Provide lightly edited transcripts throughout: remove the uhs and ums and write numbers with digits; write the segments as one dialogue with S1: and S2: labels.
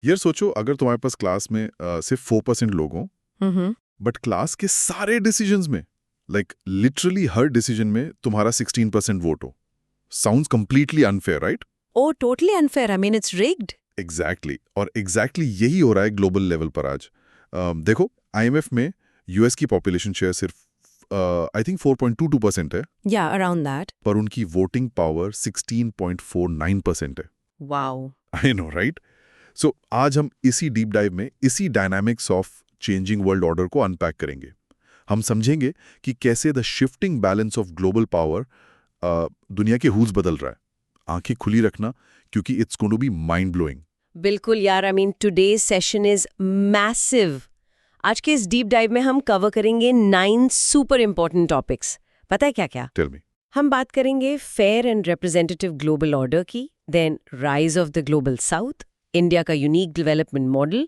S1: यार सोचो अगर तुम्हारे पास क्लास में सिर्फ 4% लोग हों,
S2: हम्म।
S1: बट क्लास के सारे डिसीजंस में लिटरली हर डिसीजन में तुम्हारा 16% वोट हो। Sounds completely unfair, right?
S2: Oh totally unfair, I mean it's rigged.
S1: Exactly और एग्जैक्टली यही हो रहा है ग्लोबल लेवल पर आज। देखो आईएमएफ में यूएस की पॉपुलेशन शेयर सिर्फ आई थिंक 4.22% है,
S2: या अराउंड दैट।
S1: पर उनकी वोटिंग पावर 16.49% है।
S2: Wow.
S1: I know, right? So आज हम इसी डीप डाइव में इसी dynamics of changing world order को अनपैक करेंगे। हम समझेंगे कि कैसे the shifting balance of global power दुनिया के हुज बदल रहा है। आंखें खुली रखना क्योंकि it's going to be mind blowing.
S2: बिल्कुल यार, I mean today's session is massive. आज के इस डीप डाइव में हम कवर करेंगे 9 सुपर इंपॉर्टेंट टॉपिक्स। पता है क्या क्या?
S1: Tell me.
S2: हम बात करेंगे fair and representative global order की, then rise of the global South, India का unique development model,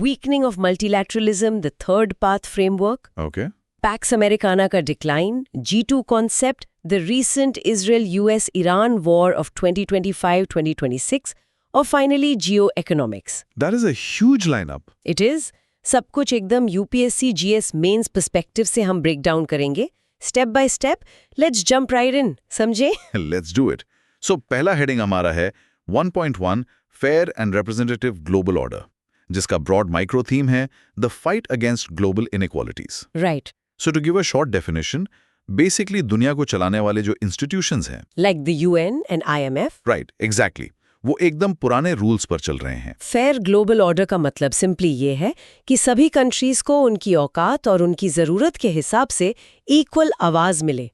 S2: weakening of multilateralism, the third path framework,
S1: okay.
S2: Pax Americana का decline, G2 concept, the recent Israel US Iran war of 2025-2026 और finally geoeconomics.
S1: That is a huge lineup.
S2: It is सब कुछ एकदम UPSC GS mains perspective से हम break down करेंगे step by step. Let's jump right in, समझे?
S1: Let's do it. सो पहला heading हमारा है 1.1 fair and representative global order, जिसका ब्रॉड माइक्रो थीम है the fight against global inequalities.
S2: Right.
S1: So to give a short definition, basically दुनिया को चलाने वाले जो इंस्टीट्यूशंस हैं,
S2: like the UN and IMF,
S1: right, exactly, वो एकदम पुराने रूल्स पर चल रहे हैं।
S2: फेयर ग्लोबल ऑर्डर का मतलब सिंपली ये है कि सभी कंट्रीज को उनकी औकात और उनकी जरूरत के हिसाब से इक्वल आवाज मिले,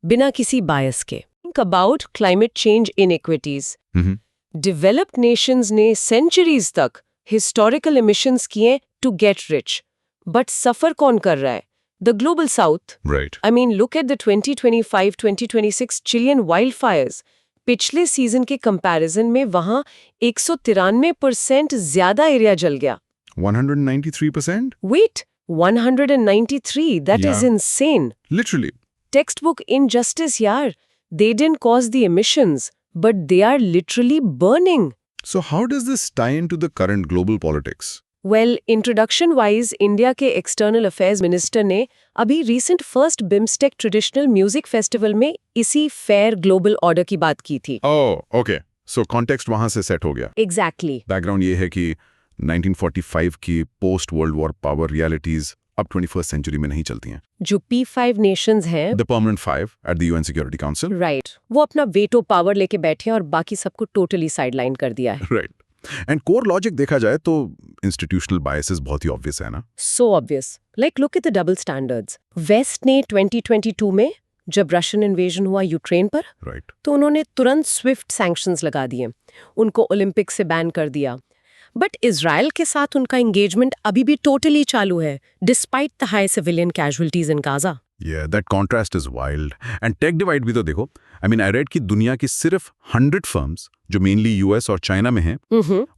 S2: बिना किसी बायस के। Think about climate change inequities. Developed nations ने सेंचुरीज तक हिस्टोरिकल एमिशंस किए to get rich, but suffer कौन कर रहा है? The global South.
S1: Right.
S2: I mean look at the 2025-2026 Chilean wildfires. पिछले सीजन के कंपैरिजन में वहां 193% ज्यादा एरिया जल गया।
S1: 193%?
S2: Wait, 193, that is
S1: Yeah.
S2: Insane.
S1: Literally.
S2: Textbook injustice यार। They didn't cause the emissions, but they are literally burning.
S1: So how does this tie into the current global politics?
S2: Well, introduction wise India के external affairs minister ने अभी recent first BIMSTEC traditional music festival में इसी fair global order की बात की थी।
S1: Oh, okay. So context वहां से सेट हो गया।
S2: एग्जैक्टली।
S1: बैकग्राउंड ये है कि 1945 की post world war power realities अब 21st सेंचुरी में नहीं चलती हैं।
S2: जो P5 नेशंस हैं,
S1: the permanent 5 at the UN security council.
S2: Right, वो अपना वेटो पावर लेके बैठे हैं और बाकी सबको टोटली साइडलाइन कर दिया है।
S1: राइट। एंड कोर लॉजिक देखा जाए तो इंस्टीट्यूशनल बायसेस बहुत ही ऑब्वियस है ना।
S2: So obvious, like look at the double standards. West ने 2022 में जब रशियन इन्वेजन हुआ यूक्रेन पर,
S1: राइट।
S2: तो उन्होंने तुरंत स्विफ्ट सैंक्शंस लगा दिए, उनको ओलंपिक से बैन कर दिया। बट इजराइल के साथ उनका एंगेजमेंट अभी भी टोटली चालू है, despite the high civilian casualties in Gaza.
S1: Yeah, that contrast is wild. And tech divide भी तो देखो। I mean, I read कि दुनिया की सिर्फ 100 फर्म्स जो मेनली US और चाइना में हैं,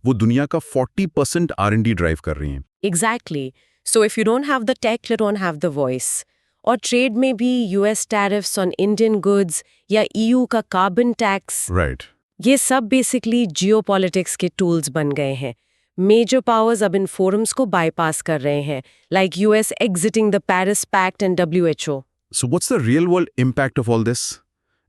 S1: वो दुनिया का 40% R&D ड्राइव कर रही हैं।
S2: Exactly. So if you don't have the tech, you don't have the voice. और ट्रेड में भी US tariffs on Indian goods या EU का कार्बन टैक्स,
S1: राइट।
S2: ये सब बेसिकली जियोपॉलिटिक्स के टूल्स बन गए हैं। मेजर पावर्स अब इन फोरम्स को बाईपास कर रहे हैं, like US exiting the Paris Pact and WHO.
S1: So what's the real world impact of all this?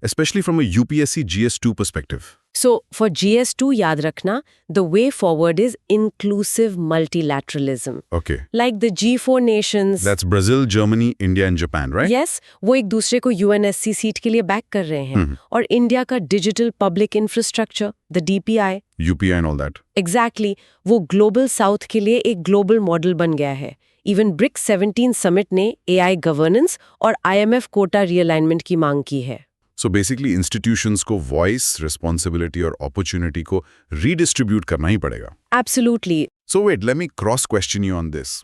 S1: Especially from a UPSC GS2 perspective.
S2: So for GS2 याद रखना, the way forward is inclusive multilateralism.
S1: Okay.
S2: Like the G4 nations.
S1: That's Brazil, Germany, India and Japan, right?
S2: Yes, वो एक दूसरे को UNSC seat के लिए back कर रहे हैं। और इंडिया का digital public infrastructure, the DPI.
S1: UPI and all that.
S2: Exactly, वो ग्लोबल साउथ के लिए एक ग्लोबल मॉडल बन गया है। इवन ब्रिक्स 17 समिट ने AI गवर्नेंस और IMF कोटा रीअलाइनमेंट की मांग की है।
S1: So basically institutions को वॉइस, रिस्पॉन्सिबिलिटी और अपॉर्चुनिटी को रीडिस्ट्रीब्यूट करना ही पड़ेगा।
S2: Absolutely.
S1: So wait, let me cross question you on this.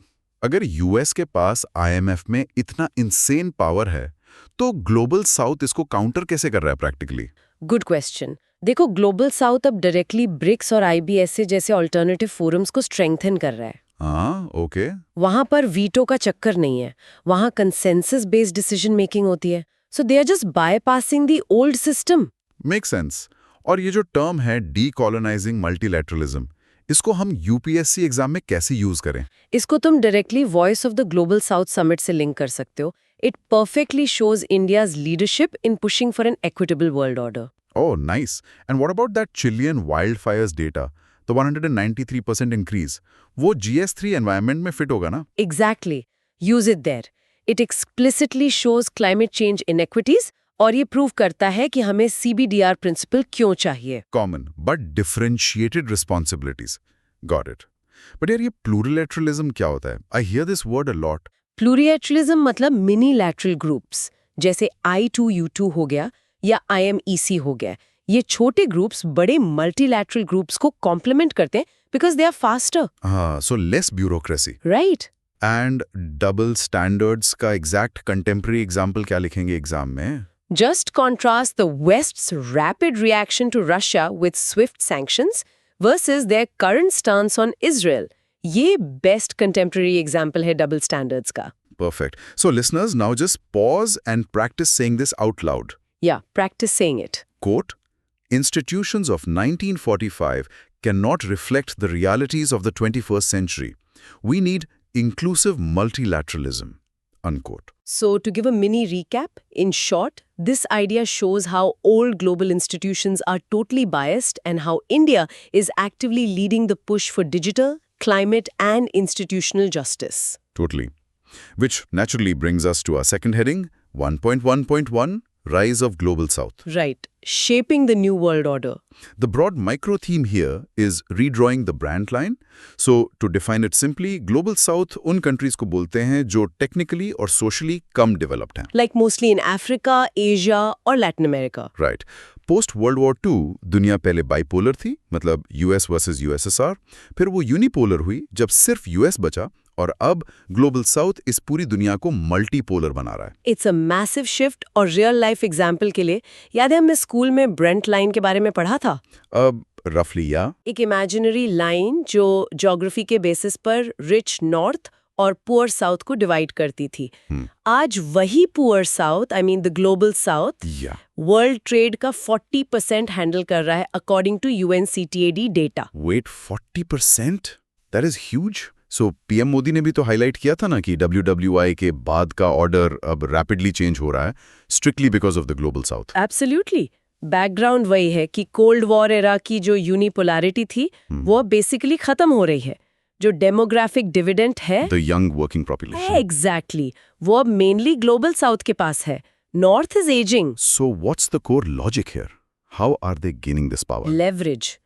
S1: अगर US के पास IMF में इतना इंसेन पावर है, तो ग्लोबल साउथ इसको काउंटर कैसे कर रहा है प्रैक्टिकली?
S2: Good question. देखो, ग्लोबल साउथ अब डायरेक्टली ब्रिक्स और IBSA जैसे अल्टरनेटिव फोरम्स को स्ट्रेंथन कर रहा है।
S1: हाँ, ओके।
S2: वहां पर वीटो का चक्कर नहीं है, वहां कंसेंसस बेस्ड डिसीजन मेकिंग होती है। So they are just bypassing the old system.
S1: Makes sense. और ये जो टर्म है डीकोलोनाइजिंग मल्टीलैटरलिज्म, इसको हम यूपीएससी एग्जाम में कैसे यूज करें?
S2: इसको तुम directly voice of the global south summit से लिंक कर सकते हो. It perfectly shows India's leadership in pushing for an equitable world order.
S1: Oh, nice. And what about that Chilean wildfires data? The 193% increase. वो GS3 environment में fit होगा ना?
S2: Exactly. Use it there. It explicitly shows climate change inequities और ये prove करता है कि हमें CBDR प्रिंसिपल क्यों चाहिए.
S1: Common, but differentiated responsibilities. Got it. But यार ये plurilateralism क्या होता है? I hear this word a lot.
S2: Plurilateralism मतलब मिनी लैटरल ग्रुप्स, जैसे I2U2 हो गया या IMEC हो गया. ये छोटे ग्रुप्स बड़े मल्टीलैटरल ग्रुप्स को कॉम्प्लीमेंट करते हैं बिकॉज दे आर फास्टर.
S1: हाँ, so less bureaucracy.
S2: Right.
S1: And double standards का exact contemporary example क्या लिखेंगे एग्जाम में?
S2: Just contrast the West's rapid reaction to Russia with swift sanctions versus their current stance on Israel. ये best contemporary example है double standards का.
S1: Perfect. So listeners, now just pause and practice saying this out loud.
S2: Yeah, practice saying it.
S1: Quote, institutions of 1945 cannot reflect the realities of the 21st century. We need inclusive multilateralism. Unquote.
S2: So, to give a mini recap, in short, this idea shows how old global institutions are totally biased and how India is actively leading the push for digital, climate, and institutional justice.
S1: Totally. Which naturally brings us to our second heading, 1.1.1, Rise of Global South.
S2: Right. Shaping the new world order.
S1: The broad micro theme here is redrawing the brand line. So, to define it simply, Global South उन countries को बोलते हैं जो technically और socially कम developed हैं.
S2: Like mostly in Africa, Asia or Latin America.
S1: Right. Post World War II, दुनिया पहले bipolar थी, मतलब US versus USSR. फिर वो unipolar हुई जब सिर्फ US बचा और अब ग्लोबल साउथ इस पूरी दुनिया को मल्टीपोलर बना रहा है.
S2: इट्स अ मैसिव शिफ्ट और रियल लाइफ एग्जांपल के लिए याद है हमने स्कूल में ब्रेंट लाइन के बारे में पढ़ा था.
S1: अब रफली या
S2: एक इमेजिनरी लाइन जो ज्योग्राफी के बेसिस पर रिच नॉर्थ और पुअर साउथ को डिवाइड करती थी. आज वही poor south, I mean the global south, world trade का 40% हैंडल कर रहा है according to UNCTAD data.
S1: Wait, 40%? That is huge. So PM Modi ने भी तो हाईलाइट किया था ना कि WWI के बाद का ऑर्डर अब रैपिडली चेंज हो रहा है, strictly because of the global south.
S2: Absolutely. Background वही है कि कोल्ड वॉर एरा की जो यूनिपोलैरिटी थी वो बेसिकली खत्म हो रही है. जो डेमोग्राफिक डिविडेंड है,
S1: the young working population,
S2: exactly, वो अब मेनली ग्लोबल साउथ के पास है. North is aging.
S1: So what's the core logic here? How are they gaining this power?
S2: Leverage.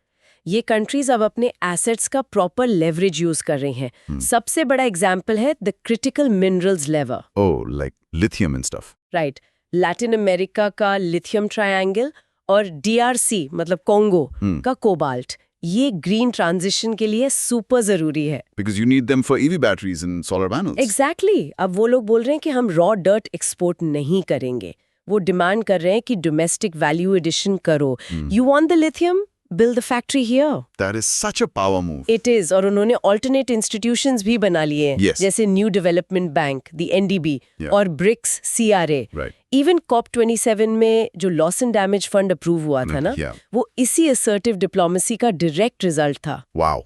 S2: ये कंट्रीज अब अपने एसेट्स का प्रॉपर लेवरेज यूज कर रही हैं. सबसे बड़ा एग्जांपल है the critical minerals lever.
S1: Oh, like lithium and stuff.
S2: Right. Latin America का लिथियम ट्रायंगल और DRC मतलब कोंगो का कोबाल्ट. ये ग्रीन ट्रांजिशन के लिए सुपर जरूरी है.
S1: Because you need them for EV batteries and solar panels.
S2: Exactly. अब वो लोग बोल रहे हैं कि हम रॉ डर्ट एक्सपोर्ट नहीं करेंगे. वो डिमांड कर रहे हैं कि डोमेस्टिक वैल्यू एडिशन करो. You want the lithium? Build the factory here.
S1: That is such a power move.
S2: It is. और उन्होंने alternate institutions भी बना लिए हैं.
S1: Yes.
S2: जैसे New Development Bank, the NDB,
S1: Yeah.
S2: और BRICS, CRA.
S1: Right.
S2: Even COP27 में जो loss and damage fund approve हुआ था ना,
S1: Yeah.
S2: वो इसी assertive diplomacy का direct result था.
S1: Wow.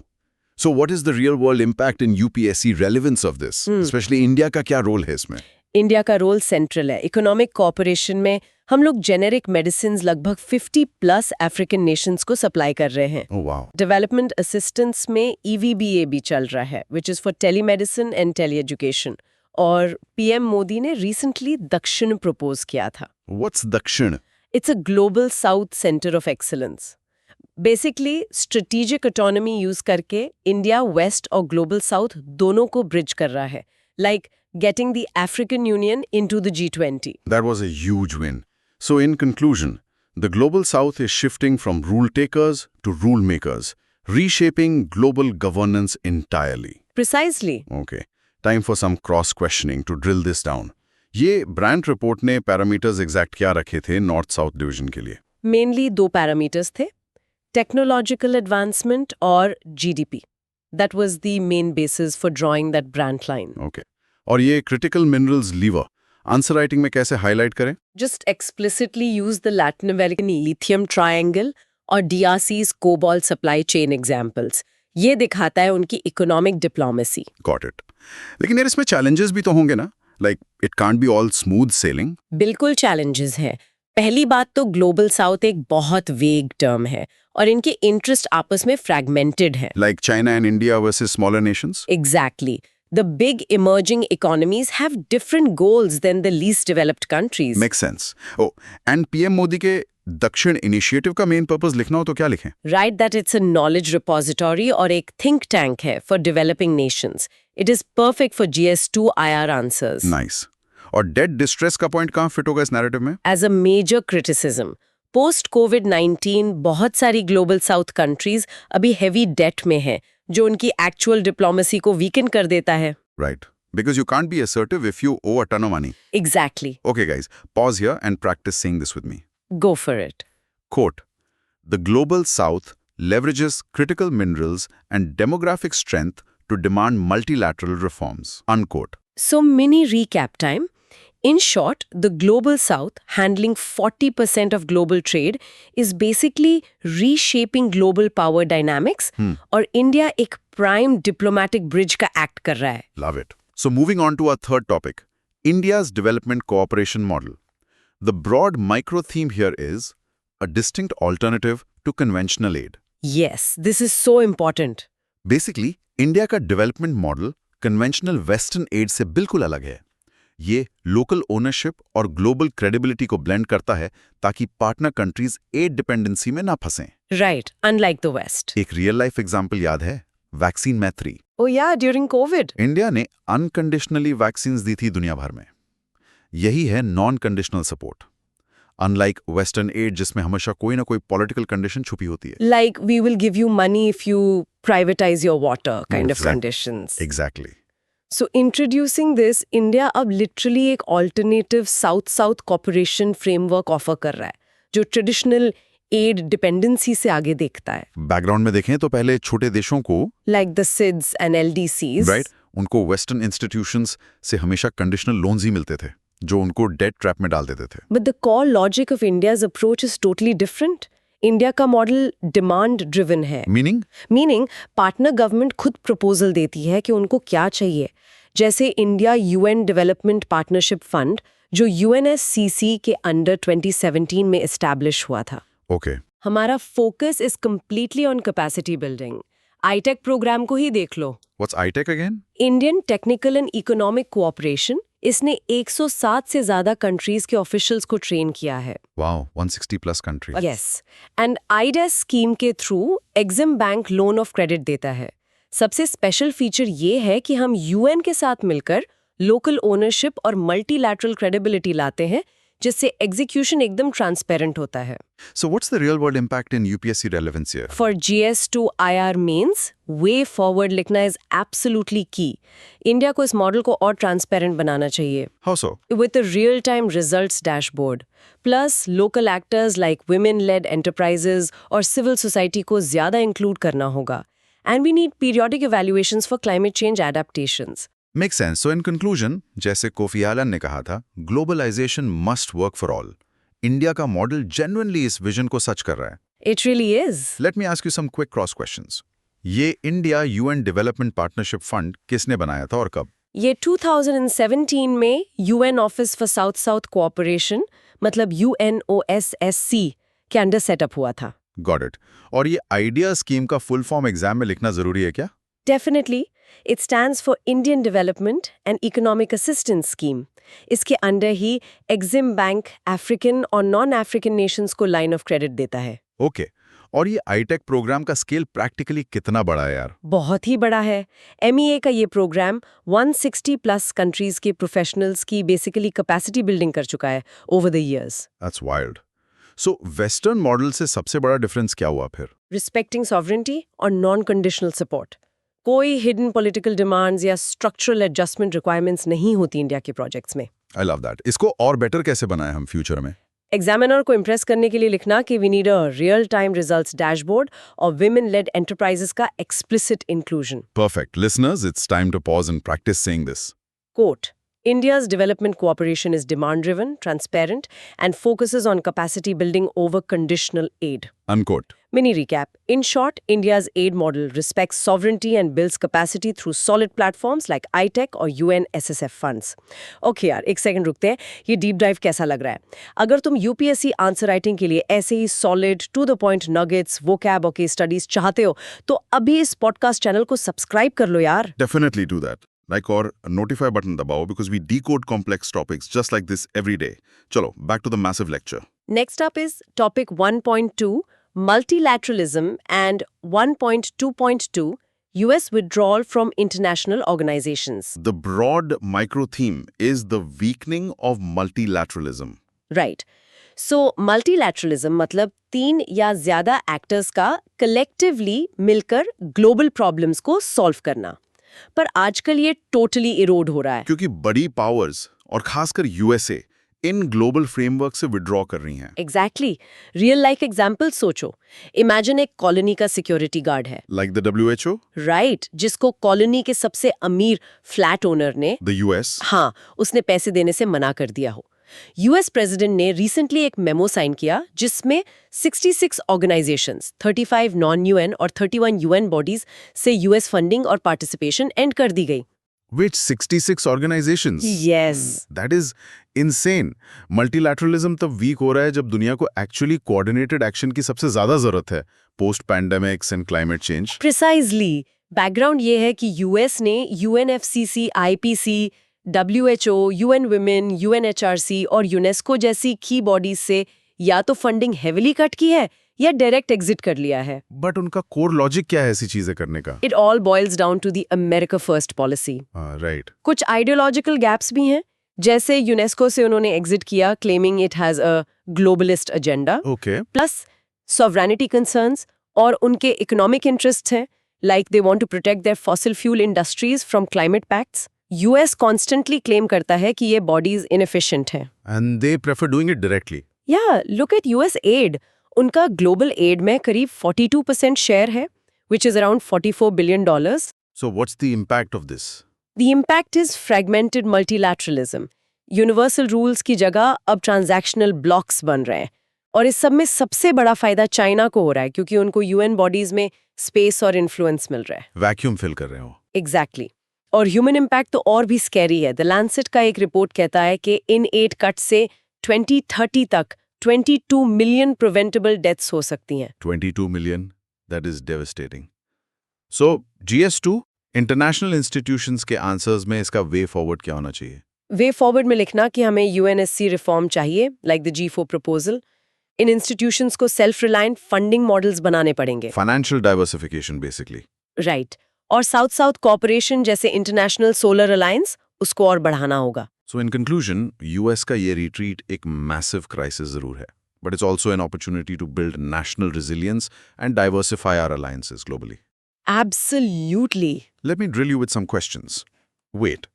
S1: So what is the real world impact and UPSC relevance of this? Especially India का क्या role है इसमें?
S2: इंडिया का रोल सेंट्रल है. इकोनॉमिक कोऑपरेशन में हम लोग जेनेरिक मेडिसिन्स लगभग 50+ अफ्रीकन नेशंस को सप्लाई कर रहे हैं.
S1: Oh wow.
S2: डेवलपमेंट असिस्टेंस में EVBA भी चल रहा है, which is for telemedicine and tele education. और PM मोदी ने रिसेंटली दक्षिण प्रपोज किया था.
S1: What's Dakshin?
S2: It's a global south centre of excellence. Basically strategic autonomy use करके इंडिया वेस्ट और ग्लोबल साउथ दोनों को ब्रिज कर रहा है. Like getting the African Union into the G20.
S1: That was a huge win. So in conclusion, the Global South is shifting from rule takers to rule makers, reshaping global governance entirely.
S2: Precisely.
S1: Okay. Time for some cross-questioning to drill this down. ये Brandt report ने parameters exact क्या रखे थे North-South division के लिए?
S2: Mainly 2 parameters थे. Technological advancement और GDP. That was the main basis for drawing that Brandt line.
S1: Okay. और ये critical minerals lever, answer writing में कैसे हाईलाइट करें?
S2: Just explicitly use the Latin American lithium triangle और DRC's cobalt supply chain examples. ये दिखाता है उनकी इकोनॉमिक डिप्लोमेसी।
S3: Got it. लेकिन यार इसमें चैलेंजेस भी तो होंगे ना, like it can't be all smooth selling.
S2: बिल्कुल चैलेंजेस हैं। पहली बात तो ग्लोबल साउथ एक बहुत वेग टर्म है और इनके इंटरेस्ट आपस में फ्रैगमेंटेड है।
S3: Like China and India versus smaller Nations.
S2: Exactly. The big emerging economies have different goals than the least developed countries.
S3: Make sense. Oh and PM Modi के दक्षिण इनिशिएटिव का मेन पर्पस लिखना हो तो क्या लिखें?
S2: Right, that it's a knowledge repository और एक think tank है for developing nations. It is perfect for GS2 IR answers.
S3: Nice. और डेट डिस्ट्रेस का पॉइंट कहाँ फिट होगा इस नैरेटिव में?
S2: As a major criticism, post COVID-19 बहुत सारी global south countries अभी heavy debt में हैं, जो उनकी actual diplomacy को weaken कर देता है।
S3: Right. Because you can't be assertive if you owe a ton of money.
S2: Exactly.
S3: Okay guys, pause here and practice saying this with me.
S2: Go for it.
S3: Quote, "The global south leverages critical minerals and demographic strength to demand multilateral reforms." Unquote.
S2: So mini recap time. In short, the global south, handling 40% of global trade, is basically reshaping global power dynamics और India एक prime diplomatic bridge का act कर रहा है।
S3: Love it. So moving on to our third topic, India's development cooperation model. The broad micro theme here is a distinct alternative to conventional aid.
S2: Yes, this is so important.
S3: Basically, India का development model conventional western aid से बिल्कुल अलग है। ये local ownership और global credibility को blend करता है ताकि पार्टनर कंट्रीज एड डिपेंडेंसी में ना फंसें।
S2: Right, unlike the West.
S3: एक रियल लाइफ एग्जांपल याद है, vaccine Maitri.
S2: Oh yeah, during COVID.
S3: India ने अनकंडीशनली वैक्सीन्स दी थी दुनिया भर में। यही है non conditional support, unlike western aid जिसमें हमेशा कोई ना कोई पॉलिटिकल कंडीशन छुपी होती है।
S2: Like we will give you money if you privatize your water kind of
S3: Exact-
S2: conditions.
S3: Exactly.
S2: So introducing this, India अब literally एक alternative South-South cooperation framework offer कर रहा है, जो traditional aid dependency से आगे देखता है।
S3: बैकग्राउंड में देखें तो पहले छोटे देशों को,
S2: Like the SIDS and LDCs.
S3: Right, उनको वेस्टर्न इंस्टीट्यूशंस से हमेशा कंडीशनल लोन्स ही मिलते थे, जो उनको डेट ट्रैप में डाल देते थे।
S2: But the core logic of India's approach is totally different. India का मॉडल डिमांड ड्रिवन है।
S3: मीनिंग
S2: पार्टनर गवर्नमेंट खुद प्रपोजल देती है कि उनको क्या चाहिए। जैसे India UN development partnership fund, जो यूएनएससीसी के अंडर 2017 में एस्टैब्लिश हुआ था।
S3: ओके।
S2: हमारा focus is completely on capacity building. ITEC programme को ही देख लो।
S3: What's ITEC again?
S2: Indian technical and economic cooperation. इसने 107 से ज्यादा कंट्रीज के ऑफिशियल्स को ट्रेन किया है।
S3: Wow, 160 plus countries.
S2: Yes, and IDEAS scheme के through EXIM bank loan of credit देता है। सबसे स्पेशल फीचर ये है कि हम यूएन के साथ मिलकर लोकल ओनरशिप और मल्टीलैटरल क्रेडिबिलिटी लाते हैं, जिससे एग्जीक्यूशन एकदम ट्रांसपेरेंट होता है।
S3: So what's the real world impact in UPSC relevance here?
S2: For GS2 IR Mains, way forward लिखना is absolutely key. इंडिया को इस मॉडल को और ट्रांसपेरेंट बनाना चाहिए।
S3: How so?
S2: With a real-time results dashboard. Plus, local actors like women-led enterprises और civil society को ज़्यादा include करना होगा. And we need periodic evaluations for climate change adaptations.
S3: Makes sense. So in conclusion, जैसे coffee Alan ने कहा था, globalization must work for all. India का मॉडल genuinely इस विजन को सच कर रहा है।
S2: It really is.
S3: Let me ask you some quick cross questions. ये India UN development partnership fund किसने बनाया था और कब?
S2: ये 2017 में UN office for south south cooperation, मतलब UNOSSC के अंडर सेटअप हुआ था।
S3: Got it. और ये आइडिया स्कीम का फुल फॉर्म एग्जाम में लिखना जरूरी है क्या?
S2: Definitely. It stands for Indian Development and Economic Assistance Scheme. इसके अंडर ही एग्जिम बैंक अफ्रीकन और नॉन अफ्रीकन नेशंस को लाइन ऑफ क्रेडिट देता है।
S3: ओके। और ये आईटेक प्रोग्राम का स्केल प्रैक्टिकली कितना बड़ा है यार?
S2: बहुत ही बड़ा है। MEA का ये प्रोग्राम 160 प्लस कंट्रीज के प्रोफेशनल्स की बेसिकली कैपेसिटी बिल्डिंग कर चुका है over the years.
S3: That's wild. So western model से सबसे बड़ा डिफरेंस क्या हुआ फिर?
S2: रिस्पेक्टिंग सॉवरेनिटी और नॉन कंडीशनल सपोर्ट। कोई हिडन पॉलिटिकल डिमांड्स या स्ट्रक्चरल एडजस्टमेंट रिक्वायरमेंट्स नहीं होती इंडिया के प्रोजेक्ट्स में।
S3: I love that. इसको और बेटर कैसे बनाएं हम फ्यूचर में?
S2: एग्जामिनर को इम्प्रेस करने के लिए लिखना कि we need a real time results dashboard और विमेन लेड एंटरप्राइजेस का explicit inclusion.
S3: Perfect. Listeners, it's time to pause and practice saying this.
S2: Quote, India's development cooperation is demand-driven, transparent, and focuses on capacity building over conditional aid.
S3: Unquote.
S2: Mini recap. In short, India's aid model respects sovereignty and builds capacity through solid platforms like ITEC और UN SSF funds. Okay यार, एक second रुकते हैं. ये deep dive कैसा लग रहा है? अगर तुम यूपीएससी आंसर राइटिंग के लिए ऐसे ही solid to the point nuggets, vocab और केस स्टडीज चाहते हो, तो अभी इस पॉडकास्ट चैनल को सब्सक्राइब कर लो यार.
S1: Definitely do that. Like or notify button दबाओ because we decode complex topics just like this every day. चलो, back to the massive lecture.
S2: Next up is topic 1.2, multilateralism, and 1.2.2, US withdrawal from international organizations.
S1: The broad micro theme is the weakening of multilateralism.
S2: Right. So, multilateralism मतलब 3 या ज्यादा actors का collectively मिलकर global problems को solve करना. पर आजकल ये totally erode हो रहा है.
S1: क्योंकि बड़ी पावर्स और खासकर यूएसए इन ग्लोबल फ्रेमवर्क से विड्रॉ कर रही हैं.
S2: Exactly. Real life example सोचो. Imagine एक कॉलोनी का सिक्योरिटी गार्ड है.
S1: Like the WHO,
S2: Right, जिसको कॉलोनी के सबसे अमीर फ्लैट ओनर ने
S1: the US.
S2: हाँ, उसने पैसे देने से मना कर दिया हो. यूएस प्रेसिडेंट ने रिसेंटली एक मेमो साइन किया जिसमें 66 ऑर्गेनाइजेशंस, 35 नॉन यूएन और 31 यूएन बॉडीज से यूएस फंडिंग और पार्टिसिपेशन एंड कर दी गई.
S1: Which 66 organizations?
S2: Yes.
S1: That is insane. Multilateralism तब वीक हो रहा है जब दुनिया को एक्चुअली कोऑर्डिनेटेड एक्शन की सबसे ज्यादा जरूरत है post pandemics and climate change.
S2: Precisely. Background ये है कि यूएस ने UNFCCC, IPC, WHO, UN Women, UNHRC और यूनेस्को जैसी की बॉडीज से या तो फंडिंग हेविली कट की है या डायरेक्ट एग्जिट कर लिया है.
S1: बट उनका कोर लॉजिक क्या है ऐसी चीजें करने का?
S2: It all boils down to the America first policy.
S1: Right.
S2: कुछ आइडियोलॉजिकल गैप्स भी हैं, जैसे यूनेस्को से उन्होंने एग्जिट किया claiming it has a globalist agenda.
S1: Okay.
S2: Plus sovereignty concerns और उनके इकोनॉमिक इंटरेस्ट्स हैं, like they want to protect their fossil fuel industries from climate pacts. US constantly claim करता है कि ये बॉडीज इनएफिशिएंट हैं.
S1: And they prefer doing it directly.
S2: या look at US aid. उनका ग्लोबल एड में करीब 42% शेयर है, which is around $44 billion.
S1: So what's the impact of this?
S2: The impact is fragmented multilateralism. Universal rules की जगह अब transactional blocks बन रहे हैं. और इस सब में सबसे बड़ा फायदा चाइना को हो रहा है क्योंकि उनको यूएन बॉडीज में स्पेस और इन्फ्लुएंस मिल रहा है.
S1: वैक्यूम फिल कर रहे हो.
S2: एग्जैक्टली. और ह्यूमन इम्पैक्ट तो और भी स्कैरी है. द लैंसेट का एक रिपोर्ट कहता है कि इन एड कट से 2030 तक 22 मिलियन प्रिवेंटेबल डेथ्स हो सकती हैं.
S1: 22 million? That is devastating. So, GS2, international institutions के आंसर्स में इसका वे फॉरवर्ड क्या होना चाहिए?
S2: वे फॉरवर्ड में लिखना कि हमें यूएनएससी रिफॉर्म चाहिए, like the G4 proposal. In institutions को सेल्फ रिलायंट फंडिंग मॉडल्स बनाने पड़ेंगे.
S1: Financial diversification basically.
S2: राइट. और साउथ साउथ कोऑपरेशन जैसे इंटरनेशनल सोलर अलायंस उसको और बढ़ाना होगा.
S1: सो इन कंक्लूजन, यूएस का ये रिट्रीट एक मैसिव क्राइसिस जरूर है, but it's also an opportunity to build national resilience and diversify our alliances globally.
S2: Absolutely.
S1: Let me drill you with some questions. Wait,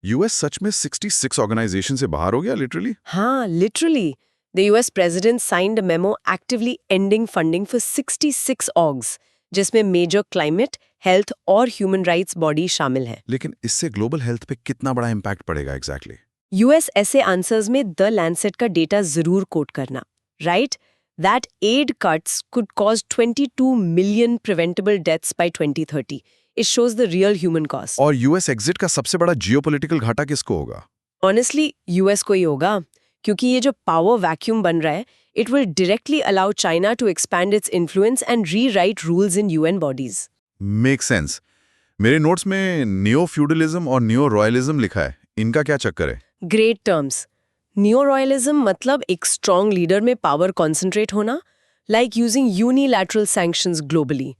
S1: US सच में 66 organization से बाहर हो गया literally?
S2: हाँ, literally. The US president signed a memo actively ending funding for 66 orgs, जिसमें major climate, health और human rights body शामिल हैं.
S1: लेकिन इससे ग्लोबल हेल्थ पे कितना बड़ा इम्पैक्ट पड़ेगा एग्जैक्टली?
S2: यूएस ऐसे आंसर्स में द लैंसेट का डेटा जरूर कोट करना. Right? That aid cuts could cause 22 million preventable deaths by 2030. It shows the real human cost.
S1: और यूएस एग्जिट का सबसे बड़ा जियोपॉलिटिकल घाटा किसको होगा?
S2: ऑनेस्टली यूएस को ही होगा, क्योंकि ये जो पावर वैक्यूम बन रहा है, it will directly allow China to expand its influence and rewrite rules in UN bodies.
S1: Makes sense. मेरे नोट्स में नियो फ्यूडलिज्म और नियो रॉयलिज्म लिखा है. इनका क्या चक्कर है?
S2: Great terms. नियो रॉयलिज्म मतलब एक स्ट्रॉन्ग लीडर में पावर कॉन्सेंट्रेट होना, like using unilateral sanctions globally.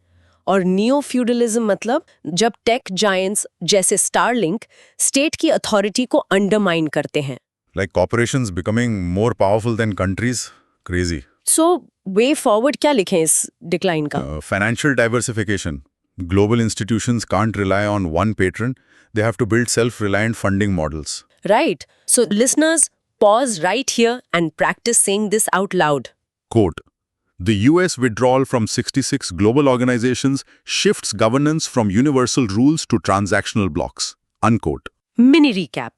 S2: और नियो फ्यूडलिज्म मतलब जब टेक जायंट्स जैसे स्टारलिंक स्टेट की अथॉरिटी को अंडरमाइन करते हैं.
S1: Like corporations becoming more powerful than countries? Crazy.
S2: So, way forward क्या लिखें इस डिक्लाइन का?
S1: Financial diversification. Global institutions can't rely on one patron. They have to build self-reliant funding models.
S2: Right. So, listeners, pause right here and practice saying this out loud.
S1: Quote, the US withdrawal from 66 global organizations shifts governance from universal rules to transactional blocks. Unquote.
S2: Mini recap.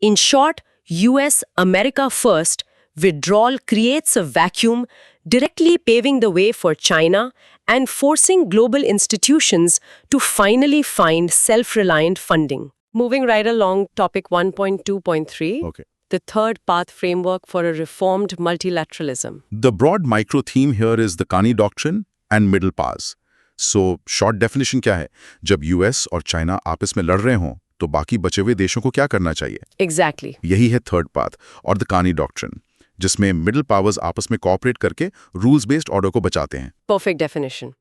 S2: In short, US America first withdrawal creates a vacuum, directly paving the way for China and forcing global institutions to finally find self-reliant funding. Moving right along, topic 1.2.3,
S1: Okay.
S2: the third path framework for a reformed multilateralism.
S3: The broad micro theme here is the Kani doctrine and middle paths. So, short definition क्या है? जब US और China आपस में लड़ रहे हों, तो बाकी बचे हुए देशों को क्या करना चाहिए?
S2: Exactly.
S3: यही है थर्ड पाथ और द कानी डॉक्ट्रिन, जिसमें मिडिल पावर्स आपस में कोऑपरेट करके रूल्स बेस्ड ऑर्डर को बचाते हैं।
S2: Perfect definition.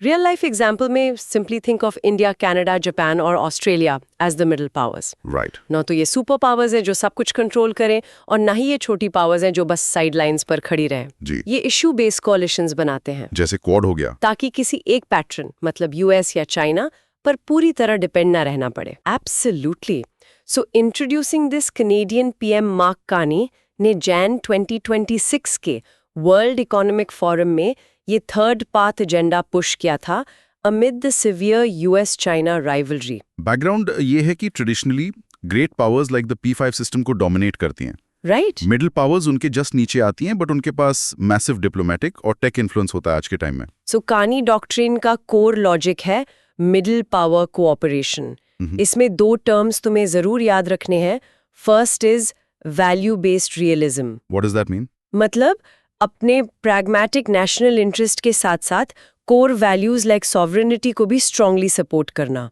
S2: Real life example में simply think of India, Canada, Japan और Australia as the middle powers.
S3: Right.
S2: ना तो ये सुपर पावर्स हैं जो सब कुछ कंट्रोल करें और ना ही ये छोटी पावर्स हैं जो बस साइडलाइंस पर खड़ी रहें।
S3: जी।
S2: ये इशू बेस्ड कोलिशंस बनाते हैं
S3: जैसे क्वाड हो गया।
S2: ताकि किसी एक पैटर्न मतलब यूएस या चाइना पर पूरी तरह डिपेंड ना रहना पड़े। Absolutely. So introducing this Canadian PM Mark Carney ने Jan 2026 के वर्ल्ड इकोनॉमिक फोरम में ये थर्ड पाथ एजेंडा पुश किया था amid the severe US-China rivalry.
S3: Background ये है कि traditionally great powers like the P5 system को डोमिनेट करती हैं।
S2: Right?
S3: मिडिल पावर्स उनके जस्ट नीचे आती हैं, बट उनके पास मैसिव डिप्लोमेटिक और टेक इन्फ्लुएंस होता है आज के टाइम में।
S2: So Carney डॉक्ट्रिन का कोर लॉजिक है मिडिल पावर कोऑपरेशन। इसमें दो टर्म्स तुम्हें जरूर याद रखने हैं। First is value based realism,
S3: what does that mean?
S2: मतलब अपने प्रैग्मेटिक नेशनल इंटरेस्ट के साथ साथ कोर वैल्यूज लाइक सॉवरेनिटी को भी स्ट्रांगली सपोर्ट करना।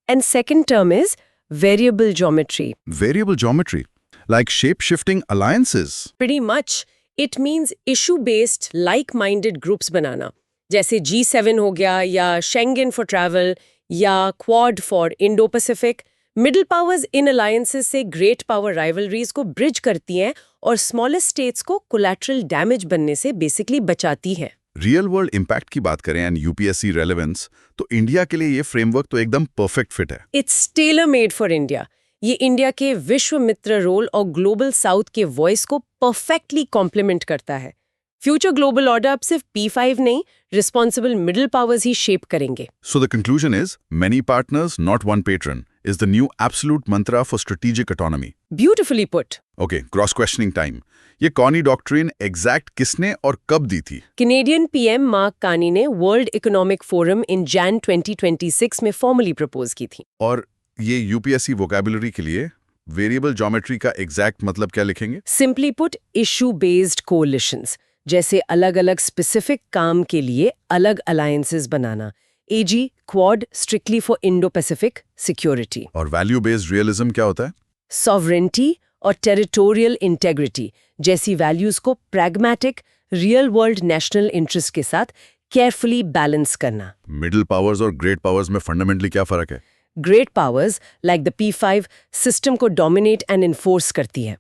S2: And second term is variable geometry.
S3: Variable geometry like shape shifting alliances.
S2: Pretty much, it means issue-based, like-minded groups बनाना, जैसे G7 हो गया या Schengen for travel या Quad for Indo-Pacific। Middle powers in alliances से great power rivalries को bridge करती हैं और smallest states को collateral damage बनने से basically बचाती हैं।
S3: रियल वर्ल्ड इम्पैक्ट की बात करें एंड यूपीएससी रेलेवेंस, तो इंडिया के लिए ये फ्रेमवर्क तो एकदम परफेक्ट फिट है।
S2: It's tailor-made for India. ये इंडिया के विश्व मित्र रोल और ग्लोबल साउथ के वॉइस को परफेक्टली कॉम्प्लीमेंट करता है। फ्यूचर ग्लोबल ऑर्डर अब सिर्फ P5 नहीं, रिस्पॉन्सिबल मिडिल पावर्स ही शेप करेंगे।
S3: So the conclusion is, many partners, not one patron, is the new absolute mantra for strategic autonomy.
S2: Beautifully put.
S3: Okay, cross questioning time. ये Connie doctrine exact किसने और कब दी थी?
S2: Canadian PM mark Carney ने world economic forum in Jain 2026 में formally propose की थी।
S3: और ये यूपीएससी वोकैबुलरी के लिए वेरिएबल ज्योमेट्री का एग्जैक्ट मतलब क्या लिखेंगे?
S2: Simply put, issue based collisions, जैसे अलग अलग स्पेसिफिक काम के लिए अलग alliances banana. AG quad strictly for Indo Pacific security.
S3: और वैल्यू बेस्ड रियलिज्म क्या होता है?
S2: सॉवरेनिटी और टेरिटोरियल इंटेग्रिटी जैसी वैल्यूज को pragmatic real world national interest के साथ केयरफुली बैलेंस करना।
S3: मिडिल पावर्स और ग्रेट पावर्स में फंडामेंटली क्या फर्क है?
S2: Great powers like the P5 system को डोमिनेट एंड इन्फोर्स करती है।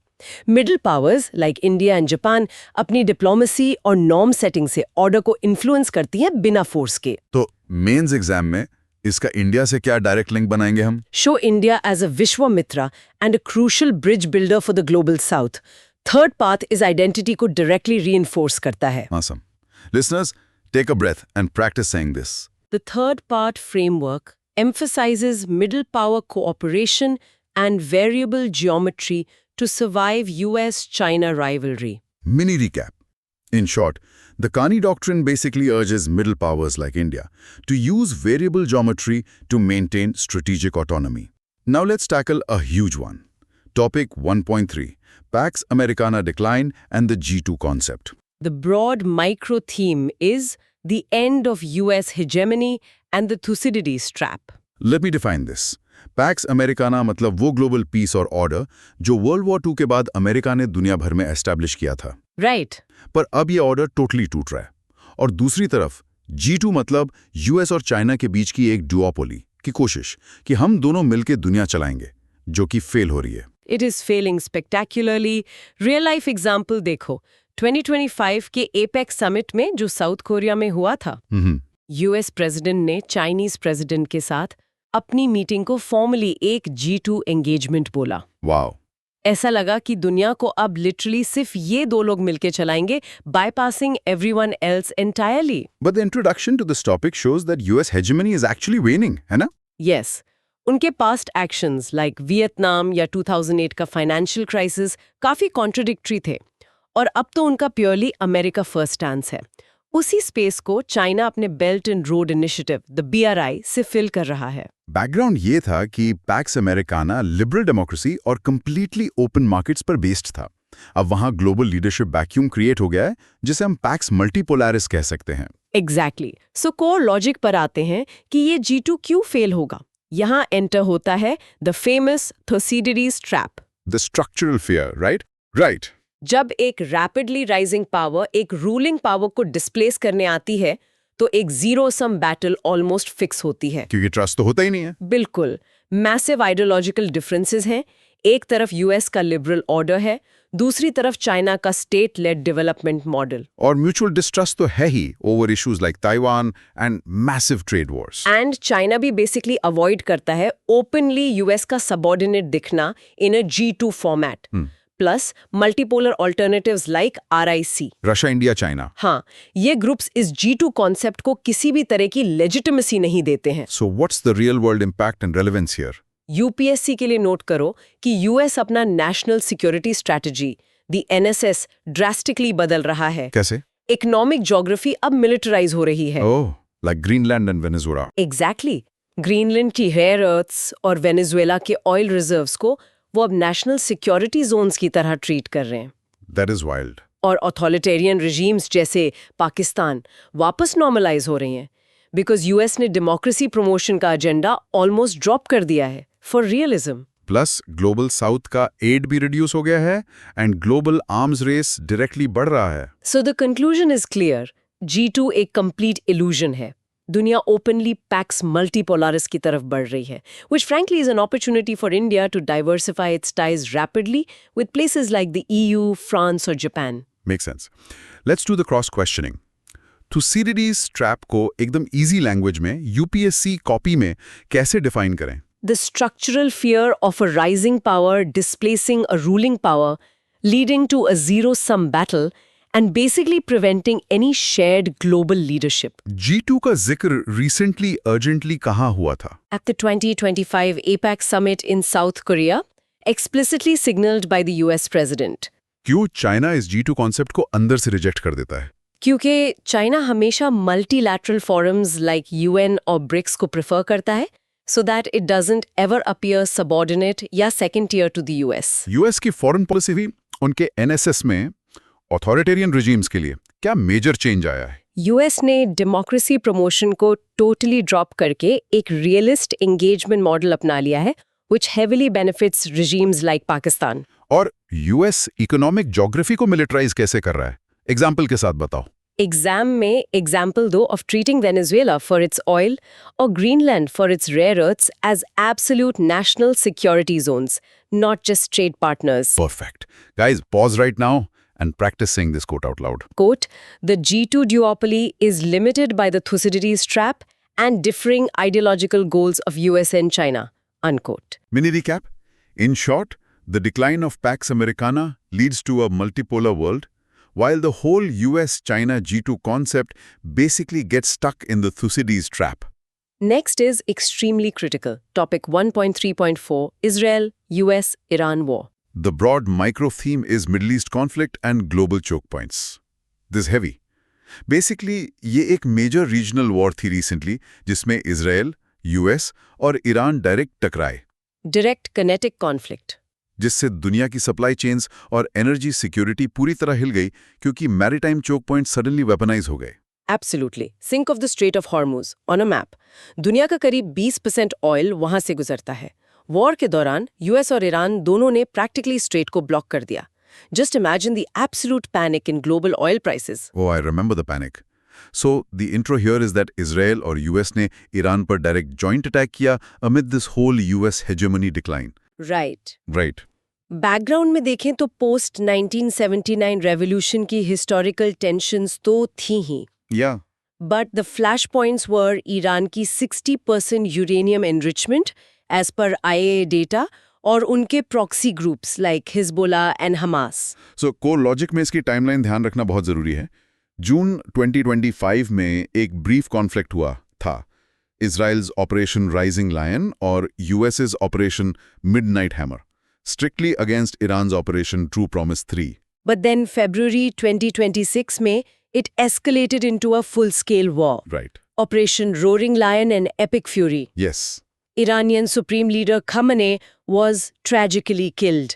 S2: Middle powers like India and Japan अपनी डिप्लोमेसी और नॉर्म सेटिंग से ऑर्डर को इन्फ्लुएंस करती हैं बिना फोर्स के।
S3: तो मेंस एग्जाम में इसका इंडिया से क्या डायरेक्ट लिंक बनाएंगे हम?
S2: Show India as a vishwa mitra and a crucial bridge builder for the global South. Third path इस आइडेंटिटी को डायरेक्टली रीइंफोर्स करता है।
S3: Awesome. Listeners, take a breath and practice saying this.
S2: The third part framework emphasizes middle power cooperation and variable geometry to survive US-China rivalry.
S3: Mini recap. In short, the Kani doctrine basically urges middle powers like India to use variable geometry to maintain strategic autonomy. Now let's tackle a huge one. Topic 1.3, Pax Americana decline and the G2 concept.
S2: The broad micro theme is the end of US hegemony and the Thucydides trap.
S3: Let me define this. Pax Americana मतलब वो global piece और order जो world war 2 के बाद America ने दुनिया भर में एस्टैब्लिश किया था।
S2: Right.
S3: पर अब ये ऑर्डर टोटली टूट रहा है। और दूसरी तरफ G2 मतलब यूएस और चाइना के बीच की एक डुओपोली की कोशिश कि हम दोनों मिलकर दुनिया चलाएंगे, जो कि फेल हो रही है।
S2: It is failing spectacularly. Real life example देखो, 2025 के APEC समिट में जो साउथ कोरिया में हुआ था, यूएस प्रेसिडेंट ने चाइनीज प्रेसिडेंट के साथ अपनी मीटिंग को फॉर्मली एक G2 एंगेजमेंट बोला।
S3: वाओ।
S2: ऐसा लगा कि दुनिया को अब लिटरली सिर्फ ये दो लोग मिलके चलाएंगे, bypassing everyone else entirely.
S3: But the introduction to this topic shows that US hegemony is actually waning, है ना?
S2: Yes. उनके पास्ट एक्शंस लाइक वियतनाम या 2008 का फाइनेंशियल क्राइसिस काफी कॉन्ट्रडिक्टरी थे और अब तो उनका प्योरली अमेरिका फर्स्ट स्टैंस है। उसी स्पेस को चाइना अपने belt and road initiative the BRI से फिल कर रहा है।
S3: बैकग्राउंड ये था कि पैक्स अमेरिकाना लिबरल डेमोक्रेसी और कंप्लीटली ओपन मार्केट्स पर बेस्ड था। अब वहां ग्लोबल लीडरशिप वैक्यूम क्रिएट हो गया है, जिसे हम पैक्स मल्टीपोलैरिस कह सकते हैं।
S2: एग्जैक्टली। सो कोर लॉजिक पर आते हैं कि ये G2 क्यों फेल होगा। यहाँ एंटर होता है the famous Thucydides trap.
S3: The structural fear, right? Right.
S2: जब एक रैपिडली राइजिंग पावर एक रूलिंग पावर को डिस्प्लेस करने आती है तो एक zero sum battle almost fix होती है,
S3: क्योंकि ट्रस्ट तो होता ही नहीं है।
S2: बिल्कुल। मैसिव आइडियोलॉजिकल डिफरेंसेस हैं। एक तरफ यूएस का लिबरल ऑर्डर है, दूसरी तरफ चाइना का स्टेट लेड डेवलपमेंट मॉडल।
S3: और म्यूचुअल डिस्ट्रस्ट तो है ही over issues like Taiwan and massive trade wars.
S2: And China भी बेसिकली अवॉइड करता है ओपनली यूएस का सबऑर्डिनेट दिखना in a G2 format. Plus multipolar alternatives like RIC,
S3: Russia, India, China.
S2: हाँ, ये ग्रुप्स इस G2 कॉन्सेप्ट को किसी भी तरह की लेजिटिमेसी नहीं देते हैं।
S3: सो what's the real world impact and relevance here?
S2: UPSC के लिए नोट करो कि यूएस अपना national security strategy the NSS drastically बदल रहा है।
S3: कैसे?
S2: इकोनॉमिक ज्योग्राफी अब मिलिटराइज हो रही है।
S3: Oh, like Greenland and Venezuela.
S2: Exactly. Greenland की रेयर अर्थ्स और वेनेजुएला के ऑयल रिजर्व्स को वो अब नेशनल सिक्योरिटी जोन्स की तरह ट्रीट कर रहे हैं।
S3: That is wild.
S2: और ऑथोरिटेरियन रिजीम्स जैसे पाकिस्तान वापस नॉर्मलाइज हो रही हैं बिकॉज यूएस ने डेमोक्रेसी प्रमोशन का एजेंडा ऑलमोस्ट ड्रॉप कर दिया है for realism.
S3: Plus global south का एड भी रिड्यूस हो गया है and global arms race directly बढ़ रहा है।
S2: So the conclusion is clear, G2 एक कंप्लीट इल्यूजन है। दुनिया ओपनली पैक्स मल्टीपोलारिस की तरफ बढ़ रही है, which frankly is an opportunity for India to diversify its ties rapidly with places like the EU, France or Japan.
S3: Makes sense. Let's do the cross questioning. Thucydides trap को एकदम easy language में UPSC copy में कैसे define करें?
S2: The structural fear of a rising power displacing a ruling power, leading to a zero-sum battle and basically preventing any shared global leadership.
S3: G2 का जिक्र recently urgently कहाँ हुआ था?
S2: At the 2025 APEC summit in South Korea, explicitly signaled by the US president.
S3: क्यों China इस G2 concept को अंदर से रिजेक्ट कर देता है?
S2: क्योंकि चाइना हमेशा multilateral forums like UN और BRICS को प्रेफर करता है, so that it doesn't ever appear subordinate या second tier to the US.
S3: US की फॉरेन पॉलिसी भी उनके NSS में ऑथोरिटेरियन रिजीम्स के लिए क्या मेजर चेंज आया है?
S2: यूएस ने डेमोक्रेसी प्रमोशन को टोटली ड्रॉप करके एक रियलिस्ट एंगेजमेंट मॉडल अपना लिया है which heavily benefits regimes like Pakistan.
S3: और यूएस इकोनॉमिक ज्योग्राफी को मिलिटराइज कैसे कर रहा है? एग्जाम्पल के साथ बताओ।
S2: एग्जाम में एग्जाम्पल दो of treating Venezuela for its oil और Greenland for its rare earths as absolute national security zones, not just trade partners.
S3: Perfect. Guys, pause right now and practice saying this quote out loud.
S2: Quote, the G2 duopoly is limited by the Thucydides trap and differing ideological goals of US and China. Unquote.
S3: Mini recap. In short, the decline of Pax Americana leads to a multipolar world, while the whole US-China G2 concept basically gets stuck in the Thucydides trap.
S2: Next is extremely critical. Topic 1.3.4, Israel, US, Iran war.
S3: The broad micro theme is Middle East conflict and global choke points. This heavy. Basically, ये एक major regional war थी recently, जिसमें Israel, US और Iran direct टकराए।
S2: Direct kinetic conflict.
S3: जिससे दुनिया की supply chains और एनर्जी सिक्योरिटी पूरी तरह हिल गई क्योंकि maritime choke point suddenly weaponize हो गए।
S2: Absolutely. Think of the Strait of Hormuz on a map. दुनिया का करीब 20% ऑयल वहां से गुजरता है। वॉर के दौरान यूएस और ईरान दोनों ने प्रैक्टिकली स्ट्रेट को ब्लॉक कर दिया। Just imagine the absolute panic in global oil prices.
S3: Oh, I remember the panic. So, the intro here is that Israel और US ने ईरान पर डायरेक्ट जॉइंट अटैक किया amid this whole US hegemony decline.
S2: Right.
S3: Right.
S2: Background में देखें तो post 1979 revolution की historical tensions तो थी ही,
S3: Yeah.
S2: But the flash points were Iran की 60% यूरेनियम एनरिचमेंट एज पर IAEA डेटा और उनके proxy groups like Hezbollah and Hamas.
S3: So, core logic में इसकी टाइमलाइन ध्यान रखना बहुत जरूरी है। जून 2025 में एक ब्रीफ कॉन्फ्लिक्ट हुआ था, इजराइल्स ऑपरेशन राइजिंग लायन और USS operation midnight hammer, strictly against Iran's operation true promise 3।
S2: But then February 2026 में it escalated into a full-scale war.
S1: Right.
S2: Operation Roaring Lion and Epic Fury.
S1: Yes.
S2: Iranian Supreme Leader Khamenei was tragically killed.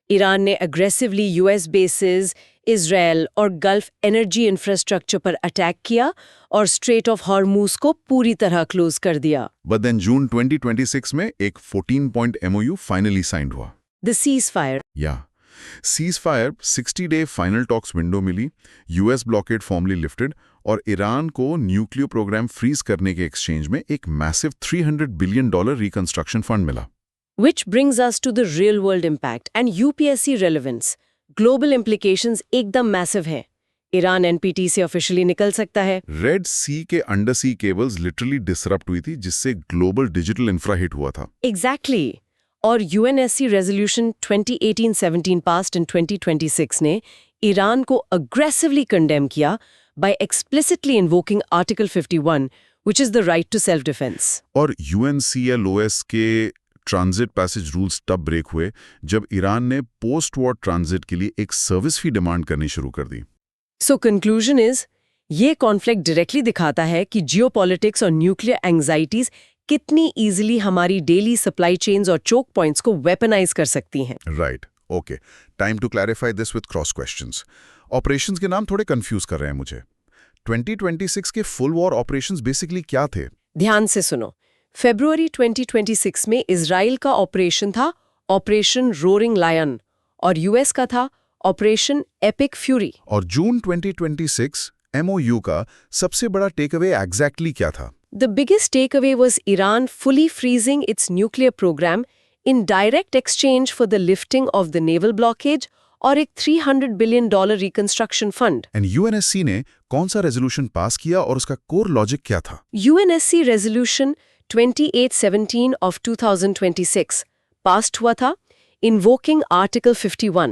S2: Iran ने aggressively US bases, Israel और gulf energy infrastructure पर attack किया और straight of Hormuz को पूरी तरह close कर दिया।
S1: But then जून 2026 में एक 14-point MOU फाइनली साइंड हुआ।
S2: The ceasefire.
S1: या ceasefire 60-day final talks window मिली, यूएस ब्लॉकेड फॉर्मली लिफ्टेड और ईरान को न्यूक्लियर प्रोग्राम फ्रीज करने के एक्सचेंज में एक मैसिव $300 बिलियन रिकंस्ट्रक्शन फंड मिला।
S2: Which brings us to the real world impact and UPSC relevance. Global implications एकदम massive हैं। ईरान एनपीटी से ऑफिशियली निकल सकता है।
S1: रेड सी के अंडर सी केबल्स लिटरली डिसरप्ट हुई थी, जिससे ग्लोबल डिजिटल इंफ्रा हिट हुआ था।
S2: Exactly. और UNSC रेजोल्यूशन 2018-17 पास्ड इन 2026 ने ईरान को अग्रेसिवली कंडेम किया by explicitly invoking Article 51, which is the right to self-defense.
S1: और UNCLOS के ट्रांजिट पैसेज रूल्स तब ब्रेक हुए जब ईरान ने पोस्ट वॉर ट्रांजिट के लिए एक सर्विस फी डिमांड करनी शुरू कर दी।
S2: So conclusion is, ये कॉन्फ्लिक्ट डायरेक्टली दिखाता है कि जियोपॉलिटिक्स और न्यूक्लियर एंग्जाइटीज कितनी इजीली हमारी डेली सप्लाई चेन्स और चोक पॉइंट्स को वेपनाइज कर सकती हैं।
S1: Right, okay, time to clarify this with cross questions. Operations के नाम थोड़े कंफ्यूज कर रहे हैं मुझे। 2026 के फुल वॉर ऑपरेशंस बेसिकली क्या थे?
S2: ध्यान से सुनो। फरवरी 2026 में इजराइल का ऑपरेशन था ऑपरेशन रोरिंग लायन और यूएस का था ऑपरेशन एपिक फ्यूरी।
S1: और जून 2026 MOU का सबसे बड़ा टेकअवे एग्जैक्टली क्या था?
S2: The biggest takeaway was Iran fully freezing its nuclear program in direct exchange for the lifting of the naval blockade और एक $300 billion reconstruction fund.
S1: And UNSC ने कौन सा रेजोल्यूशन पास किया और उसका कोर लॉजिक क्या था?
S2: UNSC Resolution 2817 of 2026 passed हुआ था, invoking Article 51,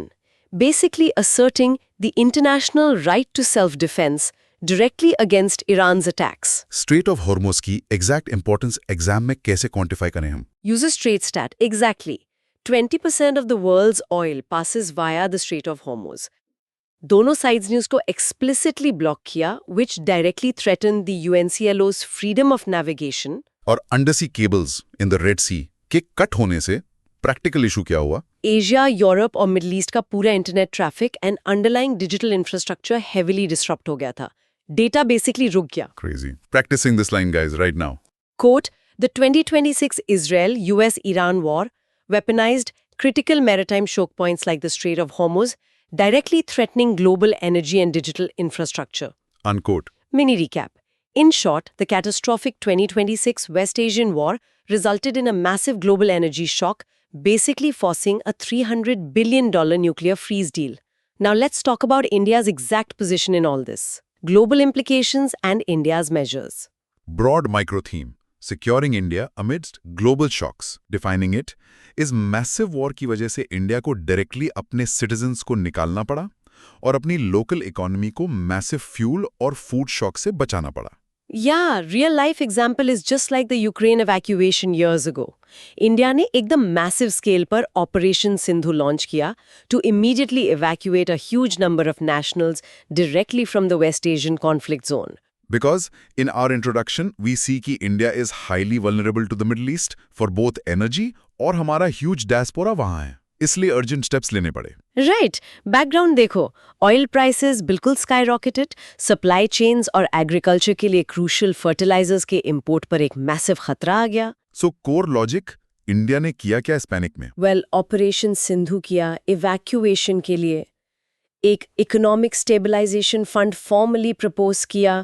S2: basically asserting the international right to self-defense directly against Iran's attacks.
S1: Straight of Hormuz की एग्जैक्ट इंपॉर्टेंस एग्जाम में कैसे क्वांटिफाई करें हम?
S2: Use a straight stat, exactly. 20% of the world's oil passes via the Strait of Hormuz. दोनों sides ने उसको explicitly block किया, which directly threatened the UNCLO's freedom of navigation.
S1: और undersea cables in the Red Sea के cut होने से practical issue क्या हुआ?
S2: एशिया, यूरोप और मिडल ईस्ट का पूरा internet traffic and underlying digital infrastructure heavily disturb हो गया था। डेटा बेसिकली रुक गया।
S1: Crazy. Practicing this line, guys, right now.
S2: Quote, the 2026 Israel-US-Iran war weaponized critical maritime choke points like the Strait of Hormuz, directly threatening global energy and digital infrastructure.
S1: Unquote.
S2: Mini recap. In short, the catastrophic 2026 West Asian war resulted in a massive global energy shock, basically forcing a $300 billion nuclear freeze deal. Now let's talk about India's exact position in all this. Global implications and India's measures.
S1: Broad micro theme. Securing India amidst global shocks. Defining it is massive war की वजह से India को directly अपने citizens को निकालना पड़ा और अपनी लोकल इकोनॉमी को मैसिव फ्यूल और फूड शॉक से बचाना पड़ा।
S2: Yeah, real life example is just like the Ukraine evacuation years ago. India ने एकदम massive scale पर Operation Sindhu launch किया to immediately evacuate a huge number of nationals directly from the West Asian conflict zone.
S1: Because in our introduction, we see कि India is highly vulnerable to the Middle East for both energy और हमारा huge diaspora वहाँ है, इसलिए urgent steps लेने पड़े।
S2: Right. Background देखो, oil prices बिल्कुल skyrocketed, supply chains और agriculture के लिए crucial fertilizers के import पर एक massive खतरा आ गया।
S1: So core logic, इंडिया ने किया क्या इस पैनिक में?
S2: Well, Operation Sindhu किया evacuation के लिए, एक economic stabilization fund formally propose किया,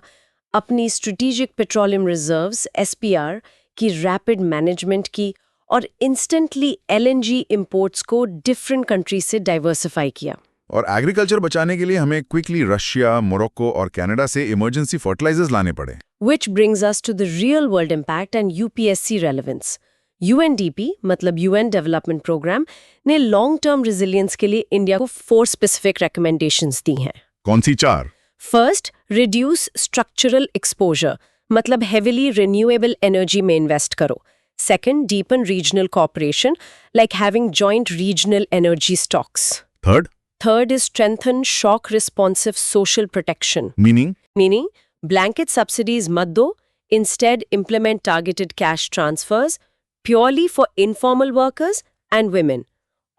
S2: अपनी strategic petroleum reserves SPR की rapid management की और instantly LNG imports को different countries से diversify किया।
S1: और एग्रीकल्चर बचाने के लिए हमें क्विकली रशिया, मोरक्को और कनाडा से इमरजेंसी फर्टिलाइजर्स लाने पड़े।
S2: Which brings us to the real world impact and UPSC relevance. UNDP मतलब UN Development Program ने long term resilience के लिए इंडिया को 4 specific recommendations दी हैं।
S1: कौन सी 4?
S2: First, reduce structural exposure मतलब heavily renewable energy में invest करो। Second, deepen regional cooperation like having joint regional energy stocks.
S1: Third,
S2: Third is strengthen shock responsive social protection.
S1: Meaning
S2: Meaning, blanket subsidies मत दो, instead implement targeted cash transfers purely for informal workers and women.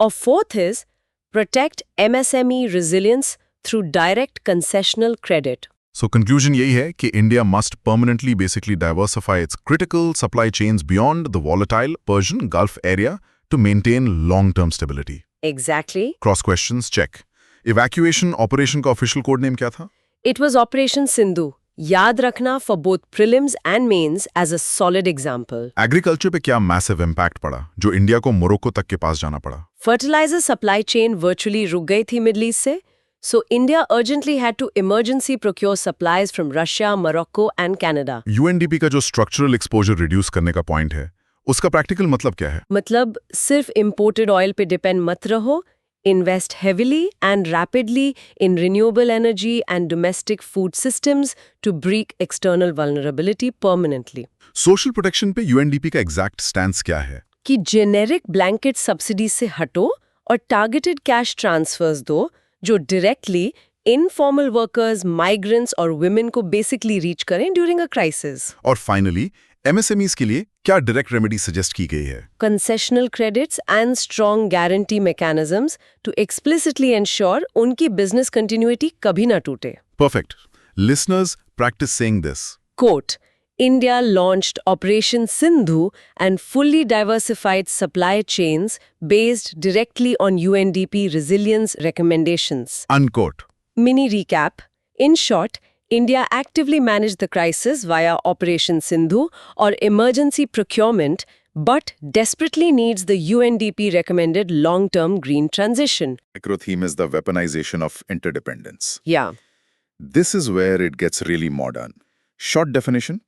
S2: Or fourth is, protect MSME resilience through direct concessional credit.
S1: So conclusion यही है कि India must permanently basically diversify its critical supply chains beyond the volatile Persian gulf area to maintain long term stability.
S2: Exactly.
S1: Cross questions check. Evacuation operation का official code name क्या था?
S2: It was Operation Sindhu. याद रखना for both prelims and mains as a solid example.
S1: Agriculture पे क्या massive impact पड़ा जो India को मोरक्को तक के पास जाना पड़ा?
S2: Fertilizer supply chain virtually रुक गई थी मिडल ईस्ट से, so India urgently had to emergency procure supplies from Russia, Morocco and Canada.
S1: UNDP का जो स्ट्रक्चरल एक्सपोजर रिड्यूस करने का पॉइंट है, उसका प्रैक्टिकल मतलब क्या है?
S2: मतलब सिर्फ imported oil पे डिपेंड मत रहो, invest heavily and rapidly in renewable energy and domestic food systems to break external vulnerability permanently.
S1: Social protection पे यूएनडीपी का एग्जैक्ट स्टैंस क्या है?
S2: कि जेनेरिक ब्लैंकेट सब्सिडी से हटो और टारगेटेड कैश ट्रांसफर्स दो जो डायरेक्टली इनफॉर्मल वर्कर्स, माइग्रेंट्स और वुमेन को बेसिकली रीच करें ड्यूरिंग अ क्राइसिस।
S1: और फाइनली एमएसएमईज के लिए क्या डायरेक्ट रेमेडी सजेस्ट की गई है?
S2: Concessional credits and strong guarantee mechanisms to explicitly ensure उनकी बिजनेस कंटिन्यूटी कभी ना टूटे।
S1: Perfect. Listeners practice saying this.
S2: Quote, India launched Operation Sindhu and fully diversified supply chains based directly on UNDP resilience recommendations.
S1: Unquote.
S2: Mini recap. In short, India actively managed the crisis via Operation Sindhu or emergency procurement, but desperately needs the UNDP recommended long-term green transition.
S4: Macro theme is the weaponization of interdependence.
S2: Yeah.
S4: This is where it gets really modern. Short definition: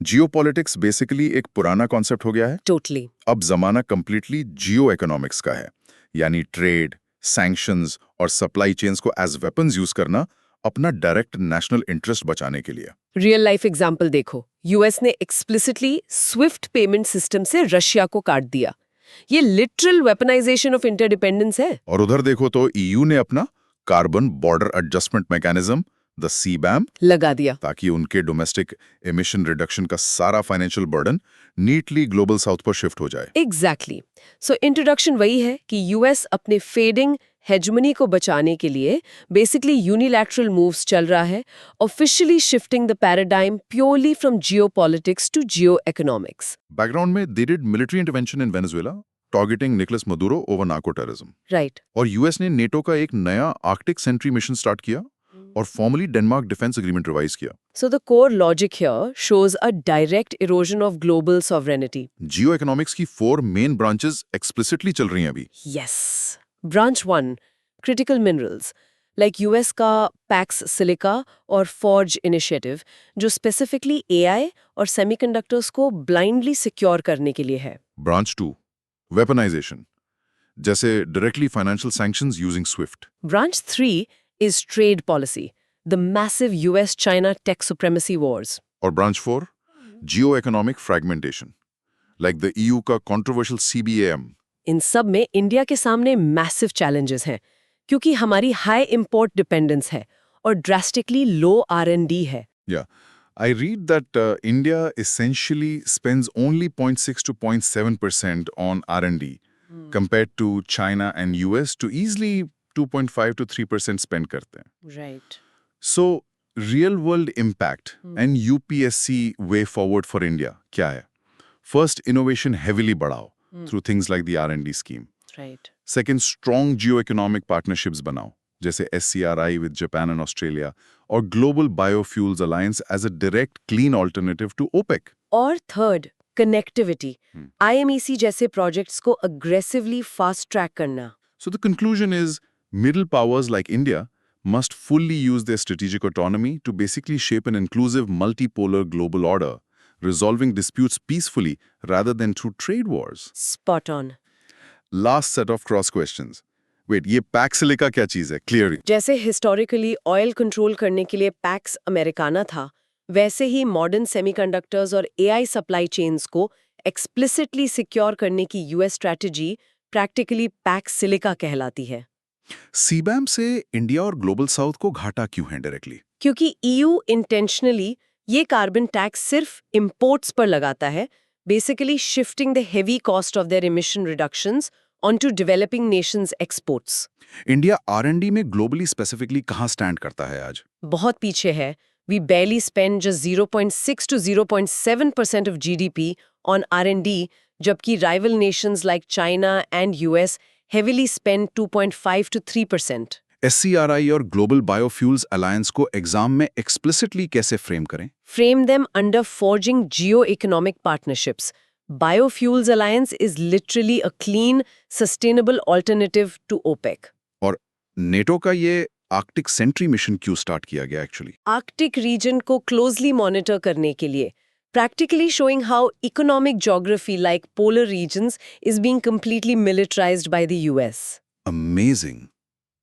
S4: geopolitics basically एक पुराना concept हो गया है।
S2: Totally.
S4: अब जमाना completely जियो economics का है, यानी ट्रेड, सैंक्शंस और सप्लाई चेन्स को एज वेपन्स यूज करना अपना डायरेक्ट नेशनल इंटरेस्ट बचाने के लिए।
S2: रियल लाइफ एग्जाम्पल देखो, यूएस ने एक्सप्लिसिटली स्विफ्ट पेमेंट सिस्टम से रशिया को काट दिया। ये लिटरल वेपनाइजेशन ऑफ इंटरडिपेंडेंस है।
S4: और उधर देखो तो ईयू ने अपना carbon border adjustment mechanism the CBAM
S2: लगा दिया,
S4: ताकि उनके डोमेस्टिक एमिशन रिडक्शन का सारा financial burden neatly global south पर शिफ्ट हो जाए।
S2: एग्जैक्टली। सो इंट्रोडक्शन वही है कि यूएस अपने फेडिंग हेजमनी को बचाने के लिए बेसिकली यूनिलैटरल मूव्स चल रहा है, officially shifting the paradigm purely from geopolitics to geo economics.
S4: Background में they did military intervention in Venezuela, targeting Nicolas Maduro over narco terrorism.
S2: Right.
S4: और यूएस ने नेटो का एक नया आर्कटिक सेंट्री मिशन स्टार्ट किया और formally Denmark defence agreement revise किया।
S2: So the core logic here shows a direct erosion of global sovereignty.
S4: Jio economics की 4 main branches explicitly चल रही हैं अभी।
S2: Yes. Branch 1, critical minerals, like US का Pax Silica और Forge Initiative, जो specifically AI और semiconductors को blindly secure करने के लिए है।
S4: ब्रांच 2, वेपनाइजेशन, जैसे directly financial sanctions using Swift.
S2: Branch 3 is trade policy, the massive US-China tech supremacy wars.
S4: और branch 4, Jio economic fragmentation, like the EU का कंट्रोवर्शियल CBAM।
S2: इन सब में इंडिया के सामने मैसिव चैलेंजेस हैं, क्योंकि हमारी हाई इंपोर्ट डिपेंडेंस है और ड्रास्टिकली लो R&D है।
S4: Yeah, I read that India essentially spends only 0.6 to 0.7% on R&D compared to China and US to easily 2.5 to 3% spend करते हैं।
S2: Right.
S4: So, real world impact and UPSC way forward for India क्या है? First, innovation heavily बढ़ाओ through things like the R&D scheme.
S2: Right.
S4: Second, strong geo-economic partnerships बनाओ, जैसे SCRI with Japan and Australia, और Global Biofuels Alliance as a direct clean alternative to OPEC.
S2: और third, connectivity, IMEC जैसे projects को aggressively fast track करना।
S4: So the conclusion is, middle powers like India must fully use their strategic autonomy to basically shape an inclusive multipolar global order, resolving disputes peacefully rather than through trade wars.
S2: Spot on.
S4: Last set of cross questions. Wait, ये Pax Silica क्या चीज है? Clear.
S2: जैसे historically oil control करने के लिए PACS Americana था, वैसे ही मॉडर्न सेमीकंडक्टर्स और AI सप्लाई चेन्स को एक्सप्लिसिटली सिक्योर करने की US strategy practically PACS silica कहलाती है।
S1: सीबैम से इंडिया और ग्लोबल साउथ को घाटा क्यों है डायरेक्टली?
S2: क्योंकि ईयू इंटेंशनली ये कार्बन टैक्स सिर्फ इंपोर्ट्स पर लगाता है, basically shifting the heavy cost of their emission reductions onto developing nations exports.
S1: India R&D में ग्लोबली स्पेसिफिकली कहाँ स्टैंड करता है आज?
S2: बहुत पीछे है। We barely spend just 0.6 to 0.7% of GDP on R&D, जबकि rival nations like China and US heavily spend 2.5 to 3%.
S1: SCRI और ग्लोबल बायोफ्यूल्स अलायंस को एग्जाम में एक्सप्लिसिटली कैसे फ्रेम करें?
S2: Frame them under forging geo-economic partnerships. Biofuels Alliance is literally a clean, sustainable alternative to OPEC.
S1: और NATO का ये Arctic sentry mission क्यों start किया गया एक्चुअली?
S2: आर्कटिक रीजन को क्लोजली मॉनिटर करने के लिए, practically showing how economic geography like polar regions is being completely militarized by the US.
S1: Amazing.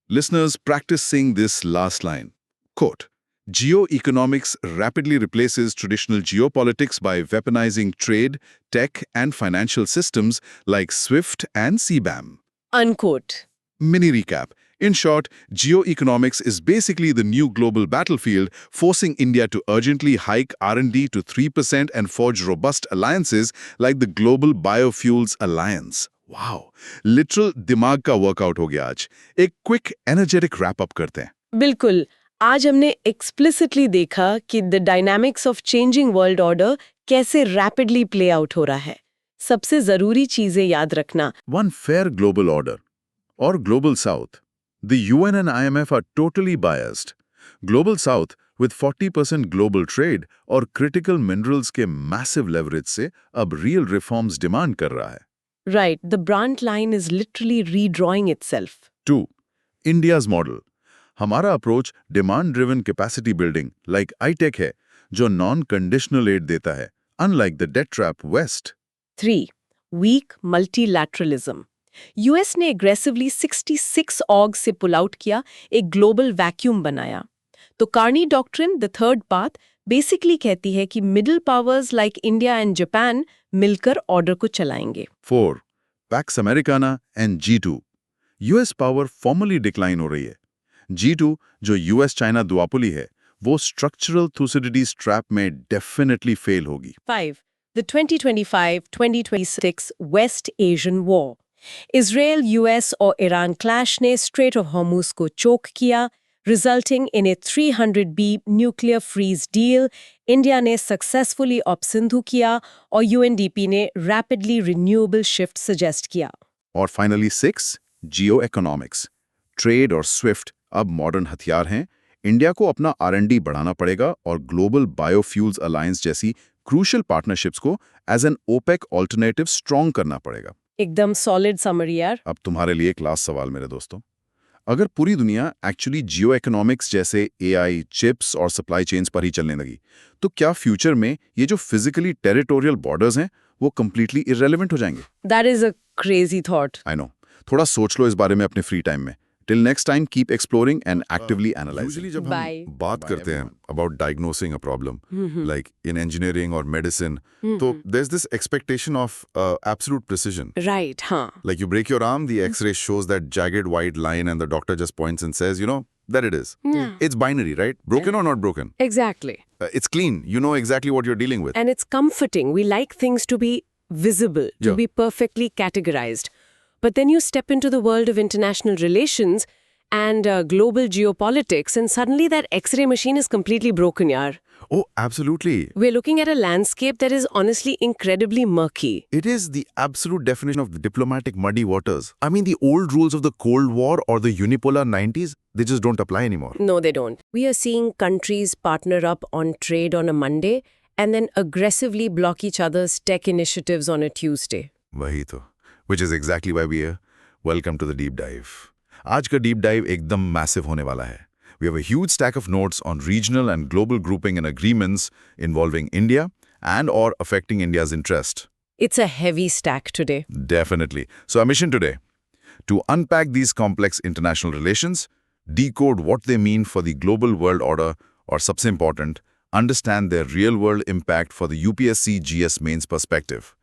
S1: Listeners, practice saying this last line. Quote, Geoeconomics rapidly replaces traditional geopolitics by weaponizing trade, tech, and financial systems like SWIFT and CBAM.
S2: Unquote.
S1: Mini recap. In short, geoeconomics is basically the new global battlefield, forcing India to urgently hike R&D to 3% and forge robust alliances like the Global Biofuels Alliance. Wow! Literal दिमाग का workout हो गया आज. एक quick energetic wrap up करते हैं.
S2: बिल्कुल। आज हमने एक्सप्लिसिटली देखा कि the dynamics of changing world order कैसे रैपिडली प्ले आउट हो रहा है। सबसे जरूरी चीजें याद रखना।
S1: One fair global order or global south. The UN and IMF are totally biased. Global South, with 40% global trade और critical minerals के massive leverage से अब real reforms demand कर रहा है.
S2: Right, the Brand line is literally redrawing itself.
S1: 2. India's model. हमारा approach demand-driven capacity building like ITEC है, जो non-conditional aid देता है, unlike the debt trap West.
S2: 3. Weak multilateralism. US ने एग्रेसिवली 66 ऑग से पुल आउट किया, एक ग्लोबल वैक्यूम बनाया। तो Carney doctrine, the third path, basically कहती है कि middle powers like India and Japan मिलकर ऑर्डर को चलाएंगे।
S1: 4. Pax Americana and G2. US power formally decline हो रही है. G2, जो यूएस चाइना दुआपुली है, वो स्ट्रक्चरल थुसिडिटीज ट्रैप में डेफिनेटली फेल होगी.
S2: 5. The 2025-2026 West Asian War. Israel, US और ईरान क्लैश ने स्ट्रेट ऑफ हॉर्मुज को चोक किया, resulting in A 300B nuclear freeze deal. India ने सक्सेसफुली ऑप्सिंधु किया और यूएनडीपी ने रैपिडली रिन्यूएबल शिफ्ट सजेस्ट किया.
S1: और फाइनली 6. Geoeconomics. ट्रेड और स्विफ्ट अब मॉडर्न हथियार हैं. इंडिया को अपना R&D बढ़ाना पड़ेगा और ग्लोबल बायोफ्यूल्स अलायंस जैसी क्रूशियल पार्टनरशिप्स को as an OPEC alternative strong करना पड़ेगा.
S2: एकदम सॉलिड समरी यार.
S1: अब तुम्हारे लिए एक लास्ट सवाल मेरे दोस्तों. अगर पूरी दुनिया एक्चुअली जियो इकोनॉमिक्स जैसे AI, चिप्स और सप्लाई चेन्स पर ही चलने लगी, तो क्या फ्यूचर में ये जो फिजिकली टेरिटोरियल बॉर्डर्स हैं वो कंप्लीटली इररेलेवेंट हो जाएंगे?
S2: That is a crazy thought.
S1: I know. थोड़ा सोच लो इस बारे में अपने फ्री टाइम में. Till next time, keep exploring and actively analyzing.
S4: Usually जब
S2: Bye.
S4: हम बात करते हैं about diagnosing a problem, like in engineering or medicine, तो there's this expectation of absolute precision.
S2: Right, हाँ.
S4: Like you break your arm, the X-ray shows that jagged white line and the doctor just points and says, you know, there it is.
S2: Yeah.
S4: It's binary, right? Broken or not broken.
S2: Exactly.
S4: It's clean. You know exactly what you're dealing with.
S2: And it's comforting. We like things to be visible, to
S4: Yeah.
S2: be perfectly categorized. But then you step into the world of international relations and global geopolitics, and suddenly that X-ray machine is completely broken, yaar.
S4: Oh, absolutely.
S2: We're looking at a landscape that is honestly incredibly murky.
S4: It is the absolute definition of the diplomatic muddy waters. I mean, the old rules of the Cold War or the unipolar 90s, they just don't apply anymore.
S2: No, they don't. We are seeing countries partner up on trade on a Monday and then aggressively block each other's tech initiatives on a Tuesday.
S4: वही तो. Which is exactly why we are. Welcome to the deep dive. आज का deep dive एकदम massive होने वाला है. We have a huge stack of notes on regional and global grouping and agreements involving India and or affecting India's interest.
S2: It's a heavy stack today.
S4: Definitely. So our mission today, to unpack these complex international relations, decode what they mean for the global world order, or सबसे important, understand their real-world impact for the UPSC GS Mains perspective.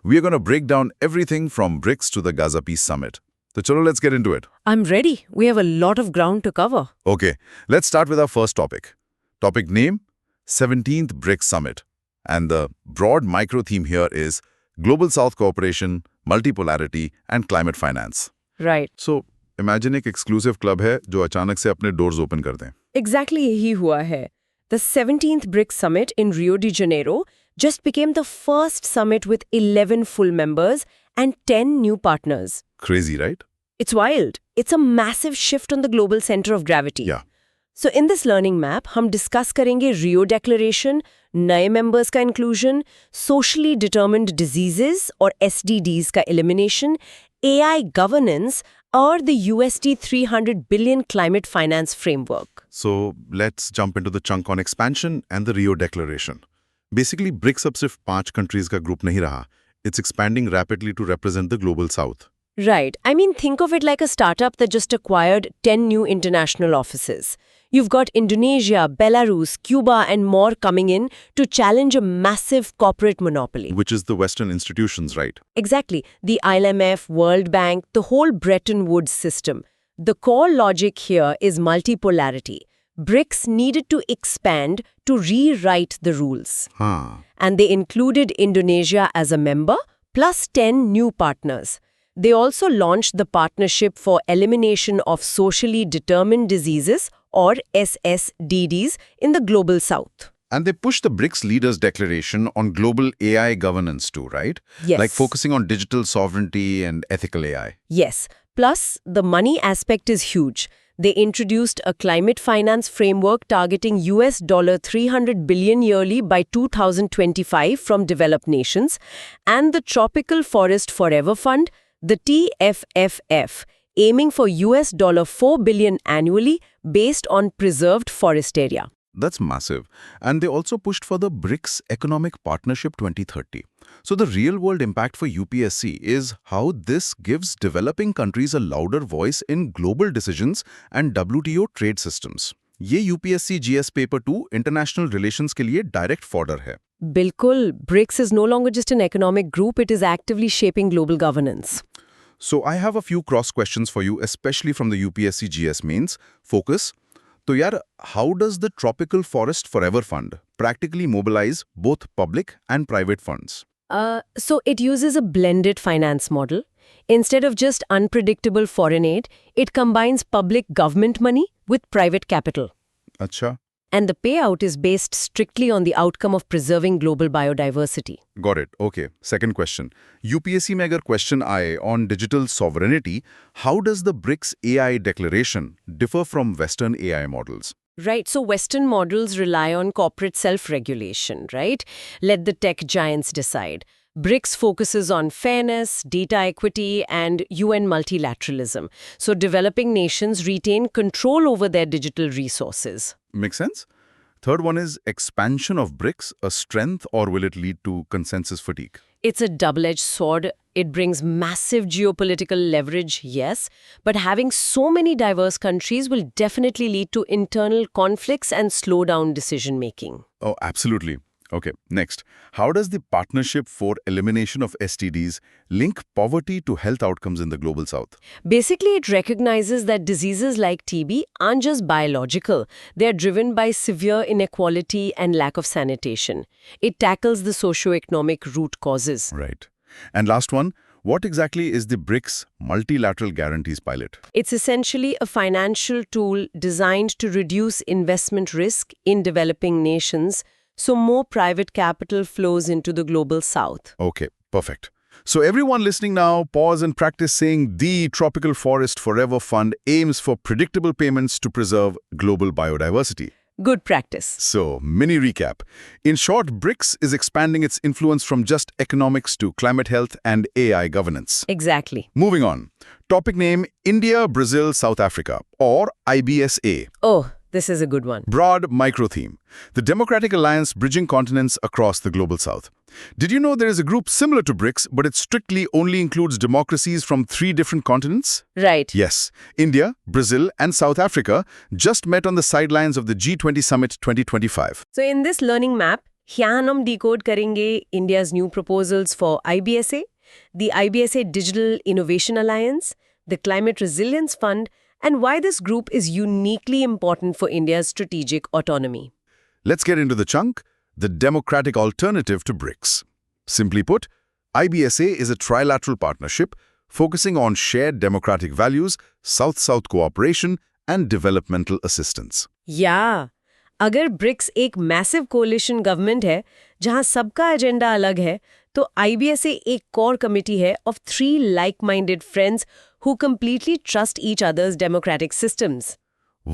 S4: We are going to break down everything from BRICS to the Gaza Peace Summit.
S1: तो चलो let's get into it.
S2: I'm ready. We have a lot of ground to cover.
S1: Okay, let's start with our first topic. Topic name, 17th BRICS Summit. And the broad micro theme here is Global South Cooperation, Multipolarity and Climate Finance.
S2: Right.
S1: So, imagine एक exclusive club है जो अचानक से अपने doors open कर दें.
S2: Exactly यही हुआ है. The 17th BRICS Summit in Rio de Janeiro just became the first summit with 11 full members and 10 new partners.
S1: Crazy, right?
S2: It's wild. It's a massive shift on the global center of gravity.
S1: Yeah.
S2: So in this learning map, हम discuss करेंगे Rio Declaration, नए members का inclusion, socially determined diseases और SDGs का elimination, AI governance और the USD 300 billion climate finance framework.
S1: So, let's jump into the chunk on expansion and the Rio Declaration. Basically, BRICS अब सिर्फ 5 countries का group नहीं रहा. It's expanding rapidly to represent the global south.
S2: Right. I mean, think of it like a startup that just acquired 10 new international offices. You've got Indonesia, Belarus, Cuba, and more coming in to challenge a massive corporate monopoly.
S1: Which is the Western institutions, right?
S2: Exactly. The IMF, World Bank, the whole Bretton Woods system. The core logic here is multipolarity. BRICS needed to expand to rewrite the rules. And they included Indonesia as a member, plus 10 new partners. They also launched the Partnership for Elimination of Socially Determined Diseases, or SSDDs, in the Global South.
S3: And they pushed the BRICS Leaders Declaration on global AI governance too, right?
S2: Yes.
S3: Like focusing on digital sovereignty and ethical AI.
S2: Yes. Plus, the money aspect is huge. They introduced a climate finance framework targeting US $300 billion yearly by 2025 from developed nations, and the Tropical Forest Forever Fund, the TFFF, aiming for US $4 billion annually based on preserved forest area.
S3: That's massive. And they also pushed for the BRICS Economic Partnership 2030. So the real-world impact for UPSC is how this gives developing countries a louder voice in global decisions and WTO trade systems. ये UPSC GS Paper 2 International Relations के लिए direct fodder है.
S2: Bilkul, BRICS is no longer just an economic group, it is actively shaping global governance.
S3: So I have a few cross questions for you, especially from the UPSC GS Mains. Focus. तो यार, how does the Tropical Forest Forever Fund practically mobilize both public and private funds?
S2: So it uses a blended finance model. Instead of just unpredictable foreign aid, it combines public government money with private capital.
S3: Acha.
S2: And the payout is based strictly on the outcome of preserving global biodiversity.
S3: Got it. Okay. Second question. UPSC में अगर question आए on digital sovereignty, how does the BRICS AI declaration differ from Western AI models?
S2: Right, so Western models rely on corporate self-regulation, right? Let the tech giants decide. BRICS focuses on fairness, data equity, and UN multilateralism. So developing nations retain control over their digital resources.
S3: Makes sense? Third one is expansion of BRICS a strength or will it lead to consensus fatigue?
S2: It's a double-edged sword. It brings massive geopolitical leverage, yes, but having so many diverse countries will definitely lead to internal conflicts and slow down decision-making.
S3: Oh, absolutely. Okay, next. How does the Partnership for Elimination of STDs link poverty to health outcomes in the Global South?
S2: Basically, it recognizes that diseases like TB aren't just biological. They're driven by severe inequality and lack of sanitation. It tackles the socio-economic root causes.
S3: Right. And last one, what exactly is the BRICS Multilateral Guarantees Pilot?
S2: It's essentially a financial tool designed to reduce investment risk in developing nations, so more private capital flows into the Global South.
S3: Okay, perfect. So everyone listening now, pause and practice saying the Tropical Forest Forever Fund aims for predictable payments to preserve global biodiversity.
S2: Good practice.
S3: So, mini recap. In short, BRICS is expanding its influence from just economics to climate health and AI governance.
S2: Exactly.
S3: Moving on. Topic name, India, Brazil, South Africa, or IBSA.
S2: Oh, this is a good one.
S3: Broad micro theme. The Democratic Alliance bridging continents across the Global South. Did you know there is a group similar to BRICS, but it strictly only includes democracies from 3 different continents?
S2: Right.
S3: Yes. India, Brazil, and South Africa just met on the sidelines of the G20 Summit 2025.
S2: So in this learning map, here हम decode करेंगे India's new proposals for IBSA, the IBSA Digital Innovation Alliance, the Climate Resilience Fund, and why this group is uniquely important for India's strategic autonomy.
S1: Let's get into the chunk, the democratic alternative to BRICS. Simply put, IBSA is a trilateral partnership focusing on shared democratic values, South-South cooperation, and developmental assistance.
S2: या अगर BRICS एक massive coalition government है जहां सबका agenda अलग है, तो IBSA एक कोर कमिटी है of 3 like-minded friends who completely trust each other's democratic systems.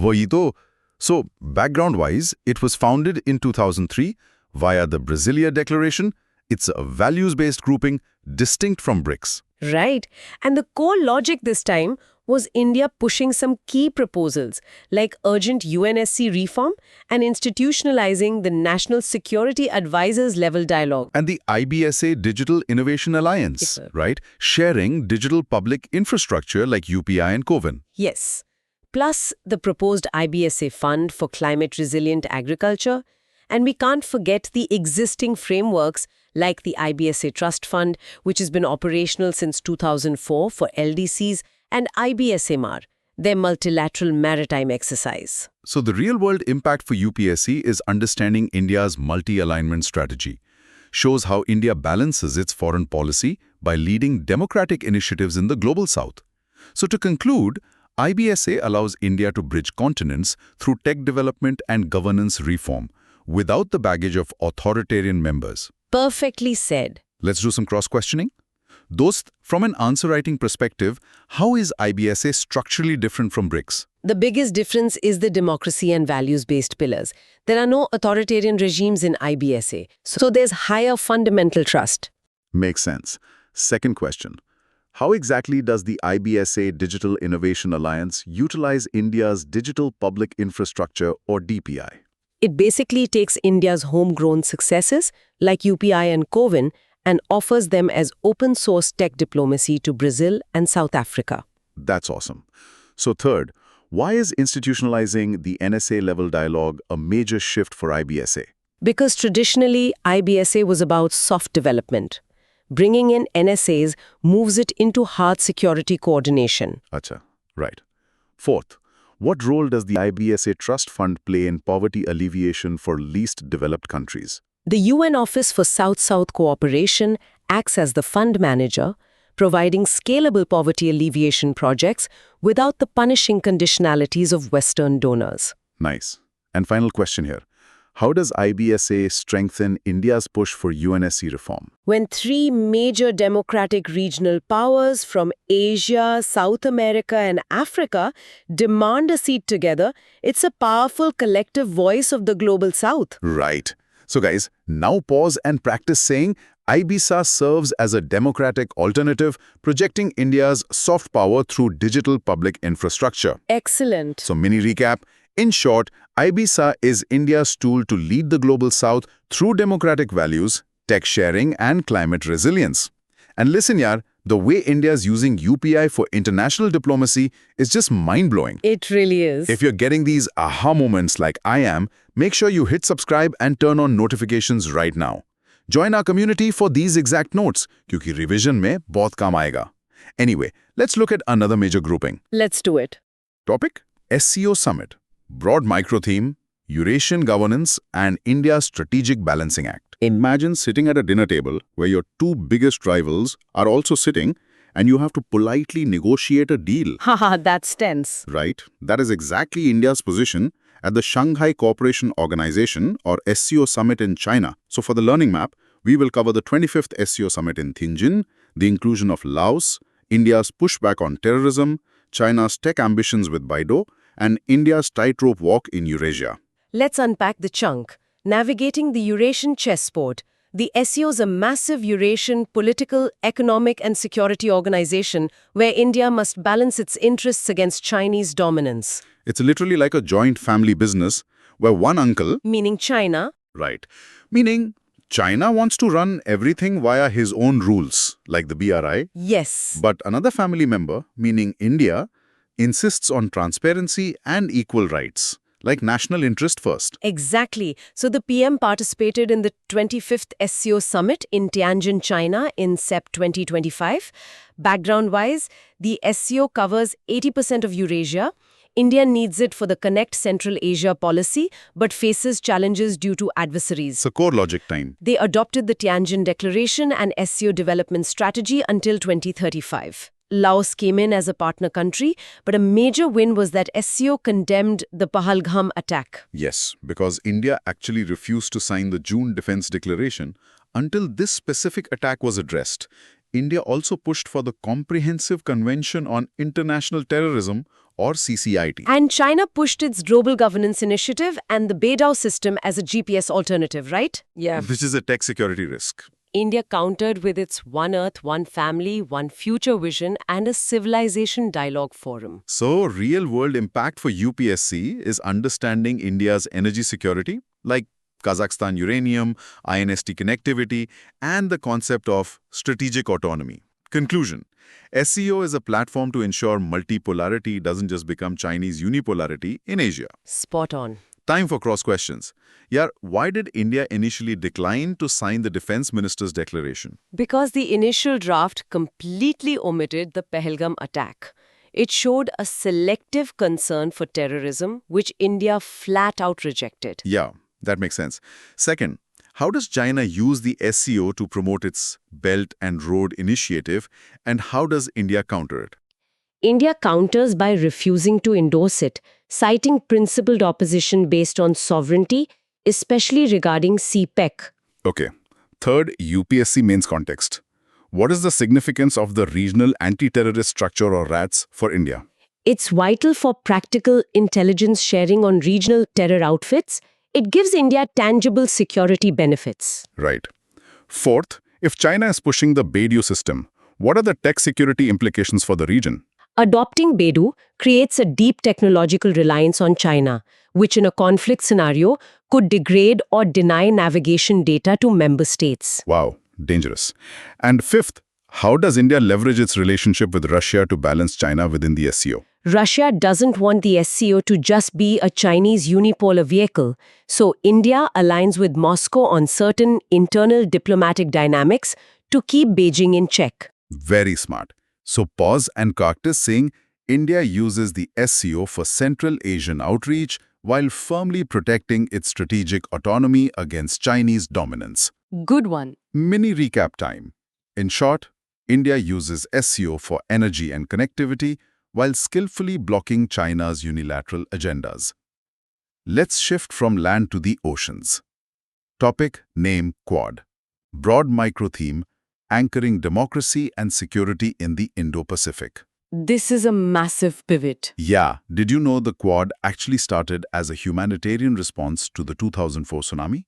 S1: वही तो. So, background-wise, it was founded in 2003 via the Brasilia Declaration. It's a values-based grouping distinct from BRICS.
S2: Right. And the core logic this time was India pushing some key proposals like urgent UNSC reform and institutionalizing the National Security Advisors level dialogue.
S1: And the IBSA Digital Innovation Alliance,
S2: Yes, sir.
S1: right? Sharing digital public infrastructure like UPI and COVIN.
S2: Yes. Plus the proposed IBSA fund for climate resilient agriculture. And we can't forget the existing frameworks like the IBSA Trust Fund, which has been operational since 2004 for LDCs, and IBSMR, their multilateral maritime exercise.
S1: So the real-world impact for UPSC is understanding India's multi-alignment strategy. Shows how India balances its foreign policy by leading democratic initiatives in the global south. So to conclude, IBSA allows India to bridge continents through tech development and governance reform without the baggage of authoritarian members.
S2: Perfectly said.
S1: Let's do some cross-questioning. Dost, from an answer-writing perspective, how is IBSA structurally different from BRICS?
S2: The biggest difference is the democracy and values-based pillars. There are no authoritarian regimes in IBSA, so there's higher fundamental trust.
S1: Makes sense. Second question. How exactly does the IBSA Digital Innovation Alliance utilize India's digital public infrastructure or DPI?
S2: It basically takes India's homegrown successes, like UPI and COVIN, and offers them as open-source tech diplomacy to Brazil and South Africa.
S1: That's awesome. So third, why is institutionalizing the NSA-level dialogue a major shift for IBSA?
S2: Because traditionally, IBSA was about soft development. Bringing in NSAs moves it into hard security coordination.
S1: Acha, right. Fourth, what role does the IBSA Trust Fund play in poverty alleviation for least developed countries?
S2: The UN Office for South-South Cooperation acts as the fund manager, providing scalable poverty alleviation projects without the punishing conditionalities of Western donors.
S1: Nice. And final question here. How does IBSA strengthen India's push for UNSC reform?
S2: When 3 major democratic regional powers from Asia, South America, and Africa demand a seat together, it's a powerful collective voice of the global South.
S1: Right. So guys, now pause and practice saying IBSA serves as a democratic alternative, projecting India's soft power through digital public infrastructure.
S2: Excellent.
S1: So mini recap. In short, IBSA is India's tool to lead the global south through democratic values, tech sharing, and climate resilience. And listen yaar, the way India's using UPI for international diplomacy is just mind-blowing.
S2: It really is.
S1: If you're getting these aha moments like I am, make sure you hit subscribe and turn on notifications right now. Join our community for these exact notes, क्योंकि revision में बहुत काम आएगा. Anyway, let's look at another major grouping.
S2: Let's do it.
S1: Topic: SCO Summit. Broad micro-theme, Eurasian governance, and India's Strategic Balancing Act. Imagine sitting at a dinner table where your 2 biggest rivals are also sitting and you have to politely negotiate a deal.
S2: Haha, that's tense.
S1: Right? That is exactly India's position at the Shanghai Cooperation Organization or SCO Summit in China. So for the learning map, we will cover the 25th SCO Summit in Tianjin, the inclusion of Laos, India's pushback on terrorism, China's tech ambitions with Baidu, and India's tightrope walk in Eurasia.
S2: Let's unpack the chunk. Navigating the Eurasian chessboard. The SCO is a massive Eurasian political, economic, and security organization where India must balance its interests against Chinese dominance.
S1: It's literally like a joint family business where one uncle,
S2: Meaning China,
S1: right, meaning China wants to run everything via his own rules, like the BRI,
S2: yes,
S1: but another family member, meaning India, insists on transparency and equal rights,
S3: like national interest first.
S2: Exactly. So the PM participated in the 25th SCO Summit in Tianjin, China in Sep 2025. Background-wise, the SCO covers 80% of Eurasia. India needs it for the Connect Central Asia policy, but faces challenges due to adversaries.
S3: So core logic time.
S2: They adopted the Tianjin Declaration and SCO development strategy until 2035. Laos came in as a partner country, but a major win was that SCO condemned the Pahalgam attack.
S3: Yes, because India actually refused to sign the June Defense Declaration until this specific attack was addressed. India also pushed for the Comprehensive Convention on International Terrorism, or CCIT.
S2: And China pushed its Global Governance Initiative and the Beidou system as a GPS alternative, right? Yeah.
S3: Which is a tech security risk.
S2: India countered with its One Earth, One Family, One Future vision and a civilization dialogue forum.
S3: So, real-world impact for UPSC is understanding India's energy security, like Kazakhstan uranium, INST connectivity, and the concept of strategic autonomy. Conclusion. SCO is a platform to ensure multipolarity doesn't just become Chinese unipolarity in Asia.
S2: Spot on.
S3: Time for cross questions. Yeah, why did India initially decline to sign the Defense Minister's Declaration?
S2: Because the initial draft completely omitted the Pahalgam attack. It showed a selective concern for terrorism, which India flat out rejected.
S3: Yeah, that makes sense. Second, how does China use the SCO to promote its Belt and Road Initiative, and how does India counter it?
S2: India counters by refusing to endorse it, citing principled opposition based on sovereignty, especially regarding CPEC.
S3: Okay. Third, UPSC Mains context. What is the significance of the Regional Anti-Terrorist Structure or RATS for India?
S2: It's vital for practical intelligence sharing on regional terror outfits. It gives India tangible security benefits.
S3: Right. Fourth, if China is pushing the Beidou system, what are the tech security implications for the region?
S2: Adopting Beidou creates a deep technological reliance on China, which in a conflict scenario could degrade or deny navigation data to member states.
S3: Wow, dangerous. And fifth, how does India leverage its relationship with Russia to balance China within the SCO?
S2: Russia doesn't want the SCO to just be a Chinese unipolar vehicle, so India aligns with Moscow on certain internal diplomatic dynamics to keep Beijing in check.
S3: Very smart. So pause and practice saying India uses the SCO for Central Asian outreach while firmly protecting its strategic autonomy against Chinese dominance.
S2: Good one.
S3: Mini recap time. In short, India uses SCO for energy and connectivity while skillfully blocking China's unilateral agendas. Let's shift from land to the oceans. Topic, name, Quad. Broad micro-theme, anchoring democracy and security in the Indo-Pacific.
S2: This is a massive pivot.
S3: Yeah, did you know the Quad actually started as a humanitarian response to the 2004 tsunami?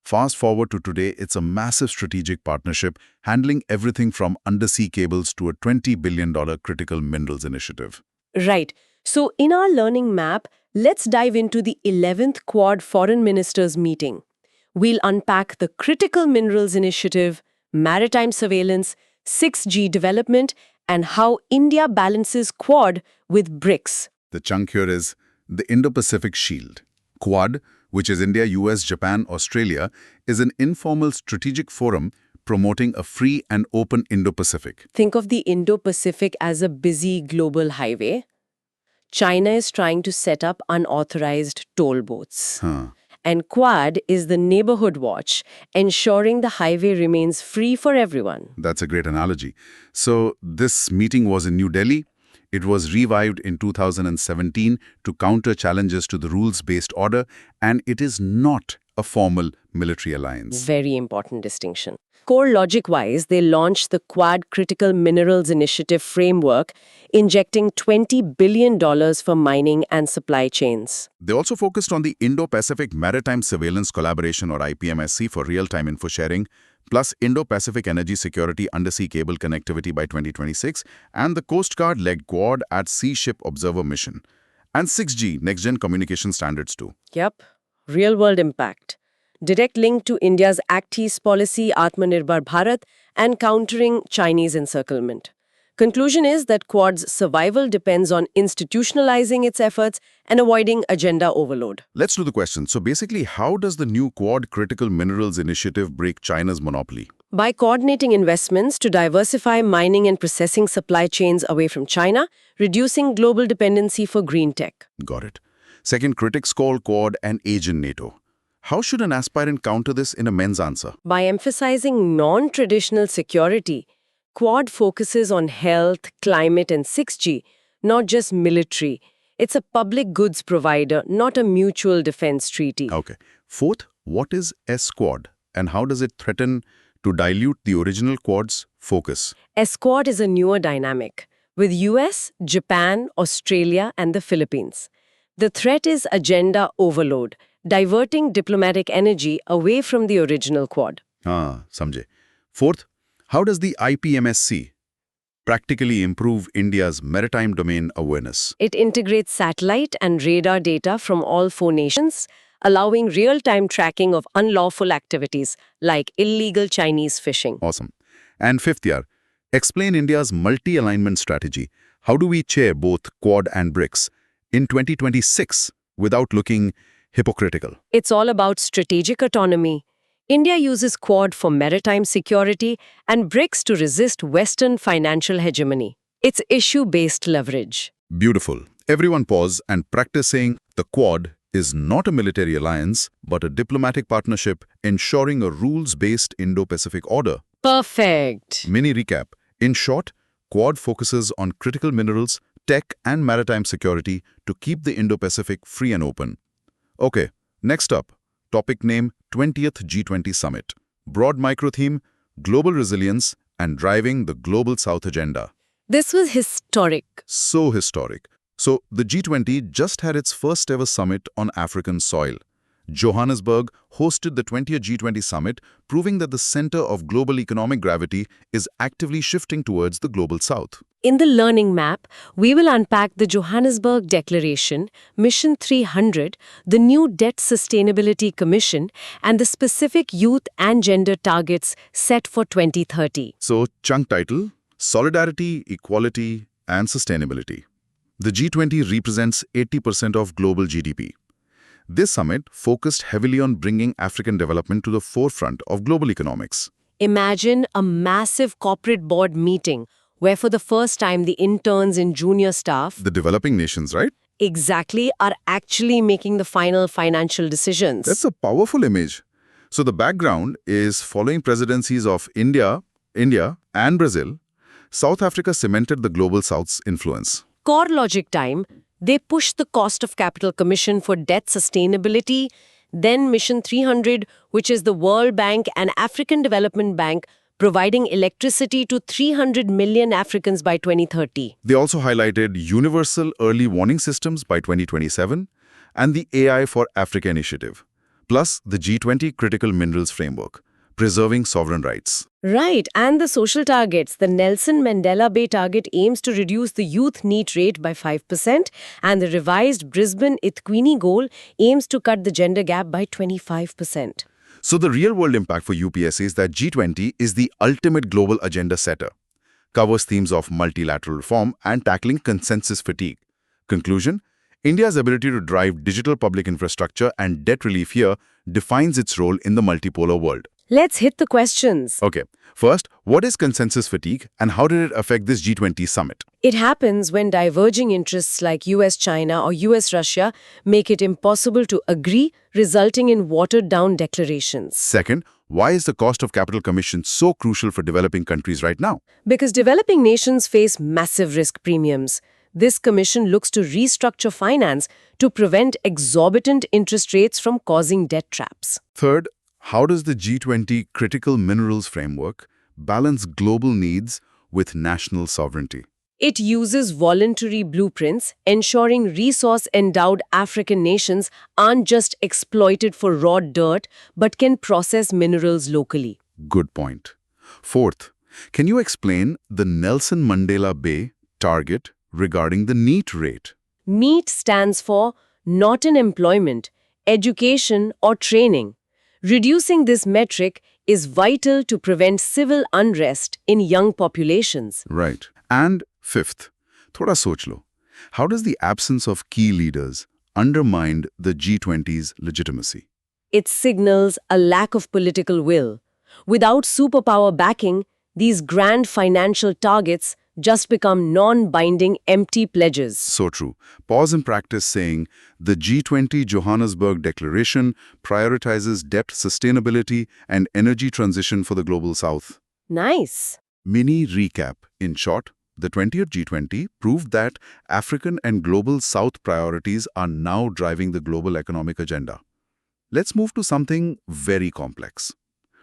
S3: Fast forward to today, it's a massive strategic partnership handling everything from undersea cables to a $20 billion critical minerals initiative.
S2: Right. So in our learning map, let's dive into the 11th Quad Foreign Ministers meeting. We'll unpack the critical minerals initiative, maritime surveillance, 6G development, and how India balances Quad with BRICS.
S3: The chunk here is the Indo-Pacific Shield. Quad, which is India, US, Japan, Australia, is an informal strategic forum promoting a free and open Indo-Pacific.
S2: Think of the Indo-Pacific as a busy global highway. China is trying to set up unauthorized toll boats. And Quad is the neighborhood watch, ensuring the highway remains free for everyone.
S3: That's a great analogy. So this meeting was in New Delhi. It was revived in 2017 to counter challenges to the rules-based order, and it is not a formal military alliance.
S2: Very important distinction. Core logic-wise, they launched the Quad Critical Minerals Initiative framework, injecting $20 billion for mining and supply chains.
S3: They also focused on the Indo-Pacific Maritime Surveillance Collaboration, or IPMSC, for real-time info sharing, plus Indo-Pacific Energy Security Undersea Cable Connectivity by 2026, and the Coast Guard-led Quad at Sea Ship Observer Mission, and 6G, Next-Gen Communication Standards too.
S2: Yep, real-world impact. Direct link to India's Act East policy, Atmanirbhar Bharat, and countering Chinese encirclement. Conclusion is that Quad's survival depends on institutionalizing its efforts and avoiding agenda overload.
S3: Let's do the question. So basically, how does the new Quad Critical Minerals Initiative break China's monopoly?
S2: By coordinating investments to diversify mining and processing supply chains away from China, reducing global dependency for green tech.
S3: Got it. Second, critics call Quad an age in NATO. How should an aspirant counter this in a men's answer?
S2: By emphasizing non-traditional security, Quad focuses on health, climate, and 6G, not just military. It's a public goods provider, not a mutual defense treaty.
S3: Okay. Fourth, what is S-Quad and how does it threaten to dilute the original Quad's focus?
S2: S-Quad is a newer dynamic, with US, Japan, Australia, and the Philippines. The threat is agenda overload, diverting diplomatic energy away from the original Quad.
S3: Samjhe. Fourth, how does the IPMSC practically improve India's maritime domain awareness?
S2: It integrates satellite and radar data from all 4 nations, allowing real-time tracking of unlawful activities like illegal Chinese fishing.
S3: Awesome. And fifth, explain India's multi-alignment strategy. How do we chair both Quad and BRICS in 2026 without looking hypocritical?
S2: It's all about strategic autonomy. India uses Quad for maritime security and BRICS to resist Western financial hegemony. It's issue-based leverage.
S3: Beautiful. Everyone pause and practice saying the Quad is not a military alliance, but a diplomatic partnership ensuring a rules-based Indo-Pacific order.
S2: Perfect.
S3: Mini recap. In short, Quad focuses on critical minerals, tech and maritime security to keep the Indo-Pacific free and open. Okay, next up, topic name 20th G20 Summit. Broad micro-theme, global resilience and driving the Global South agenda.
S2: This was historic.
S3: So historic. So, the G20 just had its first ever summit on African soil. Johannesburg hosted the 20th G20 Summit, proving that the center of global economic gravity is actively shifting towards the Global South.
S2: In the learning map, we will unpack the Johannesburg Declaration, Mission 300, the new Debt Sustainability Commission, and the specific youth and gender targets set for 2030.
S3: So, chunk title, Solidarity, Equality, and Sustainability. The G20 represents 80% of global GDP. This summit focused heavily on bringing African development to the forefront of global economics.
S2: Imagine a massive corporate board meeting where for the first time the interns and junior staff,
S3: The developing nations, right?
S2: exactly, are actually making the final financial decisions.
S3: That's a powerful image. So the background is following presidencies of India, and Brazil, South Africa cemented the Global South's influence.
S2: Core logic time, they pushed the Cost of Capital Commission for Debt Sustainability, then Mission 300, which is the World Bank and African Development Bank, providing electricity to 300 million Africans by 2030.
S3: They also highlighted universal early warning systems by 2027 and the AI for Africa initiative, plus the G20 Critical Minerals Framework, preserving sovereign rights.
S2: Right, and the social targets. The Nelson Mandela Bay target aims to reduce the youth NEET rate by 5%, and the revised Brisbane Equine goal aims to cut the gender gap by 25%.
S3: So the real-world impact for UPSC is that G20 is the ultimate global agenda setter, covers themes of multilateral reform and tackling consensus fatigue. Conclusion, India's ability to drive digital public infrastructure and debt relief here defines its role in the multipolar world.
S2: Let's hit the questions.
S3: Okay, first, what is consensus fatigue and how did it affect this G20 summit?
S2: It happens when diverging interests like US-China or US-Russia make it impossible to agree, resulting in watered-down declarations.
S3: Second, why is the Cost of Capital Commission so crucial for developing countries right now?
S2: Because developing nations face massive risk premiums. This commission looks to restructure finance to prevent exorbitant interest rates from causing debt traps.
S3: Third, how does the G20 Critical Minerals Framework balance global needs with national sovereignty?
S2: It uses voluntary blueprints, ensuring resource-endowed African nations aren't just exploited for raw dirt, but can process minerals locally.
S3: Good point. Fourth, can you explain the Nelson Mandela Bay target regarding the NEET rate?
S2: NEET stands for not in employment, education, or training. Reducing this metric is vital to prevent civil unrest in young populations.
S3: Right. And fifth, thoda soch lo. How does the absence of key leaders undermine the G20's legitimacy?
S2: It signals a lack of political will. Without superpower backing, these grand financial targets just become non-binding empty pledges.
S3: So true. Pause and practice saying the G20 Johannesburg Declaration prioritizes debt sustainability and energy transition for the Global South.
S2: Nice.
S3: Mini recap. In short, the 20th G20 proved that African and Global South priorities are now driving the global economic agenda. Let's move to something very complex.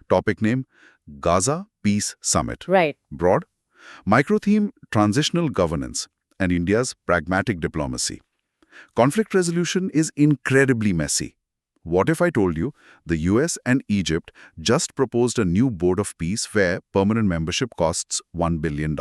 S3: Topic name, Gaza Peace Summit.
S2: Right.
S3: Broad. Micro-theme, transitional governance, and India's pragmatic diplomacy. Conflict resolution is incredibly messy. What if I told you the US and Egypt just proposed a new board of peace where permanent membership costs $1 billion?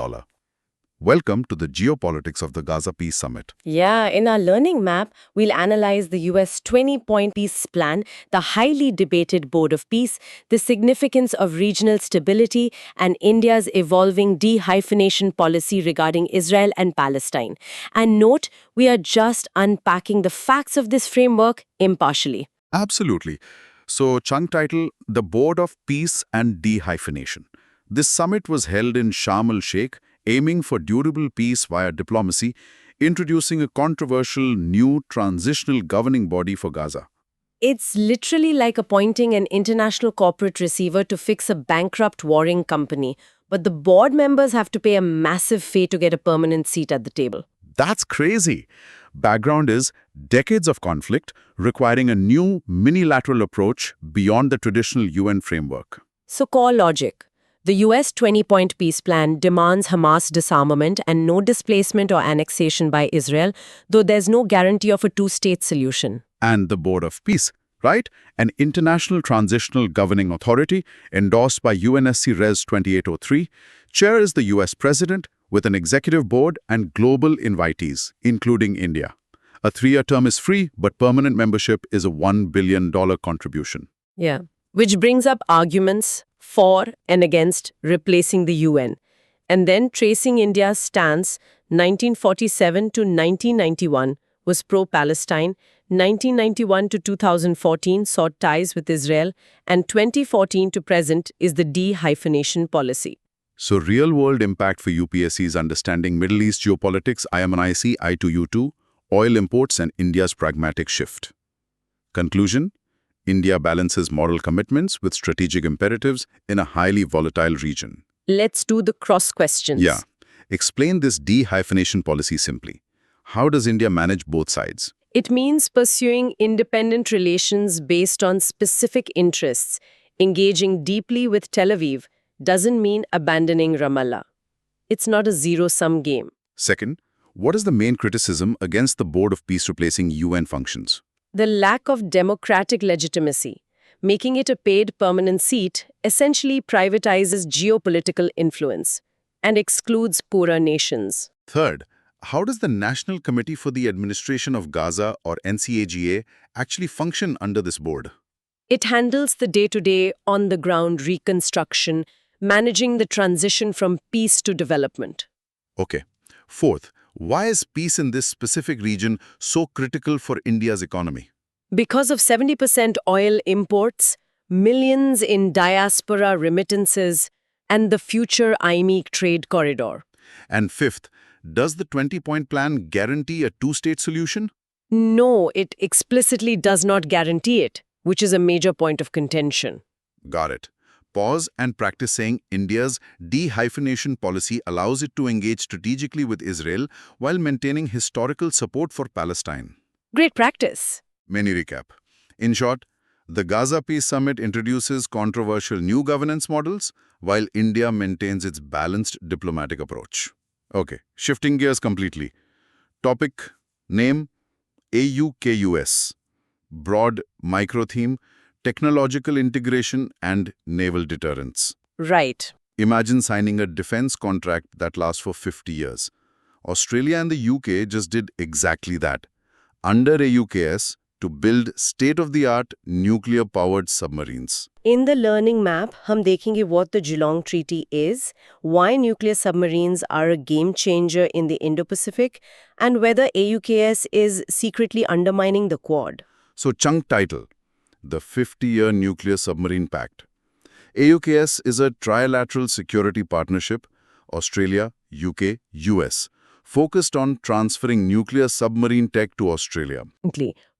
S3: Welcome to the geopolitics of the Gaza Peace Summit.
S2: Yeah, in our learning map, we'll analyze the US 20-point peace plan, the highly debated Board of Peace, the significance of regional stability, and India's evolving de-hyphenation policy regarding Israel and Palestine. And note, we are just unpacking the facts of this framework impartially.
S3: Absolutely. So, chunk title, The Board of Peace and De-hyphenation. This summit was held in Sharm el-Sheikh, aiming for durable peace via diplomacy, introducing a controversial new transitional governing body for Gaza.
S2: It's literally like appointing an international corporate receiver to fix a bankrupt warring company, but the board members have to pay a massive fee to get a permanent seat at the table.
S3: That's crazy. Background is decades of conflict requiring a new minilateral approach beyond the traditional UN framework.
S2: So core logic. The US 20-point peace plan demands Hamas disarmament and no displacement or annexation by Israel, though there's no guarantee of a two-state solution.
S3: And the Board of Peace, right? An international transitional governing authority endorsed by UNSC Res 2803. Chair is the US President with an executive board and global invitees, including India. A 3-year term is free, but permanent membership is a $1 billion contribution.
S2: Yeah. Which brings up arguments for and against replacing the UN, and then tracing India's stance. 1947 to 1991 was pro-Palestine, 1991 to 2014 sought ties with Israel, and 2014 to present is the de-hyphenation policy.
S3: So real-world impact for UPSC is understanding Middle East geopolitics, I1IC, I2U2, oil imports and India's pragmatic shift. Conclusion? India balances moral commitments with strategic imperatives in a highly volatile region.
S2: Let's do the cross questions.
S3: Yeah. Explain this de-hyphenation policy simply. How does India manage both sides?
S2: It means pursuing independent relations based on specific interests. Engaging deeply with Tel Aviv doesn't mean abandoning Ramallah. It's not a zero-sum game.
S3: Second, what is the main criticism against the Board of Peace replacing UN functions?
S2: The lack of democratic legitimacy. Making it a paid permanent seat essentially privatizes geopolitical influence and excludes poorer nations.
S3: Third, how does the National Committee for the Administration of Gaza, or NCAGA, actually function under this board?
S2: It handles the day-to-day, on-the-ground reconstruction, managing the transition from peace to development.
S3: Okay. Fourth, why is peace in this specific region so critical for India's economy?
S2: Because of 70% oil imports, millions in diaspora remittances, and the future IMEC trade corridor.
S3: And fifth, does the 20-point plan guarantee a two-state solution?
S2: No, it explicitly does not guarantee it, which is a major point of contention.
S3: Got it. Pause and practice saying India's de-hyphenation policy allows it to engage strategically with Israel while maintaining historical support for Palestine.
S2: Great practice.
S3: Mini recap. In short, the Gaza Peace Summit introduces controversial new governance models while India maintains its balanced diplomatic approach. Okay, shifting gears completely. Topic, name, AUKUS. Broad micro-theme, technological integration and naval deterrence.
S2: Right.
S3: Imagine signing a defense contract that lasts for 50 years. Australia and the UK just did exactly that. Under AUKUS, to build state-of-the-art nuclear-powered submarines.
S2: In the learning map, हम देखेंगे what the Geelong Treaty is, why nuclear submarines are a game changer in the Indo-Pacific, and whether AUKUS is secretly undermining the Quad.
S3: So, chunk title, the 50-year Nuclear Submarine Pact. AUKUS is a trilateral security partnership, Australia, UK, US, focused on transferring nuclear submarine tech to Australia.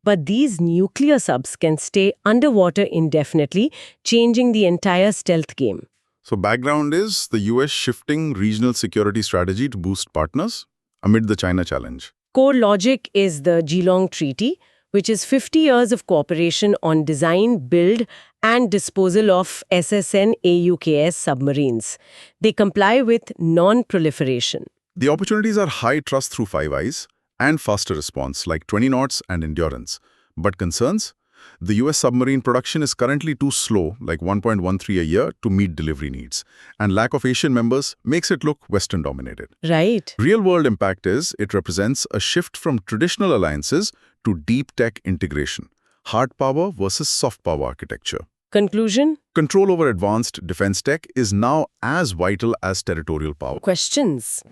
S2: But these nuclear subs can stay underwater indefinitely, changing the entire stealth game.
S3: So background is the US shifting regional security strategy to boost partners amid the China challenge.
S2: Core logic is the Geelong Treaty, which is 50 years of cooperation on design, build, and disposal of SSN AUKUS submarines. They comply with non-proliferation.
S3: The opportunities are high trust through Five Eyes and faster response like 20 knots and endurance. But concerns? The US submarine production is currently too slow, like 1.13 a year, to meet delivery needs. And lack of Asian members makes it look Western-dominated.
S2: Right.
S3: Real-world impact is it represents a shift from traditional alliances to deep tech integration. Hard power versus soft power architecture.
S2: Conclusion?
S3: Control over advanced defense tech is now as vital as territorial power.
S2: Questions.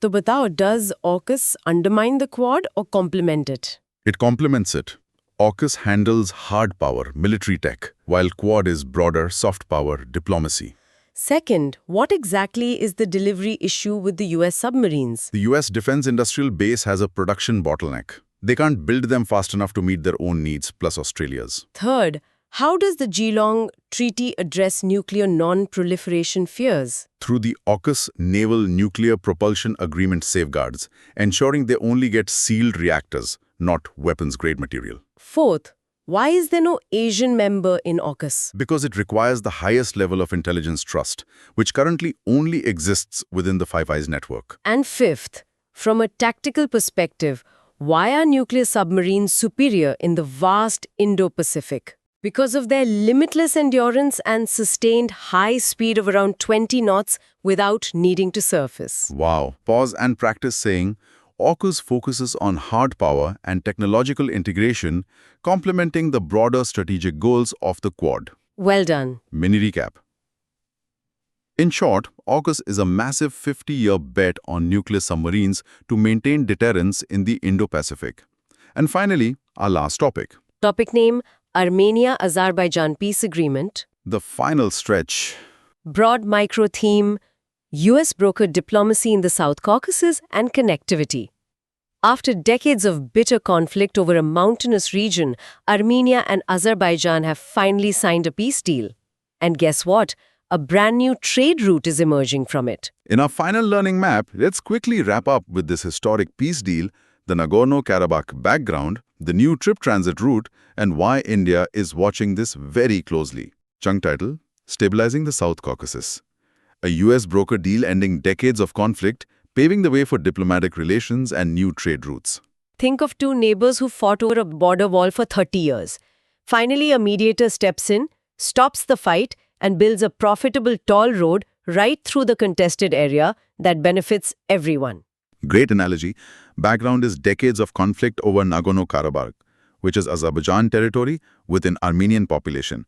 S2: So batao, does AUKUS undermine the Quad or complement it?
S3: It complements it. AUKUS handles hard power, military tech, while Quad is broader, soft power, diplomacy.
S2: Second, what exactly is the delivery issue with the US submarines?
S3: The US defense industrial base has a production bottleneck. They can't build them fast enough to meet their own needs, plus Australia's.
S2: Third, how does the Geelong Treaty address nuclear non-proliferation fears?
S3: Through the AUKUS Naval Nuclear Propulsion Agreement safeguards, ensuring they only get sealed reactors, not weapons-grade material.
S2: Fourth, why is there no Asian member in AUKUS?
S3: Because it requires the highest level of intelligence trust, which currently only exists within the Five Eyes network.
S2: And fifth, from a tactical perspective, why are nuclear submarines superior in the vast Indo-Pacific? Because of their limitless endurance and sustained high speed of around 20 knots without needing to surface.
S3: Wow. Pause and practice saying, AUKUS focuses on hard power and technological integration, complementing the broader strategic goals of the Quad.
S2: Well done.
S3: Mini recap. In short, AUKUS is a massive 50-year bet on nuclear submarines to maintain deterrence in the Indo-Pacific. And finally, our last topic.
S2: Topic name, Armenia-Azerbaijan Peace Agreement.
S3: The final stretch.
S2: Broad micro theme, US brokered diplomacy in the South Caucasus and connectivity. After decades of bitter conflict over a mountainous region, Armenia and Azerbaijan have finally signed a peace deal. And guess what? A brand new trade route is emerging from it.
S3: In our final learning map, let's quickly wrap up with this historic peace deal, the Nagorno-Karabakh background, the new trip transit route, and why India is watching this very closely. Chunk title, Stabilizing the South Caucasus. A US broker deal ending decades of conflict, paving the way for diplomatic relations and new trade routes.
S2: Think of two neighbors who fought over a border wall for 30 years. Finally, a mediator steps in, stops the fight, and builds a profitable toll road right through the contested area that benefits everyone.
S3: Great analogy. Background is decades of conflict over Nagorno-Karabakh, which is Azerbaijan territory with an Armenian population.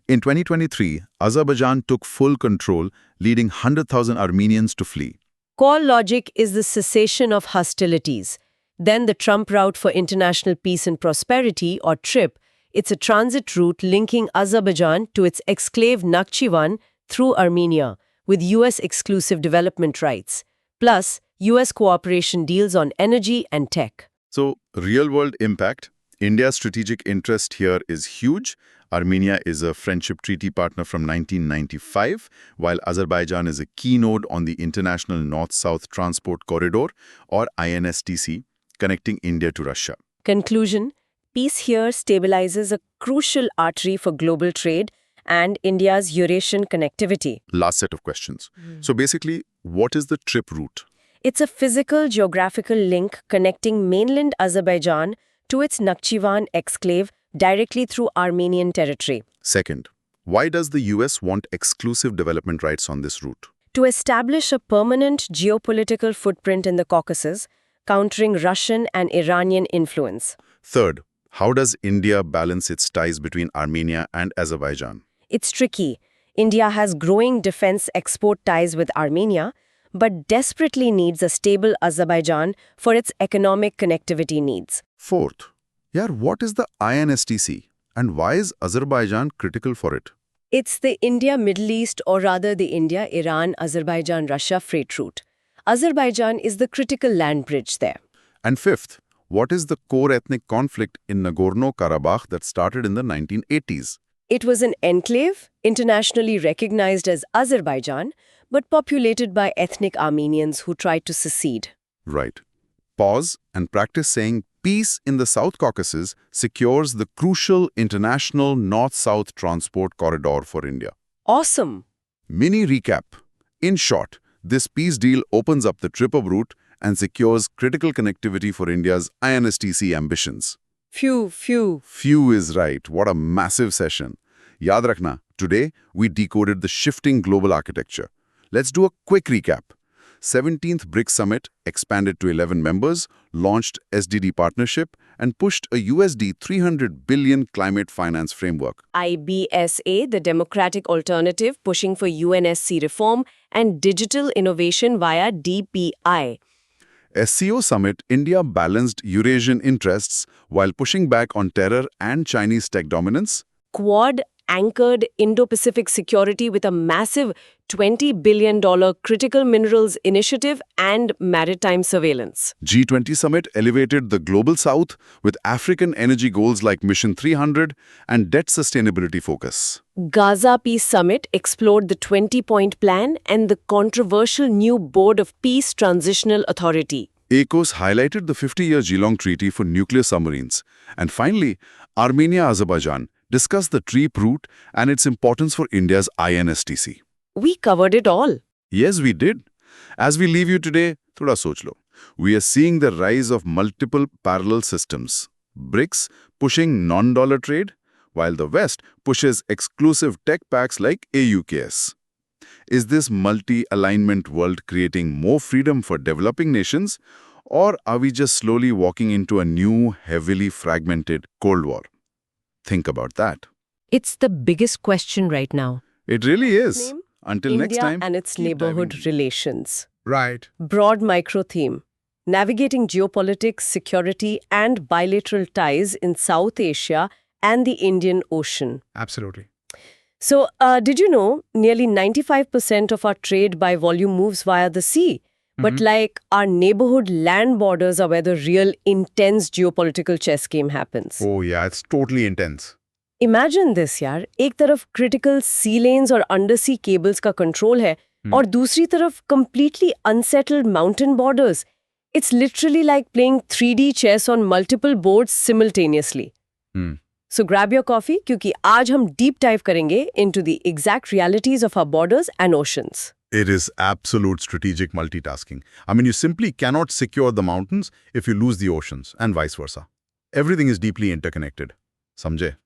S3: In 2023, Azerbaijan took full control, leading 100,000 Armenians to flee.
S2: Core logic is the cessation of hostilities. Then the Trump Route for International Peace and Prosperity, or TRIP, it's a transit route linking Azerbaijan to its exclave Nakhchivan through Armenia, with US exclusive development rights, plus US cooperation deals on energy and tech.
S3: So, real-world impact. India's strategic interest here is huge. Armenia is a friendship treaty partner from 1995, while Azerbaijan is a key node on the International North-South Transport Corridor, or INSTC, connecting India to Russia.
S2: Conclusion: peace here stabilizes a crucial artery for global trade and India's Eurasian connectivity.
S3: Last set of questions. So basically, what is the trip route?
S2: It's a physical geographical link connecting mainland Azerbaijan to its Nakhchivan exclave directly through Armenian territory.
S3: Second, why does the US want exclusive development rights on this route?
S2: To establish a permanent geopolitical footprint in the Caucasus, countering Russian and Iranian influence.
S3: Third, How does India balance its ties between Armenia and Azerbaijan?
S2: It's tricky. India has growing defense export ties with Armenia, but desperately needs a stable Azerbaijan for its economic connectivity needs.
S3: Fourth, what is the INSTC and why is Azerbaijan critical for it?
S2: It's the India-Middle East, or rather the India-Iran-Azerbaijan-Russia freight route. Azerbaijan is the critical land bridge there.
S3: And fifth, what is the core ethnic conflict in Nagorno-Karabakh that started in the 1980s?
S2: It was an enclave, internationally recognized as Azerbaijan, but populated by ethnic Armenians who tried to secede.
S3: Right. Pause and practice saying peace in the South Caucasus secures the crucial international north-south transport corridor for India.
S2: Awesome!
S3: Mini recap. In short, this peace deal opens up the trip-up route and secures critical connectivity for India's INSTC ambitions.
S2: Phew.
S3: Few is right. What a massive session. Yaad rakhna, today we decoded the shifting global architecture. Let's do a quick recap. 17th BRICS Summit expanded to 11 members, launched SDD partnership, and pushed a USD 300 billion climate finance framework.
S2: IBSA, the democratic alternative pushing for UNSC reform and digital innovation via DPI.
S3: SCO Summit, India balanced Eurasian interests while pushing back on terror and Chinese tech dominance.
S2: Quad anchored Indo-Pacific security with a massive $20 billion critical minerals initiative and maritime surveillance.
S3: G20 Summit elevated the Global South with African energy goals like Mission 300 and debt sustainability focus.
S2: Gaza Peace Summit explored the 20-point plan and the controversial new Board of Peace Transitional Authority.
S3: ACOS highlighted the 50-year Geelong Treaty for nuclear submarines. And finally, Armenia-Azerbaijan discussed the trip route and its importance for India's INSTC.
S2: We covered it all.
S3: Yes, we did. As we leave you today, thoda soch lo. We are seeing the rise of multiple parallel systems. BRICS pushing non-dollar trade, while the West pushes exclusive tech pacts like AUKS. Is this multi-alignment world creating more freedom for developing nations, or are we just slowly walking into a new, heavily fragmented Cold War? Think about that.
S2: It's the biggest question right now.
S3: It really is. Until next time.
S2: India and its
S3: keep
S2: neighborhood
S3: diving.
S2: relations.
S4: Right.
S2: Broad micro theme. Navigating geopolitics, security, and bilateral ties in South Asia and the Indian Ocean.
S4: Absolutely.
S2: So, did you know nearly 95% of our trade by volume moves via the sea? But like our neighborhood land borders are where the real intense geopolitical chess game happens.
S4: Oh yeah, it's totally intense.
S2: Imagine this यार, एक तरफ critical sea lanes और undersea cables का control है और दूसरी तरफ completely unsettled mountain borders. It's literally like playing 3D chess on multiple boards simultaneously. So grab your coffee क्योंकि आज हम deep dive करेंगे into the exact realities of our borders and oceans.
S3: It is absolute strategic multitasking. I mean, you simply cannot secure the mountains if you lose the oceans, and vice versa. Everything is deeply interconnected. Samjhe?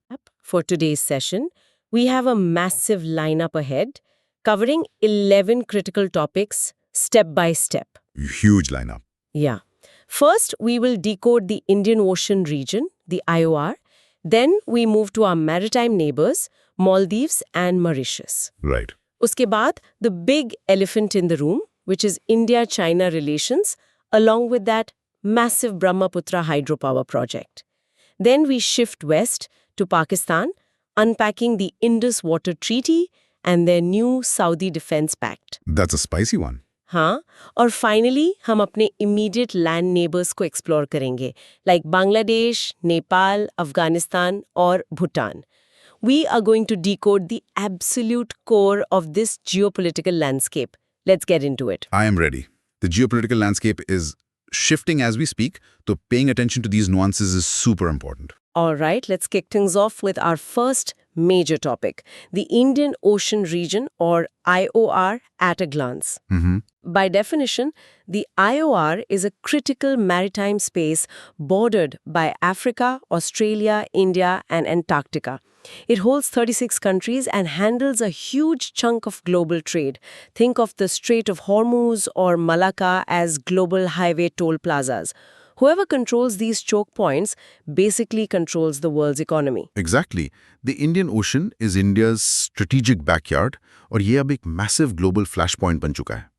S2: For today's session, we have a massive lineup ahead, covering 11 critical topics, step by step.
S3: Huge lineup.
S2: Yeah. First, we will decode the Indian Ocean region, the IOR. Then, we move to our maritime neighbors, Maldives and Mauritius.
S3: Right.
S2: Uske baad, the big elephant in the room, which is India-China relations, along with that massive Brahmaputra hydropower project. Then we shift west to Pakistan, unpacking the Indus Water Treaty and their new Saudi Defense Pact.
S3: That's a spicy one.
S2: हाँ, और finally हम अपने immediate land neighbors को explore करेंगे, like Bangladesh, Nepal, Afghanistan और Bhutan. We are going to decode the absolute core of this geopolitical landscape. Let's get into it.
S3: I am ready. The geopolitical landscape is shifting as we speak, so paying attention to these nuances is super important.
S2: All right, let's kick things off with our first major topic, the Indian Ocean region, or IOR, at a glance. By definition, the IOR is a critical maritime space bordered by Africa, Australia, India, and Antarctica. It holds 36 countries and handles a huge chunk of global trade. Think of the Strait of Hormuz or Malacca as global highway toll plazas. whoever controls these choke points basically controls the world's economy.
S3: Exactly. The Indian Ocean is India's strategic backyard और ये अब एक massive global flashpoint बन चुका है.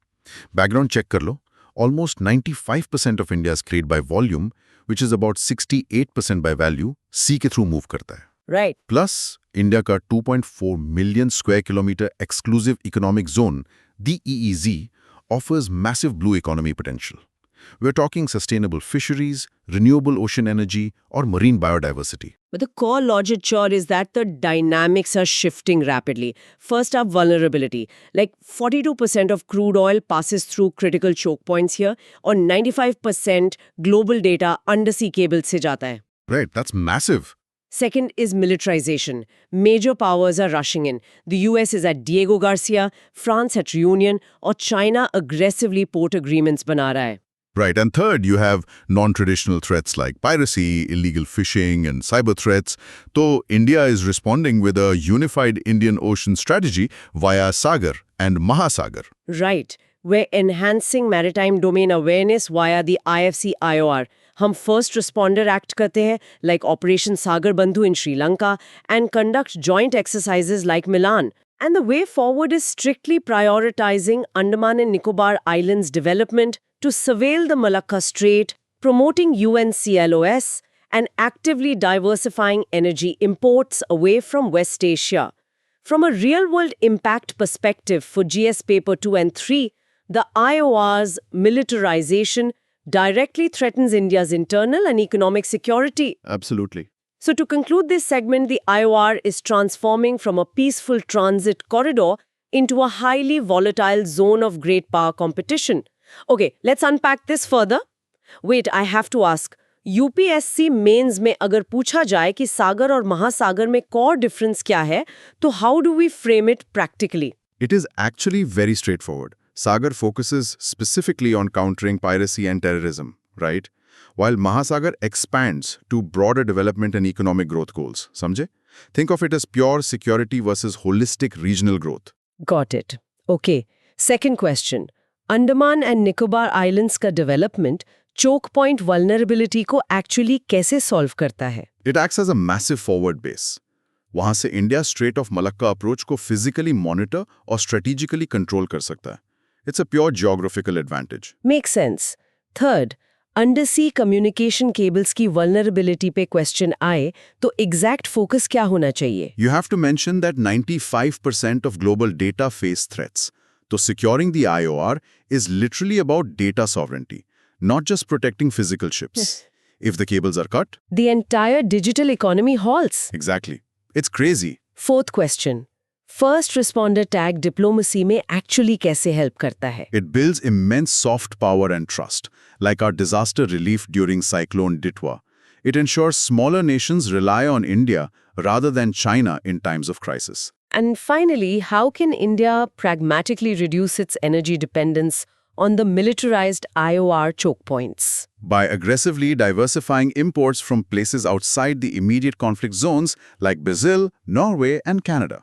S3: Background check कर लो. Almost 95% of India's trade by volume, which is about 68% by value, sea के through move करता है.
S2: Right.
S3: Plus, India का 2.4 million square kilometer exclusive economic zone, the EEZ, offers massive blue economy potential. We're talking sustainable fisheries, renewable ocean energy, or marine biodiversity.
S2: But the core logic here is that the dynamics are shifting rapidly. First up, vulnerability. Like 42% of crude oil passes through critical choke points here, or 95% global data undersea cables se jata hai.
S3: Right, that's massive.
S2: Second is militarization. Major powers are rushing in. The US is at Diego Garcia, France at Reunion, or China aggressively port agreements bana raha hai.
S3: Right, and third, you have non-traditional threats like piracy, illegal fishing, and cyber threats. So, India is responding with a unified Indian Ocean strategy via Sagar and Mahasagar.
S2: Right. We're enhancing maritime domain awareness via the IFC IOR. हम first responder act करते हैं like Operation Sagar Bandhu in Sri Lanka and conduct joint exercises like Milan. And the way forward is strictly prioritizing Andaman and Nicobar Islands development to surveil the Malacca Strait, promoting UNCLOS, and actively diversifying energy imports away from West Asia. From a real-world impact perspective for GS Paper 2 and 3, the IOR's militarization directly threatens India's internal and economic security.
S3: Absolutely.
S2: So to conclude this segment, the IOR is transforming from a peaceful transit corridor into a highly volatile zone of great power competition. Okay, let's unpack this further. Wait, I have to ask. UPSC Mains में अगर पूछा जाए कि सागर और महासागर में core difference क्या है, तो how do we frame it practically?
S3: It is actually very straightforward. Sagar focuses specifically on countering piracy and terrorism, right? While Mahasagar expands to broader development and economic growth goals. Samjhe? Think of it as pure security versus holistic regional growth.
S2: Got it. Okay. Second question. Andaman and Nicobar Islands का development choke point vulnerability को actually कैसे solve करता है?
S3: It acts as a massive forward base. वहाँ से India Strait of Malacca approach को physically monitor और strategically control कर सकता है. It's a pure geographical advantage.
S2: Makes sense. Third, undersea communication cables की vulnerability पे question आए, तो exact focus क्या होना चाहिए?
S3: You have to mention that 95% of global data face threats. So securing the IOR is literally about data sovereignty, not just protecting physical ships. If the cables are cut,
S2: The entire digital economy halts.
S3: exactly. It's crazy.
S2: Fourth question. First responder tag diplomacy में actually कैसे help करता है?
S3: It builds immense soft power and trust, like our disaster relief during Cyclone Ditwa. It ensures smaller nations rely on India rather than China in times of crisis.
S2: And finally, how can India pragmatically reduce its energy dependence on the militarized IOR choke points?
S3: By aggressively diversifying imports from places outside the immediate conflict zones like Brazil, Norway, and Canada.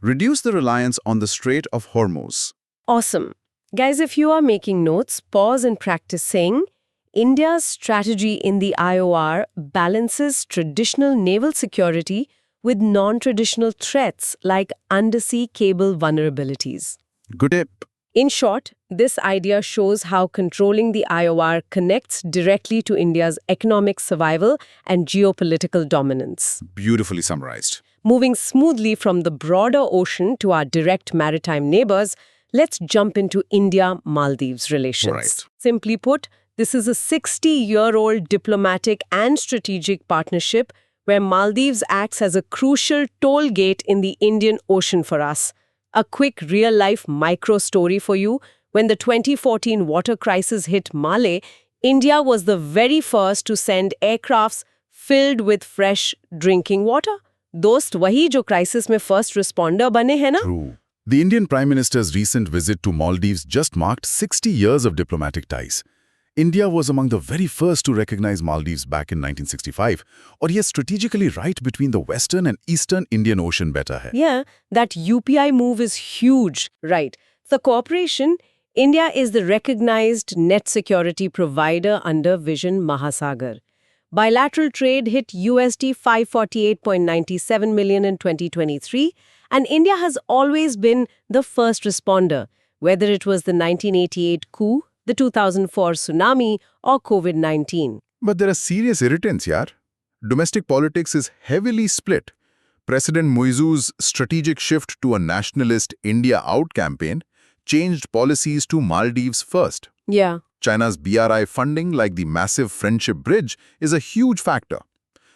S3: Reduce the reliance on the Strait of Hormuz.
S2: Awesome. Guys, if you are making notes, pause and practice saying, India's strategy in the IOR balances traditional naval security with non-traditional threats like undersea cable vulnerabilities.
S3: Good tip.
S2: In short, this idea shows how controlling the IOR connects directly to India's economic survival and geopolitical dominance.
S3: Beautifully summarized.
S2: Moving smoothly from the broader ocean to our direct maritime neighbors, let's jump into India-Maldives relations.
S3: Right.
S2: Simply put, this is a 60-year-old diplomatic and strategic partnership where Maldives acts as a crucial toll gate in the Indian Ocean for us. A quick real-life micro-story for you. When the 2014 water crisis hit Malé, India was the very first to send aircrafts filled with fresh drinking water. दोस्त वही जो crisis में first responder बने हैं ना?
S3: True. The Indian Prime Minister's recent visit to Maldives just marked 60 years of diplomatic ties. India was among the very first to recognize Maldives back in 1965, और ये strategically right between the Western and Eastern Indian Ocean बैठा है.
S2: Yeah, that UPI move is huge, right? The cooperation India is the recognized net security provider under Vision Mahasagar. Bilateral trade hit USD 548.97 million in 2023, and India has always been the first responder, whether it was the 1988 coup, the 2004 tsunami, or COVID-19.
S4: But there are serious irritants, yaar. Domestic politics is heavily split. President Muizu's strategic shift to a nationalist India out campaign changed policies to Maldives first.
S2: Yeah.
S4: China's BRI funding, like the massive Friendship Bridge, is a huge factor.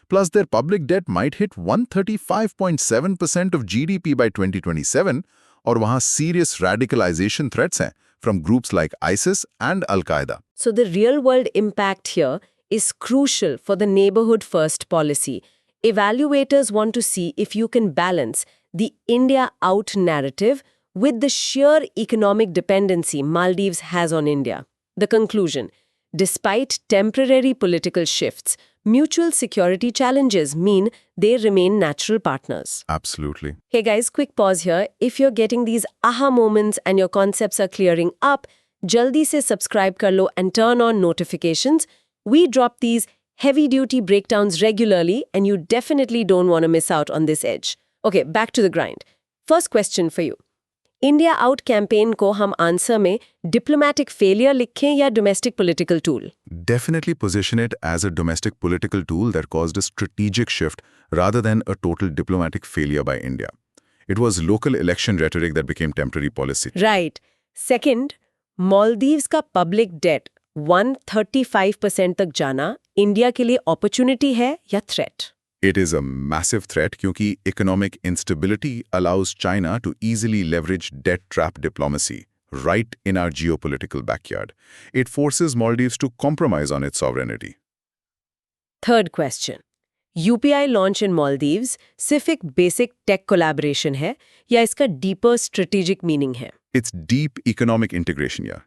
S4: Plus, their public debt might hit 135.7% of GDP by 2027, और वहाँ serious radicalization threats हैं from groups like ISIS and Al-Qaeda.
S2: So the real-world impact here is crucial for the neighborhood first policy. Evaluators want to see if you can balance the India out narrative with the sheer economic dependency Maldives has on India. The conclusion: despite temporary political shifts, mutual security challenges mean they remain natural partners.
S4: Absolutely.
S2: Hey guys, quick pause here. If you're getting these aha moments and your concepts are clearing up, jaldi se subscribe kar lo and turn on notifications. We drop these heavy-duty breakdowns regularly, and you definitely don't want to miss out on this edge. Okay, back to the grind. First question for you. India Out campaign को हम answer में diplomatic failure लिखें या domestic political tool?
S4: Definitely position it as a domestic political tool that caused a strategic shift rather than a total diplomatic failure by India. It was local election rhetoric that became temporary policy.
S2: Right. Second, Maldives का public debt 135% तक जाना India के लिए opportunity है या threat?
S4: It is a massive threat क्योंकि economic instability allows China to easily leverage debt trap diplomacy right in our geopolitical backyard. It forces Maldives to compromise on its sovereignty.
S2: Third question. UPI launch in Maldives सिर्फ एक basic tech collaboration है या इसका deeper strategic meaning है?
S4: It's deep economic integration here.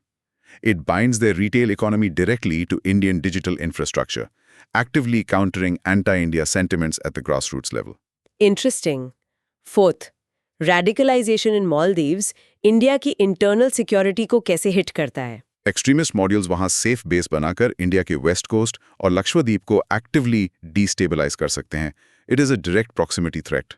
S4: It binds their retail economy directly to Indian digital infrastructure, actively countering anti-India sentiments at the grassroots level.
S2: Interesting. Fourth, radicalization in Maldives India की internal security को कैसे hit करता है?
S4: Extremist modules वहाँ safe base बनाकर India के west coast और लक्षद्वीप को actively destabilize कर सकते हैं. It is a direct proximity threat.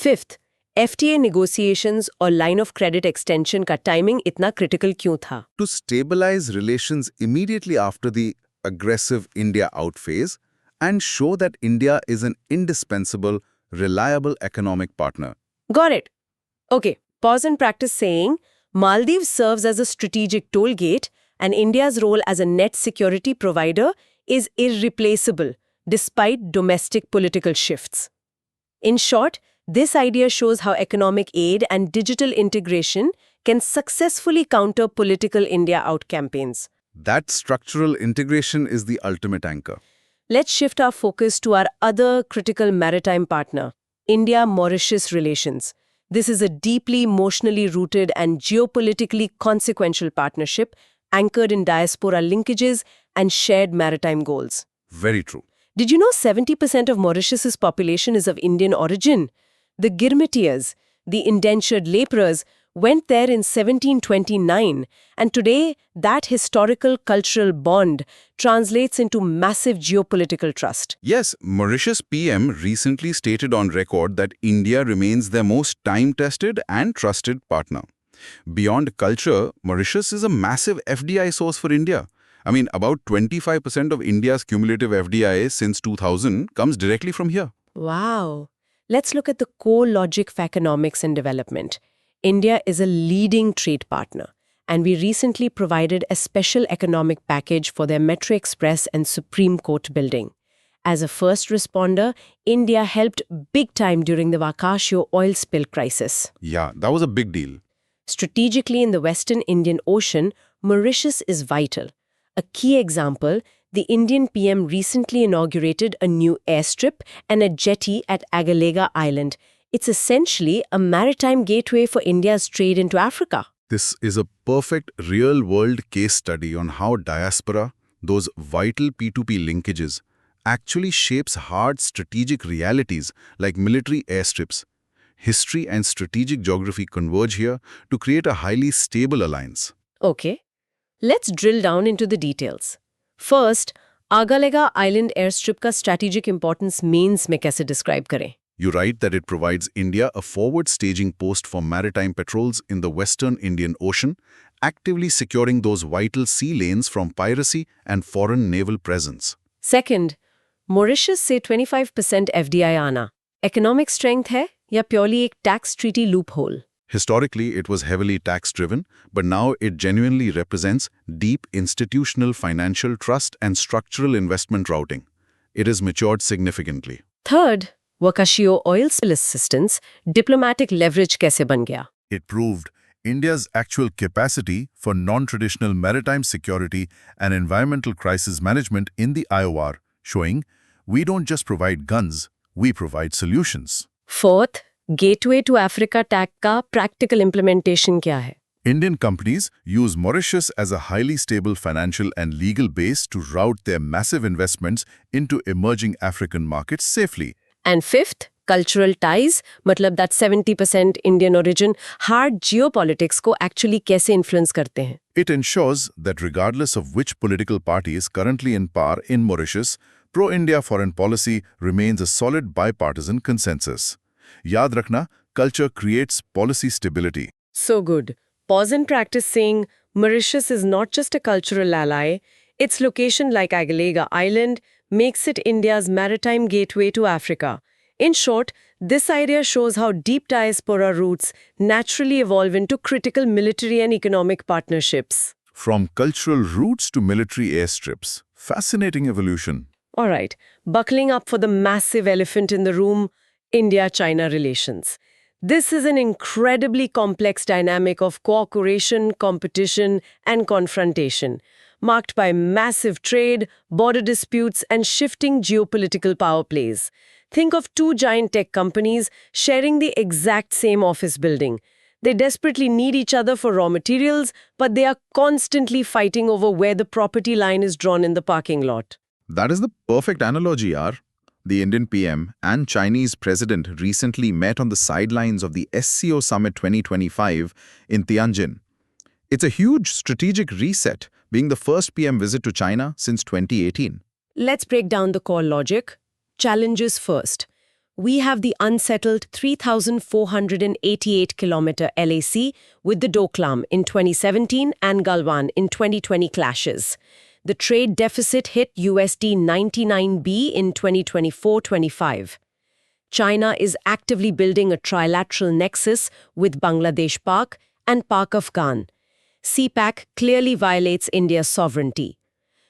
S2: Fifth, FTA negotiations और line of credit extension का timing इतना critical क्यों था?
S3: To stabilize relations immediately after the aggressive India out phase and show that India is an indispensable, reliable economic partner.
S2: Got it. Okay, pause and practice saying Maldives serves as a strategic toll gate and India's role as a net security provider is irreplaceable despite domestic political shifts. In short, this idea shows how economic aid and digital integration can successfully counter political India out campaigns.
S3: That structural integration is the ultimate anchor.
S2: Let's shift our focus to our other critical maritime partner, India-Mauritius relations. This is a deeply emotionally rooted and geopolitically consequential partnership anchored in diaspora linkages and shared maritime goals.
S3: Very true.
S2: Did you know 70% of Mauritius's population is of Indian origin? The Girmitias, the indentured laborers, went there in 1729, and today that historical cultural bond translates into massive geopolitical trust.
S3: Yes, Mauritius PM recently stated on record that India remains their most time-tested and trusted partner. Beyond culture, Mauritius is a massive FDI source for India. I mean, about 25% of India's cumulative FDI since 2000 comes directly from here.
S2: Wow. Let's look at the core logic of economics and development. India is a leading trade partner, and we recently provided a special economic package for their Metro Express and Supreme Court building. As a first responder, India helped big time during the Wakashio oil spill crisis.
S4: Yeah, that was a big deal.
S2: Strategically in the Western Indian Ocean, Mauritius is vital. A key example, the Indian PM recently inaugurated a new airstrip and a jetty at Agalega Island. It's essentially a maritime gateway for India's trade into Africa.
S4: This is a perfect real-world case study on how diaspora, those vital P2P linkages, actually shapes hard strategic realities like military airstrips. History and strategic geography converge here to create a highly stable alliance.
S2: Okay. Let's drill down into the details. First, Agalega Island airstrip का strategic importance mains में कैसे describe करें?
S3: You write that it provides India a forward staging post for maritime patrols in the western Indian Ocean, actively securing those vital sea lanes from piracy and foreign naval presence.
S2: Second, Mauritius से 25% FDI आना. Economic strength है या purely एक tax treaty loophole?
S3: Historically, it was heavily tax-driven, but now it genuinely represents deep institutional financial trust and structural investment routing. It has matured significantly.
S2: Third, Wakashio oil spill assistance, diplomatic leverage कैसे बन गया?
S1: It proved India's actual capacity for non-traditional maritime security and environmental crisis management in the IOR, showing we don't just provide guns, we provide solutions.
S2: Fourth, Gateway to Africa tag का practical implementation क्या है?
S1: Indian companies use Mauritius as a highly stable financial and legal base to route their massive investments into emerging African markets safely.
S2: And fifth, cultural ties, मतलब that 70% Indian origin, hard geopolitics को actually कैसे influence करते हैं?
S1: It ensures that regardless of which political party is currently in power in Mauritius, pro-India foreign policy remains a solid bipartisan consensus. Yaad rakhna, culture creates policy stability.
S2: So good. Pause and practice saying Mauritius is not just a cultural ally, its location like Agalega Island makes it India's maritime gateway to Africa. In short, this idea shows how deep diaspora roots naturally evolve into critical military and economic partnerships.
S1: From cultural roots to military airstrips. Fascinating evolution.
S2: All right, buckling up for the massive elephant in the room, India-China relations. This is an incredibly complex dynamic of cooperation, competition, and confrontation, marked by massive trade, border disputes, and shifting geopolitical power plays. Think of two giant tech companies sharing the exact same office building. They desperately need each other for raw materials, but they are constantly fighting over where the property line is drawn in the parking lot.
S3: That is the perfect analogy, yaar. The Indian PM and Chinese president recently met on the sidelines of the SCO Summit 2025 in Tianjin. It's a huge strategic reset, being the first PM visit to China since 2018.
S2: Let's break down the core logic. Challenges first. We have the unsettled 3,488-kilometer LAC with the Doklam in 2017 and Galwan in 2020 clashes. The trade deficit hit USD 99B in 2024-25. China is actively building a trilateral nexus with Bangladesh Pak and Pak Afghan. CPAC clearly violates India's sovereignty.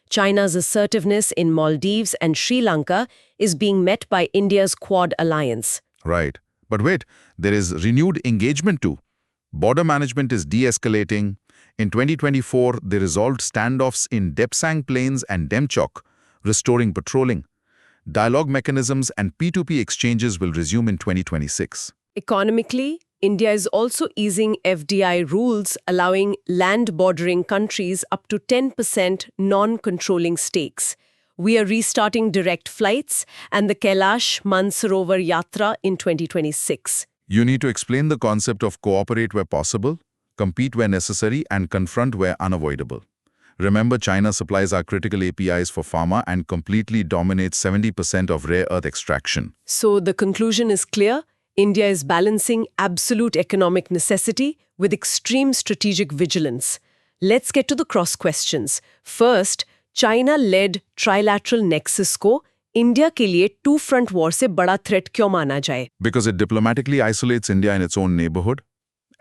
S2: China's assertiveness in Maldives and Sri Lanka is being met by India's Quad alliance.
S3: Right. But wait, there is renewed engagement too. Border management is de-escalating. In 2024, they resolved standoffs in Depsang Plains and Demchok, restoring patrolling. Dialogue mechanisms and P2P exchanges will resume in 2026.
S2: Economically, India is also easing FDI rules, allowing land-bordering countries up to 10% non-controlling stakes. We are restarting direct flights and the Kailash Mansarovar Yatra in 2026.
S3: You need to explain the concept of cooperate where possible, compete where necessary, and confront where unavoidable. Remember, China supplies our critical APIs for pharma and completely dominates 70% of rare earth extraction.
S2: So the conclusion is clear. India is balancing absolute economic necessity with extreme strategic vigilance. Let's get to the cross questions. First, China-led trilateral nexus को India के लिए two-front war से बड़ा threat क्यों माना जाए?
S3: Because it diplomatically isolates India in its own neighborhood,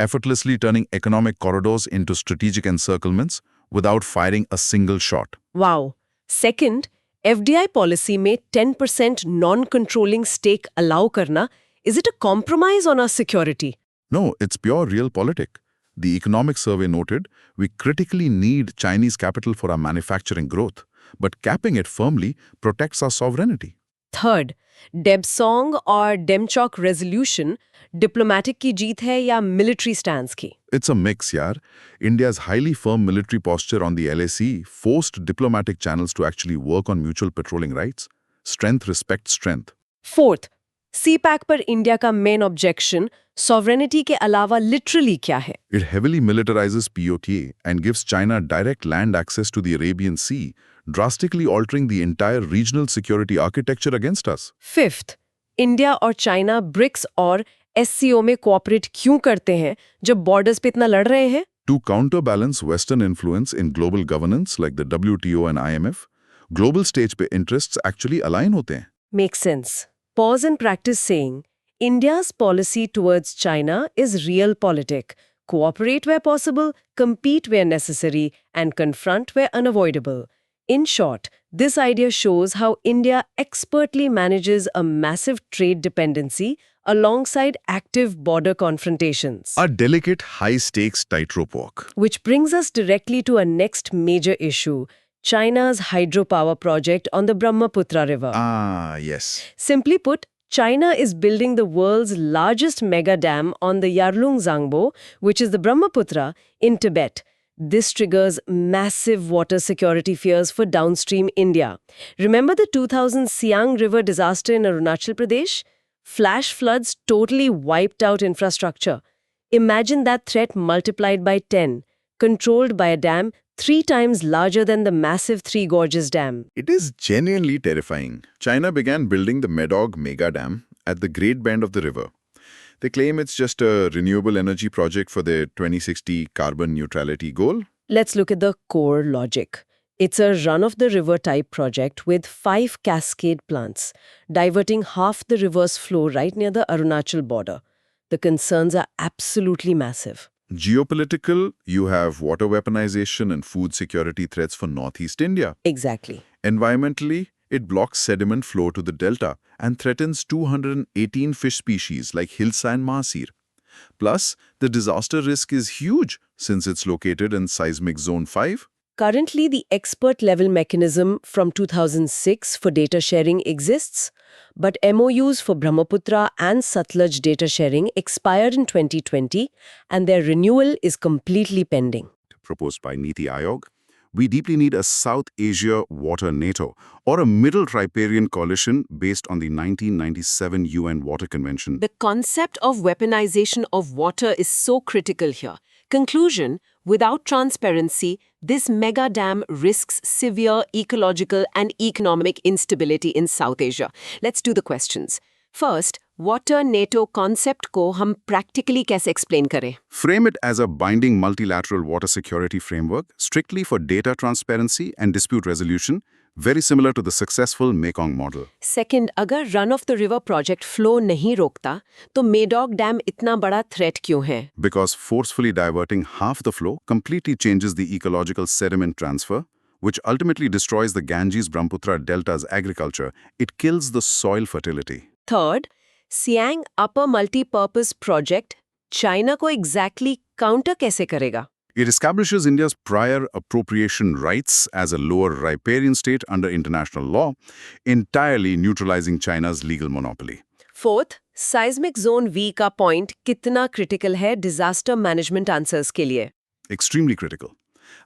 S3: effortlessly turning economic corridors into strategic encirclements without firing a single shot.
S2: Wow. Second, FDI policy में 10% non-controlling stake allow करना, is it a compromise on our security?
S3: No, it's pure realpolitik. The economic survey noted we critically need Chinese capital for our manufacturing growth, but capping it firmly protects our sovereignty.
S2: Third, Debsong or Demchok resolution, diplomatic की जीत है या military stance की?
S3: It's a mix, yaar. India's highly firm military posture on the LAC forced diplomatic channels to actually work on mutual patrolling rights. Strength respects strength.
S2: Fourth, CPAC पर India का main objection sovereignty के अलावा literally क्या है?
S1: It heavily militarizes POTA and gives China direct land access to the Arabian Sea, drastically altering the entire regional security architecture against us.
S2: Fifth, India और China BRICS और SCO में cooperate क्यों करते हैं जब बॉर्डर्स पे इतना लड़ रहे हैं?
S1: To counterbalance Western influence in global governance like the WTO and IMF, global stage पे interests actually align होते हैं.
S2: Makes sense. Pause and practice saying, India's policy towards China is realpolitik. Cooperate where possible, compete where necessary, and confront where unavoidable. In short, this idea shows how India expertly manages a massive trade dependency alongside active border confrontations.
S1: A delicate, high-stakes tightrope walk.
S2: Which brings us directly to our next major issue, China's hydropower project on the Brahmaputra River.
S1: Ah, yes.
S2: Simply put, China is building the world's largest mega dam on the Yarlung-Zangbo, which is the Brahmaputra, in Tibet. This triggers massive water security fears for downstream India. Remember the 2000 Siang River disaster in Arunachal Pradesh? Flash floods totally wiped out infrastructure. Imagine that threat multiplied by 10, controlled by a dam 3 times larger than the massive Three Gorges Dam.
S1: It is genuinely terrifying. China began building the Medog Mega Dam at the Great Bend of the river. They claim it's just a renewable energy project for their 2060 carbon neutrality goal.
S2: Let's look at the core logic. It's a run-of-the-river type project with 5 cascade plants, diverting half the river's flow right near the Arunachal border. The concerns are absolutely massive.
S1: Geopolitical, you have water weaponization and food security threats for Northeast India.
S2: Exactly.
S1: Environmentally, it blocks sediment flow to the delta and threatens 218 fish species like Hilsa and Mahasir. Plus, the disaster risk is huge since it's located in seismic zone 5.
S2: Currently, the expert-level mechanism from 2006 for data sharing exists, but MOUs for Brahmaputra and Satluj data sharing expired in 2020, and their renewal is completely pending.
S3: Proposed by Niti Aayog, we deeply need a South Asia water NATO or a middle riparian coalition based on the 1997 UN Water Convention.
S2: The concept of weaponization of water is so critical here. Conclusion, without transparency, this mega dam risks severe ecological and economic instability in South Asia. Let's do the questions. First, water NATO concept को हम practically कैसे explain करें?
S3: Frame it as a binding multilateral water security framework strictly for data transparency and dispute resolution, very similar to the successful Mekong model.
S2: Second, अगर run-of-the-river project flow नहीं रोकता, तो Medog Dam इतना बड़ा threat क्यों है?
S3: Because forcefully diverting half the flow completely changes the ecological sediment transfer, which ultimately destroys the Ganges-Brahmaputra delta's agriculture. It kills the soil fertility.
S2: Third, Siang Upper Multi-Purpose Project, China को exactly counter कैसे करेगा?
S3: It establishes India's prior appropriation rights as a lower riparian state under international law, entirely neutralizing China's legal monopoly.
S2: Fourth, Seismic Zone V का point कितना critical है disaster management answers के लिए?
S3: Extremely critical.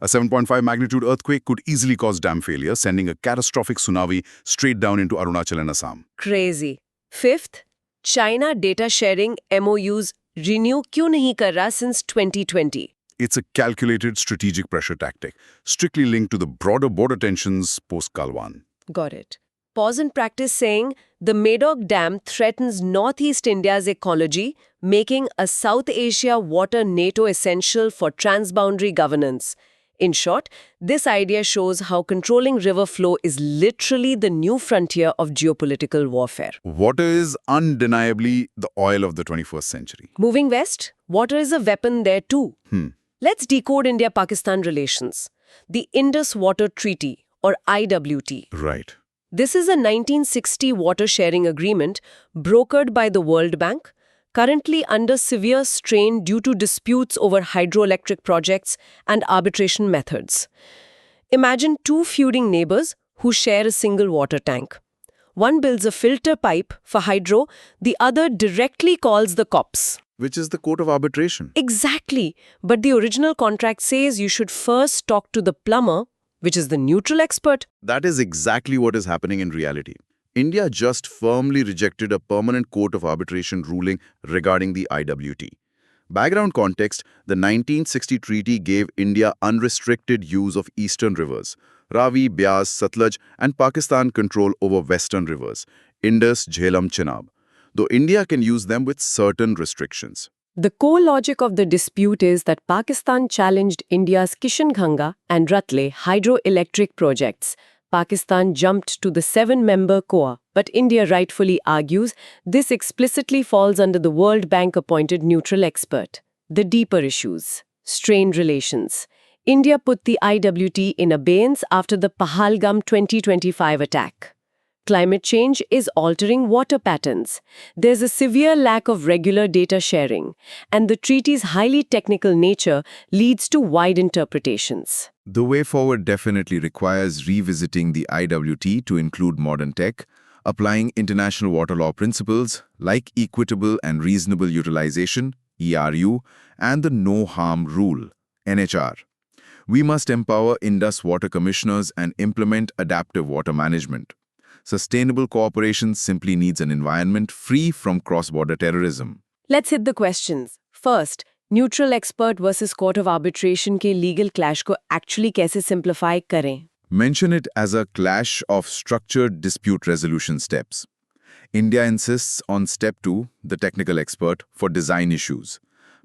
S3: A 7.5 magnitude earthquake could easily cause dam failure, sending a catastrophic tsunami straight down into Arunachal and Assam.
S2: Crazy. Fifth, China data sharing MOUs renew क्यों नहीं कर रहा since 2020?
S3: It's a calculated strategic pressure tactic, strictly linked to the broader border tensions post-Galwan.
S2: Got it. Pause and practice saying the Medog Dam threatens Northeast India's ecology, making a South Asia water NATO essential for transboundary governance. In short, this idea shows how controlling river flow is literally the new frontier of geopolitical warfare.
S3: Water is undeniably the oil of the 21st century.
S2: Moving west, water is a weapon there too. Let's decode India-Pakistan relations. The Indus Water Treaty, or IWT.
S3: Right.
S2: This is a 1960 water sharing agreement brokered by the World Bank, currently under severe strain due to disputes over hydroelectric projects and arbitration methods. Imagine two feuding neighbors who share a single water tank. One builds a filter pipe for hydro, the other directly calls the cops.
S3: Which is the court of arbitration.
S2: Exactly. But the original contract says you should first talk to the plumber, which is the neutral expert.
S3: That is exactly what is happening in reality. India just firmly rejected a permanent court of arbitration ruling regarding the IWT. Background context, the 1960 treaty gave India unrestricted use of eastern rivers, Ravi, Beas, Satluj, and Pakistan control over western rivers, Indus, Jhelum, Chenab, though India can use them with certain restrictions.
S2: The core logic of the dispute is that Pakistan challenged India's Kishanganga and Ratle hydroelectric projects. Pakistan jumped to the 7-member COA, but India rightfully argues this explicitly falls under the World Bank-appointed neutral expert. The deeper issues. Strained relations. India put the IWT in abeyance after the Pahalgam 2025 attack. Climate change is altering water patterns. There's a severe lack of regular data sharing, and the treaty's highly technical nature leads to wide interpretations.
S3: The way forward definitely requires revisiting the IWT to include modern tech, applying international water law principles like equitable and reasonable utilization, ERU, and the no harm rule, NHR. We must empower Indus water commissioners and implement adaptive water management. Sustainable cooperation simply needs an environment free from cross-border terrorism.
S2: Let's hit the questions. First, neutral expert versus court of arbitration के legal clash को actually कैसे simplify करें?
S3: Mention it as a clash of structured dispute resolution steps. India insists on step 2, the technical expert, for design issues.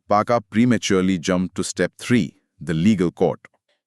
S3: Paka prematurely jumped to step 3, the legal court.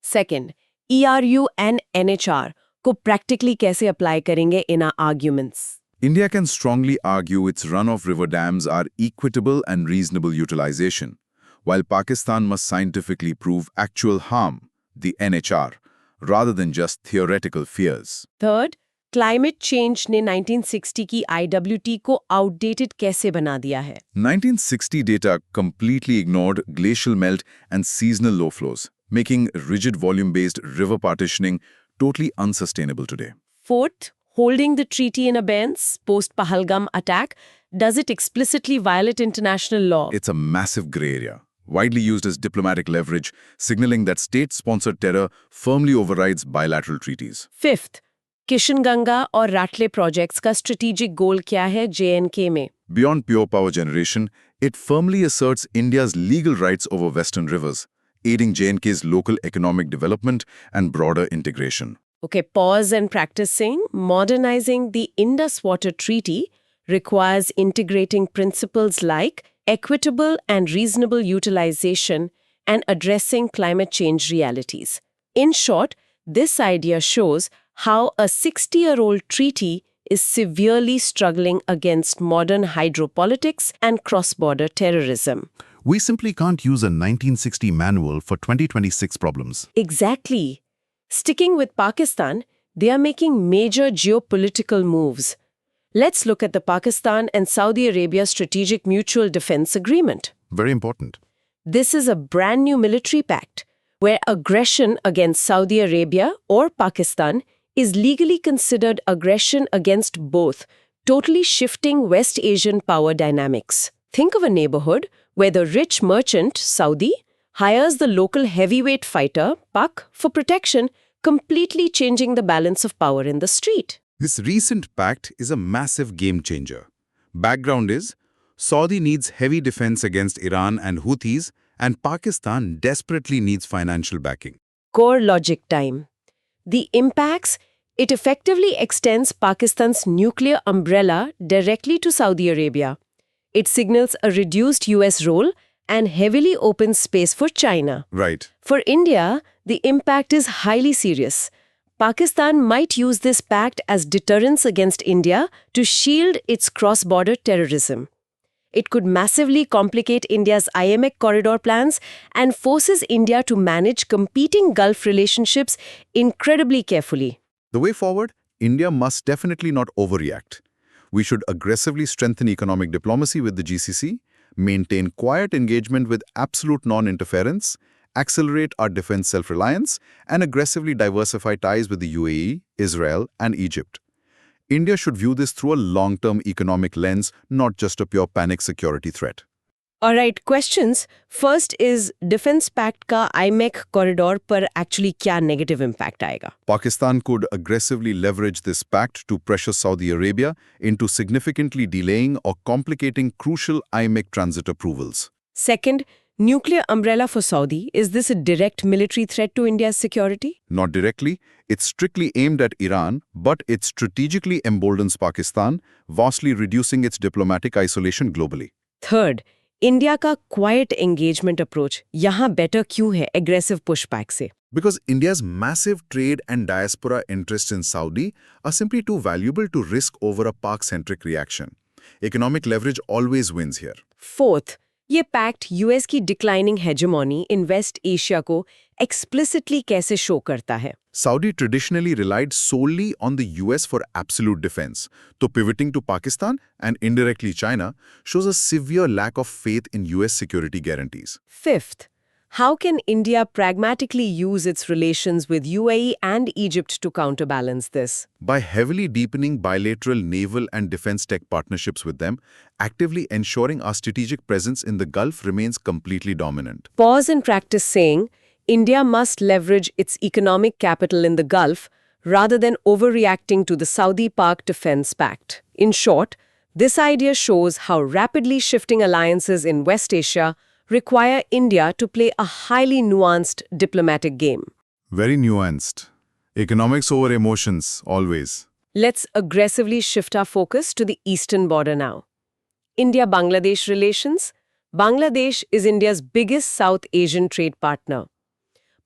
S2: Second, ERU and NHR को practically कैसे apply करेंगे in our arguments?
S3: India can strongly argue its run-off river dams are equitable and reasonable utilization, while Pakistan must scientifically prove actual harm, the NHR, rather than just theoretical fears.
S2: Third, climate change ने 1960 की IWT को outdated कैसे बना दिया है?
S3: 1960 data completely ignored glacial melt and seasonal low flows, making rigid volume-based river partitioning totally unsustainable today.
S2: Fourth, holding the treaty in abeyance post-Pahalgam attack, does it explicitly violate international law?
S3: It's a massive gray area, widely used as diplomatic leverage, signaling that state-sponsored terror firmly overrides bilateral treaties.
S2: Fifth, Kishanganga और Ratle projects का strategic goal क्या है J&K में?
S3: Beyond pure power generation, it firmly asserts India's legal rights over western rivers, aiding J&K's local economic development and broader integration.
S2: Okay, pause and practice saying modernizing the Indus Water Treaty requires integrating principles like equitable and reasonable utilization and addressing climate change realities. In short, this idea shows how a 60-year-old treaty is severely struggling against modern hydropolitics and cross-border terrorism.
S1: We simply can't use a 1960 manual for 2026 problems.
S2: Exactly. Sticking with Pakistan, they are making major geopolitical moves. Let's look at the Pakistan and Saudi Arabia Strategic Mutual Defense Agreement.
S1: Very important.
S2: This is a brand new military pact where aggression against Saudi Arabia or Pakistan is legally considered aggression against both, totally shifting West Asian power dynamics. Think of a neighborhood where the rich merchant, Saudi, hires the local heavyweight fighter, Pak, for protection, completely changing the balance of power in the street.
S1: This recent pact is a massive game changer. Background is, Saudi needs heavy defense against Iran and Houthis, and Pakistan desperately needs financial backing.
S2: Core logic time. The impacts, it effectively extends Pakistan's nuclear umbrella directly to Saudi Arabia. It signals a reduced US role and heavily opens space for China.
S1: Right.
S2: For India, the impact is highly serious. Pakistan might use this pact as deterrence against India to shield its cross-border terrorism. It could massively complicate India's IMEC corridor plans and forces India to manage competing Gulf relationships incredibly carefully.
S1: The way forward, India must definitely not overreact. We should aggressively strengthen economic diplomacy with the GCC, maintain quiet engagement with absolute non-interference, accelerate our defense self-reliance, and aggressively diversify ties with the UAE, Israel, and Egypt. India should view this through a long-term economic lens, not just a pure panic security threat.
S2: Alright, questions. First is Defense Pact का IMEC corridor पर actually क्या negative impact आएगा?
S1: Pakistan could aggressively leverage this pact to pressure Saudi Arabia into significantly delaying or complicating crucial IMEC transit approvals.
S2: Second, nuclear umbrella for Saudi. Is this a direct military threat to India's security?
S1: Not directly, it's strictly aimed at Iran, but it strategically emboldens Pakistan, vastly reducing its diplomatic isolation globally.
S2: Third, India का quite engagement approach यहाँ better क्यों है aggressive pushback से?
S1: Because India's massive trade and diaspora interests in Saudi are simply too valuable to risk over a Pak-centric reaction. Economic leverage always wins here.
S2: Fourth, ये pact US की declining hegemony इन waste Asia को explicitly कैसे show करता है?
S1: Saudi traditionally relied solely on the US for absolute defense, so pivoting to Pakistan and indirectly China shows a severe lack of faith in US security guarantees.
S2: Fifth, how can India pragmatically use its relations with UAE and Egypt to counterbalance this?
S1: By heavily deepening bilateral naval and defense tech partnerships with them, actively ensuring our strategic presence in the Gulf remains completely dominant.
S2: Pause and practice saying, India must leverage its economic capital in the Gulf rather than overreacting to the Saudi-Pak Defense Pact. In short, this idea shows how rapidly shifting alliances in West Asia require India to play a highly nuanced diplomatic game.
S1: Very nuanced. Economics over emotions, always.
S2: Let's aggressively shift our focus to the eastern border now. India-Bangladesh relations. Bangladesh is India's biggest South Asian trade partner.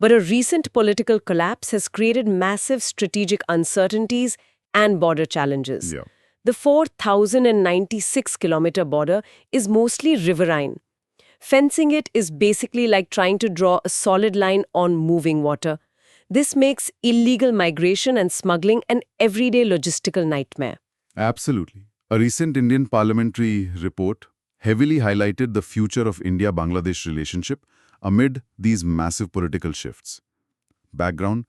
S2: But a recent political collapse has created massive strategic uncertainties and border challenges.
S1: Yeah.
S2: The 4,096-kilometer border is mostly riverine. Fencing it is basically like trying to draw a solid line on moving water. This makes illegal migration and smuggling an everyday logistical nightmare.
S1: Absolutely. A recent Indian parliamentary report heavily highlighted the future of India-Bangladesh relationship amid these massive political shifts. Background: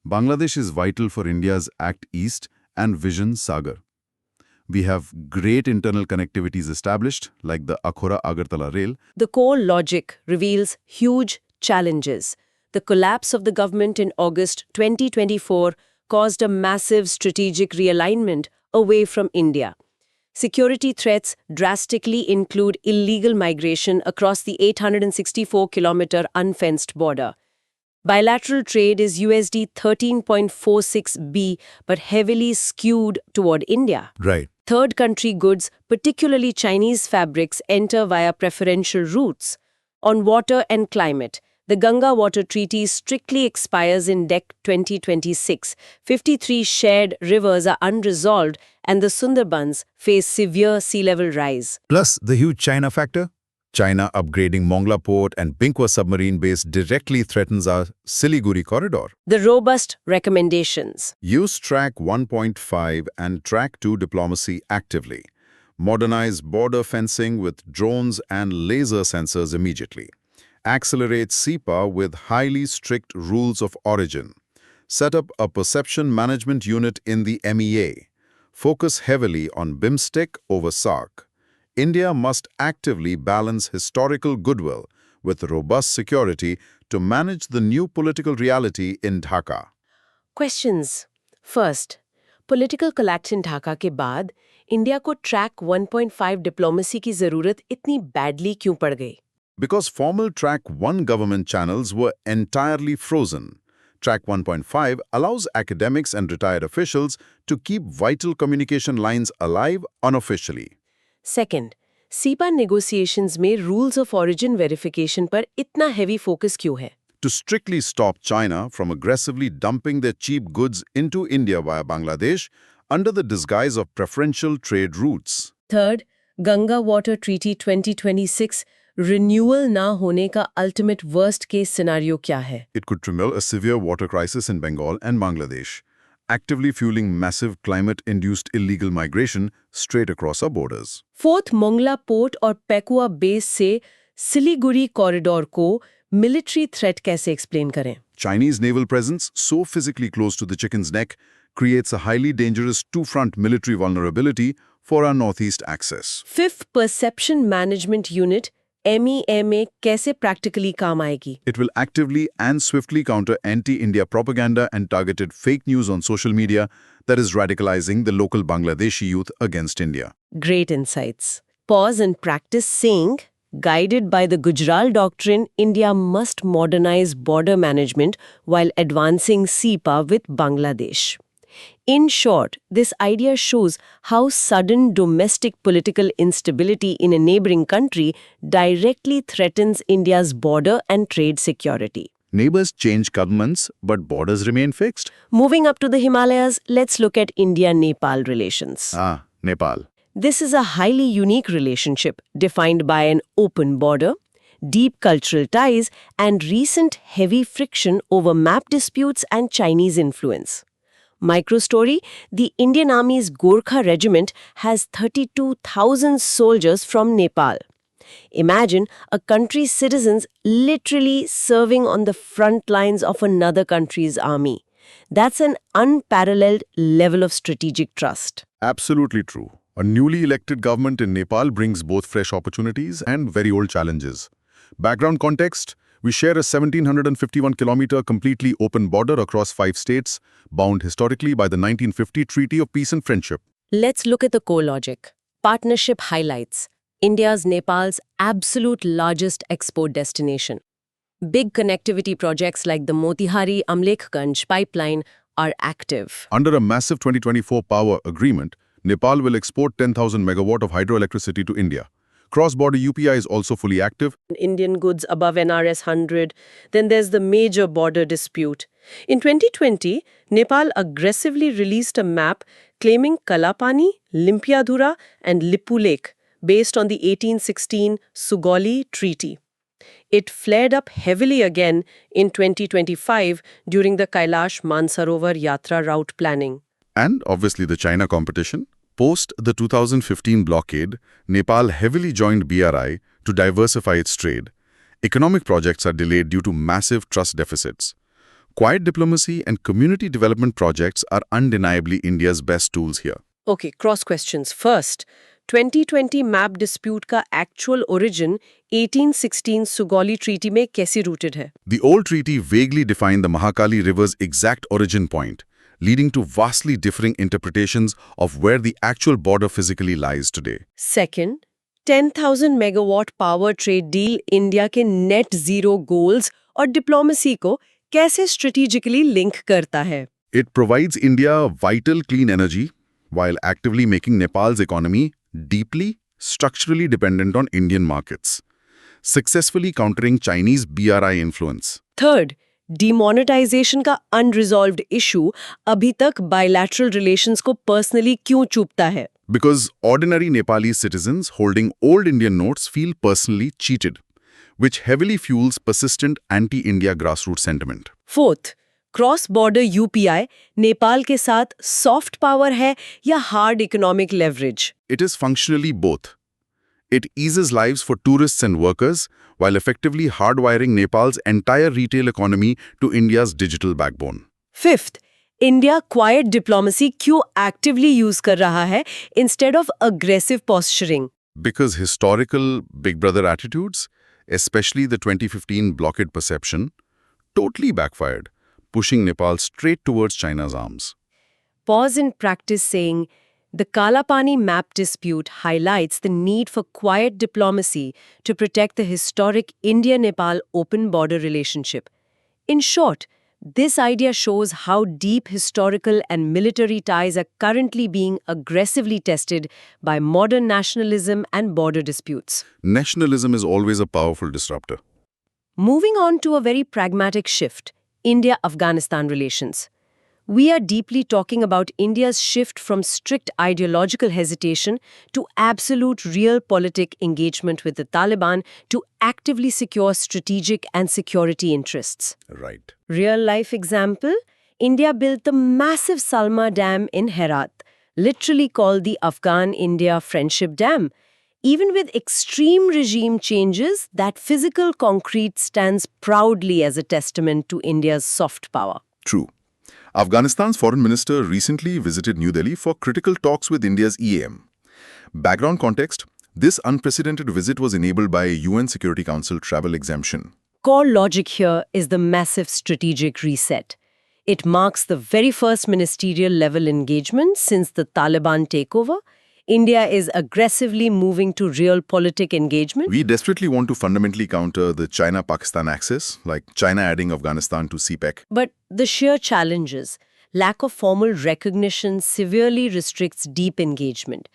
S1: Bangladesh is vital for India's Act East and Vision Sagar. We have great internal connectivities established, like the Akhora-Agartala rail.
S2: The core logic reveals huge challenges. The collapse of the government in August 2024 caused a massive strategic realignment away from India. Security threats drastically include illegal migration across the 864-kilometer unfenced border. Bilateral trade is USD 13.46 but heavily skewed toward India.
S1: Right.
S2: Third country goods, particularly Chinese fabrics, enter via preferential routes. On water and climate, the Ganga Water Treaty strictly expires in DEC 2026. 53 shared rivers are unresolved and the Sundarbans face severe sea level rise.
S1: Plus the huge China factor. China upgrading Mongla Port and Binkwa submarine base directly threatens our Siliguri corridor.
S2: The robust recommendations.
S1: Use Track 1.5 and Track 2 diplomacy actively. Modernize border fencing with drones and laser sensors immediately. Accelerate SEPA with highly strict rules of origin. Set up a perception management unit in the MEA. Focus heavily on BIMSTEC over SARC. India must actively balance historical goodwill with robust security to manage the new political reality in Dhaka.
S2: Questions. First, political collapse in Dhaka के बाद India को track 1.5 diplomacy की जरूरत इतनी badly क्यों पड़ गई?
S1: Because formal Track 1 government channels were entirely frozen. Track 1.5 allows academics and retired officials to keep vital communication lines alive unofficially.
S2: Second, SEPA negotiations में rules of origin verification पर इतना heavy focus क्यों है?
S1: To strictly stop China from aggressively dumping their cheap goods into India via Bangladesh under the disguise of preferential trade routes.
S2: Third, Ganga Water Treaty 2026 renewal ना होने का ultimate worst case scenario क्या है?
S1: It could trigger a severe water crisis in Bengal and Bangladesh, actively fueling massive climate-induced illegal migration straight across our borders.
S2: Fourth, Mongla Port और Pekua Base से Siliguri corridor को military threat कैसे explain करें?
S1: Chinese naval presence, so physically close to the chicken's neck, creates a highly dangerous two-front military vulnerability for our northeast axis.
S2: Fifth, perception management unit MEA कैसे practically काम आएगी?
S3: It will actively and swiftly counter anti-India propaganda and targeted fake news on social media that is radicalizing the local Bangladeshi youth against India.
S2: Great insights. Pause and practice saying, guided by the Gujarat Doctrine, India must modernize border management while advancing CEPA with Bangladesh. In short, this idea shows how sudden domestic political instability in a neighboring country directly threatens India's border and trade security.
S3: Neighbors change governments, but borders remain fixed.
S2: Moving up to the Himalayas, let's look at India-Nepal relations.
S3: Nepal.
S2: This is a highly unique relationship defined by an open border, deep cultural ties, and recent heavy friction over map disputes and Chinese influence. Microstory, the Indian Army's Gorkha Regiment has 32,000 soldiers from Nepal. Imagine a country's citizens literally serving on the front lines of another country's army. That's an unparalleled level of strategic trust.
S1: Absolutely true. A newly elected government in Nepal brings both fresh opportunities and very old challenges. Background context: we share a 1,751-kilometer completely open border across 5 states, bound historically by the 1950 Treaty of Peace and Friendship.
S2: Let's look at the core logic. Partnership highlights India's Nepal's absolute largest export destination. Big connectivity projects like the Motihari-Amlekhganj pipeline are active.
S1: Under a massive 2024 power agreement, Nepal will export 10,000 megawatt of hydroelectricity to India. Cross-border UPI is also fully active.
S2: Indian goods above NRS 100. Then there's the major border dispute. In 2020, Nepal aggressively released a map claiming Kalapani, Limpiadhura, and Lipu Lake based on the 1816 Sugauli Treaty. It flared up heavily again in 2025 during the Kailash Mansarovar Yatra route planning.
S1: And obviously the China competition. Post the 2015 blockade, Nepal heavily joined BRI to diversify its trade. Economic projects are delayed due to massive trust deficits. Quiet diplomacy and community development projects are undeniably India's best tools here.
S2: Okay, cross questions. First, 2020 map dispute का actual origin 1816 Sugauli Treaty में कैसे rooted है?
S1: The old treaty vaguely defined the Mahakali River's exact origin point, leading to vastly differing interpretations of where the actual border physically lies today.
S2: Second, 10,000 megawatt power trade deal India के net zero goals और diplomacy को कैसे strategically link करता है?
S1: It provides India vital clean energy while actively making Nepal's economy deeply, structurally dependent on Indian markets, successfully countering Chinese BRI influence.
S2: Third, demonetization का unresolved issue अभी तक bilateral relations को personally क्यों चुभता है?
S1: Because ordinary Nepali citizens holding old Indian notes feel personally cheated, which heavily fuels persistent anti-India grassroots sentiment.
S2: Fourth, cross-border UPI Nepal के साथ soft power है या hard economic leverage?
S1: It is functionally both. It eases lives for tourists and workers while effectively hardwiring Nepal's entire retail economy to India's digital backbone.
S2: Fifth, India quiet diplomacy क्यों actively use कर रहा है instead of aggressive posturing?
S1: Because historical Big Brother attitudes, especially the 2015 blockade perception, totally backfired, pushing Nepal straight towards China's arms.
S2: Pause and practice saying, the Kalapani map dispute highlights the need for quiet diplomacy to protect the historic India-Nepal open border relationship. In short, this idea shows how deep historical and military ties are currently being aggressively tested by modern nationalism and border disputes.
S1: Nationalism is always a powerful disruptor.
S2: Moving on to a very pragmatic shift, India-Afghanistan relations. We are deeply talking about India's shift from strict ideological hesitation to absolute realpolitik engagement with the Taliban to actively secure strategic and security interests.
S1: Right.
S2: Real-life example, India built the massive Salma Dam in Herat, literally called the Afghan-India Friendship Dam. Even with extreme regime changes, that physical concrete stands proudly as a testament to India's soft power.
S1: True. Afghanistan's foreign minister recently visited New Delhi for critical talks with India's EAM. Background context,
S4: This unprecedented visit was enabled by UN Security Council travel exemption.
S2: Core logic here is the massive strategic reset. It marks the very first ministerial level engagement since the Taliban takeover. India is aggressively moving to realpolitik engagement.
S4: We desperately want to fundamentally counter the China-Pakistan axis, like China adding Afghanistan to CPEC.
S2: But the sheer challenges, lack of formal recognition severely restricts deep engagement.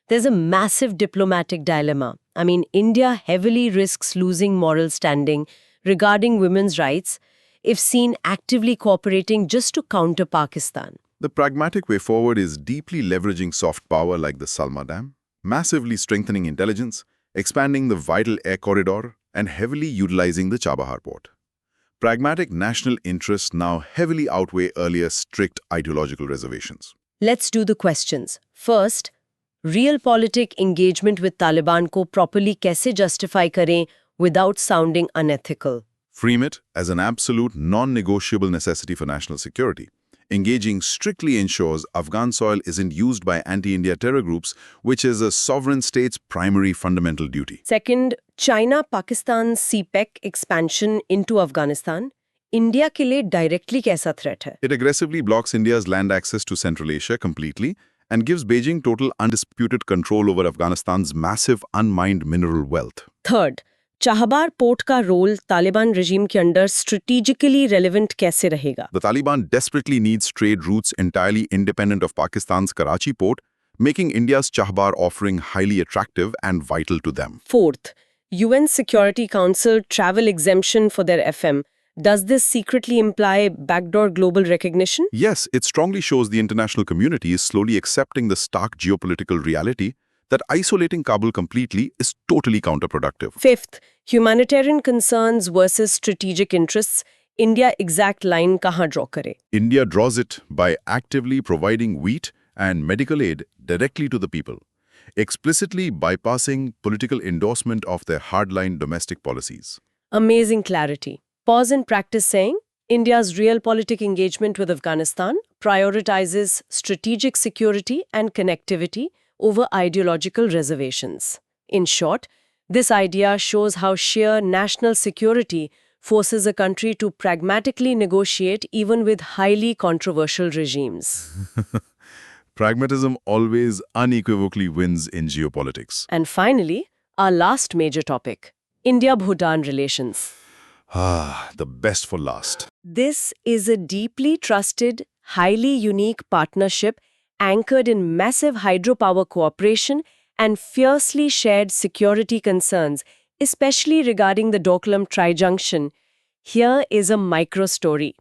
S2: There's a massive diplomatic dilemma. I mean, India heavily risks losing moral standing regarding women's rights if seen actively cooperating just to counter Pakistan.
S4: The pragmatic way forward is deeply leveraging soft power like the Salma Dam, massively strengthening intelligence, expanding the vital air corridor, and heavily utilizing the Chabahar port. Pragmatic national interests now heavily outweigh earlier strict ideological reservations.
S2: Let's do the questions. First, realpolitik engagement with Taliban को properly कैसे justify करें without sounding unethical?
S4: Frame it as an absolute non-negotiable necessity for national security. Engaging strictly ensures Afghan soil isn't used by anti-India terror groups, which is a sovereign state's primary fundamental duty.
S2: Second, China-Pakistan CPEC expansion into Afghanistan. India के लिए directly कैसा threat है?
S4: It aggressively blocks India's land access to Central Asia completely and gives Beijing total undisputed control over Afghanistan's massive unmined mineral wealth.
S2: Third, Chabahar port का role Taliban regime के under strategically relevant कैसे रहेगा?
S4: The Taliban desperately needs trade routes entirely independent of Pakistan's Karachi port, making India's Chahbar offering highly attractive and vital to them.
S2: Fourth, UN Security Council travel exemption for their FM. Does this secretly imply backdoor global recognition?
S4: Yes, it strongly shows the international community is slowly accepting the stark geopolitical reality that isolating Kabul completely is totally counterproductive.
S2: Fifth, humanitarian concerns versus strategic interests. India exact line kahan draw kare?
S4: India draws it by actively providing wheat and medical aid directly to the people, explicitly bypassing political endorsement of their hardline domestic policies.
S2: Amazing clarity. Pause and practice saying, India's realpolitik engagement with Afghanistan prioritizes strategic security and connectivity over ideological reservations. In short, this idea shows how sheer national security forces a country to pragmatically negotiate even with highly controversial regimes.
S4: Pragmatism always unequivocally wins in geopolitics.
S2: And finally, our last major topic, India-Bhutan relations.
S4: The best for last.
S2: This is a deeply trusted, highly unique partnership anchored in massive hydropower cooperation and fiercely shared security concerns, especially regarding the Doklam Tri-Junction. Here is a micro-story.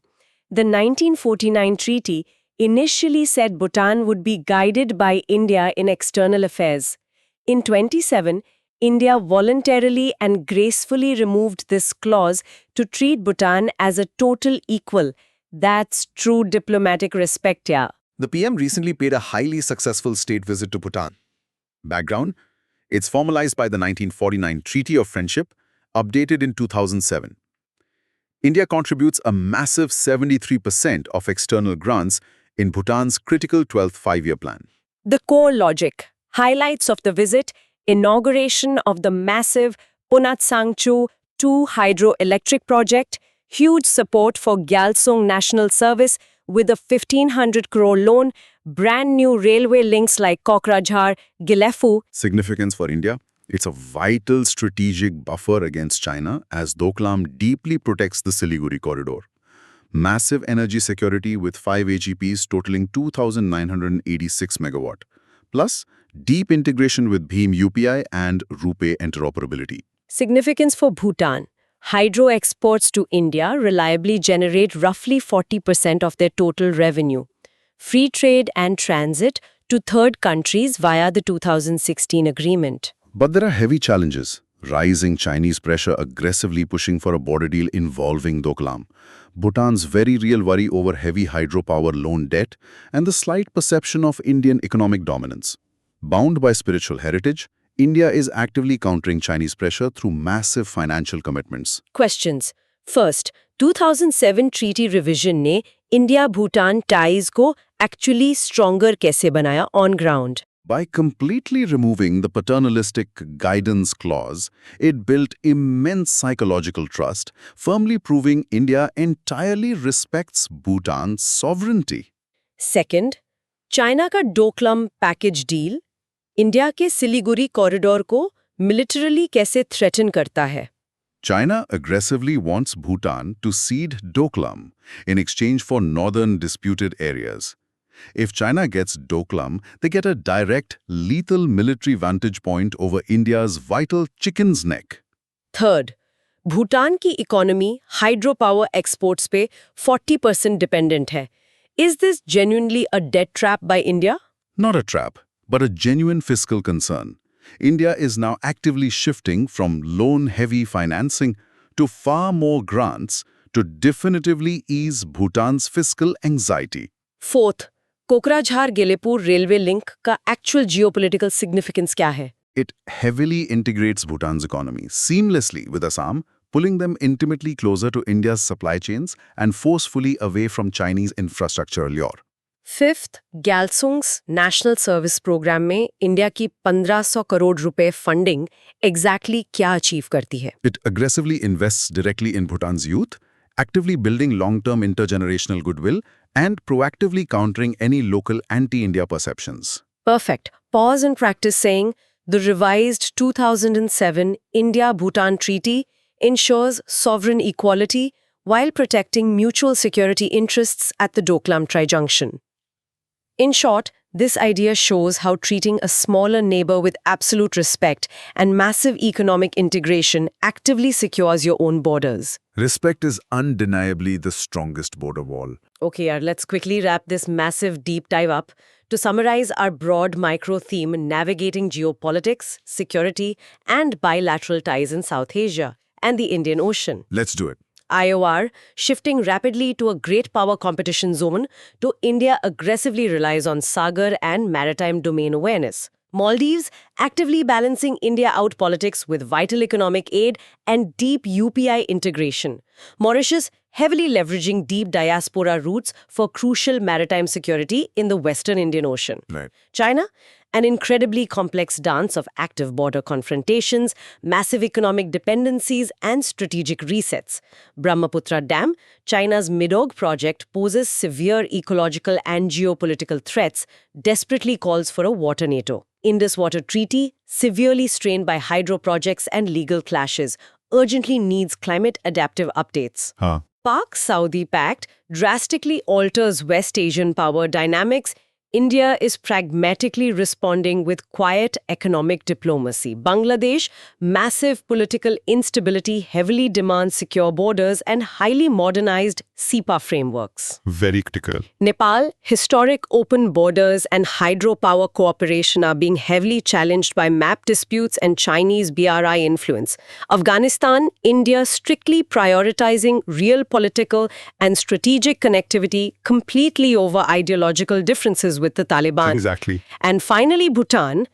S2: The 1949 treaty initially said Bhutan would be guided by India in external affairs. In 27, India voluntarily and gracefully removed this clause to treat Bhutan as a total equal. That's true diplomatic respect, yeah.
S3: The PM recently paid a highly successful state visit to Bhutan. Background: it's formalized by the 1949 Treaty of Friendship, updated in 2007. India contributes a massive 73% of external grants in Bhutan's critical 12th five-year plan.
S2: The core logic, highlights of the visit, inauguration of the massive Punatsangchu 2 hydroelectric project, huge support for Gyaltsung National Service with a 1,500 crore loan, brand new railway links like Kokrajhar, Gilefu.
S3: Significance for India: it's a vital strategic buffer against China as Doklam deeply protects the Siliguri corridor. Massive energy security with 5 AGPs totaling 2,986 megawatt. Plus, deep integration with Bhim UPI and RuPay interoperability.
S2: Significance for Bhutan. Hydro exports to India reliably generate roughly 40% of their total revenue. Free trade and transit to third countries via the 2016 agreement.
S3: But there are heavy challenges. Rising Chinese pressure aggressively pushing for a border deal involving Doklam. Bhutan's very real worry over heavy hydropower loan debt and the slight perception of Indian economic dominance. Bound by spiritual heritage, India is actively countering Chinese pressure through massive financial commitments.
S2: Questions. First, 2007 treaty revision ने India-Bhutan ties को actually stronger कैसे बनाया on ground?
S3: By completely removing the paternalistic guidance clause, it built immense psychological trust, firmly proving India entirely respects Bhutan's sovereignty.
S2: Second, China का Doklam package deal India के Siliguri corridor को militarily कैसे threaten करता है?
S3: China aggressively wants Bhutan to cede Doklam in exchange for northern disputed areas. If China gets Doklam, they get a direct, lethal military vantage point over India's vital chicken's neck.
S2: Third, Bhutan की economy hydro power exports पे 40% dependent है. Is this genuinely a debt trap by India?
S3: Not a trap, but a genuine fiscal concern. India is now actively shifting from loan-heavy financing to far more grants to definitively ease Bhutan's fiscal anxiety.
S2: Fourth, Kokrajhar Gelephu railway link का actual geopolitical significance क्या है?
S3: It heavily integrates Bhutan's economy seamlessly with Assam, pulling them intimately closer to India's supply chains and forcefully away from Chinese infrastructure allure.
S2: Fifth, Gyalsung's national service programme में India की 1500 करोड़ रुपए funding exactly क्या achieve करती है?
S3: It aggressively invests directly in Bhutan's youth, actively building long-term intergenerational goodwill, and proactively countering any local anti-India perceptions.
S2: Perfect. Pause and practice saying the revised 2007 India-Bhutan Treaty ensures sovereign equality while protecting mutual security interests at the Doklam Trijunction. In short, this idea shows how treating a smaller neighbor with absolute respect and massive economic integration actively secures your own borders.
S3: Respect is undeniably the strongest border wall.
S2: Okay, yaar, let's quickly wrap this massive deep dive up. To summarize our broad micro theme, navigating geopolitics, security, and bilateral ties in South Asia and the Indian Ocean.
S3: Let's do it.
S2: IOR, shifting rapidly to a great power competition zone, to India aggressively relies on Sagar and maritime domain awareness. Maldives, actively balancing India out politics with vital economic aid and deep UPI integration. Mauritius, heavily leveraging deep diaspora routes for crucial maritime security in the Western Indian Ocean.
S3: Right.
S2: China, an incredibly complex dance of active border confrontations, massive economic dependencies, and strategic resets. Brahmaputra Dam, China's Midog project, poses severe ecological and geopolitical threats, desperately calls for a water NATO. Indus Water Treaty, severely strained by hydro projects and legal clashes, urgently needs climate-adaptive updates. Pak-Saudi Pact drastically alters West Asian power dynamics. India is pragmatically responding with quiet economic diplomacy. Bangladesh, massive political instability heavily demands secure borders and highly modernized SEPA frameworks.
S1: Very critical.
S2: Nepal, historic open borders and hydropower cooperation are being heavily challenged by map disputes and Chinese BRI influence. Afghanistan, India strictly prioritizing real political and strategic connectivity completely over ideological differences with the Taliban.
S1: Exactly.
S2: And finally, Bhutan,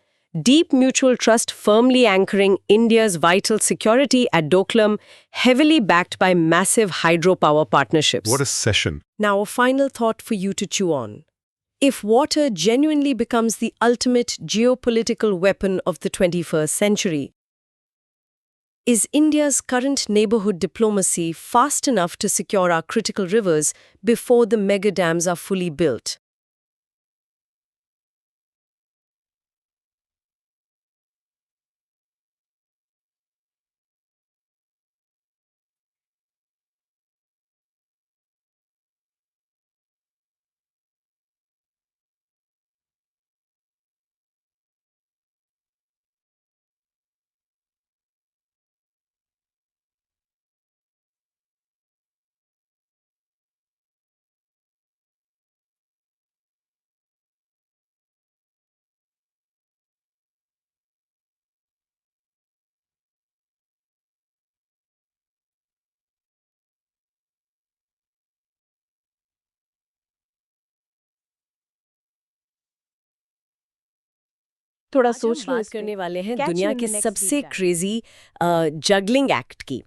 S2: deep mutual trust firmly anchoring India's vital security at Doklam, heavily backed by massive hydropower partnerships.
S1: What a session.
S2: Now, a final thought for you to chew on. If water genuinely becomes the ultimate geopolitical weapon of the 21st century, is India's current neighborhood diplomacy fast enough to secure our critical rivers before the mega dams are fully built? थोड़ा सोच लो बात करने वाले हैं दुनिया के सबसे crazy juggling act की.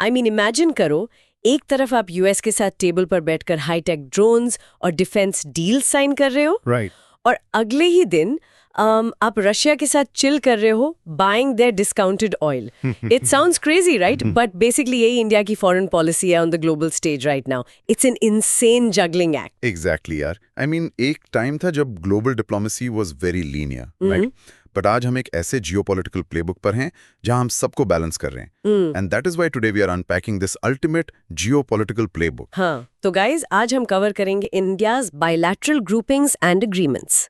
S2: आई मीन इमेजिन करो, एक तरफ आप यूएस के साथ टेबल पर बैठकर हाईटेक ड्रोन्स और डिफेंस डील साइन कर रहे हो,
S1: Right.
S2: और अगले ही दिन आप रशिया के साथ चिल कर रहे हो buying their discounted oil. It sounds crazy right, but basically यही इंडिया की फॉरेन पॉलिसी है on the global stage right now. It's an insane juggling act.
S3: Exactly यार. आई मीन एक टाइम था जब global diplomacy was very linear, right? But आज हम एक ऐसे जियोपॉलिटिकल प्लेबुक पर हैं जहां हम सबको बैलेंस कर रहे हैं. And that is why today we are unpacking this ultimate geopolitical playbook.
S2: हाँ, तो गाइज आज हम कवर करेंगे India's bilateral groupings and agreements.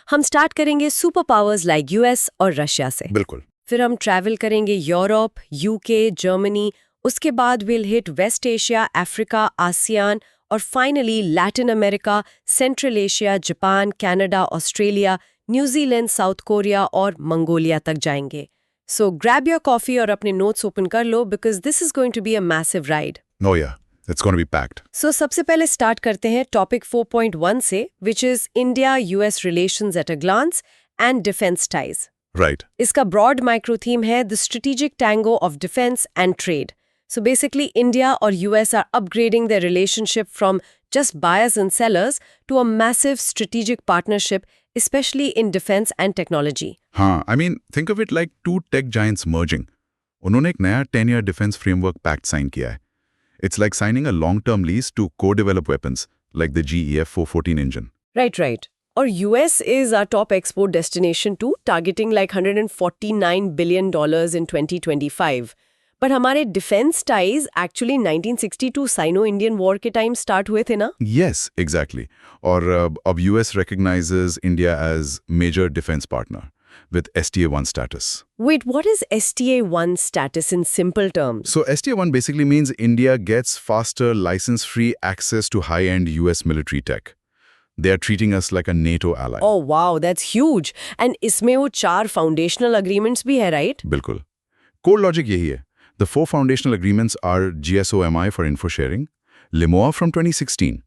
S2: हम स्टार्ट करेंगे सुपर पावर्स लाइक यूएस और रशिया से.
S3: बिल्कुल.
S2: फिर हम ट्रैवल करेंगे यूरोप, यूके, जर्मनी. उसके बाद will hit West Asia, Africa, ASEAN और finally Latin America, Central Asia, Japan, Canada, Australia, New Zealand, South Korea और मंगोलिया तक जाएंगे. सो ग्रैब योर कॉफी और अपने नोट्स ओपन कर लो because this is going to be a massive ride.
S3: No yeah, it's gonna be packed.
S2: So सबसे पहले start करते हैं टॉपिक 4.1 से, which is India US relations at a glance and defence ties.
S3: Right.
S2: इसका broad micro theme है the strategic tango of defence and trade. So basically, India or US are upgrading their relationship from just buyers and sellers to a massive strategic partnership, especially in defense and technology.
S3: हाँ, I mean, think of it like two tech giants merging. उन्होंने एक नया 10-year defense framework pact sign किया है. It's like signing a long-term lease to co-develop weapons, like the GEF 414 engine.
S2: Right. Or US is our top export destination too, targeting like $149 billion in 2025. But हमारे defence ties actually 1962 Sino Indian war के time start हुए थे ना.
S3: Yes, exactly. और अब US recognizes India as major defense partner with STA-1 status.
S2: Wait, what is STA-1 status in simple terms?
S3: So STA-1 basically means India gets faster license-free access to high-end US military tech. They are treating us like a NATO ally.
S2: Oh wow, that's huge. And इसमें वो 4 foundational agreements भी है right?
S3: बिल्कुल. Core logic यही है. The 4 foundational agreements are GSOMI for info sharing, LIMOA from 2016.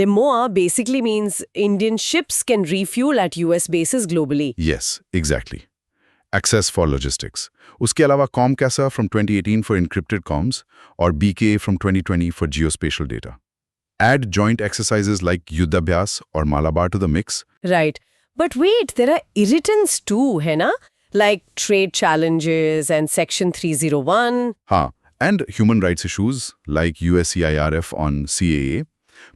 S2: LIMOA basically means Indian ships can refuel at US bases globally.
S3: Yes, exactly. Access for logistics. उसके अलावा COMCASA from 2018 for encrypted comms और BK from 2020 for geospatial data. Add joint exercises like Yuddhabhyas or Malabar to the mix.
S2: Right. But wait, there are irritants too, है ना? Like trade challenges and Section 301.
S3: हाँ, and human rights issues like USCIRF on CAA.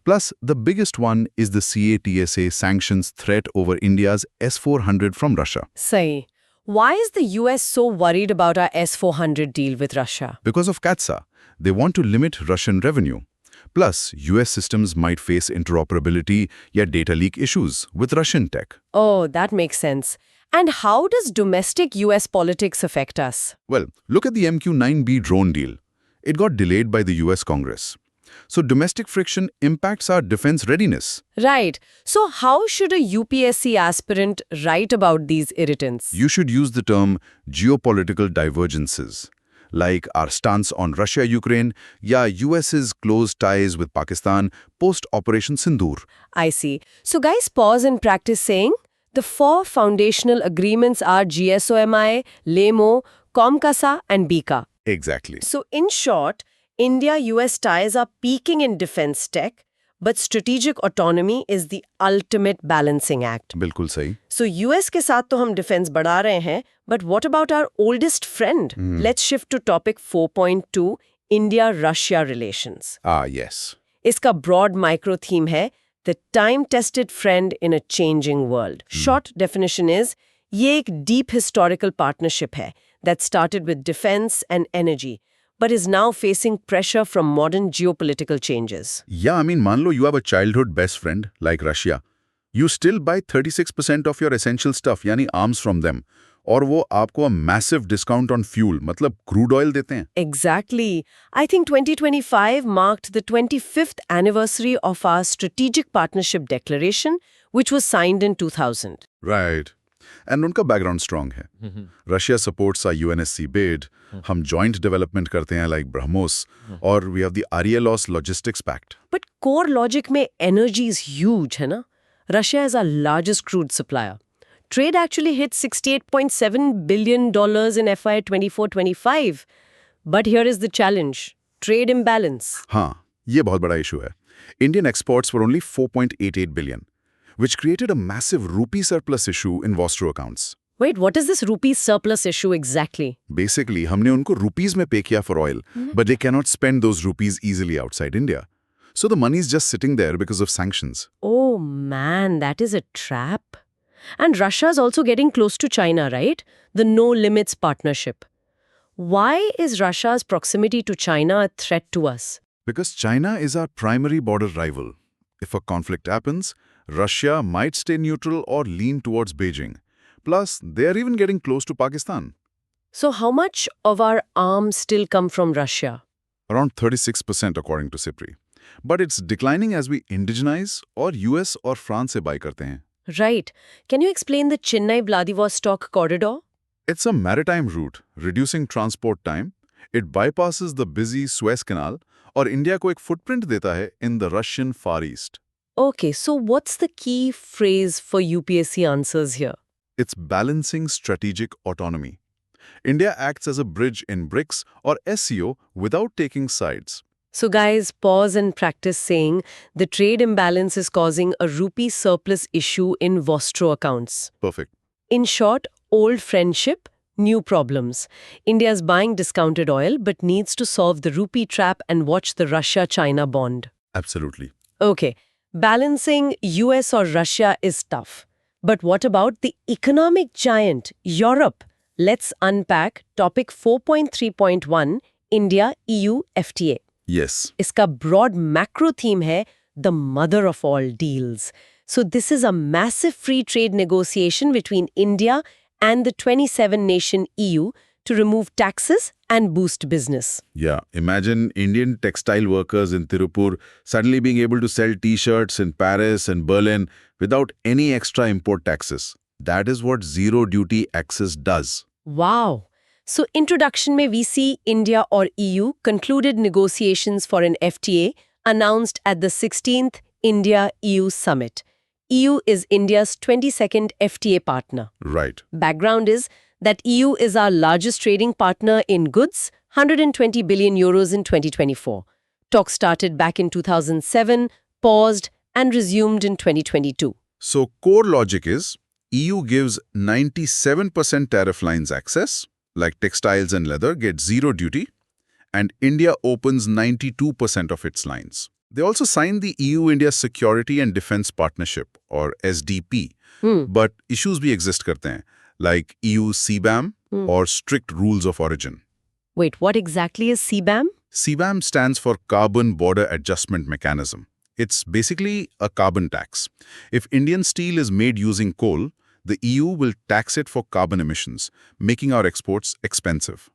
S3: Plus, the biggest one is the CATSA sanctions threat over India's S-400 from Russia.
S2: सही. Why is the US so worried about our S-400 deal with Russia?
S3: Because of CATSA, they want to limit Russian revenue. Plus, US systems might face interoperability या data leak issues with Russian tech.
S2: Oh, that makes sense. And how does domestic US politics affect us?
S3: Well, look at the MQ-9B drone deal. It got delayed by the US Congress. So domestic friction impacts our defense readiness.
S2: Right. So how should a UPSC aspirant write about these irritants?
S3: You should use the term geopolitical divergences, like our stance on Russia-Ukraine, या US's close ties with Pakistan post-Operation Sindoor.
S2: I see. So guys, pause and practice saying the 4 foundational agreements are GSOMI, LEMO, COMCASA and BICA.
S3: Exactly.
S2: So in short, India-US ties are peaking in defense tech, but strategic autonomy is the ultimate balancing act.
S3: बिल्कुल सही.
S2: So US के साथ तो हम defence बढ़ा रहे हैं, but what about our oldest friend? Let's shift to topic 4.2, India-Russia relations.
S3: Yes.
S2: इसका broad micro theme है the time-tested friend in a changing world. Short definition is, ये एक deep historical partnership है that started with defense and energy, but is now facing pressure from modern geopolitical changes.
S3: Yeah, I mean, मान लो you have a childhood best friend like Russia. You still buy 36% of your essential stuff, यानी arms from them. और वो आपको a massive discount on fuel, मतलब crude oil देते हैं.
S2: Exactly. I think 2025 marked the 25th anniversary of our Strategic Partnership Declaration, which was signed in 2000.
S3: Right. And उनका background strong है. Russia supports our UNSC bid. हम joint development करते हैं like BrahMos. और we have the Arielos Logistics Pact.
S2: But core logic में energy is huge, है ना? Russia is our largest crude supplier. Trade actually hit $68.7 billion in FY 24-25. But here is the challenge. Trade imbalance.
S3: हाँ, ये बहुत बड़ा issue है. Indian exports were only 4.88 billion. which created a massive rupee surplus issue in Vostro accounts.
S2: Wait, what is this rupee surplus issue exactly?
S3: Basically, हमने उनको rupees में pay किया for oil, but they cannot spend those rupees easily outside India. So the money is just sitting there because of sanctions.
S2: Oh man, that is a trap. And Russia's also getting close to China, right? The no limits partnership. Why is Russia's proximity to China a threat to us?
S3: Because China is our primary border rival. If a conflict happens, Russia might stay neutral or lean towards Beijing. Plus, they are even getting close to Pakistan.
S2: So how much of our arms still come from Russia?
S3: Around 36% according to CIPRI. But it's declining as we indigenize or US or France se buy karte hain.
S2: Right. Can you explain the Chennai-Vladivostok corridor?
S3: It's a maritime route, reducing transport time. It bypasses the busy Suez Canal और India को एक footprint देता है in the Russian Far East.
S2: Okay, so what's the key phrase for UPSC answers here?
S3: It's balancing strategic autonomy. India acts as a bridge in BRICS or SCO without taking sides.
S2: So guys, pause and practice saying the trade imbalance is causing a rupee surplus issue in Vostro accounts.
S3: Perfect.
S2: In short, old friendship, new problems. India's buying discounted oil but needs to solve the rupee trap and watch the Russia-China bond.
S3: Absolutely.
S2: Okay, balancing US or Russia is tough. But what about the economic giant, Europe? Let's unpack topic 4.3.1, India, EU, FTA.
S3: Yes.
S2: इसका broad macro theme है the mother of all deals. So this is a massive free trade negotiation between India and the 27-nation EU to remove taxes and boost business.
S3: Yeah, imagine Indian textile workers in Tirupur suddenly being able to sell t-shirts in Paris and Berlin without any extra import taxes. That is what zero duty access does.
S2: Wow. So introduction में we see India or EU concluded negotiations for an FTA announced at the 16th India-EU Summit. EU is India's 22nd FTA partner.
S3: Right.
S2: Background is that EU is our largest trading partner in goods, 120 billion euros in 2024. Talks started back in 2007, paused, and resumed in 2022.
S3: So core logic is EU gives 97% tariff lines access, like textiles and leather get zero duty, and India opens 92% of its lines. They also signed the EU-India Security and Defense Partnership, or SDP. But issues भी exist करते हैं, like EU CBAM or strict rules of origin.
S2: Wait, what exactly is CBAM?
S3: CBAM stands for Carbon Border Adjustment Mechanism. It's basically a carbon tax. If Indian steel is made using coal, the EU will tax it for carbon emissions, making our exports expensive.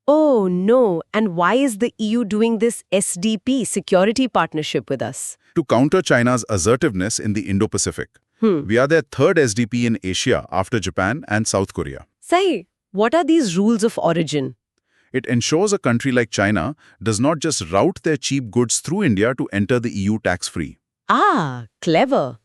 S2: Oh no, and why is the EU doing this SDP, security partnership with us?
S3: To counter China's assertiveness in the Indo-Pacific. We are their third SDP in Asia after Japan and South Korea.
S2: Say, what are these rules of origin?
S3: It ensures a country like China does not just route their cheap goods through India to enter the EU tax-free.
S2: Ah, clever.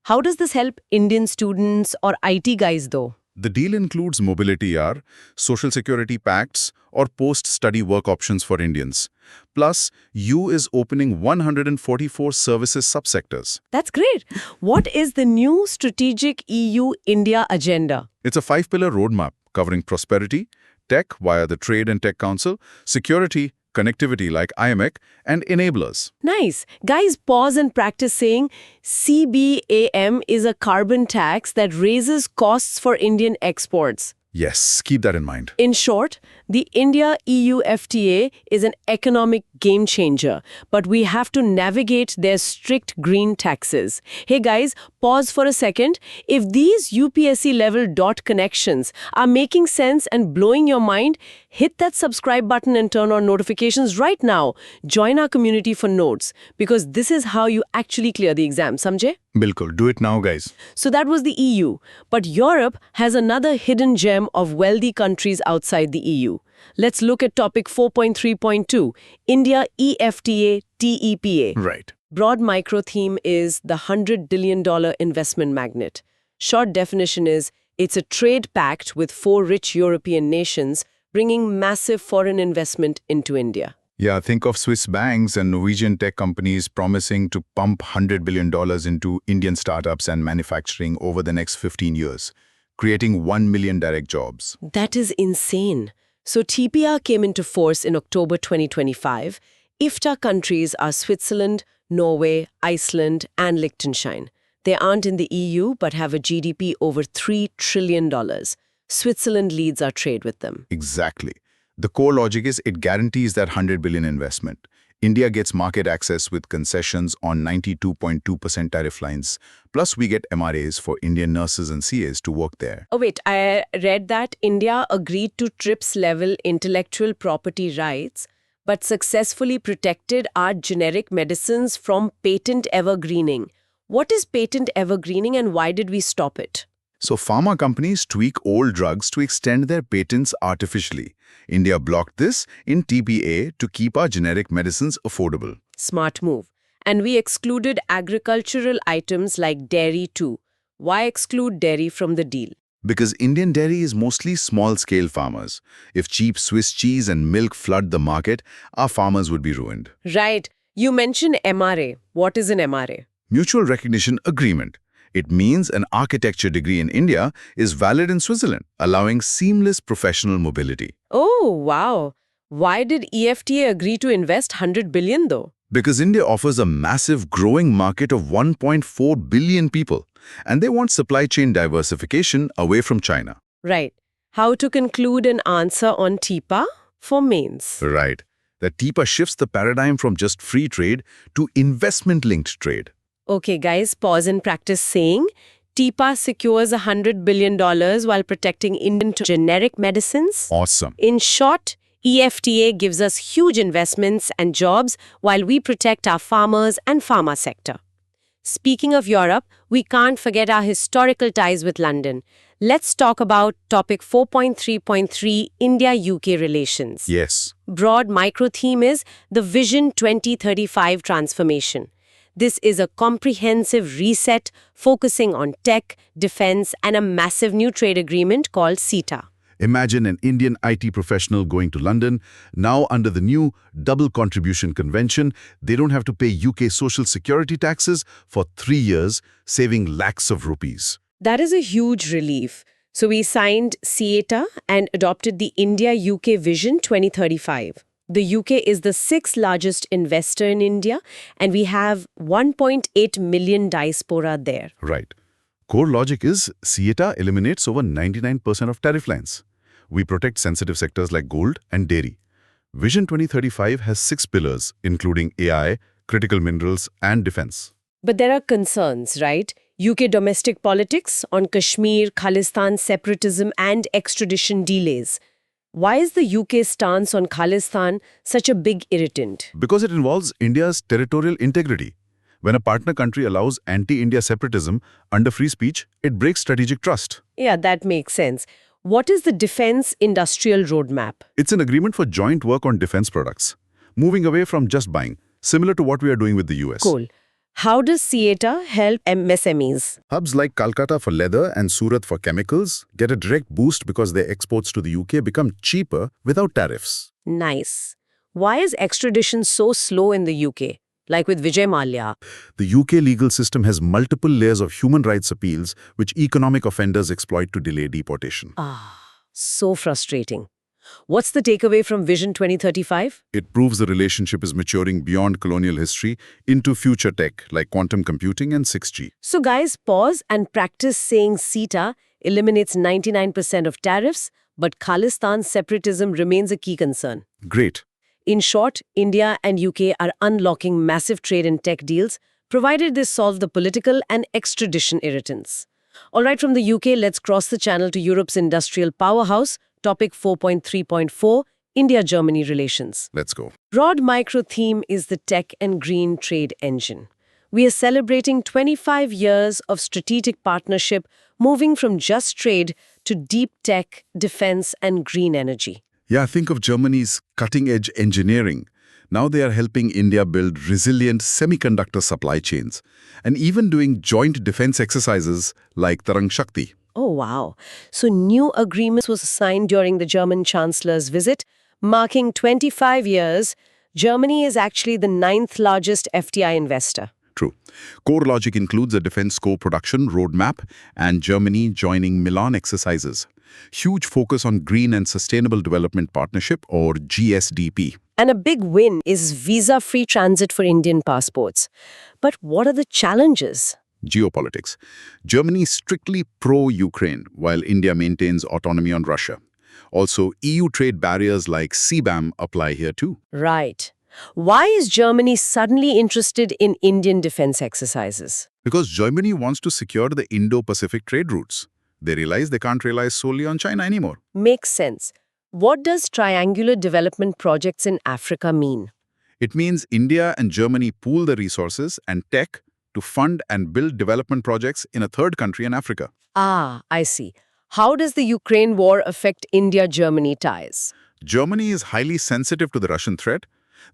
S2: How does this help Indian students or IT guys though?
S3: The deal includes mobility ER, social security pacts, or post-study work options for Indians. Plus, EU is opening 144 services subsectors.
S2: That's great. What is the new strategic EU-India agenda?
S3: It's a 5-pillar roadmap covering prosperity, tech via the Trade and Tech Council, security, connectivity like IMEC, and enablers.
S2: Nice. Guys, pause and practice saying CBAM is a carbon tax that raises costs for Indian exports.
S3: Yes, keep that in mind.
S2: In short, the India-EU FTA is an economic game changer, but we have to navigate their strict green taxes. Hey guys, pause for a second. If these UPSC level dot connections are making sense and blowing your mind, hit that subscribe button and turn on notifications right now. Join our community for notes, because this is how you actually clear the exam, samjhe?
S4: Bilkul, do it now, guys.
S2: So that was the EU, but Europe has another hidden gem of wealthy countries outside the EU. Let's look at topic 4.3.2, India EFTA TEPA.
S4: Right.
S2: Broad micro theme is the $100 billion investment magnet. Short definition is it's a trade pact with 4 rich European nations bringing massive foreign investment into India.
S4: Yeah, think of Swiss banks and Norwegian tech companies promising to pump $100 billion into Indian startups and manufacturing over the next 15 years, creating 1 million direct jobs.
S2: That is insane. So TPR came into force in October 2025. IFTA countries are Switzerland, Norway, Iceland, and Liechtenstein. They aren't in the EU but have a GDP over $3 trillion. Switzerland leads our trade with them.
S4: Exactly. The core logic is it guarantees that $100 billion investment. India gets market access with concessions on 92.2% tariff lines. Plus, we get MRAs for Indian nurses and CAs to work there.
S2: Oh wait, I read that India agreed to TRIPS-level intellectual property rights but successfully protected our generic medicines from patent evergreening. What is patent evergreening and why did we stop it?
S4: So pharma companies tweak old drugs to extend their patents artificially. India blocked this in TPA to keep our generic medicines affordable.
S2: Smart move. And we excluded agricultural items like dairy too. Why exclude dairy from the deal?
S4: Because Indian dairy is mostly small-scale farmers. If cheap Swiss cheese and milk flood the market, our farmers would be ruined.
S2: Right. You mentioned MRA. What is an MRA?
S4: Mutual Recognition Agreement. It means an architecture degree in India is valid in Switzerland, allowing seamless professional mobility.
S2: Oh, wow. Why did EFTA agree to invest $100 billion though?
S4: Because India offers a massive growing market of 1.4 billion people, and they want supply chain diversification away from China.
S2: Right. How to conclude an answer on TIPA for mains?
S4: Right. That TIPA shifts the paradigm from just free trade to investment-linked trade.
S2: Okay, guys, pause and practice saying TIPA secures $100 billion while protecting Indian generic medicines.
S4: Awesome.
S2: In short, EFTA gives us huge investments and jobs while we protect our farmers and pharma sector. Speaking of Europe, we can't forget our historical ties with London. Let's talk about topic 4.3.3, India-UK relations.
S4: Yes.
S2: Broad micro theme is the Vision 2035 transformation. This is a comprehensive reset focusing on tech, defense, and a massive new trade agreement called CETA.
S4: Imagine an Indian IT professional going to London. Now, under the new Double Contribution Convention, they don't have to pay UK social security taxes for 3 years, saving lakhs of rupees.
S2: That is a huge relief. So we signed CETA and adopted the India-UK Vision 2035. The UK is the 6th largest investor in India, and we have 1.8 million diaspora there.
S4: Right. Core logic is CETA eliminates over 99% of tariff lines. We protect sensitive sectors like gold and dairy. Vision 2035 has 6 pillars, including AI, critical minerals, and defense.
S2: But there are concerns, right? UK domestic politics on Kashmir, Khalistan separatism, and extradition delays. Why is the UK stance on Khalistan such a big irritant?
S4: Because it involves India's territorial integrity. When a partner country allows anti-India separatism under free speech, it breaks strategic trust.
S2: Yeah, that makes sense. What is the defense industrial roadmap?
S4: It's an agreement for joint work on defense products, moving away from just buying, similar to what we are doing with the US.
S2: Cool. How does CETA help MSMEs?
S4: Hubs like Calcutta for leather and Surat for chemicals get a direct boost because their exports to the UK become cheaper without tariffs.
S2: Nice. Why is extradition so slow in the UK? Like with Vijay Mallya.
S4: The UK legal system has multiple layers of human rights appeals which economic offenders exploit to delay deportation.
S2: So frustrating. What's the takeaway from Vision 2035?
S4: It proves the relationship is maturing beyond colonial history into future tech like quantum computing and 6G.
S2: So guys, pause and practice saying CETA eliminates 99% of tariffs, but Khalistan separatism remains a key concern.
S4: Great.
S2: In short, India and UK are unlocking massive trade and tech deals, provided they solve the political and extradition irritants. All right, from the UK, let's cross the channel to Europe's industrial powerhouse, topic 4.3.4, India-Germany relations.
S4: Let's go.
S2: Broad micro theme is the tech and green trade engine. We are celebrating 25 years of strategic partnership, moving from just trade to deep tech, defense, and green energy.
S4: Yeah, think of Germany's cutting-edge engineering. Now they are helping India build resilient semiconductor supply chains and even doing joint defense exercises like Tarang Shakti.
S2: Oh, wow. So new agreements was signed during the German Chancellor's visit, marking 25 years. Germany is actually the 9th largest FDI investor.
S3: True. Core logic includes a defense co-production roadmap and Germany joining Milan exercises. Huge focus on Green and Sustainable Development Partnership, or GSDP.
S2: And a big win is visa-free transit for Indian passports. But what are the challenges?
S3: Geopolitics. Germany is strictly pro-Ukraine, while India maintains autonomy on Russia. Also, EU trade barriers like CBAM apply here too.
S2: Right. Why is Germany suddenly interested in Indian defense exercises?
S3: Because Germany wants to secure the Indo-Pacific trade routes. They realize they can't rely solely on China anymore.
S2: Makes sense. What does triangular development projects in Africa mean?
S3: It means India and Germany pool the resources and tech to fund and build development projects in a third country in Africa.
S2: Ah, I see. How does the Ukraine war affect India-Germany ties?
S3: Germany is highly sensitive to the Russian threat.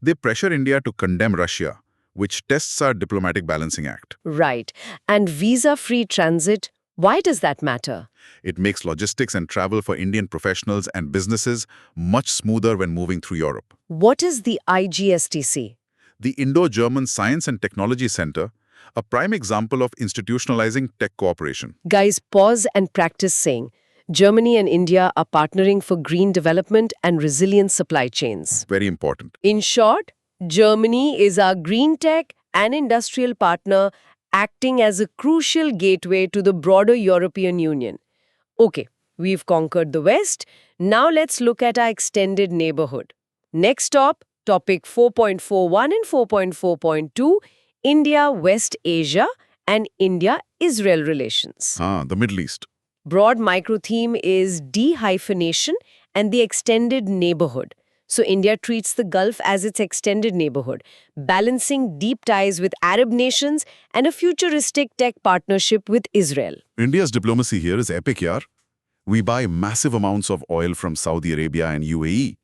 S3: They pressure India to condemn Russia, which tests our diplomatic balancing act.
S2: Right. And visa-free transit, why does that matter?
S3: It makes logistics and travel for Indian professionals and businesses much smoother when moving through Europe.
S2: What is the IGSTC?
S3: The Indo-German Science and Technology Center, a prime example of institutionalizing tech cooperation.
S2: Guys, pause and practice saying, Germany and India are partnering for green development and resilient supply chains.
S3: Very important.
S2: In short, Germany is our green tech and industrial partner acting as a crucial gateway to the broader European Union. Okay, we've conquered the West. Now let's look at our extended neighborhood. Next stop, topic 4.41 and 4.4.2, India-West Asia and India-Israel relations.
S3: The Middle East.
S2: Broad micro-theme is de-hyphenation and the extended neighborhood. So India treats the Gulf as its extended neighborhood, balancing deep ties with Arab nations and a futuristic tech partnership with Israel.
S3: India's diplomacy here is epic, yaar. We buy massive amounts of oil from Saudi Arabia and UAE.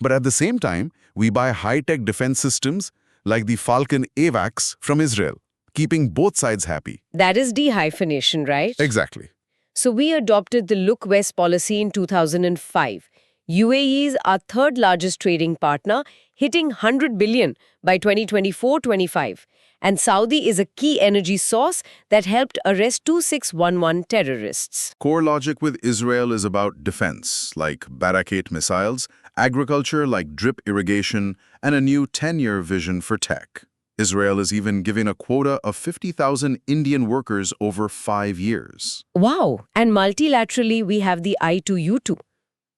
S3: But at the same time, we buy high-tech defense systems like the Falcon AWACS from Israel, keeping both sides happy.
S2: That is de-hyphenation, right?
S3: Exactly.
S2: So we adopted the Look West policy in 2005. UAE is our third largest trading partner, hitting 100 billion by 2024-25. And Saudi is a key energy source that helped arrest 2611 terrorists.
S3: Core logic with Israel is about defense, like Barak-8 missiles, agriculture like drip irrigation, and a new 10-year vision for tech. Israel is even giving a quota of 50,000 Indian workers over 5 years.
S2: Wow! And multilaterally, we have the I2U2.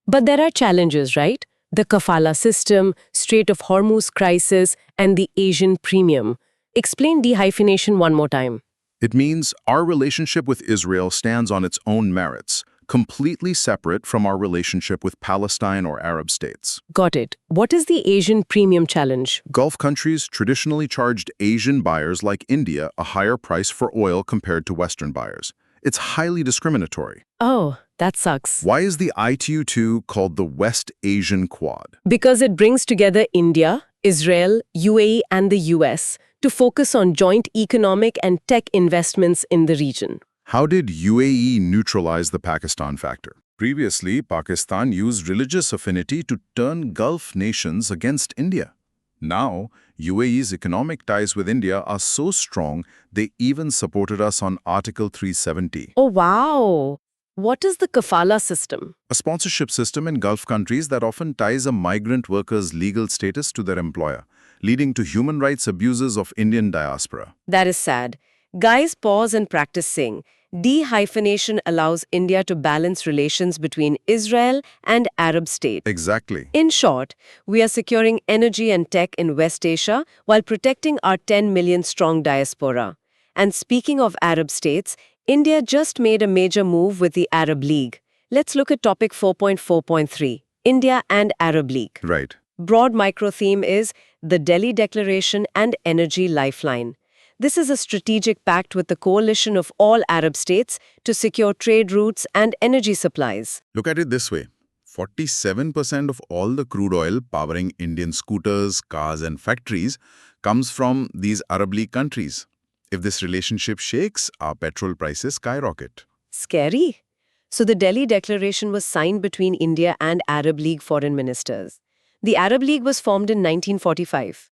S2: But there are challenges, right? The kafala system, Strait of Hormuz crisis, and the Asian premium. Explain de-hyphenation one more time.
S3: It means our relationship with Israel stands on its own merits, completely separate from our relationship with Palestine or Arab states.
S2: Got it. What is the Asian premium challenge?
S3: Gulf countries traditionally charged Asian buyers like India a higher price for oil compared to Western buyers. It's highly discriminatory.
S2: Oh, that sucks.
S3: Why is the ITU-2 called the West Asian Quad?
S2: Because it brings together India, Israel, UAE, and the US to focus on joint economic and tech investments in the region.
S3: How did UAE neutralize the Pakistan factor? Previously, Pakistan used religious affinity to turn Gulf nations against India. Now, UAE's economic ties with India are so strong, they even supported us on Article 370.
S2: Oh, wow! What is the kafala system?
S3: A sponsorship system in Gulf countries that often ties a migrant worker's legal status to their employer, leading to human rights abuses of Indian diaspora.
S2: That is sad. Guys, pause and practice saying, de-hyphenation allows India to balance relations between Israel and Arab states.
S3: Exactly.
S2: In short, we are securing energy and tech in West Asia while protecting our 10 million strong diaspora. And speaking of Arab states, India just made a major move with the Arab League. Let's look at topic 4.4.3, India and Arab League.
S3: Right.
S2: Broad micro-theme is the Delhi Declaration and Energy Lifeline. This is a strategic pact with the coalition of all Arab states to secure trade routes and energy supplies.
S3: Look at it this way. 47% of all the crude oil powering Indian scooters, cars and factories comes from these Arab League countries. If this relationship shakes, our petrol prices skyrocket.
S2: Scary. So the Delhi Declaration was signed between India and Arab League foreign ministers. The Arab League was formed in 1945.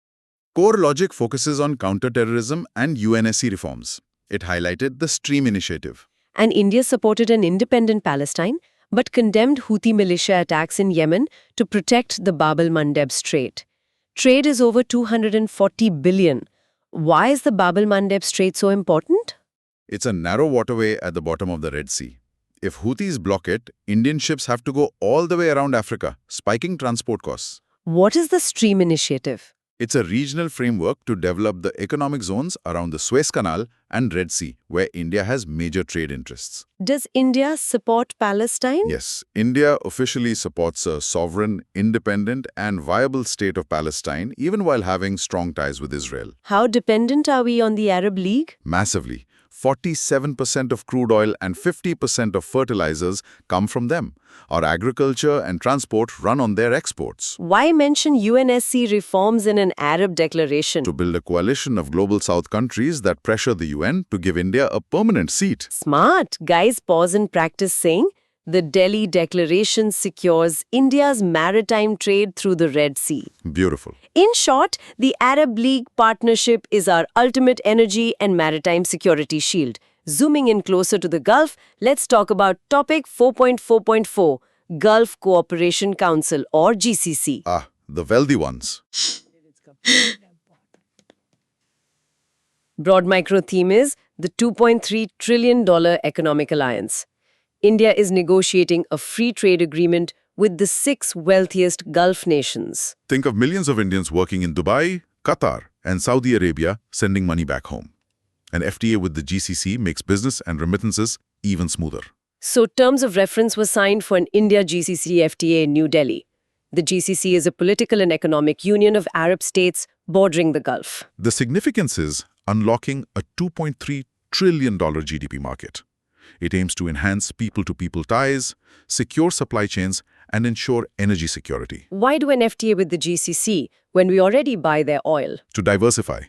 S3: Core logic focuses on counter-terrorism and UNSC reforms. It highlighted the Stream Initiative.
S2: And India supported an independent Palestine, but condemned Houthi militia attacks in Yemen to protect the Bab el-Mandeb Strait. Trade is over 240 billion. Why is the Bab el-Mandeb Strait so important?
S3: It's a narrow waterway at the bottom of the Red Sea. If Houthis block it, Indian ships have to go all the way around Africa, spiking transport costs.
S2: What is the Stream Initiative?
S3: It's a regional framework to develop the economic zones around the Suez Canal and Red Sea, where India has major trade interests.
S2: Does India support Palestine?
S3: Yes, India officially supports a sovereign, independent, and viable state of Palestine, even while having strong ties with Israel.
S2: How dependent are we on the Arab League?
S3: Massively. 47% of crude oil and 50% of fertilizers come from them. Our agriculture and transport run on their exports.
S2: Why mention UNSC reforms in an Arab declaration?
S3: To build a coalition of global South countries that pressure the UN to give India a permanent seat.
S2: Smart. Guys, pause and practice saying, the Delhi Declaration secures India's maritime trade through the Red Sea.
S3: Beautiful.
S2: In short, the Arab League partnership is our ultimate energy and maritime security shield. Zooming in closer to the Gulf, let's talk about topic 4.4.4, Gulf Cooperation Council or GCC.
S3: Ah, the wealthy ones.
S2: Broad micro theme is the $2.3 trillion economic alliance. India is negotiating a free trade agreement with the 6 wealthiest Gulf nations.
S3: Think of millions of Indians working in Dubai, Qatar, and Saudi Arabia sending money back home. An FTA with the GCC makes business and remittances even smoother.
S2: So terms of reference were signed for an India-GCC FTA in New Delhi. The GCC is a political and economic union of Arab states bordering the Gulf.
S3: The significance is unlocking a $2.3 trillion GDP market. It aims to enhance people-to-people ties, secure supply chains, and ensure energy security.
S2: Why do an FTA with the GCC when we already buy their oil?
S3: To diversify.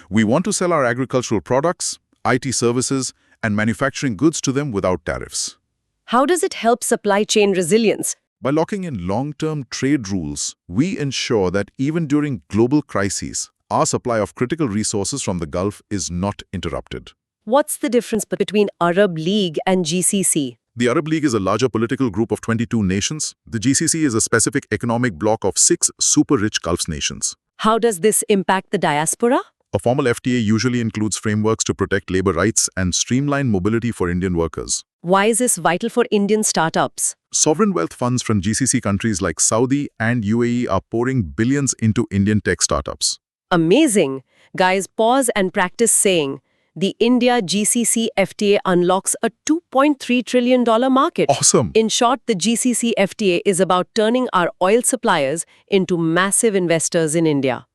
S3: We want to sell our agricultural products, IT services, and manufacturing goods to them without tariffs.
S2: How does it help supply chain resilience?
S3: By locking in long-term trade rules, we ensure that even during global crises, our supply of critical resources from the Gulf is not interrupted.
S2: What's the difference between Arab League and GCC?
S3: The Arab League is a larger political group of 22 nations. The GCC is a specific economic bloc of 6 super-rich Gulf nations.
S2: How does this impact the diaspora?
S3: A formal FTA usually includes frameworks to protect labor rights and streamline mobility for Indian workers.
S2: Why is this vital for Indian startups?
S3: Sovereign wealth funds from GCC countries like Saudi and UAE are pouring billions into Indian tech startups.
S2: Amazing! Guys, pause and practice saying, the India-GCC FTA unlocks a $2.3 trillion market.
S3: Awesome!
S2: In short, the GCC FTA is about turning our oil suppliers into massive investors in India.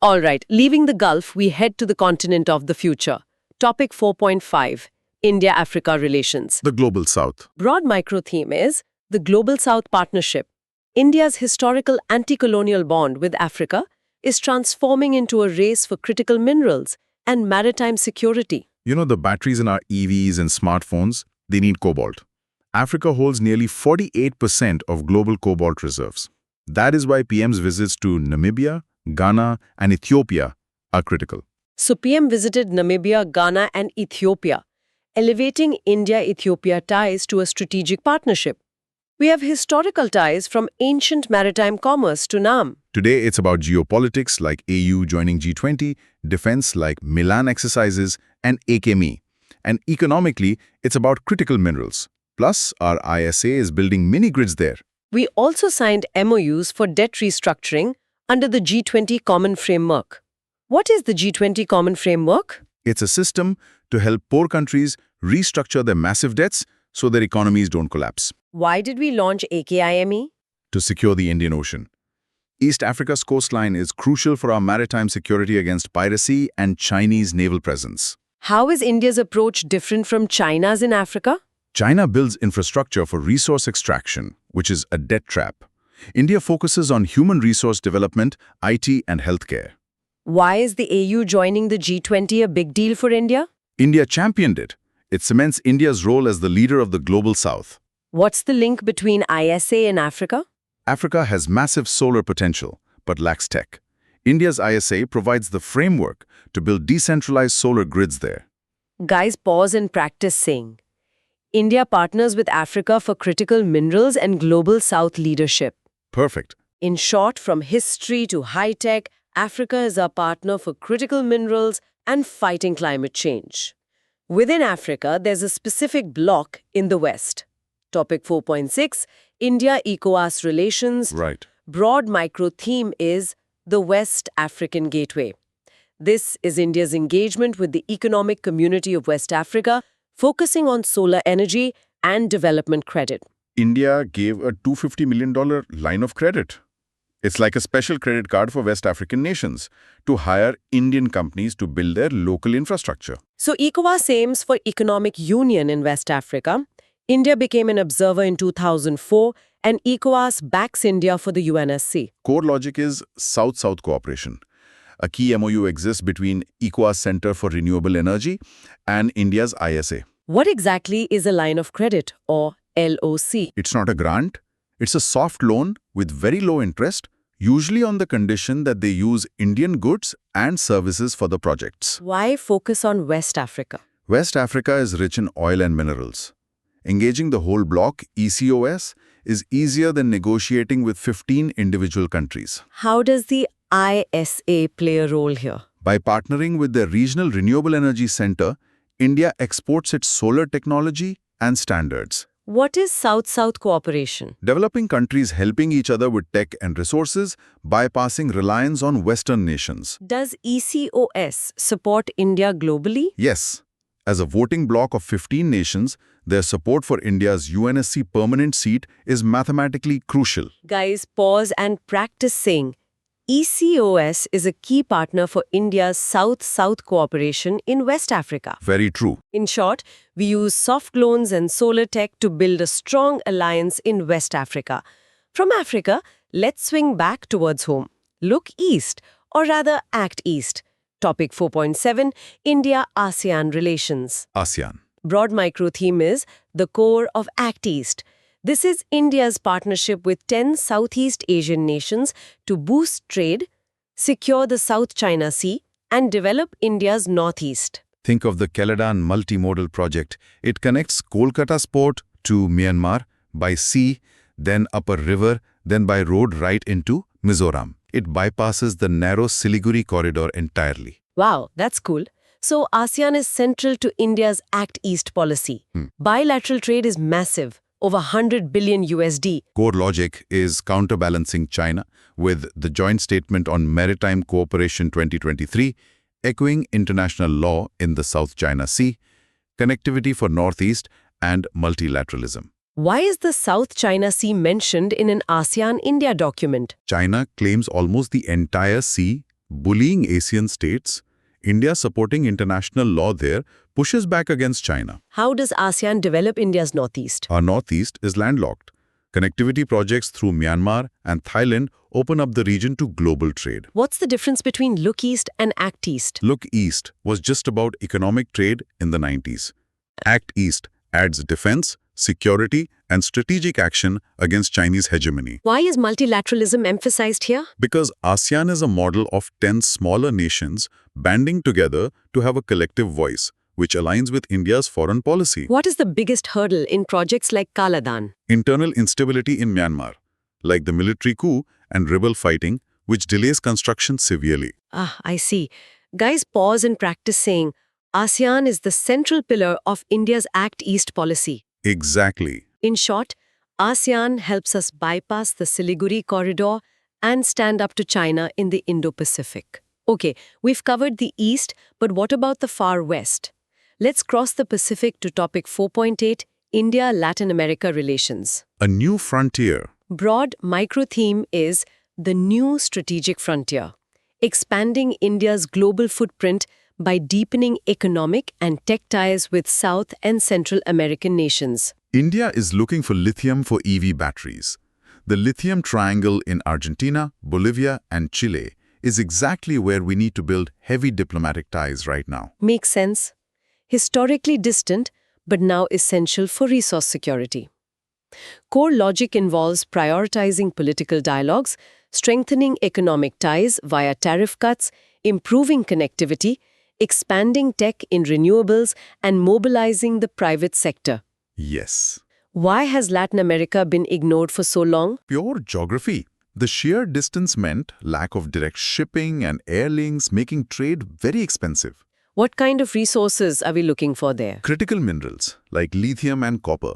S2: All right, leaving the Gulf, we head to the continent of the future. Topic 4.5, India-Africa relations.
S3: The Global South.
S2: Broad micro theme is the Global South Partnership. India's historical anti-colonial bond with Africa is transforming into a race for critical minerals and maritime security.
S3: You know, the batteries in our EVs and smartphones, they need cobalt. Africa holds nearly 48% of global cobalt reserves. That is why PM's visits to Namibia, Ghana, and Ethiopia are critical.
S2: So PM visited Namibia, Ghana, and Ethiopia, elevating India-Ethiopia ties to a strategic partnership. We have historical ties from ancient maritime commerce to NAM.
S3: Today, it's about geopolitics like AU joining G20, defense like Milan exercises, and AKME. And economically, it's about critical minerals. Plus, our ISA is building mini-grids there.
S2: We also signed MOUs for debt restructuring under the G20 Common Framework. What is the G20 Common Framework?
S3: It's a system to help poor countries restructure their massive debts so their economies don't collapse.
S2: Why did we launch AKIME?
S3: To secure the Indian Ocean. East Africa's coastline is crucial for our maritime security against piracy and Chinese naval presence.
S2: How is India's approach different from China's in Africa?
S3: China builds infrastructure for resource extraction, which is a debt trap. India focuses on human resource development, IT, and healthcare.
S2: Why is the AU joining the G20 a big deal for India?
S3: India championed it. It cements India's role as the leader of the Global South.
S2: What's the link between ISA and Africa?
S3: Africa has massive solar potential, but lacks tech. India's ISA provides the framework to build decentralized solar grids there.
S2: Guys, pause and practice saying. India partners with Africa for critical minerals and global South leadership.
S3: Perfect.
S2: In short, from history to high-tech, Africa is our partner for critical minerals and fighting climate change. Within Africa, there's a specific bloc in the West. Topic 4.6, India-ECOWAS relations.
S3: Right.
S2: Broad micro-theme is the West African Gateway. This is India's engagement with the Economic Community of West Africa, focusing on solar energy and development credit.
S3: India gave a $250 million line of credit. It's like a special credit card for West African nations to hire Indian companies to build their local infrastructure.
S2: So ECOWAS aims for economic union in West Africa. India became an observer in 2004, and ECOWAS backs India for the UNSC.
S3: Core logic is South-South cooperation. A key MOU exists between ECOWAS Center for Renewable Energy and India's ISA.
S2: What exactly is a line of credit, or LOC?
S3: It's not a grant. It's a soft loan with very low interest, usually on the condition that they use Indian goods and services for the projects.
S2: Why focus on West Africa?
S3: West Africa is rich in oil and minerals. Engaging the whole bloc, ECOS, is easier than negotiating with 15 individual countries.
S2: How does the ISA play a role here?
S3: By partnering with the Regional Renewable Energy Center, India exports its solar technology and standards.
S2: What is South-South cooperation?
S3: Developing countries helping each other with tech and resources, bypassing reliance on Western nations.
S2: Does ECOS support India globally?
S3: Yes. As a voting bloc of 15 nations, their support for India's UNSC permanent seat is mathematically crucial.
S2: Guys, pause and practice saying, ECOS is a key partner for India's South-South cooperation in West Africa.
S3: Very true.
S2: In short, we use soft loans and solar tech to build a strong alliance in West Africa. From Africa, let's swing back towards home. Look east, or rather act east. Topic 4.7, India-ASEAN relations.
S3: ASEAN.
S2: Broad micro-theme is the core of Act East. This is India's partnership with 10 Southeast Asian nations to boost trade, secure the South China Sea, and develop India's Northeast.
S3: Think of the Keladan multimodal project. It connects Kolkata's port to Myanmar by sea, then up a river, then by road right into Mizoram. It bypasses the narrow Siliguri corridor entirely.
S2: Wow, that's cool. So ASEAN is central to India's Act East policy. Bilateral trade is massive, over 100 billion USD.
S3: Core logic is counterbalancing China with the Joint Statement on Maritime Cooperation 2023, echoing international law in the South China Sea, connectivity for Northeast, and multilateralism.
S2: Why is the South China Sea mentioned in an ASEAN-India document?
S3: China claims almost the entire sea, bullying Asian states. India supporting international law there pushes back against China.
S2: How does ASEAN develop India's Northeast?
S3: Our Northeast is landlocked. Connectivity projects through Myanmar and Thailand open up the region to global trade.
S2: What's the difference between Look East and Act East?
S3: Look East was just about economic trade in the 90s. Act East adds defense, security, and strategic action against Chinese hegemony.
S2: Why is multilateralism emphasized here?
S3: Because ASEAN is a model of 10 smaller nations banding together to have a collective voice, which aligns with India's foreign policy.
S2: What is the biggest hurdle in projects like Kaladan?
S3: Internal instability in Myanmar, like the military coup and rebel fighting, which delays construction severely.
S2: I see. Guys, pause and practice saying, ASEAN is the central pillar of India's Act East policy.
S3: Exactly.
S2: In short, ASEAN helps us bypass the Siliguri corridor and stand up to China in the Indo-Pacific. Okay, we've covered the East, but what about the far West? Let's cross the Pacific to topic 4.8, India-Latin America relations.
S3: A new frontier.
S2: Broad micro-theme is the new strategic frontier, expanding India's global footprint by deepening economic and tech ties with South and Central American nations.
S3: India is looking for lithium for EV batteries. The lithium triangle in Argentina, Bolivia, and Chile is exactly where we need to build heavy diplomatic ties right now.
S2: Makes sense. Historically distant, but now essential for resource security. Core logic involves prioritizing political dialogues, strengthening economic ties via tariff cuts, improving connectivity, expanding tech in renewables, and mobilizing the private sector.
S1: Yes.
S2: Why has Latin America been ignored for so long?
S1: Pure geography. The sheer distance meant lack of direct shipping and air links, making trade very expensive.
S2: What kind of resources are we looking for there?
S1: Critical minerals like lithium and copper,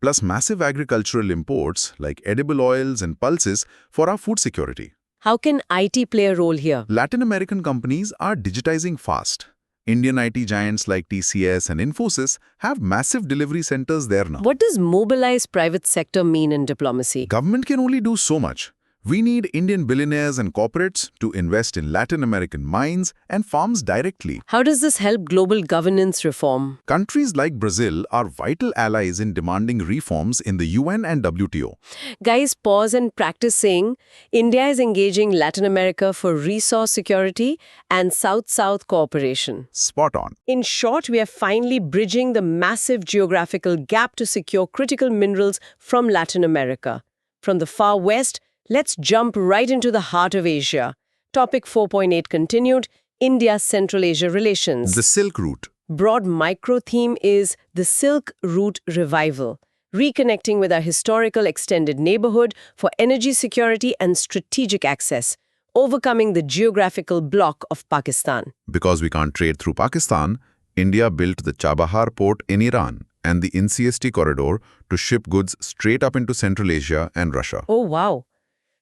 S1: plus massive agricultural imports like edible oils and pulses for our food security.
S2: How can IT play a role here?
S1: Latin American companies are digitizing fast. Indian IT giants like TCS and Infosys have massive delivery centers there now.
S2: What does mobilized private sector mean in diplomacy?
S1: Government can only do so much. We need Indian billionaires and corporates to invest in Latin American mines and farms directly.
S2: How does this help global governance reform?
S1: Countries like Brazil are vital allies in demanding reforms in the UN and WTO.
S2: Guys, pause and practice saying, India is engaging Latin America for resource security and South-South cooperation.
S1: Spot on.
S2: In short, we are finally bridging the massive geographical gap to secure critical minerals from Latin America. From the far west, let's jump right into the heart of Asia. Topic 4.8 continued, India-Central Asia relations.
S1: The Silk Route.
S2: Broad micro-theme is the Silk Route revival, reconnecting with our historical extended neighborhood for energy security and strategic access, overcoming the geographical block of Pakistan.
S1: Because we can't trade through Pakistan, India built the Chabahar port in Iran and the NCST corridor to ship goods straight up into Central Asia and Russia.
S2: Oh, wow.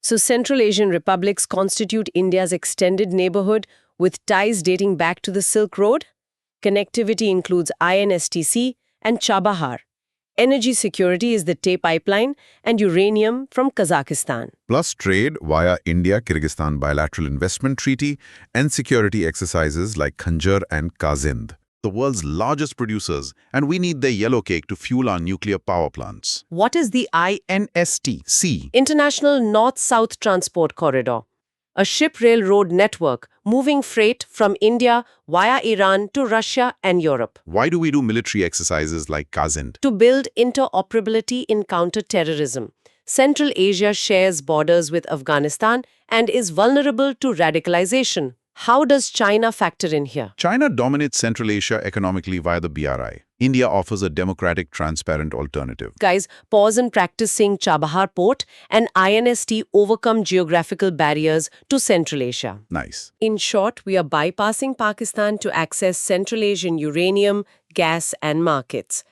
S2: So Central Asian republics constitute India's extended neighborhood with ties dating back to the Silk Road? Connectivity includes INSTC and Chabahar. Energy security is the Tay pipeline and uranium from Kazakhstan.
S1: Plus trade via India-Kyrgyzstan Bilateral Investment Treaty and security exercises like Khanjar and Kazind. The world's largest producers, and we need their yellow cake to fuel our nuclear power plants.
S2: What is the
S1: INSTC.
S2: International North-South Transport Corridor? A ship railroad network moving freight from India via Iran to Russia and Europe.
S1: Why do we do military exercises like Kazind?
S2: To build interoperability in counter-terrorism. Central Asia shares borders with Afghanistan and is vulnerable to radicalization. How does China factor in here?
S1: China dominates Central Asia economically via the BRI. India offers a democratic, transparent alternative.
S2: Guys, pause and practice saying Chabahar Port and INST overcome geographical barriers to Central Asia.
S1: Nice.
S2: In short, we are bypassing Pakistan to access Central Asian uranium, gas, and markets.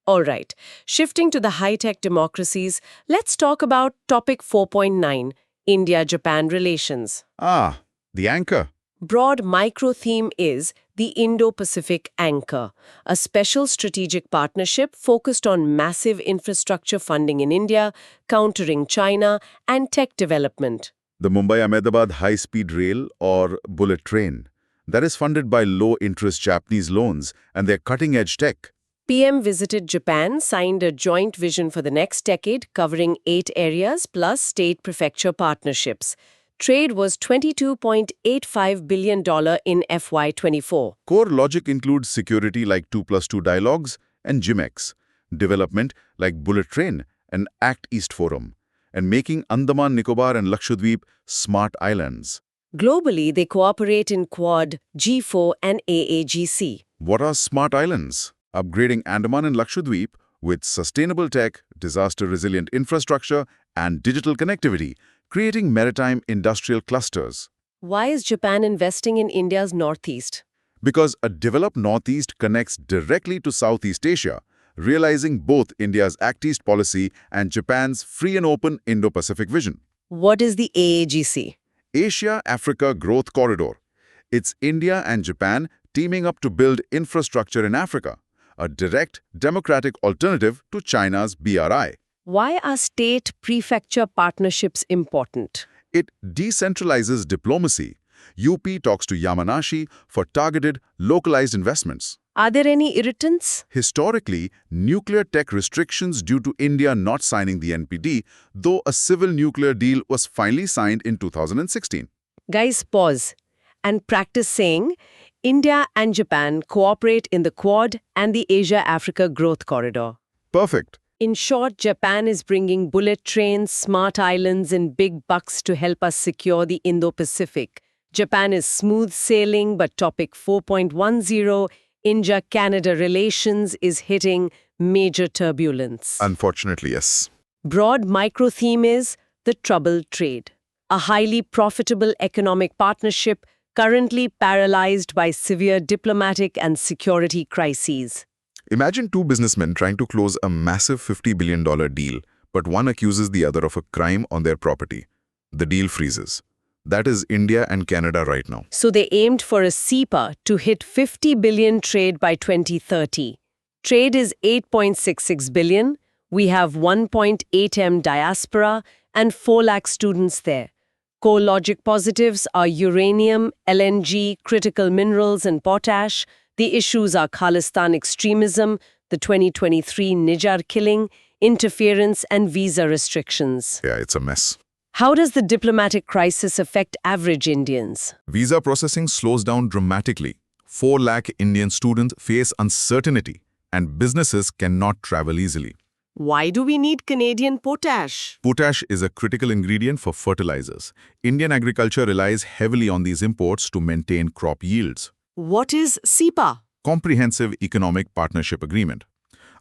S2: All right, shifting to the high-tech democracies, let's talk about topic 4.9, India-Japan relations.
S1: Ah, the anchor.
S2: Broad micro-theme is the Indo-Pacific Anchor, a special strategic partnership focused on massive infrastructure funding in India, countering China, and tech development.
S1: The Mumbai-Ahmedabad high-speed rail or bullet train that is funded by low-interest Japanese loans and their cutting-edge tech.
S2: PM visited Japan, signed a joint vision for the next decade covering 8 areas plus state-prefecture partnerships. Trade was $22.85 billion in FY24.
S1: Core logic includes security like 2+2 dialogues and GIMEX, development like bullet train and Act East Forum, and making Andaman, Nicobar and Lakshadweep smart islands.
S2: Globally, they cooperate in Quad, G4 and AAGC.
S1: What are smart islands? Upgrading Andaman and Lakshadweep with sustainable tech, disaster-resilient infrastructure and digital connectivity, creating maritime industrial clusters.
S2: Why is Japan investing in India's northeast?
S1: Because a developed northeast connects directly to Southeast Asia, realizing both India's Act East policy and Japan's free and open Indo-Pacific vision.
S2: What is the AAGC?
S1: Asia-Africa Growth Corridor. It's India and Japan teaming up to build infrastructure in Africa, a direct, democratic alternative to China's BRI.
S2: Why are state-prefecture partnerships important?
S1: It decentralizes diplomacy. UP talks to Yamanashi for targeted, localized investments.
S2: Are there any irritants?
S1: Historically, nuclear tech restrictions due to India not signing the NPT, though a civil nuclear deal was finally signed in 2016.
S2: Guys, pause and practice saying, India and Japan cooperate in the Quad and the Asia-Africa Growth Corridor.
S1: Perfect.
S2: In short, Japan is bringing bullet trains, smart islands, and big bucks to help us secure the Indo-Pacific. Japan is smooth sailing, but topic 4.10, India-Canada relations, is hitting major turbulence.
S1: Unfortunately, yes.
S2: Broad micro-theme is the troubled trade, a highly profitable economic partnership currently paralyzed by severe diplomatic and security crises.
S1: Imagine two businessmen trying to close a massive $50 billion deal, but one accuses the other of a crime on their property. The deal freezes. That is India and Canada right now.
S2: So they aimed for a CEPA to hit 50 billion trade by 2030. Trade is 8.66 billion. We have 1.8 M diaspora and 4 lakh students there. Core logic positives are uranium, LNG, critical minerals, and potash. The issues are Khalistan extremism, the 2023 Nijar killing, interference, and visa restrictions.
S1: Yeah, it's a mess.
S2: How does the diplomatic crisis affect average Indians?
S1: Visa processing slows down dramatically. 4 lakh Indian students face uncertainty, and businesses cannot travel easily.
S2: Why do we need Canadian potash?
S1: Potash is a critical ingredient for fertilizers. Indian agriculture relies heavily on these imports to maintain crop yields.
S2: What is CEPA?
S1: Comprehensive Economic Partnership Agreement.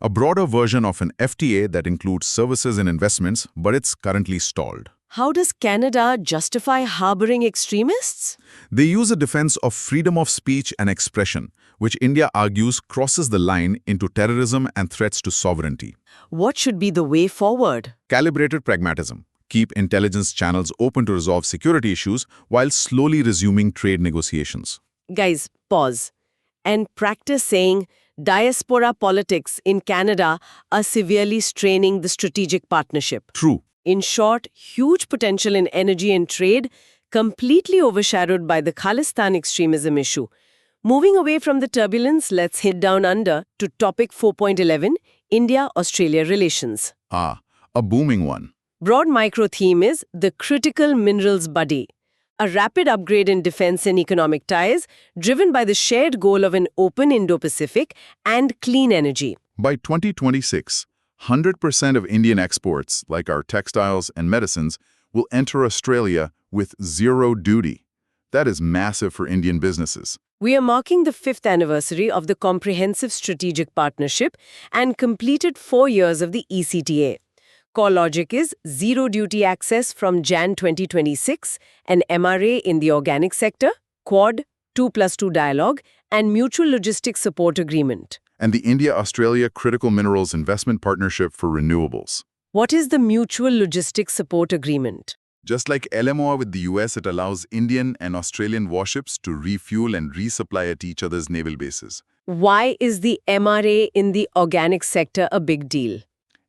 S1: A broader version of an FTA that includes services and investments, but it's currently stalled.
S2: How does Canada justify harboring extremists?
S1: They use a defense of freedom of speech and expression, which India argues crosses the line into terrorism and threats to sovereignty.
S2: What should be the way forward?
S1: Calibrated pragmatism. Keep intelligence channels open to resolve security issues while slowly resuming trade negotiations.
S2: Guys, pause. And practice saying diaspora politics in Canada are severely straining the strategic partnership.
S1: True.
S2: In short, huge potential in energy and trade, completely overshadowed by the Khalistan extremism issue. Moving away from the turbulence, let's head down under to topic 4.11, India-Australia relations.
S1: A booming one.
S2: Broad micro theme is the critical minerals buddy, a rapid upgrade in defense and economic ties driven by the shared goal of an open Indo-Pacific and clean energy.
S1: By 2026, 100% of Indian exports, like our textiles and medicines, will enter Australia with zero duty. That is massive for Indian businesses.
S2: We are marking the 5th anniversary of the Comprehensive Strategic Partnership and completed 4 years of the ECTA. Core logic is zero duty access from Jan 2026, an MRA in the organic sector, Quad, 2+2 dialogue, and mutual logistics support agreement.
S1: And the India-Australia Critical Minerals Investment Partnership for Renewables.
S2: What is the mutual logistics support agreement?
S1: Just like LMOA with the US, it allows Indian and Australian warships to refuel and resupply at each other's naval bases.
S2: Why is the MRA in the organic sector a big deal?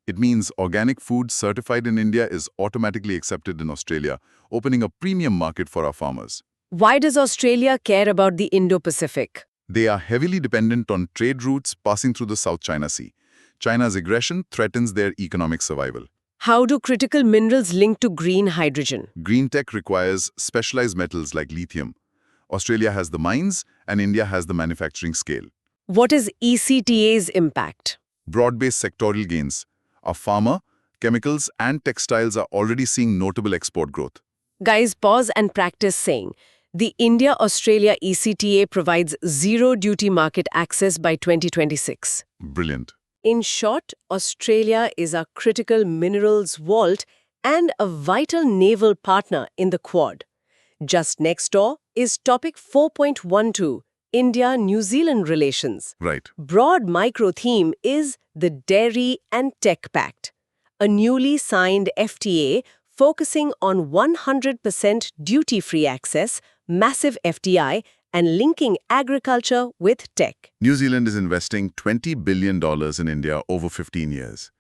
S1: It means organic food certified in India is automatically accepted in Australia, opening a premium market for our farmers.
S2: Why does Australia care about the Indo-Pacific?
S1: They are heavily dependent on trade routes passing through the South China Sea. China's aggression threatens their economic survival.
S2: How do critical minerals link to green hydrogen?
S1: Green tech requires specialized metals like lithium. Australia has the mines, and India has the manufacturing scale.
S2: What is ECTA's impact?
S1: Broad-based sectoral gains. Our pharma, chemicals, and textiles are already seeing notable export growth.
S2: Guys, pause and practice saying, the India-Australia ECTA provides zero-duty market access by 2026.
S1: Brilliant.
S2: In short, Australia is a critical minerals vault and a vital naval partner in the Quad. Just next door is topic 4.12, India-New Zealand relations.
S1: Right.
S2: Broad micro theme is the Dairy and Tech Pact, a newly signed FTA focusing on 100% duty-free access, massive FDI, and linking agriculture with tech.
S1: New Zealand is investing $20 billion in India over 15 years.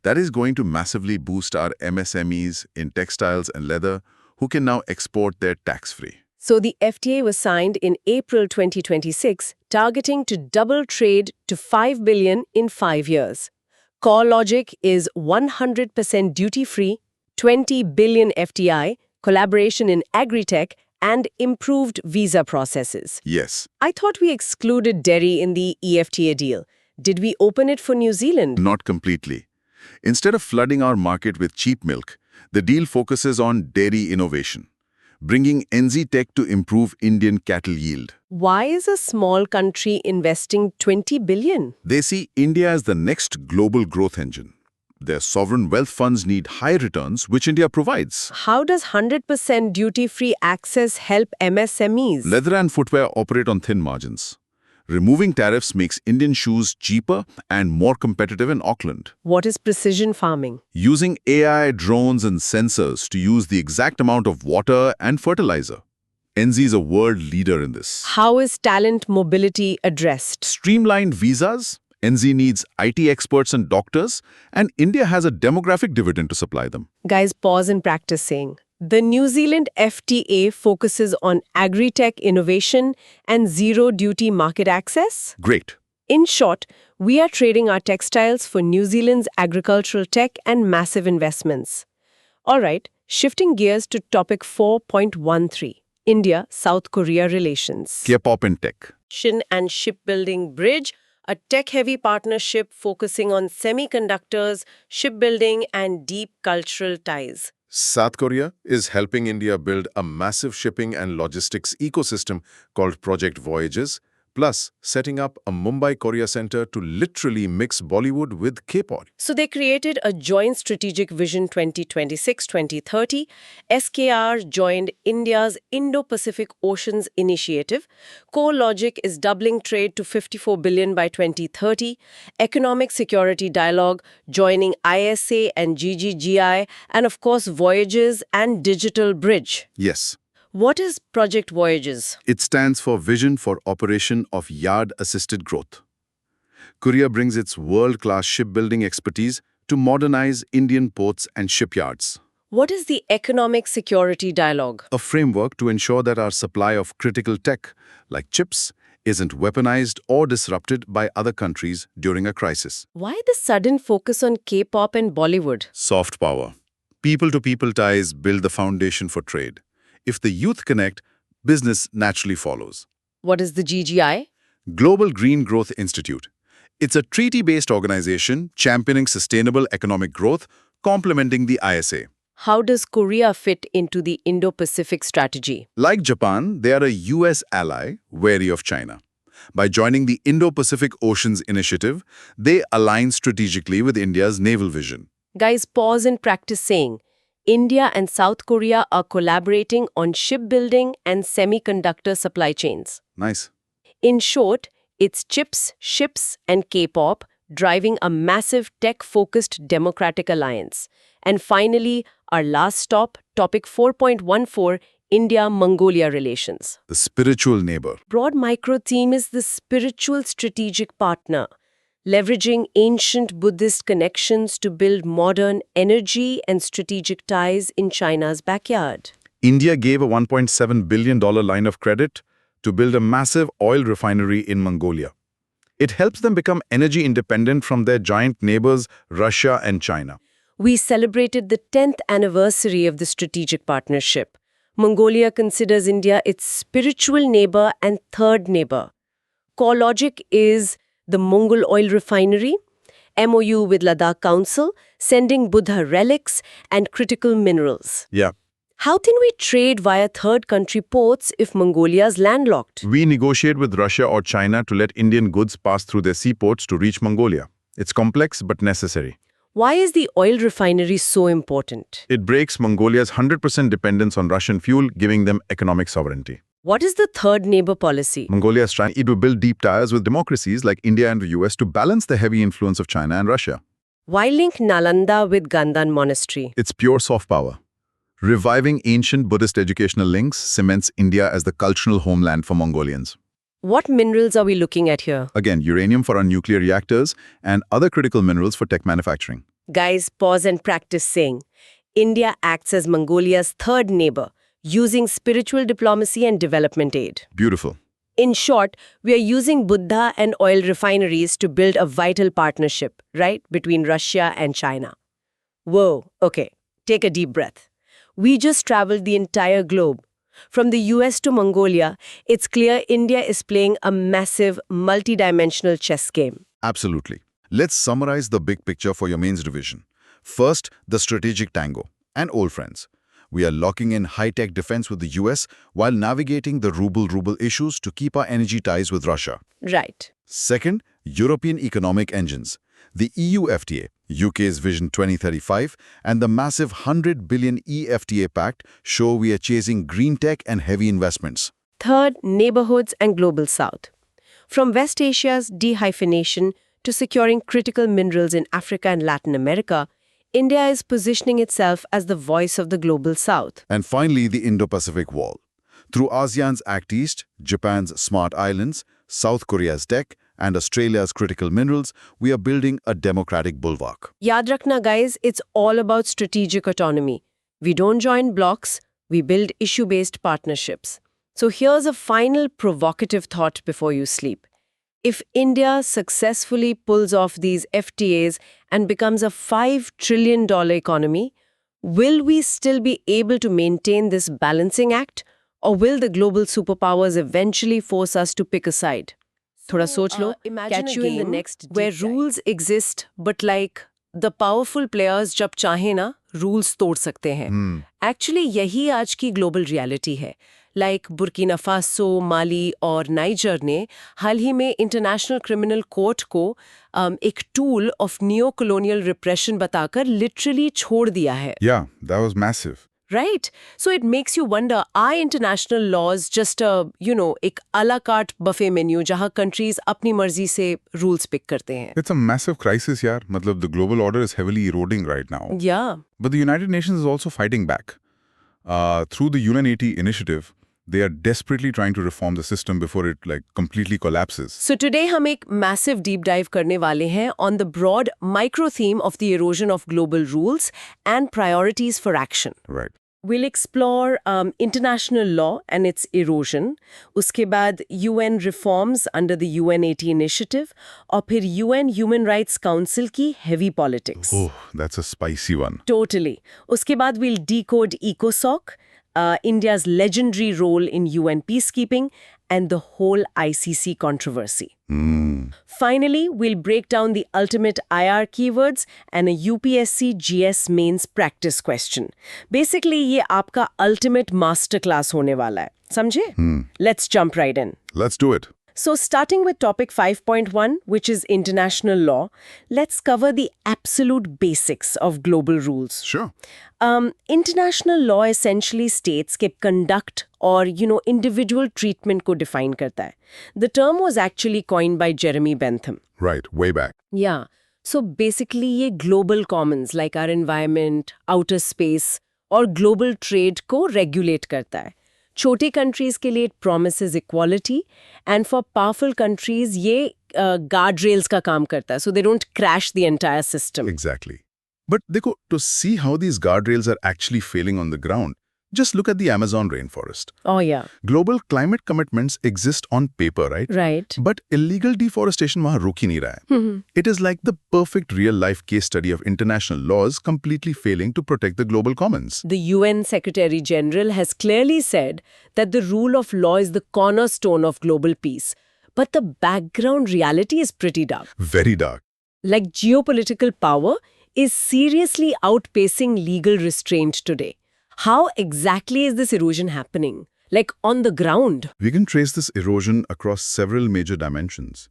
S1: That is going to massively boost our MSMEs in textiles and leather, who can now export their tax-free.
S2: So the FTA was signed in April 2026, targeting to double trade to $5 billion in 5 years. Core logic is 100% duty-free, 20 billion FDI, collaboration in agri-tech, and improved visa processes.
S1: Yes.
S2: I thought we excluded dairy in the EFTA deal. Did we open it for New Zealand?
S1: Not completely. Instead of flooding our market with cheap milk, the deal focuses on dairy innovation, bringing NZ tech to improve Indian cattle yield.
S2: Why is a small country investing 20 billion?
S1: They see India as the next global growth engine. Their sovereign wealth funds need high returns, which India provides.
S2: How does 100% duty-free access help MSMEs?
S1: Leather and footwear operate on thin margins. Removing tariffs makes Indian shoes cheaper and more competitive in Auckland.
S2: What is precision farming?
S1: Using AI, drones, and sensors to use the exact amount of water and fertilizer. NZ is a world leader in this.
S2: How is talent mobility addressed?
S1: Streamlined visas. NZ needs IT experts and doctors, and India has a demographic dividend to supply them.
S2: Guys, pause and practice saying. The New Zealand FTA focuses on agri-tech innovation and zero-duty market access.
S1: Great.
S2: In short, we are trading our textiles for New Zealand's agricultural tech and massive investments. All right, shifting gears to topic 4.13, India-South Korea relations.
S1: K-pop in tech.
S2: Shin and Shipbuilding Bridge, a tech-heavy partnership focusing on semiconductors, shipbuilding, and deep cultural ties.
S4: South Korea is helping India build a massive shipping and logistics ecosystem called Project Voyages, plus setting up a Mumbai Korea Center to literally mix Bollywood with K-pop.
S2: So they created a joint strategic Vision 2026-2030. SKR joined India's Indo-Pacific Oceans Initiative. Core logic is doubling trade to 54 billion by 2030. Economic Security Dialogue joining ISA and GGGI, and of course Voyages and Digital Bridge.
S1: Yes.
S2: What is Project Voyages?
S1: It stands for Vision for Operation of Yard-Assisted Growth. Korea brings its world-class shipbuilding expertise to modernize Indian ports and shipyards.
S2: What is the Economic Security Dialogue?
S1: A framework to ensure that our supply of critical tech, like chips, isn't weaponized or disrupted by other countries during a crisis.
S2: Why the sudden focus on K-pop and Bollywood?
S1: Soft power. People-to-people ties build the foundation for trade. If the youth connect, business naturally follows.
S2: What is the GGI?
S1: Global Green Growth Institute. It's a treaty-based organization championing sustainable economic growth, complementing the ISA.
S2: How does Korea fit into the Indo-Pacific strategy?
S1: Like Japan, they are a US ally, wary of China. By joining the Indo-Pacific Oceans Initiative, they align strategically with India's naval vision.
S2: Guys, pause and practice saying, India and South Korea are collaborating on shipbuilding and semiconductor supply chains.
S1: Nice.
S2: In short, it's chips, ships, and K-pop driving a massive tech-focused democratic alliance. And finally, our last stop, topic 4.14, India-Mongolia relations.
S1: The spiritual neighbor.
S2: Broad micro theme is the spiritual strategic partner, leveraging ancient Buddhist connections to build modern energy and strategic ties in China's backyard.
S1: India gave a $1.7 billion line of credit to build a massive oil refinery in Mongolia. It helps them become energy independent from their giant neighbors, Russia and China.
S2: We celebrated the 10th anniversary of the strategic partnership. Mongolia considers India its spiritual neighbor and third neighbor. Core logic is the Mongol oil refinery, MOU with Ladakh Council, sending Buddha relics and critical minerals.
S1: Yeah.
S2: How can we trade via third country ports if Mongolia's landlocked?
S1: We negotiate with Russia or China to let Indian goods pass through their seaports to reach Mongolia. It's complex but necessary.
S2: Why is the oil refinery so important?
S1: It breaks Mongolia's 100% dependence on Russian fuel, giving them economic sovereignty.
S2: What is the third neighbor policy?
S1: Mongolia is trying to build deep ties with democracies like India and the US to balance the heavy influence of China and Russia.
S2: Why link Nalanda with Gandhan Monastery?
S1: It's pure soft power. Reviving ancient Buddhist educational links cements India as the cultural homeland for Mongolians.
S2: What minerals are we looking at here?
S1: Again, uranium for our nuclear reactors and other critical minerals for tech manufacturing.
S2: Guys, pause and practice saying, India acts as Mongolia's third neighbor, using spiritual diplomacy and development aid.
S1: Beautiful.
S2: In short, we are using Buddha and oil refineries to build a vital partnership, right, between Russia and China. Whoa, okay, take a deep breath. We just traveled the entire globe. From the US to Mongolia, it's clear India is playing a massive, multidimensional chess game.
S1: Absolutely.
S3: Let's summarize the big picture for your mains division. First, the strategic tango and old friends. We are locking in high-tech defense with the US while navigating the ruble issues to keep our energy ties with Russia.
S2: Right.
S3: Second, European economic engines. The EU FTA, UK's Vision 2035, and the massive 100 billion EFTA pact show we are chasing green tech and heavy investments.
S2: Third, neighborhoods and global south. From West Asia's dehyphenation to securing critical minerals in Africa and Latin America, India is positioning itself as the voice of the global south.
S3: And finally, the Indo-Pacific Wall. Through ASEAN's Act East, Japan's Smart Islands, South Korea's tech, and Australia's critical minerals, we are building a democratic bulwark.
S2: Yaad rakhna, guys, it's all about strategic autonomy. We don't join blocks, we build issue-based partnerships. So here's a final provocative thought before you sleep. If India successfully pulls off these FTAs and becomes a $5 trillion economy, will we still be able to maintain this balancing act? Or will the global superpowers eventually force us to pick a side? Thoda soch lo, catch you in the next where rules exist, but like the powerful players जब चाहे ना rules तोड़ सकते हैं. Actually यही आज की global reality है. Like बुर्किना फासो, माली और नाइजर ने हाल ही में इंटरनेशनल क्रिमिनल कोर्ट को एक टूल ऑफ नियो-colonial repression बताकर literally छोड़ दिया है.
S4: Yeah, that was massive.
S2: Right? So it makes you wonder, are international laws just a, एक a la carte buffet menu जहाँ countries अपनी मर्जी से rules pick करते हैं?
S4: It's a massive crisis, yaar. Matlab, the global order is heavily eroding right now.
S2: Yeah.
S4: But the United Nations is also fighting back. Through the UN80 initiative, they are desperately trying to reform the system before it completely collapses.
S2: So today हम एक massive deep dive करने वाले हैं on the broad micro theme of the erosion of global rules and priorities for action.
S4: Right.
S2: We'll explore international law and its erosion, उसके बाद UN reforms under the UN80 initiative, और फिर UN Human Rights Council की heavy politics.
S4: Oh, that's a spicy one.
S2: Totally. उसके बाद we'll decode ECOSOC, India's legendary role in UN peacekeeping, and the whole ICC controversy. Finally, we'll break down the ultimate IR keywords and a UPSC GS Mains practice question. Basically, ये आपका ultimate masterclass होने वाला है. समझे? Let's jump right in.
S4: Let's do it.
S2: So starting with topic 5.1, which is international law, let's cover the absolute basics of global rules.
S4: Sure.
S2: International law essentially states कि conduct or, individual treatment को define करता है. The term was actually coined by Jeremy Bentham.
S4: Right, way back.
S2: Yeah. So basically ये global commons like our environment, outer space और global trade को regulate करता है. छोटे countries के लिए it promises equality and for powerful countries ये guardrails का काम करता है. So they don't crash the entire system.
S4: Exactly. But dekho, to see how these guardrails are actually failing on the ground, just look at the Amazon rainforest.
S2: Oh yeah.
S4: Global climate commitments exist on paper, right?
S2: Right.
S4: But illegal deforestation wahan ruk hi nahi raha hai. It is like the perfect real-life case study of international laws completely failing to protect the global commons.
S2: The UN Secretary General has clearly said that the rule of law is the cornerstone of global peace. But the background reality is pretty dark.
S4: Very dark.
S2: Like geopolitical power is seriously outpacing legal restraint today. How exactly is this erosion happening? Like on the ground?
S4: We can trace this erosion across several major dimensions.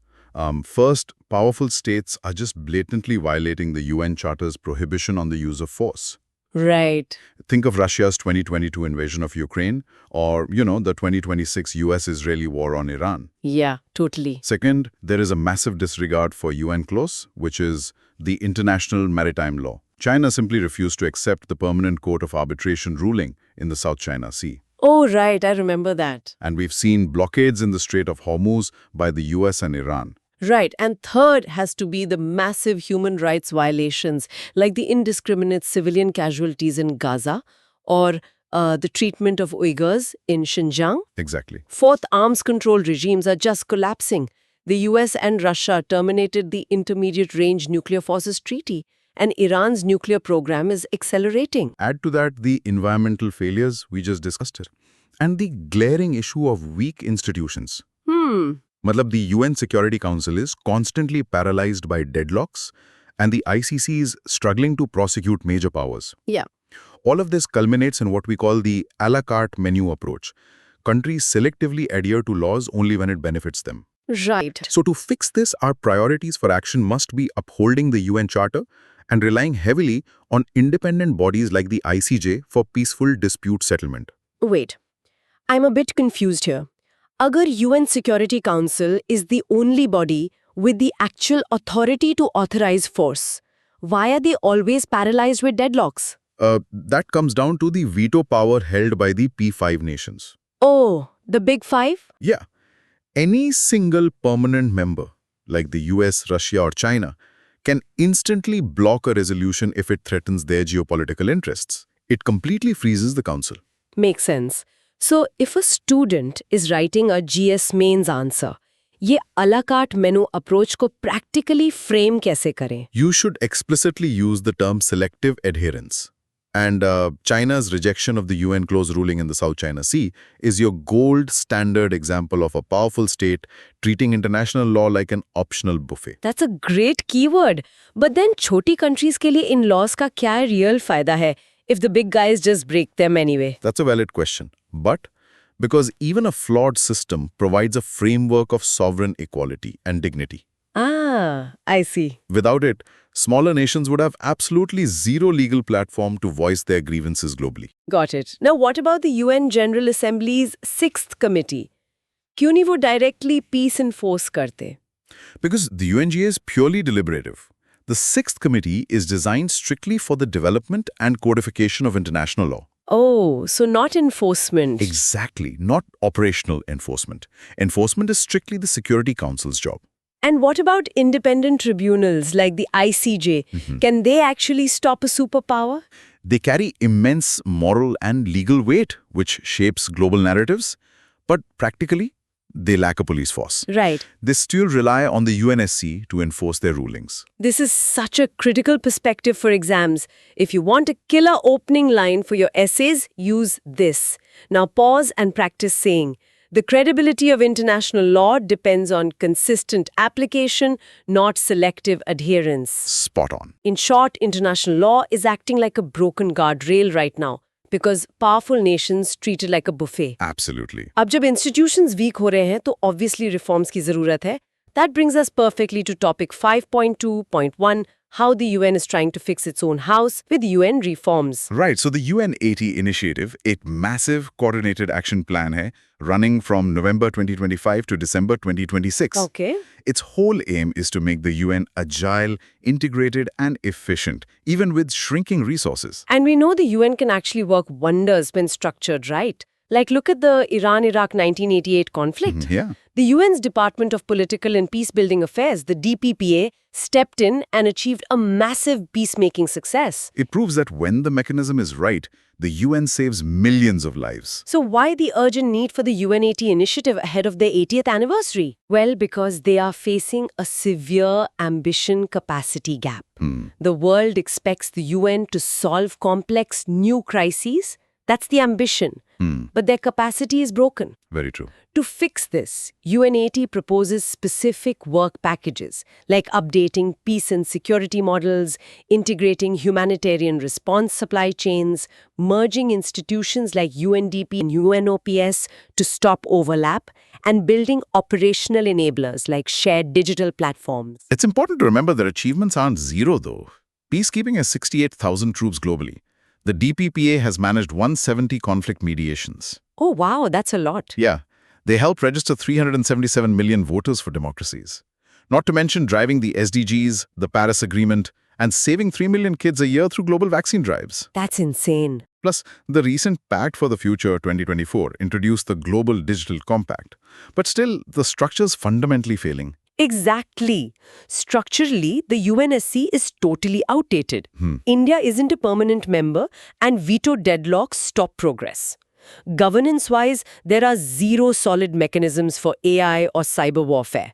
S4: First, powerful states are just blatantly violating the UN Charter's prohibition on the use of force.
S2: Right.
S4: Think of Russia's 2022 invasion of Ukraine or, the 2026 US-Israeli war on Iran.
S2: Yeah, totally.
S4: Second, there is a massive disregard for UN clause, which is the international maritime law. China simply refused to accept the Permanent Court of Arbitration ruling in the South China Sea.
S2: Oh, right, I remember that.
S4: And we've seen blockades in the Strait of Hormuz by the US and Iran.
S2: Right, and third has to be the massive human rights violations, like the indiscriminate civilian casualties in Gaza or the treatment of Uyghurs in Xinjiang.
S4: Exactly.
S2: Fourth, arms control regimes are just collapsing. The US and Russia terminated the Intermediate Range Nuclear Forces Treaty, and Iran's nuclear program is accelerating.
S4: Add to that the environmental failures we just discussed, and the glaring issue of weak institutions.
S1: मतलब the UN Security Council is constantly paralyzed by deadlocks and the ICC is struggling to prosecute major powers.
S2: Yeah.
S1: All of this culminates in what we call the a la carte menu approach. Countries selectively adhere to laws only when it benefits them.
S2: Right.
S1: So to fix this, our priorities for action must be upholding the UN Charter and relying heavily on independent bodies like the ICJ for peaceful dispute settlement.
S2: Wait. I'm a bit confused here. Agar UN Security Council is the only body with the actual authority to authorize force, why are they always paralyzed with deadlocks?
S1: That comes down to the veto power held by the P5 nations.
S2: Oh, the Big Five?
S1: Yeah. Any single permanent member, like the US, Russia, or China, can instantly block a resolution if it threatens their geopolitical interests. It completely freezes the council.
S2: Makes sense. So, if a student is writing a GS Mains answer, ये a la carte menu approach को practically frame कैसे करें?
S1: You should explicitly use the term selective adherence. And China's rejection of the UN close ruling in the South China Sea is your gold standard example of a powerful state treating international law like an optional buffet.
S2: That's a great keyword. But then छोटी countries के लिए इन laws का क्या real फायदा है if the big guys just break them anyway?
S1: That's a valid question. But because even a flawed system provides a framework of sovereign equality and dignity.
S2: Ah, I see.
S1: Without it, smaller nations would have absolutely zero legal platform to voice their grievances globally.
S2: Got it. Now what about the UN General Assembly's 6th Committee? क्यों नहीं वो directly peace enforce करते?
S1: Because the UNGA is purely deliberative. The 6th Committee is designed strictly for the development and codification of international law.
S2: Oh, so not enforcement.
S1: Exactly, not operational enforcement. Enforcement is strictly the Security Council's job.
S2: And what about independent tribunals like the ICJ? Can they actually stop a superpower?
S1: They carry immense moral and legal weight, which shapes global narratives. But practically, they lack a police force.
S2: Right.
S1: They still rely on the UNSC to enforce their rulings.
S2: This is such a critical perspective for exams. If you want a killer opening line for your essays, use this. Now pause and practice saying, the credibility of international law depends on consistent application, not selective adherence.
S1: Spot on.
S2: In short, international law is acting like a broken guardrail right now because powerful nations treat it like a buffet.
S1: Absolutely.
S2: अब जब institutions weak हो रहे हैं तो obviously reforms की ज़रूरत है. That brings us perfectly to topic 5.2.1, how the UN is trying to fix its own house with UN reforms.
S4: Right, so the UN 80 initiative, a massive coordinated action plan hai, running from November 2025 to December 2026.
S2: Okay.
S4: Its whole aim is to make the UN agile, integrated and efficient, even with shrinking resources.
S2: And we know the UN can actually work wonders when structured right. Like look at the Iran-Iraq 1988 conflict.
S4: Yeah.
S2: The UN's Department of Political and Peacebuilding Affairs, the DPPA, stepped in and achieved a massive peacemaking success.
S4: It proves that when the mechanism is right, the UN saves millions of lives.
S2: So why the urgent need for the UN 80 initiative ahead of their 80th anniversary? Well, because they are facing a severe ambition capacity gap. The world expects the UN to solve complex new crises. That's the ambition. But their capacity is broken.
S4: Very true.
S2: To fix this, UN 80 proposes specific work packages like updating peace and security models, integrating humanitarian response supply chains, merging institutions like UNDP and UNOPS to stop overlap, and building operational enablers like shared digital platforms.
S4: It's important to remember that achievements aren't zero, though. Peacekeeping has 68,000 troops globally. The DPPA has managed 170 conflict mediations.
S2: Oh, wow, that's a lot.
S4: Yeah, they helped register 377 million voters for democracies. Not to mention driving the SDGs, the Paris Agreement, and saving 3 million kids a year through global vaccine drives.
S2: That's insane.
S4: Plus, the recent Pact for the Future 2024 introduced the Global Digital Compact. But still, the structure's fundamentally failing.
S2: Exactly. Structurally, the UNSC is totally outdated. India isn't a permanent member and veto deadlocks stop progress. Governance-wise, there are zero solid mechanisms for AI or cyber warfare.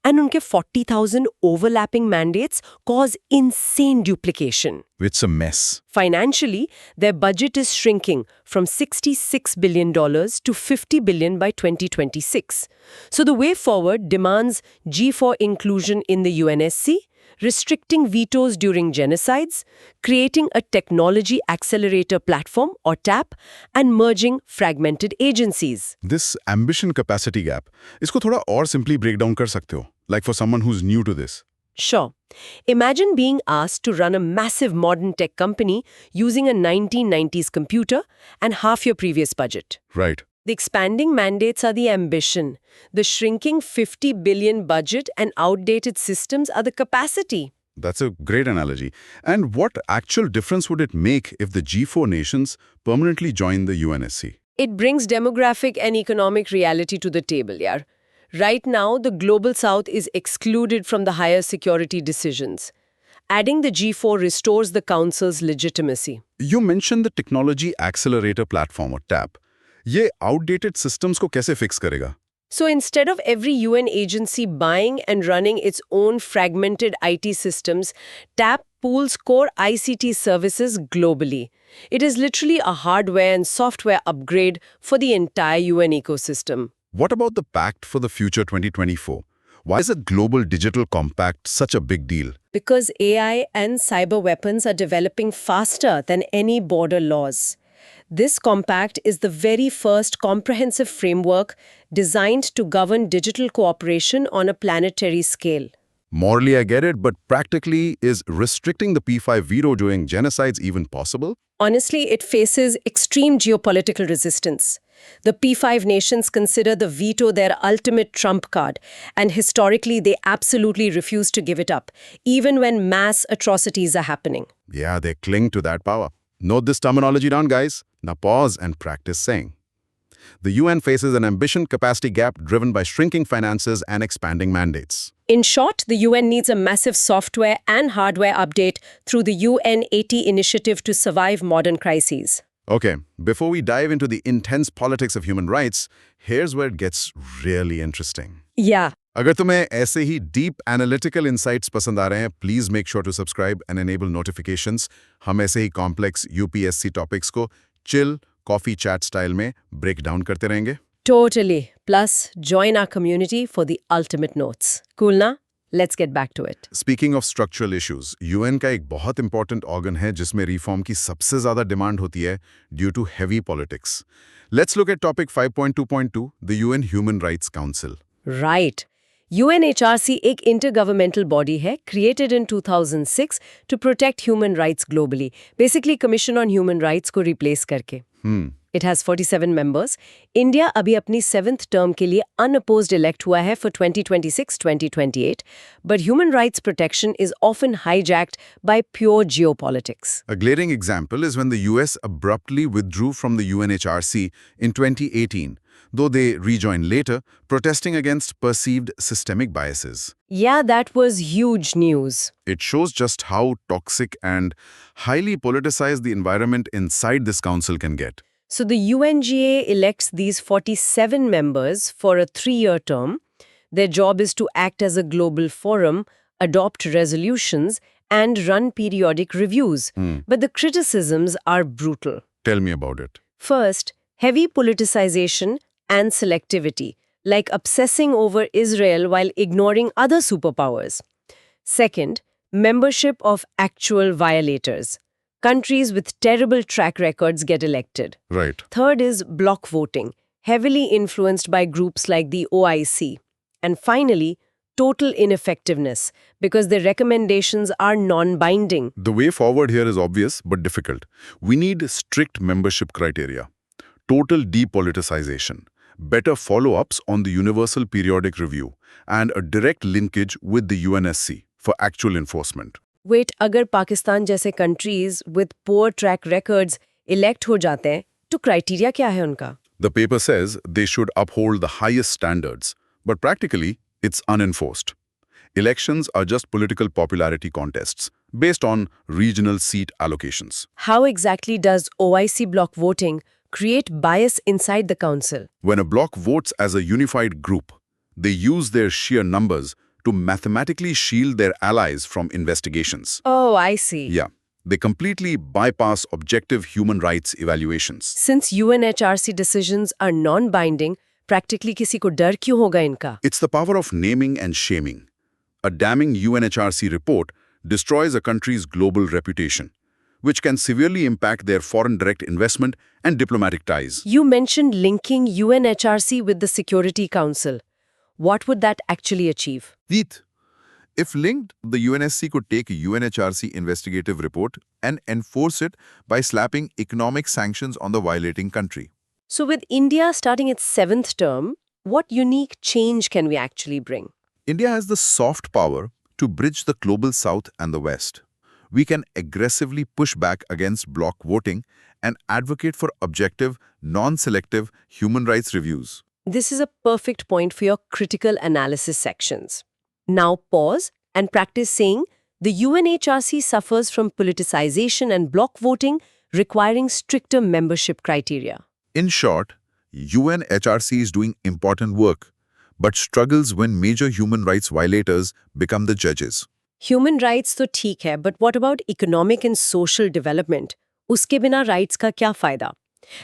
S2: And उनके 40,000 overlapping mandates cause insane duplication.
S1: It's a mess.
S2: Financially, their budget is shrinking from $66 billion to $50 billion by 2026. So the way forward demands G4 inclusion in the UNSC, restricting vetoes during genocides, creating a technology accelerator platform or TAP, and merging fragmented agencies.
S1: This ambition capacity gap, इसको थोड़ा और simply break down कर सकते हो, like for someone who's new to this.
S2: Sure. Imagine being asked to run a massive modern tech company using a 1990s computer and half your previous budget.
S1: Right.
S2: The expanding mandates are the ambition. The shrinking 50 billion budget and outdated systems are the capacity.
S1: That's a great analogy. And what actual difference would it make if the G4 nations permanently join the UNSC?
S2: It brings demographic and economic reality to the table, yaar. Right now, the Global South is excluded from the higher security decisions. Adding the G4 restores the Council's legitimacy.
S1: You mentioned the Technology Accelerator Platform or TAP. ये outdated systems को कैसे fix करेगा?
S2: So instead of every UN agency buying and running its own fragmented IT systems, TAP pools core ICT services globally. It is literally a hardware and software upgrade for the entire UN ecosystem.
S1: What about the Pact for the Future 2024? Why is a global digital compact such a big deal?
S2: Because AI and cyber weapons are developing faster than any border laws. This compact is the very first comprehensive framework designed to govern digital cooperation on a planetary scale.
S1: Morally, I get it, but practically, is restricting the P5 veto during genocides even possible?
S2: Honestly, it faces extreme geopolitical resistance. The P5 nations consider the veto their ultimate trump card, and historically they absolutely refuse to give it up, even when mass atrocities are happening.
S1: Yeah, they cling to that power. Note this terminology down, guys. Now pause and practice saying. The UN faces an ambition capacity gap driven by shrinking finances and expanding mandates.
S2: In short, the UN needs a massive software and hardware update through the UN80 initiative to survive modern crises.
S1: Okay, before we dive into the intense politics of human rights, here's where it gets really interesting.
S2: Yeah.
S1: अगर तुम्हें ऐसे ही deep analytical insights पसंद आ रहे हैं, please make sure to subscribe and enable notifications. हम ऐसे ही complex UPSC topics को chill, coffee chat style में break down करते रहेंगे.
S2: Totally. Plus, join our community for the ultimate notes. Cool na? Let's get back to it.
S1: Speaking of structural issues, UN का एक बहुत important organ है जिसमें reform की सबसे ज़्यादा demand होती है due to heavy politics. Let's look at topic 5.2.2, the UN Human Rights Council.
S2: Right. UNHRC एक intergovernmental body है created in 2006 to protect human rights globally. Basically, Commission on Human Rights को replace करके. It has 47 members. India अभी अपनी 7th term के लिए unopposed elect हुआ है for 2026-2028, but human rights protection is often hijacked by pure geopolitics.
S1: A glaring example is when the US abruptly withdrew from the UNHRC in 2018, though they rejoined later, protesting against perceived systemic biases.
S2: Yeah, that was huge news.
S1: It shows just how toxic and highly politicized the environment inside this council can get.
S2: So the UNGA elects these 47 members for a 3-year term. Their job is to act as a global forum, adopt resolutions, and run periodic reviews. But the criticisms are brutal.
S1: Tell me about it.
S2: First, heavy politicization and selectivity, like obsessing over Israel while ignoring other superpowers. Second, membership of actual violators. Countries with terrible track records get elected.
S1: Right.
S2: Third is block voting, heavily influenced by groups like the OIC. And finally, total ineffectiveness, because their recommendations are non-binding.
S1: The way forward here is obvious but difficult. We need strict membership criteria, total depoliticization, better follow-ups on the Universal Periodic Review, and a direct linkage with the UNSC for actual enforcement.
S2: Wait, अगर पाकिस्तान जैसे countries with poor track records elect हो जाते हैं, तो criteria क्या है उनका?
S1: The paper says they should uphold the highest standards, but practically, it's unenforced. Elections are just political popularity contests based on regional seat allocations.
S2: How exactly does OIC block voting create bias inside the council?
S1: When a bloc votes as a unified group,
S3: They use their sheer numbers to mathematically shield their allies from investigations.
S2: Oh, I see.
S3: Yeah, they completely bypass objective human rights evaluations.
S2: Since UNHRC decisions are non-binding, practically किसी को डर क्यों होगा इनका?
S3: It's the power of naming and shaming. A damning UNHRC report destroys a country's global reputation, which can severely impact their foreign direct investment and diplomatic ties.
S2: You mentioned linking UNHRC with the Security Council. What would that actually achieve?
S1: Deet, if linked, the UNSC could take a UNHRC investigative report and enforce it by slapping economic sanctions on the violating country.
S2: So with India starting its 7th term, what unique change can we actually bring?
S1: India has the soft power to bridge the global south and the west. We can aggressively push back against bloc voting and advocate for objective, non-selective human rights reviews.
S2: This is a perfect point for your critical analysis sections. Now pause and practice saying the UNHRC suffers from politicization and bloc voting requiring stricter membership criteria.
S1: In short, UNHRC is doing important work, but struggles when major human rights violators become the judges.
S2: Human rights तो ठीक है, but what about economic and social development? उसके बिना rights का क्या फायदा?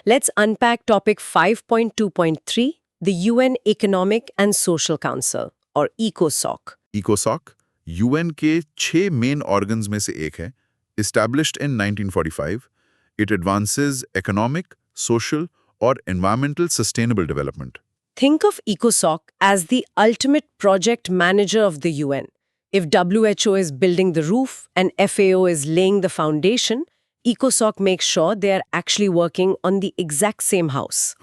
S2: Let's unpack topic 5.2.3, the UN Economic and Social Council, or ECOSOC.
S1: ECOSOC, UN के 6 main organs में से एक है, established in 1945. It advances economic, social, or environmental sustainable development.
S2: Think of ECOSOC as the ultimate project manager of the UN. If WHO is building the roof and FAO is laying the foundation, ECOSOC makes sure they are actually working on the exact same house.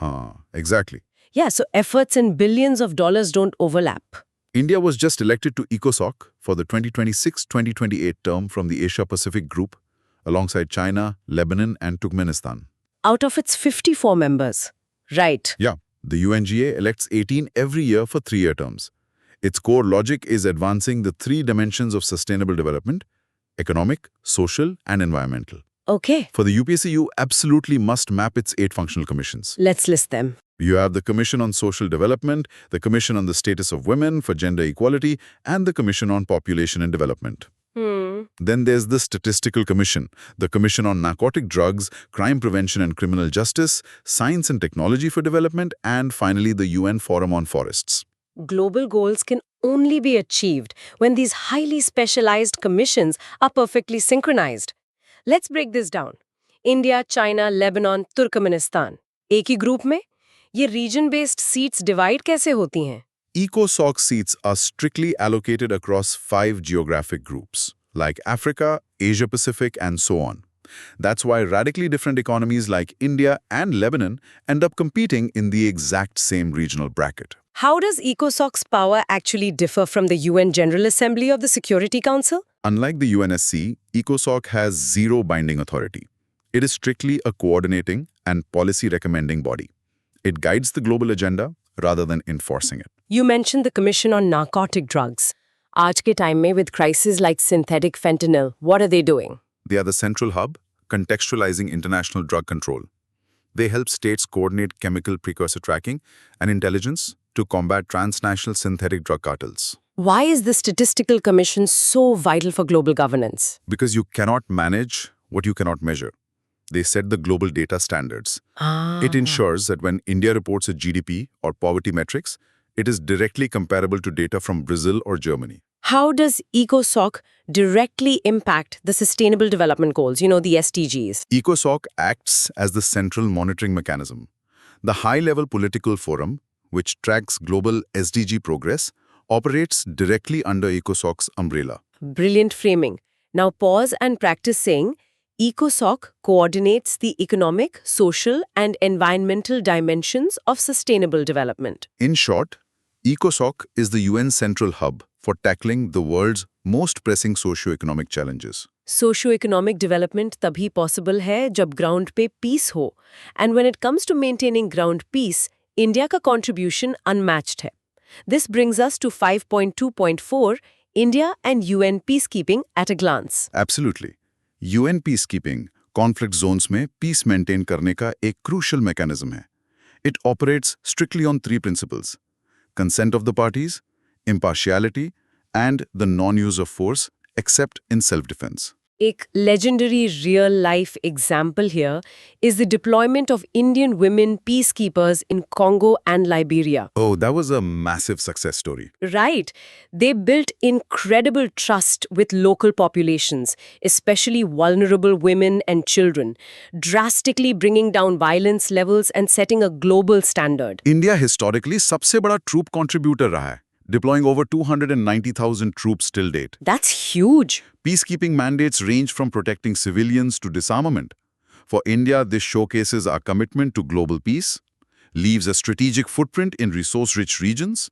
S1: Exactly.
S2: Yeah, so efforts and billions of dollars don't overlap.
S1: India was just elected to ECOSOC for the 2026-2028 term from the Asia-Pacific Group, alongside China, Lebanon, and Turkmenistan.
S2: Out of its 54 members. Right.
S1: Yeah, the UNGA elects 18 every year for 3-year terms. Its core logic is advancing the 3 dimensions of sustainable development: economic, social, and environmental.
S2: Okay,
S1: For the UPSC, you absolutely must map its 8 functional commissions.
S2: let's list them.
S1: You have the Commission on Social Development, the Commission on the Status of Women for Gender Equality, and the Commission on Population and Development. Then there's the Statistical Commission, the Commission on Narcotic Drugs, Crime Prevention and Criminal Justice, Science and Technology for Development, and finally the UN Forum on Forests.
S2: Global goals can only be achieved when these highly specialized commissions are perfectly synchronized. Let's break this down. India, China, Lebanon, Turkmenistan. एक ही group में? ये region-based seats divide कैसे होती हैं?
S1: ECOSOC seats are strictly allocated across 5 geographic groups, like Africa, Asia-Pacific, and so on. That's why radically different economies like India and Lebanon end up competing in the exact same regional bracket.
S2: How does ECOSOC's power actually differ from the UN General Assembly of the Security Council?
S1: Unlike the UNSC, ECOSOC has zero binding authority. It is strictly a coordinating and policy-recommending body. It guides the global agenda rather than enforcing it.
S2: You mentioned the Commission on Narcotic Drugs. आज के time में with crises like synthetic fentanyl, what are they doing?
S1: They are the central hub, contextualizing international drug control. They help states coordinate chemical precursor tracking and intelligence to combat transnational synthetic drug cartels.
S2: Why is the Statistical Commission so vital for global governance?
S1: Because you cannot manage what you cannot measure. They set the global data standards. It ensures that when India reports a GDP or poverty metrics, it is directly comparable to data from Brazil or Germany.
S2: How does ECOSOC directly impact the Sustainable Development Goals, the SDGs?
S1: ECOSOC acts as the central monitoring mechanism. The high-level political forum, which tracks global SDG progress, operates directly under ECOSOC's umbrella.
S2: Brilliant framing. Now pause and practice saying, ECOSOC coordinates the economic, social, and environmental dimensions of sustainable development.
S1: In short, ECOSOC is the UN central hub for tackling the world's most pressing socio-economic challenges.
S2: Socio-economic development तभी possible है जब ground पे peace हो. And when it comes to maintaining ground peace, India का contribution unmatched है. This brings us to 5.2.4, India and UN peacekeeping at a glance.
S1: Absolutely. UN peacekeeping, conflict zones में peace maintain करने का एक crucial mechanism है. It operates strictly on 3 principles:
S3: consent of the parties, impartiality, and the non-use of force except in self-defense.
S2: एक legendary real-life example here is the deployment of Indian women peacekeepers in Congo and Liberia.
S3: Oh, that was a massive success story.
S2: Right. They built incredible trust with local populations, especially vulnerable women and children, drastically bringing down violence levels and setting a global standard.
S3: India historically सबसे बड़ा troop contributor रहा है, deploying over 290,000 troops till date.
S2: That's huge.
S3: Peacekeeping mandates range from protecting civilians to disarmament. For India, this showcases our commitment to global peace, leaves a strategic footprint in resource-rich regions,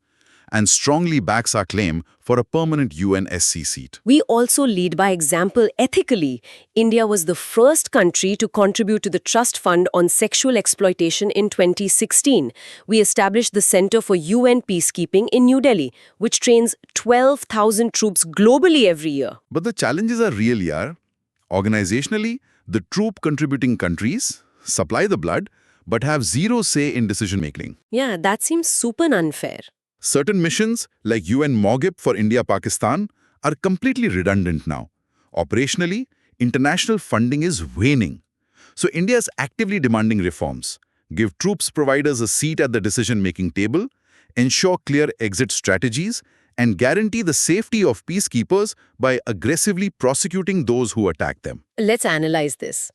S3: and strongly backs our claim for a permanent UNSC seat.
S2: We also lead by example ethically. India was the first country to contribute to the Trust Fund on Sexual Exploitation in 2016. We established the Center for UN Peacekeeping in New Delhi, which trains 12,000 troops globally every year.
S3: But the challenges are real, yaar. Organizationally, the troop-contributing countries supply the blood but have zero say in decision-making.
S2: Yeah, that seems super unfair.
S3: Certain missions, like UN MOGIP for India-Pakistan, are completely redundant now. Operationally, international funding is waning. So India is actively demanding reforms. Give troops providers a seat at the decision-making table, ensure clear exit strategies, and guarantee the safety of peacekeepers by aggressively prosecuting those who attack them.
S2: Let's analyze this.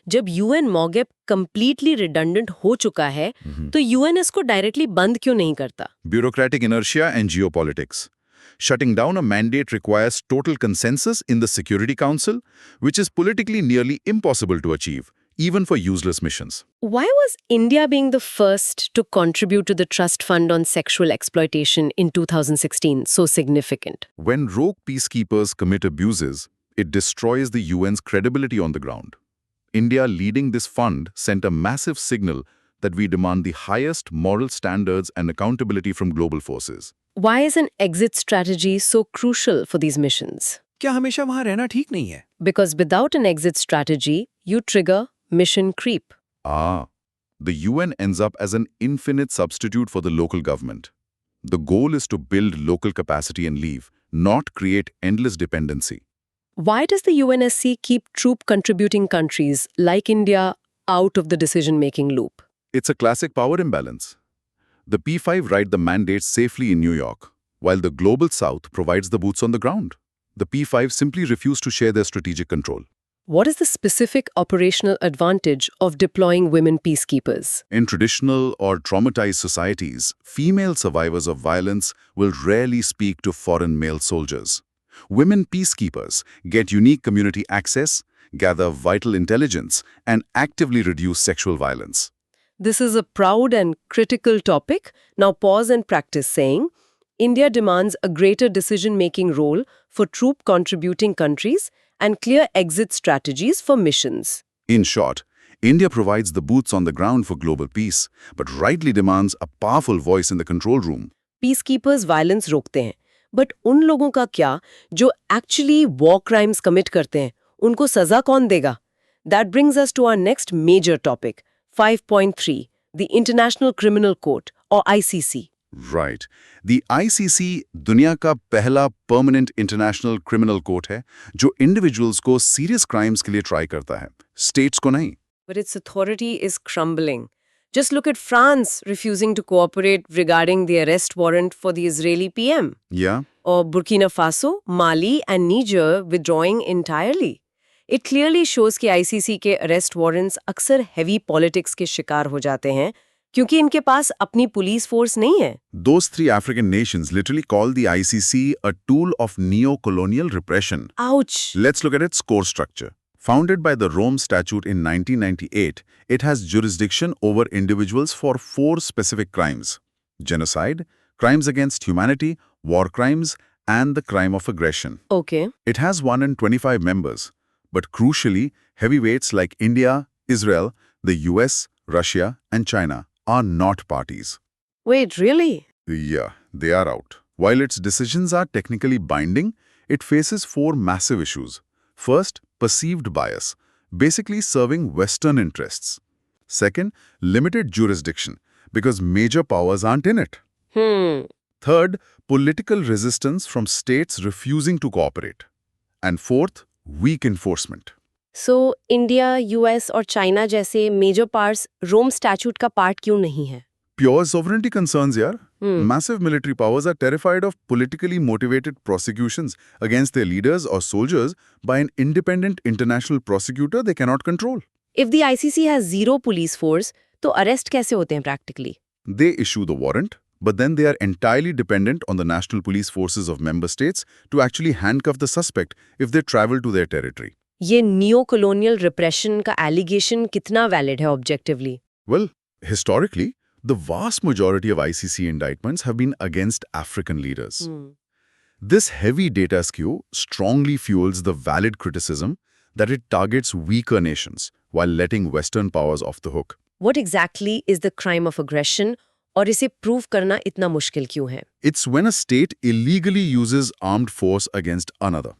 S2: जब UN MOGIP completely redundant हो चुका है, तो UN इसको directly बंद क्यों नहीं करता?
S3: Bureaucratic inertia and geopolitics. Shutting down a mandate requires total consensus in the Security Council, which is politically nearly impossible to achieve, even for useless missions.
S2: Why was India being the first to contribute to the Trust Fund on Sexual Exploitation in 2016 so significant?
S3: When rogue peacekeepers commit abuses, it destroys the UN's credibility on the ground. India leading this fund sent a massive signal that we demand the highest moral standards and accountability from global forces.
S2: Why is an exit strategy so crucial for these missions?
S5: क्या हमेशा वहां रहना ठीक नहीं है?
S2: Because without an exit strategy, you trigger mission creep.
S3: The UN ends up as an infinite substitute for the local government. The goal is to build local capacity and leave, not create endless dependency.
S2: Why does the UNSC keep troop-contributing countries like India out of the decision-making loop?
S3: It's a classic power imbalance. The P5 write the mandates safely in New York, while the Global South provides the boots on the ground. The P5 simply refuse to share their strategic control.
S2: What is the specific operational advantage of deploying women peacekeepers?
S3: In traditional or traumatized societies, female survivors of violence will rarely speak to foreign male soldiers. Women peacekeepers get unique community access, gather vital intelligence, and actively reduce sexual violence.
S2: This is a proud and critical topic. Now pause and practice saying, India demands a greater decision-making role for troop-contributing countries and clear exit strategies for missions.
S3: In short, India provides the boots on the ground for global peace, but rightly demands a powerful voice in the control room.
S2: Peacekeepers violence रोकते हैं, but उन लोगों का क्या जो actually war crimes commit करते हैं, उनको सजा कौन देगा? That brings us to our next major topic, 5.3, the International Criminal Court or ICC.
S3: Right. The ICC दुनिया का पहला permanent international criminal court है जो individuals को serious crimes के लिए try करता है, states को नहीं.
S2: But its authority is crumbling. Just look at France refusing to cooperate regarding the arrest warrant for the Israeli PM.
S3: Yeah.
S2: Or Burkina Faso, Mali and Niger withdrawing entirely. It clearly shows कि ICC के arrest warrants अक्सर heavy politics के शिकार हो जाते हैं क्योंकि इनके पास अपनी police force नहीं है.
S3: Those three African nations literally call the ICC a tool of neo-colonial repression.
S2: Ouch!
S3: Let's look at its core structure. Founded by the Rome Statute in 1998, it has jurisdiction over individuals for 4 specific crimes: genocide, crimes against humanity, war crimes, and the crime of aggression.
S2: Okay.
S3: It has 125 members, but crucially, heavyweights like India, Israel, the US, Russia, and China are not parties.
S2: Wait, really?
S3: Yeah, they are out. While its decisions are technically binding, it faces 4 massive issues. First, perceived bias, basically serving Western interests. Second, limited jurisdiction, because major powers aren't in it.
S1: Third, political resistance from states refusing to cooperate. And fourth, weak enforcement.
S2: So India, US और China जैसे major parts रोम statute का part क्यों नहीं है?
S1: Pure sovereignty concerns, yaar. Massive military powers are terrified of politically motivated prosecutions against their leaders or soldiers by an independent international prosecutor they cannot control.
S2: If the ICC has zero police force, तो arrest कैसे होते हैं practically?
S1: They issue the warrant, but then they are entirely dependent on the national police forces of member states to actually handcuff the suspect if they travel to their territory.
S2: ये नियो-colonial repression का allegation कितना valid है objectively?
S1: Well, historically, the vast majority of ICC indictments have been against African leaders. This heavy data skew strongly fuels the valid criticism that it targets weaker nations while letting Western powers off the hook.
S2: What exactly is the crime of aggression और इसे prove करना इतना मुश्किल क्यों है?
S1: It's when a state illegally uses armed force against another.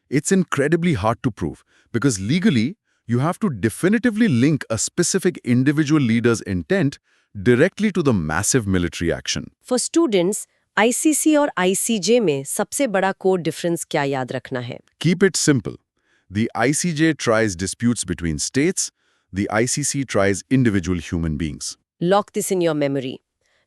S1: It's incredibly hard to prove because legally, you have to definitively link a specific individual leader's intent directly to the massive military action.
S2: For students, ICC और ICJ में सबसे बड़ा core difference क्या याद रखना है?
S1: Keep it simple. The ICJ tries disputes between states, the ICC tries individual human beings.
S2: Lock this in your memory.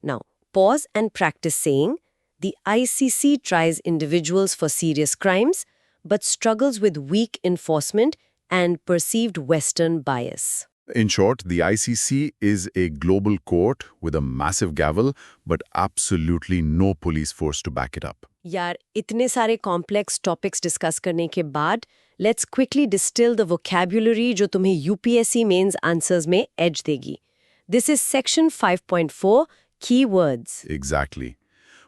S2: Now, pause and practice saying, the ICC tries individuals for serious crimes, but struggles with weak enforcement and perceived Western bias.
S1: In short, the ICC is a global court with a massive gavel, but absolutely no police force to back it up.
S2: यार, इतने सारे complex topics discuss करने के बाद, let's quickly distill the vocabulary जो तुम्हें UPSC Mains answers में edge देगी. This is section 5.4, keywords.
S1: Exactly.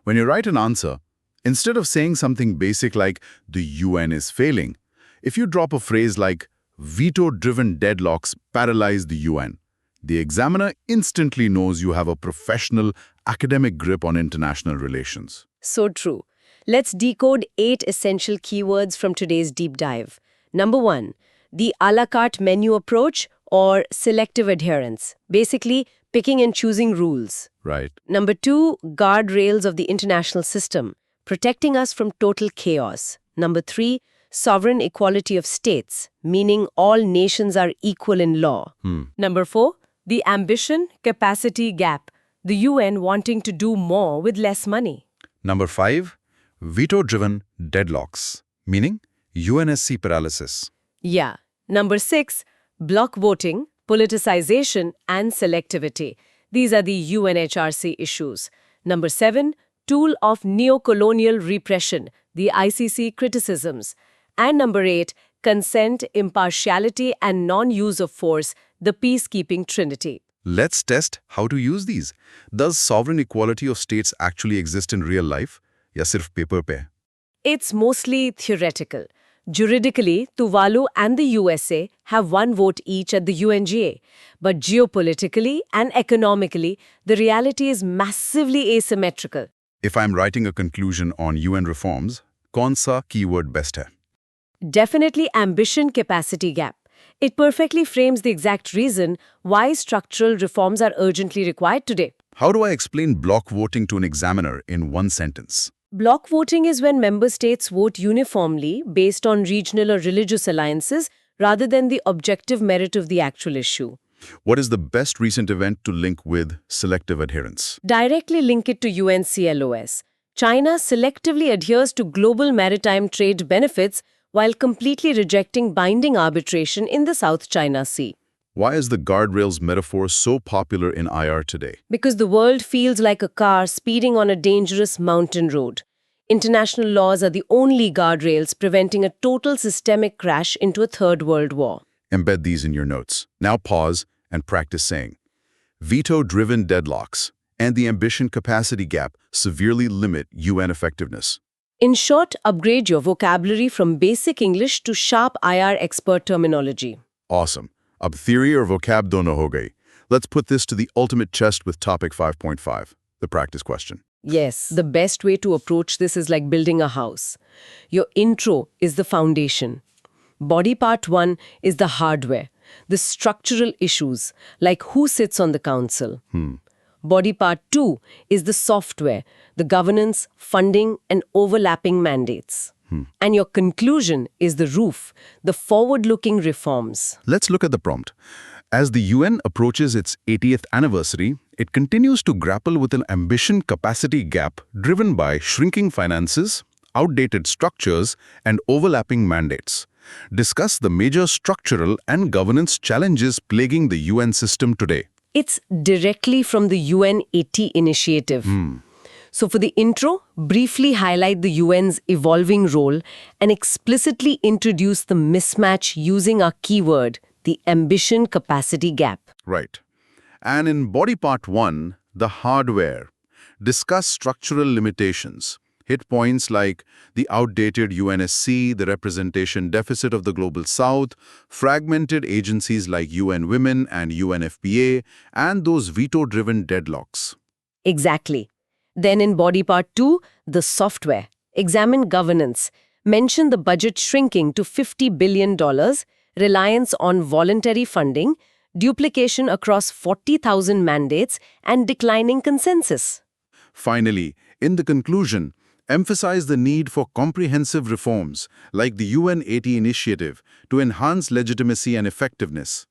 S1: When you write an answer, instead of saying something basic like, the UN is failing, if you drop a phrase like, veto-driven deadlocks paralyze the UN, the examiner instantly knows you have a professional, academic grip on international relations.
S2: So true. Let's decode 8 essential keywords from today's deep dive. Number 1, the a la carte menu approach or selective adherence. Basically, picking and choosing rules.
S1: Right.
S2: Number 2, guardrails of the international system, protecting us from total chaos. Number 3, sovereign equality of states, meaning all nations are equal in law. Number 4, the ambition capacity gap, the UN wanting to do more with less money.
S1: Number 5, veto-driven deadlocks, meaning UNSC paralysis.
S2: Yeah. Number 6, block voting, politicization and selectivity. These are the UNHRC issues. Number 7, tool of neo-colonial repression, the ICC criticisms. And number 8, consent, impartiality and non-use of force, the peacekeeping trinity.
S1: Let's test how to use these. Does sovereign equality of states actually exist in real life? Ya sirf paper pe?
S2: It's mostly theoretical. Juridically, Tuvalu and the USA have 1 vote each at the UNGA. But geopolitically and economically, the reality is massively asymmetrical.
S1: If I'm writing a conclusion on UN reforms, kaun sa keyword best hai?
S2: Definitely ambition capacity gap. It perfectly frames the exact reason why structural reforms are urgently required today.
S1: How do I explain block voting to an examiner in 1 sentence?
S2: Block voting is when member states vote uniformly based on regional or religious alliances rather than the objective merit of the actual issue.
S1: What is the best recent event to link with selective adherence?
S2: Directly link it to UNCLOS. China selectively adheres to global maritime trade benefits while completely rejecting binding arbitration in the South China Sea.
S1: Why is the guardrails metaphor so popular in IR today?
S2: Because the world feels like a car speeding on a dangerous mountain road. International laws are the only guardrails preventing a total systemic crash into a third world war.
S1: Embed these in your notes. Now pause and practice saying, veto-driven deadlocks and the ambition capacity gap severely limit UN effectiveness.
S2: In short, upgrade your vocabulary from basic English to sharp IR expert terminology.
S1: Awesome. Ab theory or vocab dono ho gayi. Let's put this to the ultimate test with topic 5.5, the practice question.
S2: Yes, the best way to approach this is like building a house. Your intro is the foundation. Body part 1 is the hardware, the structural issues, like who sits on the council. Body part 2 is the software, the governance, funding, and overlapping mandates. And your conclusion is the roof, the forward-looking reforms.
S3: Let's look at the prompt. As the UN approaches its 80th anniversary, it continues to grapple with an ambition-capacity gap driven by shrinking finances, outdated structures, and overlapping mandates. Discuss the major structural and governance challenges plaguing the UN system today.
S2: It's directly from the UN 80 initiative. So for the intro, briefly highlight the UN's evolving role and explicitly introduce the mismatch using our keyword, the ambition-capacity gap.
S3: Right. And in body part 1, the hardware, discuss structural limitations. Hit points like the outdated UNSC, the representation deficit of the Global South, fragmented agencies like UN Women and UNFPA, and those veto-driven deadlocks.
S2: Exactly. Then in body part 2, the software. Examine governance. Mention the budget shrinking to $50 billion, reliance on voluntary funding, duplication across 40,000 mandates, and declining consensus.
S3: Finally, in the conclusion, emphasize the need for comprehensive reforms, like the UN 80 initiative, to enhance legitimacy and effectiveness.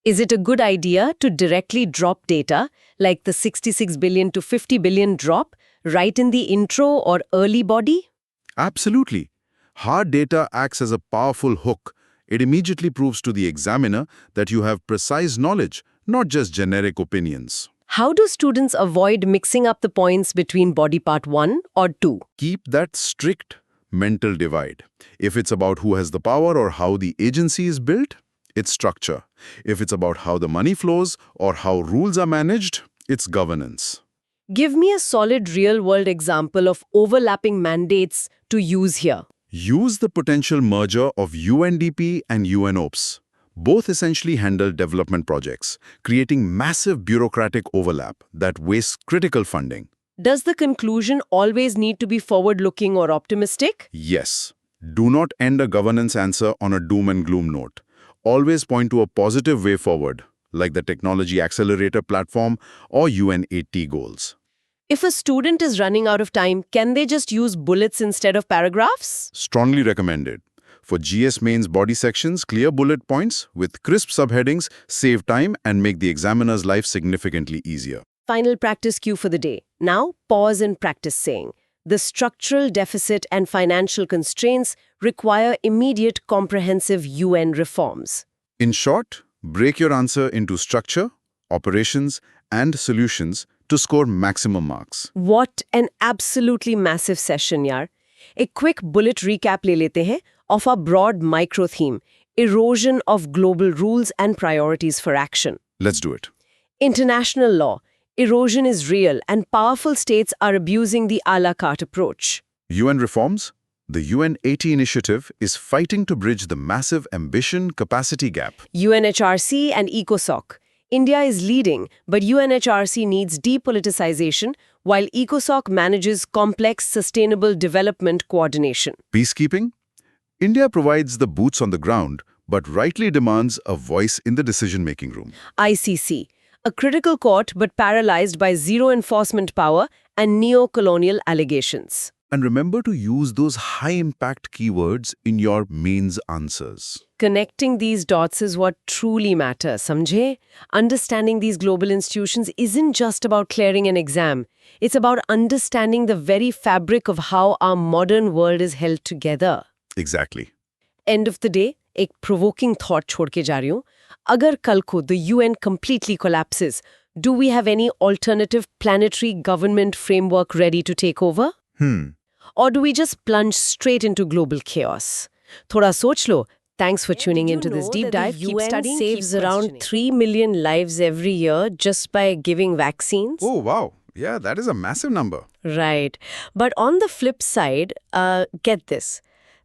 S2: Is it a good idea to directly drop data, like the 66 billion to 50 billion drop, right in the intro or early body?
S3: Absolutely. Hard data acts as a powerful hook. It immediately proves to the examiner that you have precise knowledge, not just generic opinions.
S2: How do students avoid mixing up the points between body part 1 or 2?
S3: Keep that strict mental divide. If it's about who has the power or how the agency is built, it's structure. If it's about how the money flows or how rules are managed, it's governance.
S2: Give me a solid real-world example of overlapping mandates to use here.
S3: Use the potential merger of UNDP and UNOPS. Both essentially handle development projects, creating massive bureaucratic overlap that wastes critical funding.
S2: Does the conclusion always need to be forward-looking or optimistic?
S3: Yes. Do not end a governance answer on a doom and gloom note. Always point to a positive way forward, like the Technology Accelerator Platform or UN 80 goals.
S2: If a student is running out of time, can they just use bullets instead of paragraphs?
S3: Strongly recommended. For GS Mains body sections, clear bullet points with crisp subheadings save time and make the examiner's life significantly easier.
S2: Final practice cue for the day. Now, pause and practice saying, the structural deficit and financial constraints require immediate comprehensive UN reforms.
S3: In short, break your answer into structure, operations, and solutions to score maximum marks.
S2: What an absolutely massive session, yaar. A quick bullet recap le lete hain of our broad micro theme, erosion of global rules and priorities for action.
S3: Let's do it.
S2: International law. Erosion is real and powerful states are abusing the a la carte approach.
S3: UN reforms? The UN 80 initiative is fighting to bridge the massive ambition-capacity gap.
S2: UNHRC and ECOSOC. India is leading, but UNHRC needs depoliticization, while ECOSOC manages complex sustainable development coordination.
S3: Peacekeeping? India provides the boots on the ground, but rightly demands a voice in the decision-making room.
S2: ICC. A critical court but paralyzed by zero enforcement power and neo-colonial allegations.
S3: And remember to use those high-impact keywords in your mains answers.
S2: Connecting these dots is what truly matters, samjhe? Understanding these global institutions isn't just about clearing an exam. It's about understanding the very fabric of how our modern world is held together.
S3: Exactly.
S2: End of the day, एक provoking thought छोड़ के जा रही हूँ. अगर कल को the UN completely collapses, do we have any alternative planetary government framework ready to take over? Or do we just plunge straight into global chaos? थोड़ा सोच लो. Thanks for tuning into this deep dive. Keep studying, saves around 3 million lives every year just by giving vaccines.
S3: Oh, wow. Yeah, that is a massive number.
S2: Right. But on the flip side, get this.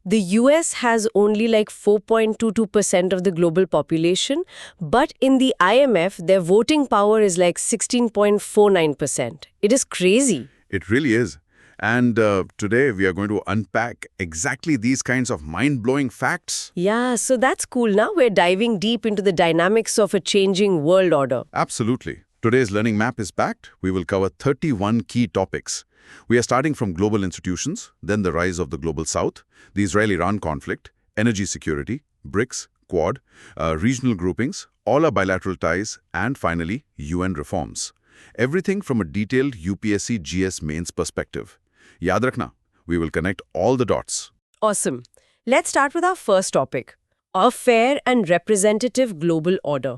S2: The US has only like 4.22% of the global population, but in the IMF, their voting power is like 16.49%. It is crazy.
S3: It really is. And today we are going to unpack exactly these kinds of mind-blowing facts.
S2: Yeah, so that's cool. Now we're diving deep into the dynamics of a changing world order.
S3: Absolutely. Today's learning map is packed. We will cover 31 key topics. We are starting from global institutions, then the rise of the global south, the Israel-Iran conflict, energy security, BRICS, Quad, regional groupings, all our bilateral ties, and finally, UN reforms. Everything from a detailed UPSC GS Mains perspective. Yaad rakhna, we will connect all the dots.
S2: Awesome. Let's start with our first topic, a fair and representative global order.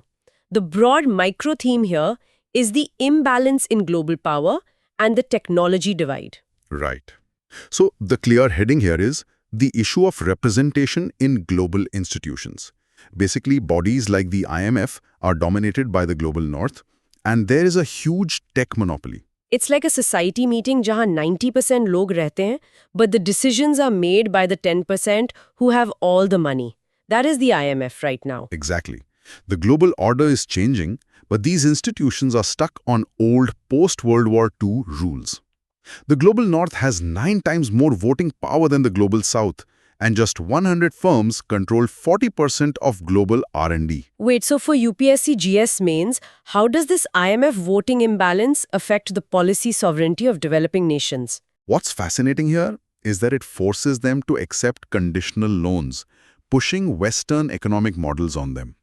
S2: The broad micro theme here is the imbalance in global power and the technology divide.
S3: Right. So the clear heading here is the issue of representation in global institutions. Basically, bodies like the IMF are dominated by the global north, and there is a huge tech monopoly.
S2: It's like a society meeting जहाँ 90% लोग रहते हैं, but the decisions are made by the 10% who have all the money. That is the IMF right now.
S3: Exactly. The global order is changing, but these institutions are stuck on old post-World War II rules. The global north has 9 times more voting power than the global south, and just 100 firms control 40% of global R&D.
S2: Wait, so for UPSC GS Mains, how does this IMF voting imbalance affect the policy sovereignty of developing nations?
S3: What's fascinating here is that it forces them to accept conditional loans, pushing Western economic models on them.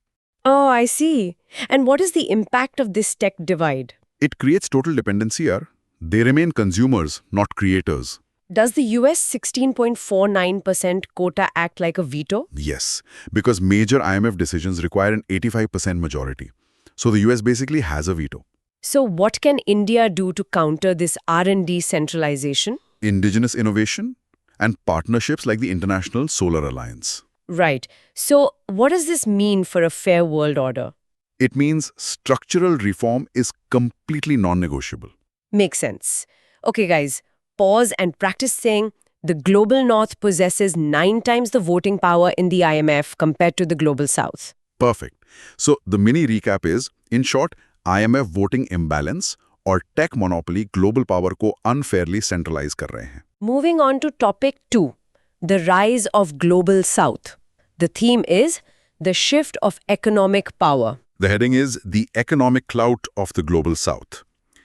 S2: Oh, I see. And what is the impact of this tech divide?
S3: It creates total dependency here. They remain consumers, not creators.
S2: Does the US 16.49% quota act like a veto?
S3: Yes, because major IMF decisions require an 85% majority. So the US basically has a veto.
S2: So what can India do to counter this R&D centralization?
S3: Indigenous innovation and partnerships like the International Solar Alliance.
S2: Right. So what does this mean for a fair world order?
S3: It means structural reform is completely non-negotiable.
S2: Makes sense. Okay, guys, pause and practice saying the global north possesses 9 times the voting power in the IMF compared to the global south.
S3: Perfect. So the mini recap is, in short, IMF voting imbalance और tech monopoly global power को unfairly centralize कर रहे हैं.
S2: Moving on to topic 2, the rise of global south. The theme is the shift of economic power.
S3: The heading is the economic clout of the global south.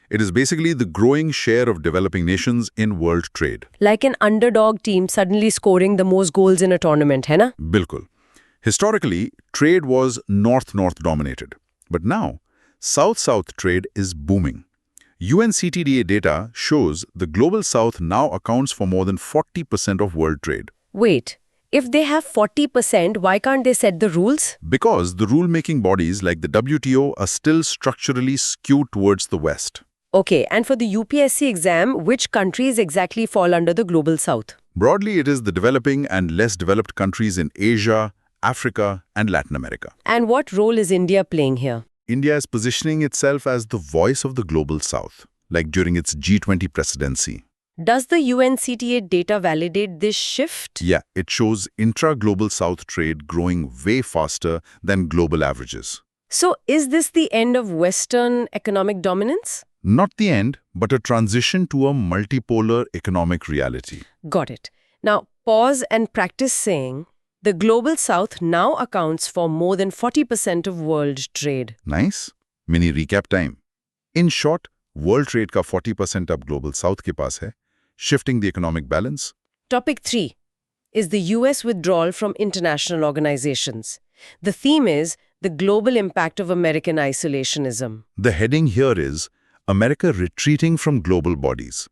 S3: It is basically the growing share of developing nations in world trade.
S2: Like an underdog team suddenly scoring the most goals in a tournament, है ना?
S3: Bilkul. Historically, trade was north-north dominated. But now, south-south trade is booming. UNCTAD data shows the global south now accounts for more than 40% of world trade.
S2: Wait, if they have 40%, why can't they set the rules?
S3: Because the rule-making bodies like the WTO are still structurally skewed towards the West.
S2: Okay, and for the UPSC exam, which countries exactly fall under the global south?
S3: Broadly, it is the developing and less developed countries in Asia, Africa, and Latin America.
S2: And what role is India playing here?
S3: India is positioning itself as the voice of the global south, like during its G20 presidency.
S2: Does the UNCTAD data validate this shift?
S3: Yeah, it shows intra-global south trade growing way faster than global averages.
S2: So is this the end of Western economic dominance?
S3: Not the end, but a transition to a multipolar economic reality.
S2: Got it. Now, pause and practice saying, the global south now accounts for more than 40% of world trade.
S3: Nice. Mini recap time. In short, world trade का 40% अब global south के पास है, shifting the economic balance.
S2: Topic 3 is the US withdrawal from international organizations. The theme is the global impact of American isolationism.
S3: The heading here is America retreating from global bodies.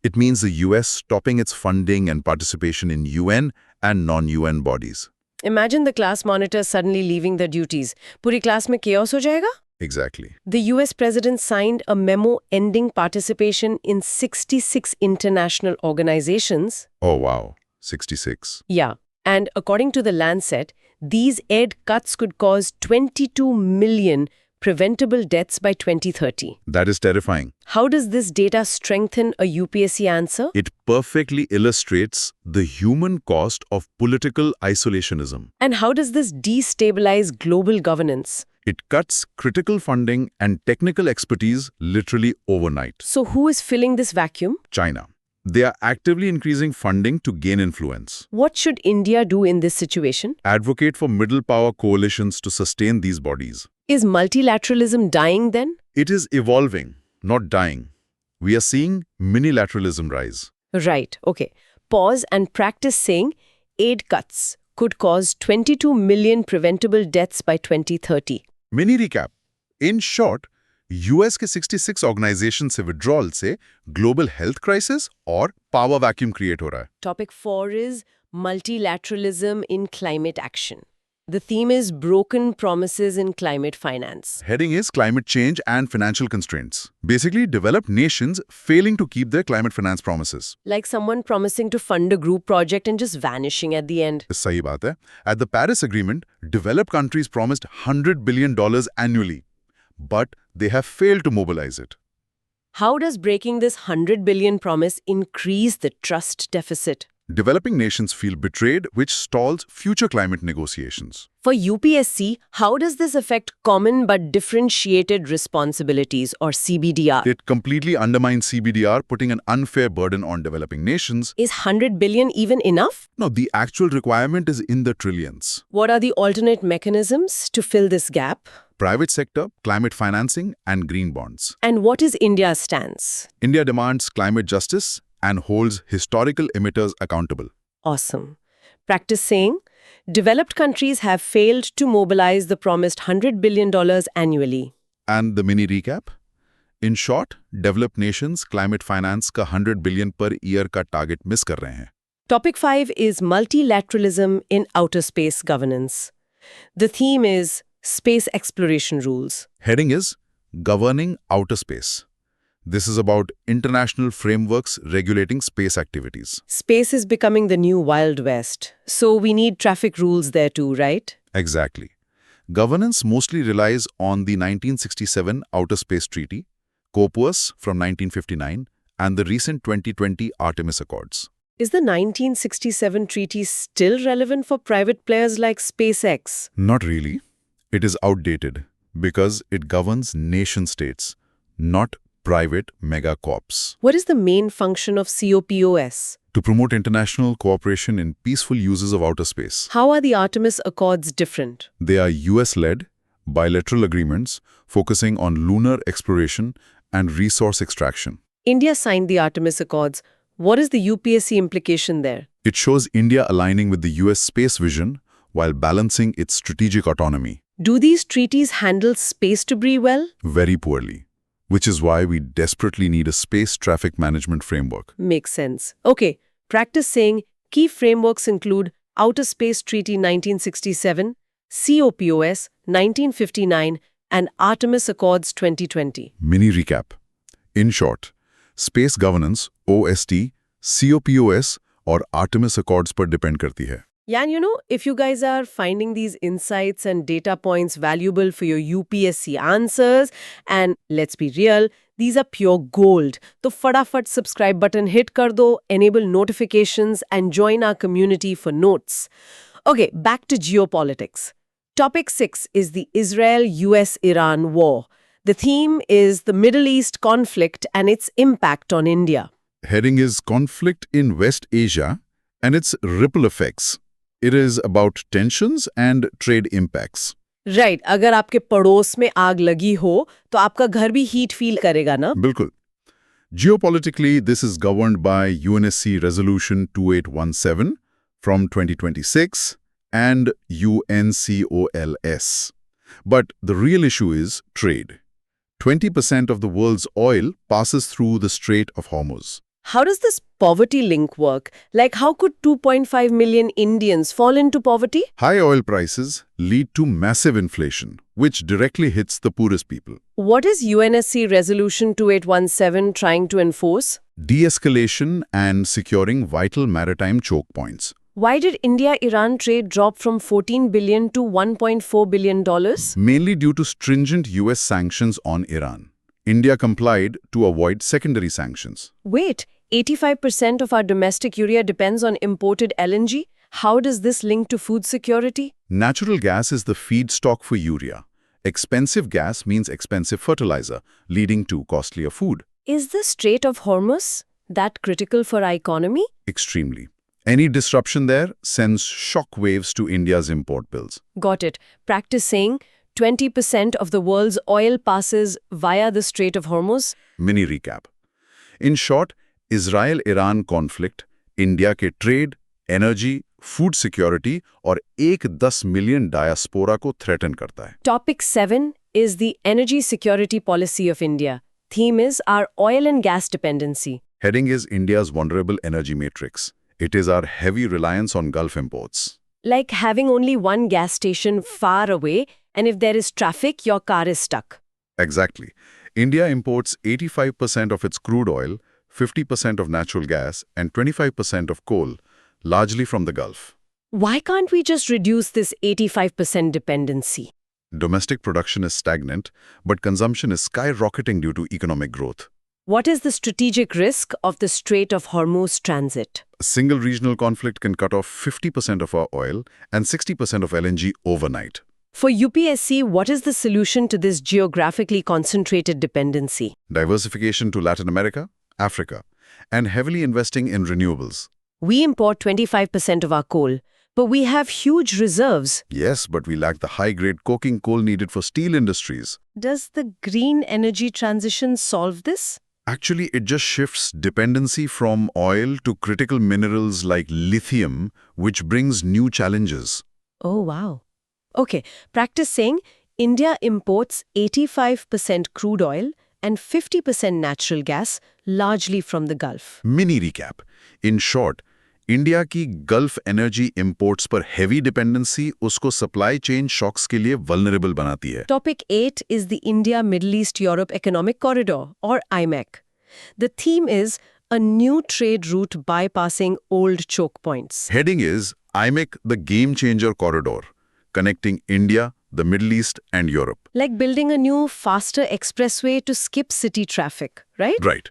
S3: It means the US stopping its funding and participation in UN and non-UN bodies.
S2: Imagine the class monitors suddenly leaving their duties. Puri class mein chaos ho jayega?
S3: Exactly.
S2: The US president signed a memo ending participation in 66 international organizations.
S3: Oh wow, 66.
S2: Yeah. And according to the Lancet, these aid cuts could cause 22 million preventable deaths by 2030.
S3: That is terrifying.
S2: How does this data strengthen a UPSC answer?
S3: It perfectly illustrates the human cost of political isolationism.
S2: And how does this destabilize global governance?
S3: It cuts critical funding and technical expertise literally overnight.
S2: So who is filling this vacuum?
S3: China.
S1: They are actively increasing funding to gain influence.
S2: What should India do in this situation?
S1: Advocate for middle power coalitions to sustain these bodies.
S2: Is multilateralism dying then?
S1: It is evolving, not dying. We are seeing minilateralism rise.
S2: Right, okay. Pause and practice saying aid cuts could cause 22 million preventable deaths by 2030.
S1: Mini recap. In short, US के 66 organisation से withdrawal से global health crisis और power vacuum create हो रहा है.
S2: Topic 4 is multilateralism in climate action. The theme is broken promises in climate finance.
S1: Heading is climate change and financial constraints. Basically, developed nations failing to keep their climate finance promises.
S2: Like someone promising to fund a group project and just vanishing at the end.
S1: सही बात है. At the Paris Agreement, developed countries promised $100 billion annually, but they have failed to mobilize it.
S2: How does breaking this 100 billion promise increase the trust deficit?
S1: Developing nations feel betrayed, which stalls future climate negotiations.
S2: For UPSC, how does this affect common but differentiated responsibilities or CBDR?
S1: It completely undermines CBDR, putting an unfair burden on developing nations.
S2: Is 100 billion even enough?
S1: No, the actual requirement is in the trillions.
S2: What are the alternate mechanisms to fill this gap?
S1: Private sector, climate financing, and green bonds.
S2: And what is India's stance?
S1: India demands climate justice and holds historical emitters accountable.
S2: Awesome. Practice saying, developed countries have failed to mobilize the promised $100 billion annually.
S1: And the mini recap? In short, developed nations climate finance का 100 billion per year का target miss कर रहे हैं.
S2: Topic 5 is multilateralism in outer space governance. The theme is space exploration rules.
S1: Heading is Governing Outer Space. This is about international frameworks regulating space activities.
S2: Space is becoming the new Wild West, so we need traffic rules there too, right?
S1: Exactly. Governance mostly relies on the 1967 Outer Space Treaty, COPUOS from 1959, and the recent 2020 Artemis Accords.
S2: Is the 1967 treaty still relevant for private players like SpaceX?
S1: Not really. It is outdated because it governs nation-states, not private megacorps.
S2: What is the main function of COPUOS?
S1: To promote international cooperation in peaceful uses of outer space.
S2: How are the Artemis Accords different?
S1: They are US-led, bilateral agreements focusing on lunar exploration and resource extraction.
S2: India signed the Artemis Accords. What is the UPSC implication there?
S1: It shows India aligning with the US space vision while balancing its strategic autonomy.
S2: Do these treaties handle space debris well?
S1: Very poorly. Which is why we desperately need a space traffic management framework.
S2: Makes sense. Okay, practice saying key frameworks include Outer Space Treaty 1967, COPUOS 1959, and Artemis Accords 2020.
S1: Mini recap. In short, space governance, OST, COPUOS और Artemis Accords पर depend करती है.
S2: Yeah, and if you guys are finding these insights and data points valuable for your UPSC answers, and let's be real, these are pure gold. So फटाफट subscribe button hit कर दो, enable notifications, and join our community for notes. Okay, back to geopolitics. Topic 6 is the Israel-US-Iran war. The theme is the Middle East conflict and its impact on India.
S1: Heading is Conflict in West Asia and its ripple effects. It is about tensions and trade impacts.
S2: Right, अगर आपके पड़ोस में आग लगी हो तो आपका घर भी हीट फील करेगा ना?
S1: बिल्कुल. Geopolitically, this is governed by UNSC Resolution 2817 from 2026 and UNCOLS. But the real issue is trade. 20% of the world's oil passes through the Strait of Hormuz.
S2: How does this poverty link work? Like, how could 2.5 million Indians fall into poverty?
S1: High oil prices lead to massive inflation, which directly hits the poorest people.
S2: What is UNSC Resolution 2817 trying to enforce?
S1: De-escalation and securing vital maritime choke points.
S2: Why did India-Iran trade drop from $14 billion to $1.4 billion?
S1: Mainly due to stringent US sanctions on Iran. India complied to avoid secondary sanctions.
S2: Wait, 85% of our domestic urea depends on imported LNG? How does this link to food security?
S1: Natural gas is the feedstock for urea. Expensive gas means expensive fertilizer, leading to costlier food.
S2: Is the Strait of Hormuz That critical for our economy?
S3: Extremely. Any disruption there sends shock waves to India's import bills.
S2: Got it. Practice saying 20% of the world's oil passes via the Strait of Hormuz.
S3: Mini recap. In short, Israel-Iran conflict India के trade, energy, food security और 1-10 million diaspora को threaten करता है।
S2: Topic 7 is the energy security policy of India. Theme is our oil and gas dependency.
S3: Heading is India's vulnerable energy matrix. It is our heavy reliance on Gulf imports.
S2: Like having only one gas station far away, and if there is traffic, your car is stuck.
S3: Exactly. India imports 85% of its crude oil, 50% of natural gas, and 25% of coal, largely from the Gulf.
S2: Why can't we just reduce this 85% dependency?
S3: Domestic production is stagnant, but consumption is skyrocketing due to economic growth.
S2: What is the strategic risk of the Strait of Hormuz transit?
S3: A single regional conflict can cut off 50% of our oil and 60% of LNG overnight.
S2: For UPSC, what is the solution to this geographically concentrated dependency?
S3: Diversification to Latin America, Africa, and heavily investing in renewables.
S2: We import 25% of our coal, but we have huge reserves.
S3: Yes, but we lack the high-grade coking coal needed for steel industries.
S2: Does the green energy transition solve this?
S3: Actually, it just shifts dependency from oil to critical minerals like lithium, which brings new challenges.
S2: Oh, wow. Okay, practice saying India imports 85% crude oil and 50% natural gas, largely from the Gulf.
S3: Mini recap. In short, India की gulf energy imports पर heavy dependency उसको supply chain shocks के लिए vulnerable बनाती है।
S2: Topic 8 is the India-Middle East-Europe Economic Corridor, or IMEC. The theme is a new trade route bypassing old choke points.
S3: Heading is IMEC, the game-changer corridor, connecting India, the Middle East and Europe.
S2: Like building a new, faster expressway to skip city traffic, right?
S3: Right.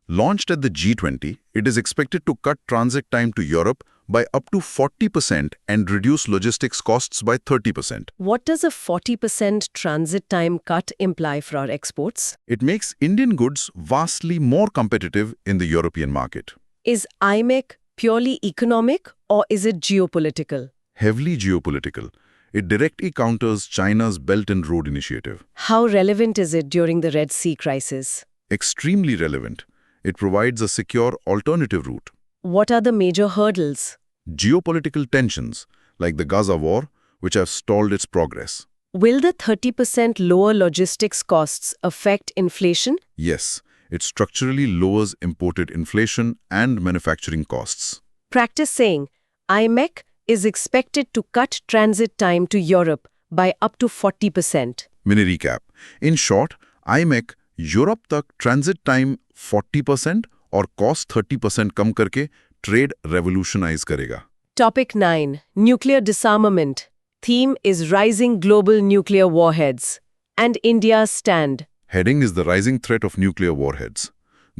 S3: Launched at the G20, it is expected to cut transit time to Europe by up to 40% and reduce logistics costs by 30%.
S2: What does a 40% transit time cut imply for our exports?
S3: It makes Indian goods vastly more competitive in the European market.
S2: Is IMEC purely economic or is it geopolitical?
S3: Heavily geopolitical. It directly counters China's Belt and Road Initiative.
S2: How relevant is it during the Red Sea crisis?
S3: Extremely relevant. It provides a secure alternative route.
S2: What are the major hurdles?
S3: Geopolitical tensions, like the Gaza war, which have stalled its progress.
S2: Will the 30% lower logistics costs affect inflation?
S3: Yes, it structurally lowers imported inflation and manufacturing costs.
S2: Practice saying, IMEC is expected to cut transit time to Europe by up to 40%.
S3: Mini recap. In short, IMEC Europe तक transit time 40% और cost 30% कम करके trade revolutionise करेगा।
S2: Topic 9. Nuclear disarmament. Theme is rising global nuclear warheads. And India's stand.
S3: Heading is the rising threat of nuclear warheads.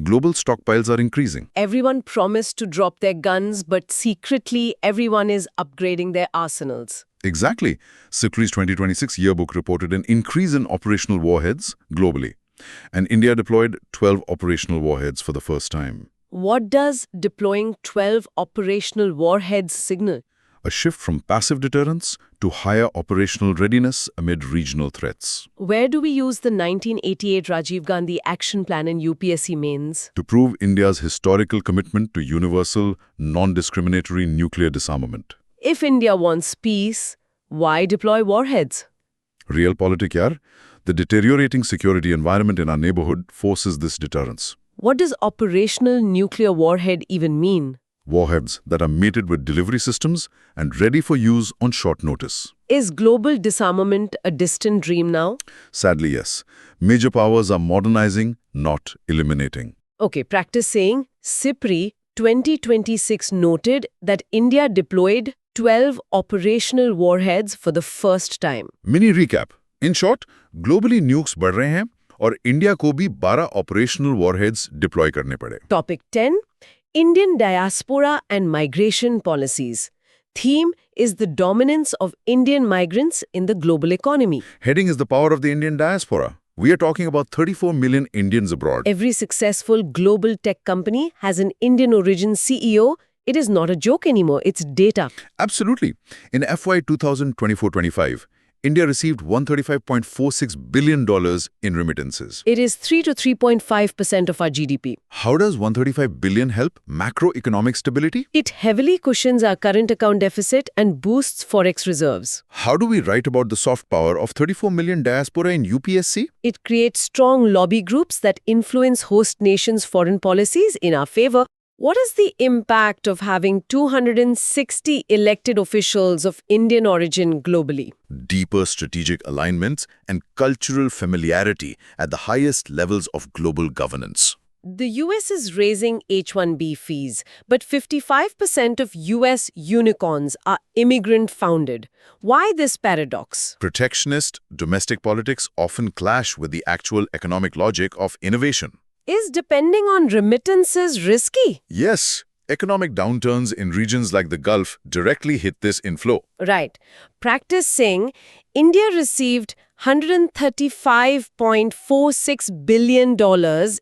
S3: Global stockpiles are increasing.
S2: Everyone promised to drop their guns, but secretly everyone is upgrading their arsenals.
S3: Exactly. SIPRI's 2026 yearbook reported an increase in operational warheads globally. And India deployed 12 operational warheads for the first time.
S2: What does deploying 12 operational warheads signal?
S3: A shift from passive deterrence to higher operational readiness amid regional threats.
S2: Where do we use the 1988 Rajiv Gandhi Action Plan in UPSC Mains?
S3: To prove India's historical commitment to universal, non-discriminatory nuclear disarmament.
S2: If India wants peace, why deploy warheads?
S3: Realpolitik yaar. The deteriorating security environment in our neighborhood forces this deterrence.
S2: What does operational nuclear warhead even mean?
S3: Warheads that are mated with delivery systems and ready for use on short notice.
S2: Is global disarmament a distant dream now?
S3: Sadly, yes. Major powers are modernizing, not eliminating.
S2: Okay, practice saying SIPRI 2026 noted that India deployed 12 operational warheads for the first time.
S3: Mini recap. In short, globally nukes बढ़ रहे हैं और India को भी 12 operational warheads deploy करने पड़े.
S2: Topic 10. Indian diaspora and migration policies. Theme is the dominance of Indian migrants in the global economy.
S3: Heading is the power of the Indian diaspora,
S1: We are talking about 34 million Indians abroad.
S2: Every successful global tech company has an Indian origin CEO. It is not a joke anymore, it's data.
S1: Absolutely. In FY 2024-25, India received $135.46 billion in remittances.
S2: It is 3 to 3.5% of our GDP.
S1: How does $135 billion help macroeconomic stability?
S2: It heavily cushions our current account deficit and boosts forex reserves.
S1: How do we write about the soft power of 34 million diaspora in UPSC?
S2: It creates strong lobby groups that influence host nations' foreign policies in our favor. What is the impact of having 260 elected officials of Indian origin globally?
S1: Deeper strategic alignments and cultural familiarity at the highest levels of global governance.
S2: The US is raising H-1B fees, but 55% of US unicorns are immigrant-founded. Why this paradox?
S1: Protectionist domestic politics often clash with the actual economic logic of innovation.
S2: Is depending on remittances risky?
S1: Yes, economic downturns in regions like the Gulf directly hit this inflow.
S2: Right. Practice saying India received $135.46 billion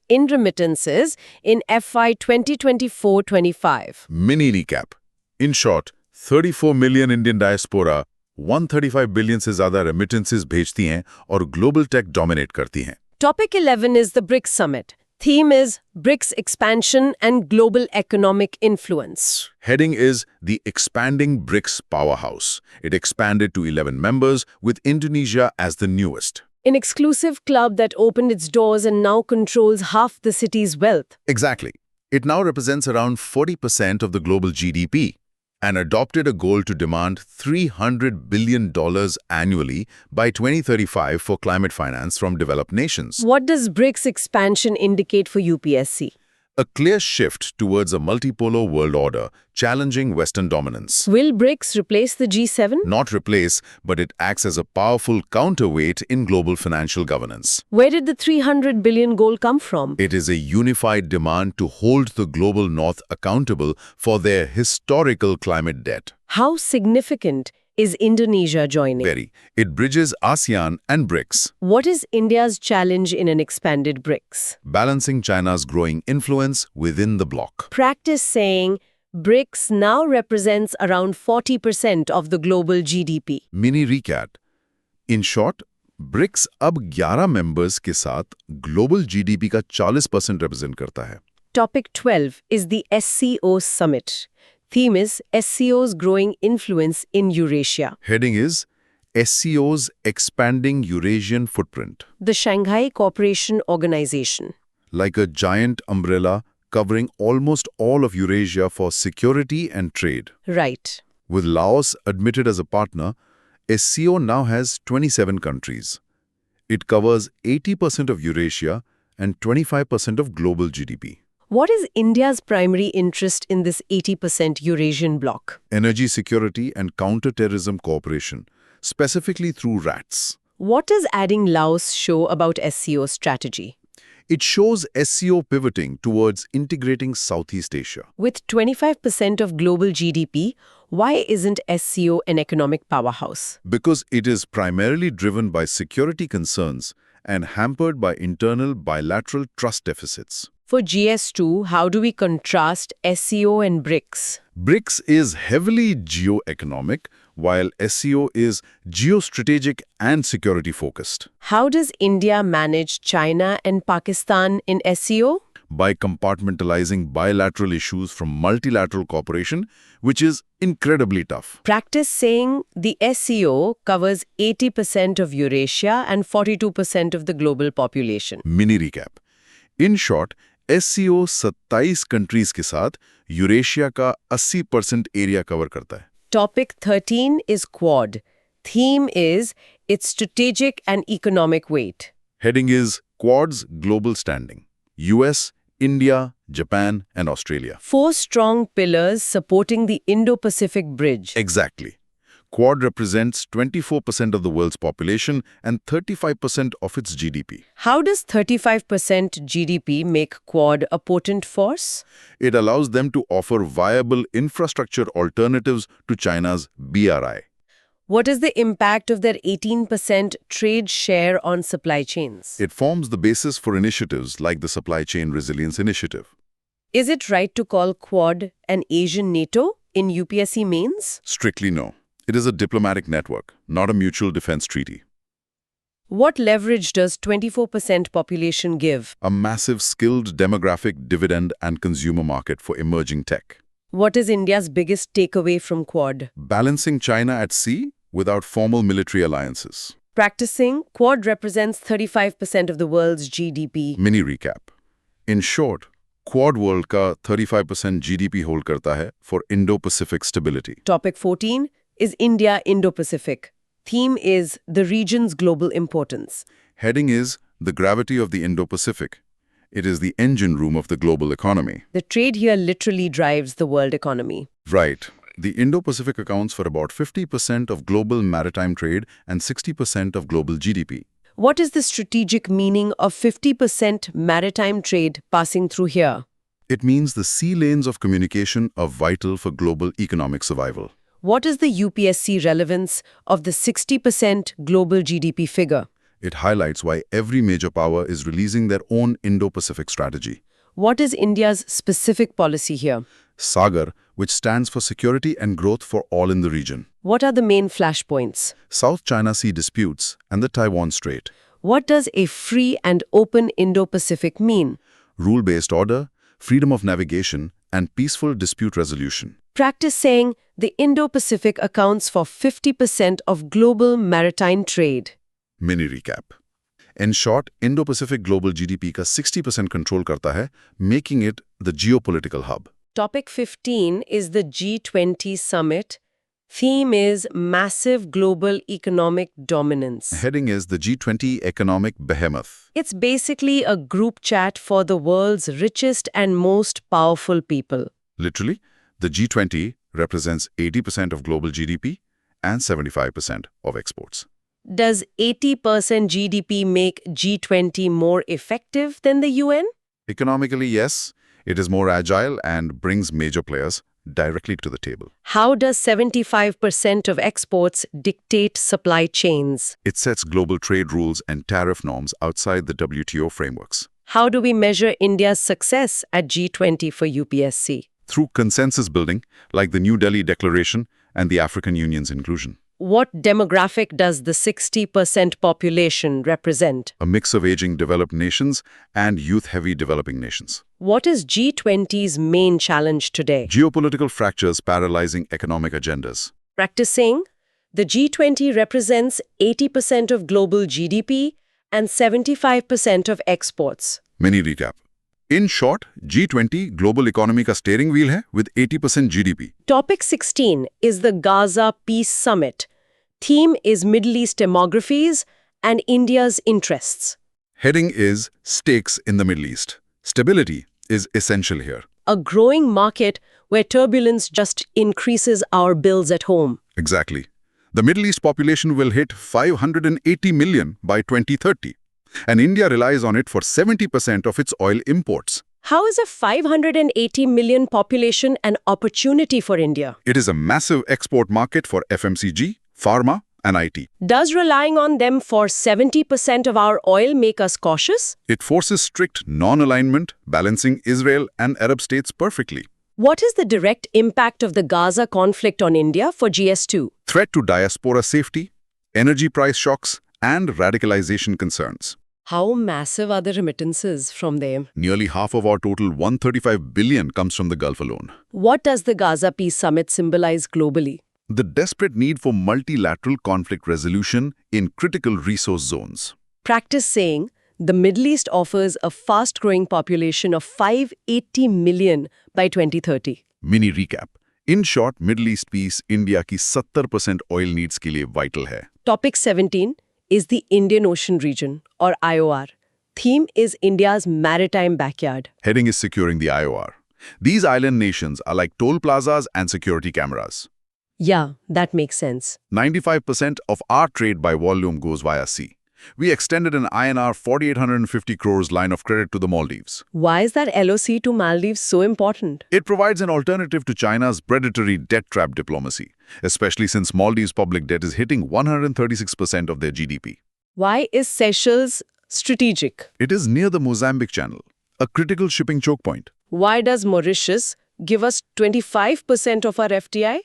S2: in remittances in FY 2024-25.
S1: Mini recap. In short, 34 million Indian diaspora 135 billion से ज़्यादा remittances भेजती हैं और global tech dominate करती हैं.
S2: Topic 11 is the BRICS Summit. Theme is BRICS expansion and global economic influence.
S1: Heading is the expanding BRICS powerhouse. It expanded to 11 members, with Indonesia as the newest.
S2: An exclusive club that opened its doors and now controls half the city's wealth.
S1: Exactly. It now represents around 40% of the global GDP and adopted a goal to demand $300 billion annually by 2035 for climate finance from developed nations.
S2: What does BRICS expansion indicate for UPSC?
S1: A clear shift towards a multipolar world order, challenging Western dominance.
S2: Will BRICS replace the G7?
S1: Not replace, but it acts as a powerful counterweight in global financial governance.
S2: Where did the 300 billion goal come from?
S1: It is a unified demand to hold the global north accountable for their historical climate debt.
S2: How significant is Indonesia joining?
S1: Very. It bridges ASEAN and BRICS,
S2: What is India's challenge in an expanded BRICS?
S1: balancing China's growing influence within the bloc.
S2: Practice saying BRICS now represents around 40% of the global GDP.
S1: Mini recap. In short, BRICS अब 11 members के साथ global GDP का 40% represent करता है.
S2: Topic 12 is the SCO Summit. Theme is SCO's growing influence in Eurasia.
S1: Heading is SCO's expanding Eurasian footprint.
S2: The Shanghai Cooperation Organization.
S1: Like a giant umbrella covering almost all of Eurasia for security and trade.
S2: Right.
S1: With Laos admitted as a partner, SCO now has 27 countries. It covers 80% of Eurasia and 25% of global GDP.
S2: What is India's primary interest in this 80% Eurasian bloc?
S1: Energy security and counter-terrorism cooperation, specifically through RATS.
S2: What does adding Laos show about SCO's strategy?
S1: It shows SCO pivoting towards integrating Southeast Asia.
S2: With 25% of global GDP, why isn't SCO an economic powerhouse?
S1: Because it is primarily driven by security concerns and hampered by internal bilateral trust deficits.
S2: For GS2, how do we contrast SCO and BRICS?
S1: BRICS is heavily geo-economic, while SCO is geostrategic and security-focused.
S2: How does India manage China and Pakistan in SCO?
S1: By compartmentalizing bilateral issues from multilateral cooperation, which is incredibly tough.
S2: Practice saying the SCO covers 80% of Eurasia and 42% of the global population.
S1: Mini recap. In short, SCO 27 countries के साथ Eurasia का 80% area cover करता है.
S2: Topic 13 is Quad. Theme is its strategic and economic weight.
S1: Heading is Quad's global standing. US, India, Japan, and Australia.
S2: 4 strong pillars supporting the Indo-Pacific bridge.
S1: Exactly. Quad represents 24% of the world's population and 35% of its GDP.
S2: How does 35% GDP make Quad a potent force?
S1: It allows them to offer viable infrastructure alternatives to China's BRI.
S2: What is the impact of their 18% trade share on supply chains?
S1: It forms the basis for initiatives like the Supply Chain Resilience Initiative.
S2: Is it right to call Quad an Asian NATO in UPSC Mains?
S1: Strictly no. It is a diplomatic network, not a mutual defense treaty.
S2: What leverage does 24% population give?
S1: A massive skilled demographic dividend and consumer market for emerging tech.
S2: What is India's biggest takeaway from Quad?
S1: Balancing China at sea without formal military alliances.
S2: Practicing, Quad represents 35% of the world's GDP.
S1: Mini recap. In short, Quad world का 35% GDP hold करता है for Indo-Pacific stability.
S2: Topic 14 is India Indo-Pacific. Theme is the region's global importance.
S1: Heading is the gravity of the Indo-Pacific. It is the engine room of the global economy.
S2: The trade here literally drives the world economy.
S1: Right. The Indo-Pacific accounts for about 50% of global maritime trade and 60% of global GDP.
S2: What is the strategic meaning of 50% maritime trade passing through here?
S1: It means the sea lanes of communication are vital for global economic survival.
S2: What is the UPSC relevance of the 60% global GDP figure?
S1: It highlights why every major power is releasing their own Indo-Pacific strategy.
S2: What is India's specific policy here?
S1: SAGAR, which stands for security and growth for all in the region.
S2: What are the main flashpoints?
S1: South China Sea disputes and the Taiwan Strait.
S2: What does a free and open Indo-Pacific mean?
S1: Rule-based order, freedom of navigation, and peaceful dispute resolution.
S2: Practice saying the Indo-Pacific accounts for 50% of global maritime trade.
S1: Mini recap. In short, Indo-Pacific global GDP का 60% control करता है, making it the geopolitical hub.
S2: Topic 15 is the G20 summit. Theme is massive global economic dominance.
S1: Heading is the G20 economic behemoth.
S2: It's basically a group chat for the world's richest and most powerful people.
S1: Literally, the G20 represents 80% of global GDP and 75% of exports.
S2: Does 80% GDP make G20 more effective than the UN?
S1: Economically, yes, it is more agile and brings major players directly to the table.
S2: How does 75% of exports dictate supply chains?
S1: It sets global trade rules and tariff norms outside the WTO frameworks.
S2: How do we measure India's success at G20 for UPSC?
S1: Through consensus building, like the New Delhi Declaration and the African Union's inclusion.
S2: What demographic does the 60% population represent?
S1: A mix of aging developed nations and youth-heavy developing nations.
S2: What is G20's main challenge today?
S1: Geopolitical fractures paralyzing economic agendas.
S2: Practicing, the G20 represents 80% of global GDP and 75% of exports.
S1: Mini recap. In short, G20 global economy का steering wheel है with 80% GDP.
S2: Topic 16 is the Gaza Peace Summit. Theme is Middle East demographies and India's interests.
S1: Heading is stakes in the Middle East. Stability is essential here.
S2: A growing market where turbulence just increases our bills at home.
S1: Exactly. The Middle East population will hit 580 million by 2030. And India relies on it for 70% of its oil imports.
S2: How is a 580 million population an opportunity for India?
S1: It is a massive export market for FMCG, pharma, and IT.
S2: Does relying on them for 70% of our oil make us cautious?
S1: It forces strict non-alignment, balancing Israel and Arab states perfectly.
S2: What is the direct impact of the Gaza conflict on India for GS2?
S1: Threat to diaspora safety, energy price shocks, and radicalization concerns.
S2: How massive are the remittances from them?
S1: Nearly half of our total 135 billion comes from the Gulf alone.
S2: What does the Gaza Peace Summit symbolize globally?
S1: The desperate need for multilateral conflict resolution in critical resource zones.
S2: Practice saying the Middle East offers a fast-growing population of 580 million by 2030.
S1: Mini recap. In short, Middle East peace, India की 70% oil needs के लिए vital है.
S2: Topic 17 is the Indian Ocean region, or IOR. Theme is India's maritime backyard.
S1: Heading is securing the IOR. These island nations are like toll plazas and security cameras.
S2: Yeah, that makes sense.
S1: 95% of our trade by volume goes via sea.
S3: We extended an INR 4,850 crores line of credit to the Maldives.
S2: Why is that LOC to Maldives so important?
S3: It provides an alternative to China's predatory debt trap diplomacy, especially since Maldives' public debt is hitting 136% of their GDP.
S2: Why is Seychelles strategic?
S3: It is near the Mozambique Channel, a critical shipping choke point.
S2: Why does Mauritius give us 25% of our FDI?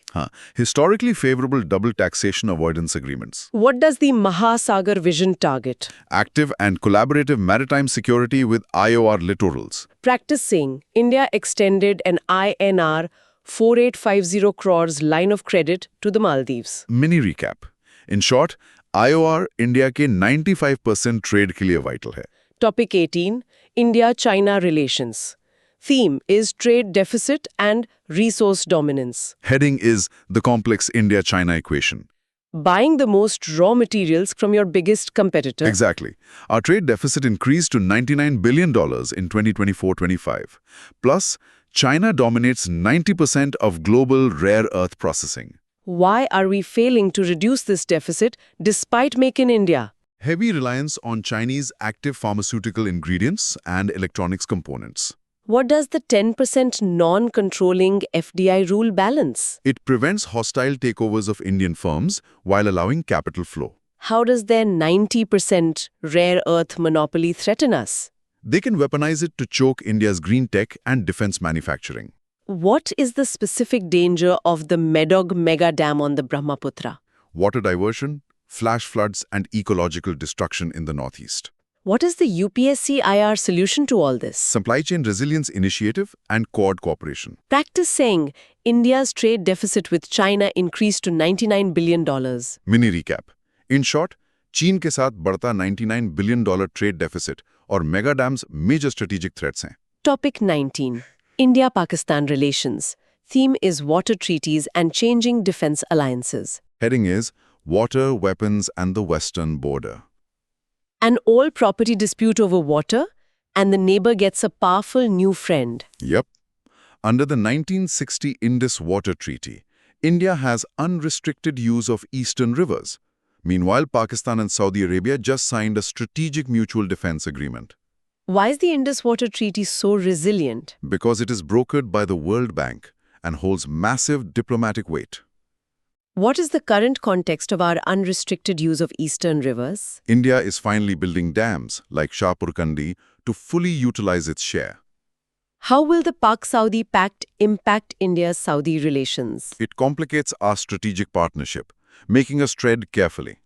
S3: Historically favorable double taxation avoidance agreements.
S2: What does the Mahasagar vision target?
S3: Active and collaborative maritime security with IOR littorals.
S2: Practice saying India extended an INR 4850 crores line of credit to the Maldives.
S3: Mini recap. In short, IOR India के 95% trade के लिए vital है.
S2: Topic 18, India-China relations. Theme is trade deficit and resource dominance.
S3: Heading is the complex India-China equation.
S2: Buying the most raw materials from your biggest competitor.
S3: Exactly. Our trade deficit increased to $99 billion in 2024-25. Plus, China dominates 90% of global rare earth processing.
S2: Why are we failing to reduce this deficit despite Make in India?
S3: Heavy reliance on Chinese active pharmaceutical ingredients and electronics components.
S2: What does the 10% non-controlling FDI rule balance?
S3: It prevents hostile takeovers of Indian firms while allowing capital flow.
S2: How does their 90% rare earth monopoly threaten us?
S3: They can weaponize it to choke India's green tech and defense manufacturing.
S2: What is the specific danger of the Medog mega dam on the Brahmaputra?
S3: Water diversion, flash floods, and ecological destruction in the northeast.
S2: What is the UPSC IR solution to all this?
S3: Supply Chain Resilience Initiative and Quad Cooperation.
S2: Practice saying India's trade deficit with China increased to $99 billion.
S3: Mini recap. In short, चीन के साथ बढ़ता $99 billion trade deficit और mega dams major strategic threats हैं.
S2: Topic 19. India-Pakistan relations. Theme is water treaties and changing defense alliances.
S3: Heading is Water, Weapons, and the Western Border.
S2: An old property dispute over water, and the neighbor gets a powerful new friend.
S3: Yep. Under the 1960 Indus Water Treaty, India has unrestricted use of eastern rivers. Meanwhile, Pakistan and Saudi Arabia just signed a strategic mutual defense agreement.
S2: Why is the Indus Water Treaty so resilient?
S3: Because it is brokered by the World Bank and holds massive diplomatic weight.
S2: What is the current context of our unrestricted use of eastern rivers?
S3: India is finally building dams like Shahpur Kandi to fully utilize its share.
S2: How will the Pak-Saudi pact impact India's Saudi relations?
S3: It complicates our strategic partnership, making us tread carefully.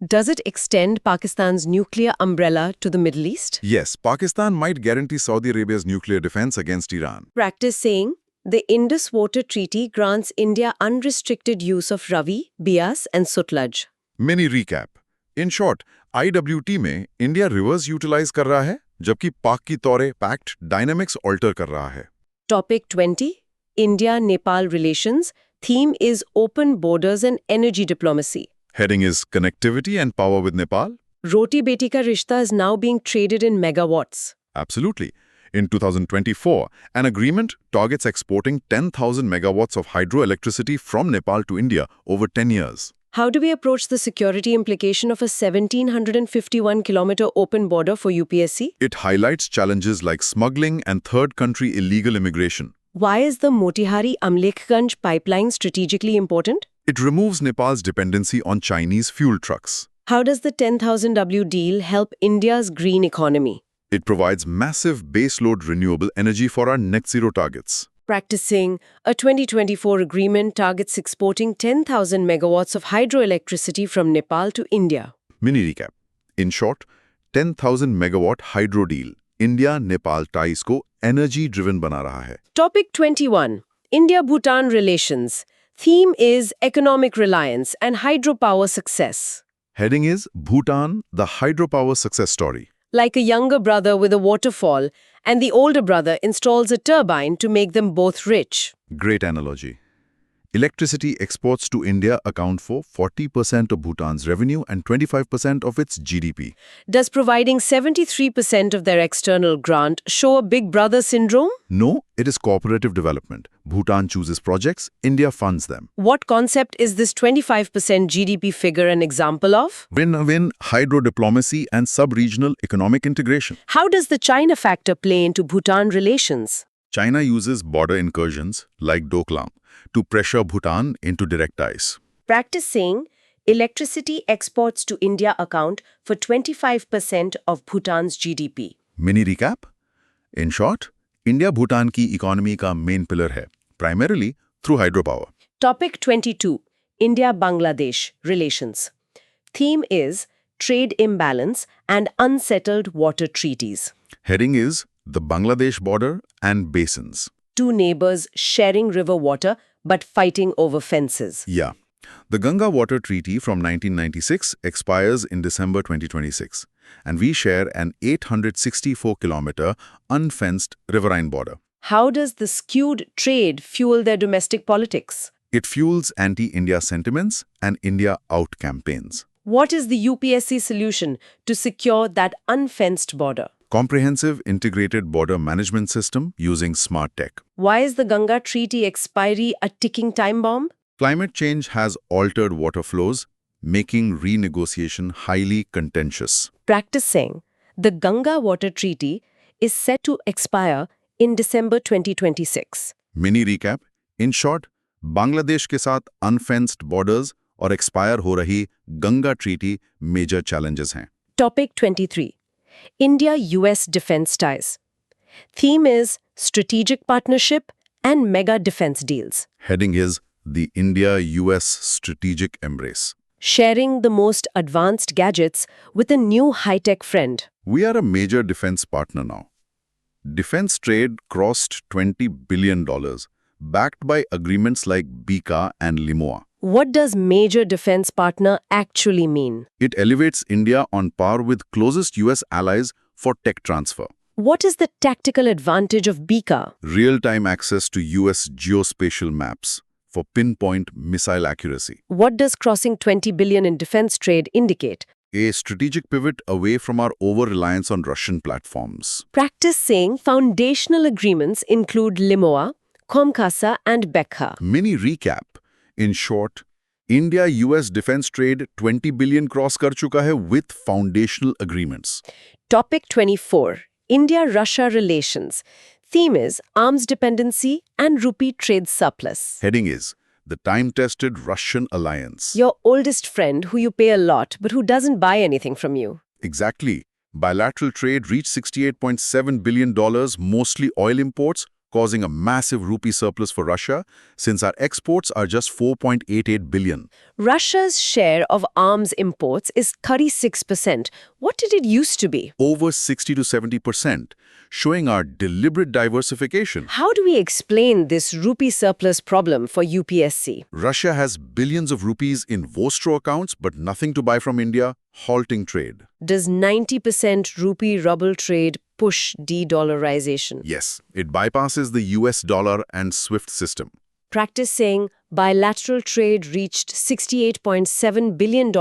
S2: Does it extend Pakistan's nuclear umbrella to the Middle East?
S3: Yes, Pakistan might guarantee Saudi Arabia's nuclear defense against Iran.
S2: Practice saying the Indus Water Treaty grants India unrestricted use of Ravi, Bias and Sutlej.
S3: Mini recap. In short, IWT में India rivers utilize कर रहा है, जबकि पाक की तौरे pact dynamics alter कर रहा है.
S2: Topic 20. India-Nepal relations. Theme is open borders and energy diplomacy.
S3: Heading is Connectivity and Power with Nepal.
S2: Roti Beti Ka Rishta is now being traded in megawatts.
S3: Absolutely. In 2024, an agreement targets exporting 10,000 megawatts of hydroelectricity from Nepal to India over 10 years.
S2: How do we approach the security implication of a 1,751-kilometer open border for UPSC?
S3: It highlights challenges like smuggling and third-country illegal immigration.
S2: Why is the Motihari-Amlekhganj pipeline strategically important?
S3: It removes Nepal's dependency on Chinese fuel trucks.
S2: How does the 10,000 W deal help India's green economy?
S3: It provides massive baseload renewable energy for our net zero targets.
S2: Practicing, a 2024 agreement targets exporting 10,000 megawatts of hydroelectricity from Nepal to India.
S3: Mini recap. In short, 10,000 megawatt hydro deal. India-Nepal ties को energy-driven बना रहा है.
S2: Topic 21. India-Bhutan relations. Theme is economic reliance and hydropower success.
S3: Heading is Bhutan, the hydropower success story.
S2: Like a younger brother with a waterfall, and the older brother installs a turbine to make them both rich.
S3: Great analogy.
S1: Electricity exports to India account for 40% of Bhutan's revenue and 25% of its GDP.
S2: Does providing 73% of their external grant show a big brother syndrome?
S1: No, it is cooperative development. Bhutan chooses projects, India funds them.
S2: What concept is this 25% GDP figure an example of?
S1: Win-win hydro-diplomacy and sub-regional economic integration.
S2: How does the China factor play into Bhutan relations?
S1: China uses border incursions, like Doklam, to pressure Bhutan into direct ties.
S2: Practice saying electricity exports to India account for 25% of Bhutan's GDP.
S1: Mini recap? In short, India Bhutan की economy का main pillar है, primarily through hydropower.
S2: Topic 22. India-Bangladesh relations. Theme is trade imbalance and unsettled water treaties.
S1: Heading is the Bangladesh border and basins.
S2: Two neighbors sharing river water but fighting over fences.
S1: Yeah. The Ganga Water Treaty from 1996 expires in December 2026, and we share an 864-kilometer unfenced riverine border.
S2: How does the skewed trade fuel their domestic politics?
S1: It fuels anti-India sentiments and India out campaigns.
S2: What is the UPSC solution to secure that unfenced border?
S1: Comprehensive integrated border management system using smart tech.
S2: Why is the Ganga Treaty expiry a ticking time bomb?
S1: Climate change has altered water flows, making renegotiation highly contentious.
S2: Practice saying the Ganga Water Treaty is set to expire in December 2026.
S1: Mini recap. In short, Bangladesh के साथ unfenced borders और expire हो रही Ganga Treaty major challenges हैं.
S2: Topic 23. India-US defense ties. Theme is strategic partnership and mega defense deals.
S1: Heading is the India-US strategic embrace.
S2: Sharing the most advanced gadgets with a new high-tech friend.
S1: We are a major defense partner now. Defense trade crossed $20 billion, backed by agreements like BICA and LIMOA.
S2: What does major defense partner actually mean?
S1: It elevates India on par with closest US allies for tech transfer.
S2: What is the tactical advantage of BICA?
S1: Real-time access to US geospatial maps for pinpoint missile accuracy.
S2: What does crossing 20 billion in defense trade indicate?
S1: A strategic pivot away from our over-reliance on Russian platforms.
S2: Practice saying foundational agreements include LIMOA, COMCASA and BECA.
S1: Mini recap. In short, India-US defense trade 20 billion cross कर चुका है with foundational agreements.
S2: Topic 24. India-Russia relations. Theme is arms dependency and rupee trade surplus.
S1: Heading is the time-tested Russian alliance.
S2: Your oldest friend who you pay a lot but who doesn't buy anything from you.
S1: Exactly. Bilateral trade reached $68.7 billion, mostly oil imports, causing a massive rupee surplus for Russia, since our exports are just $4.88 billion.
S2: Russia's share of arms imports is 36%. What did it used to be?
S1: Over 60 to 70%, showing our deliberate diversification.
S2: How do we explain this rupee surplus problem for UPSC?
S1: Russia has billions of rupees in Vostro accounts, but nothing to buy from India, halting trade.
S2: Does 90% rupee-ruble trade push de-dollarization?
S1: Yes, it bypasses the US dollar and SWIFT system.
S2: Practice saying bilateral trade reached $68.7 billion,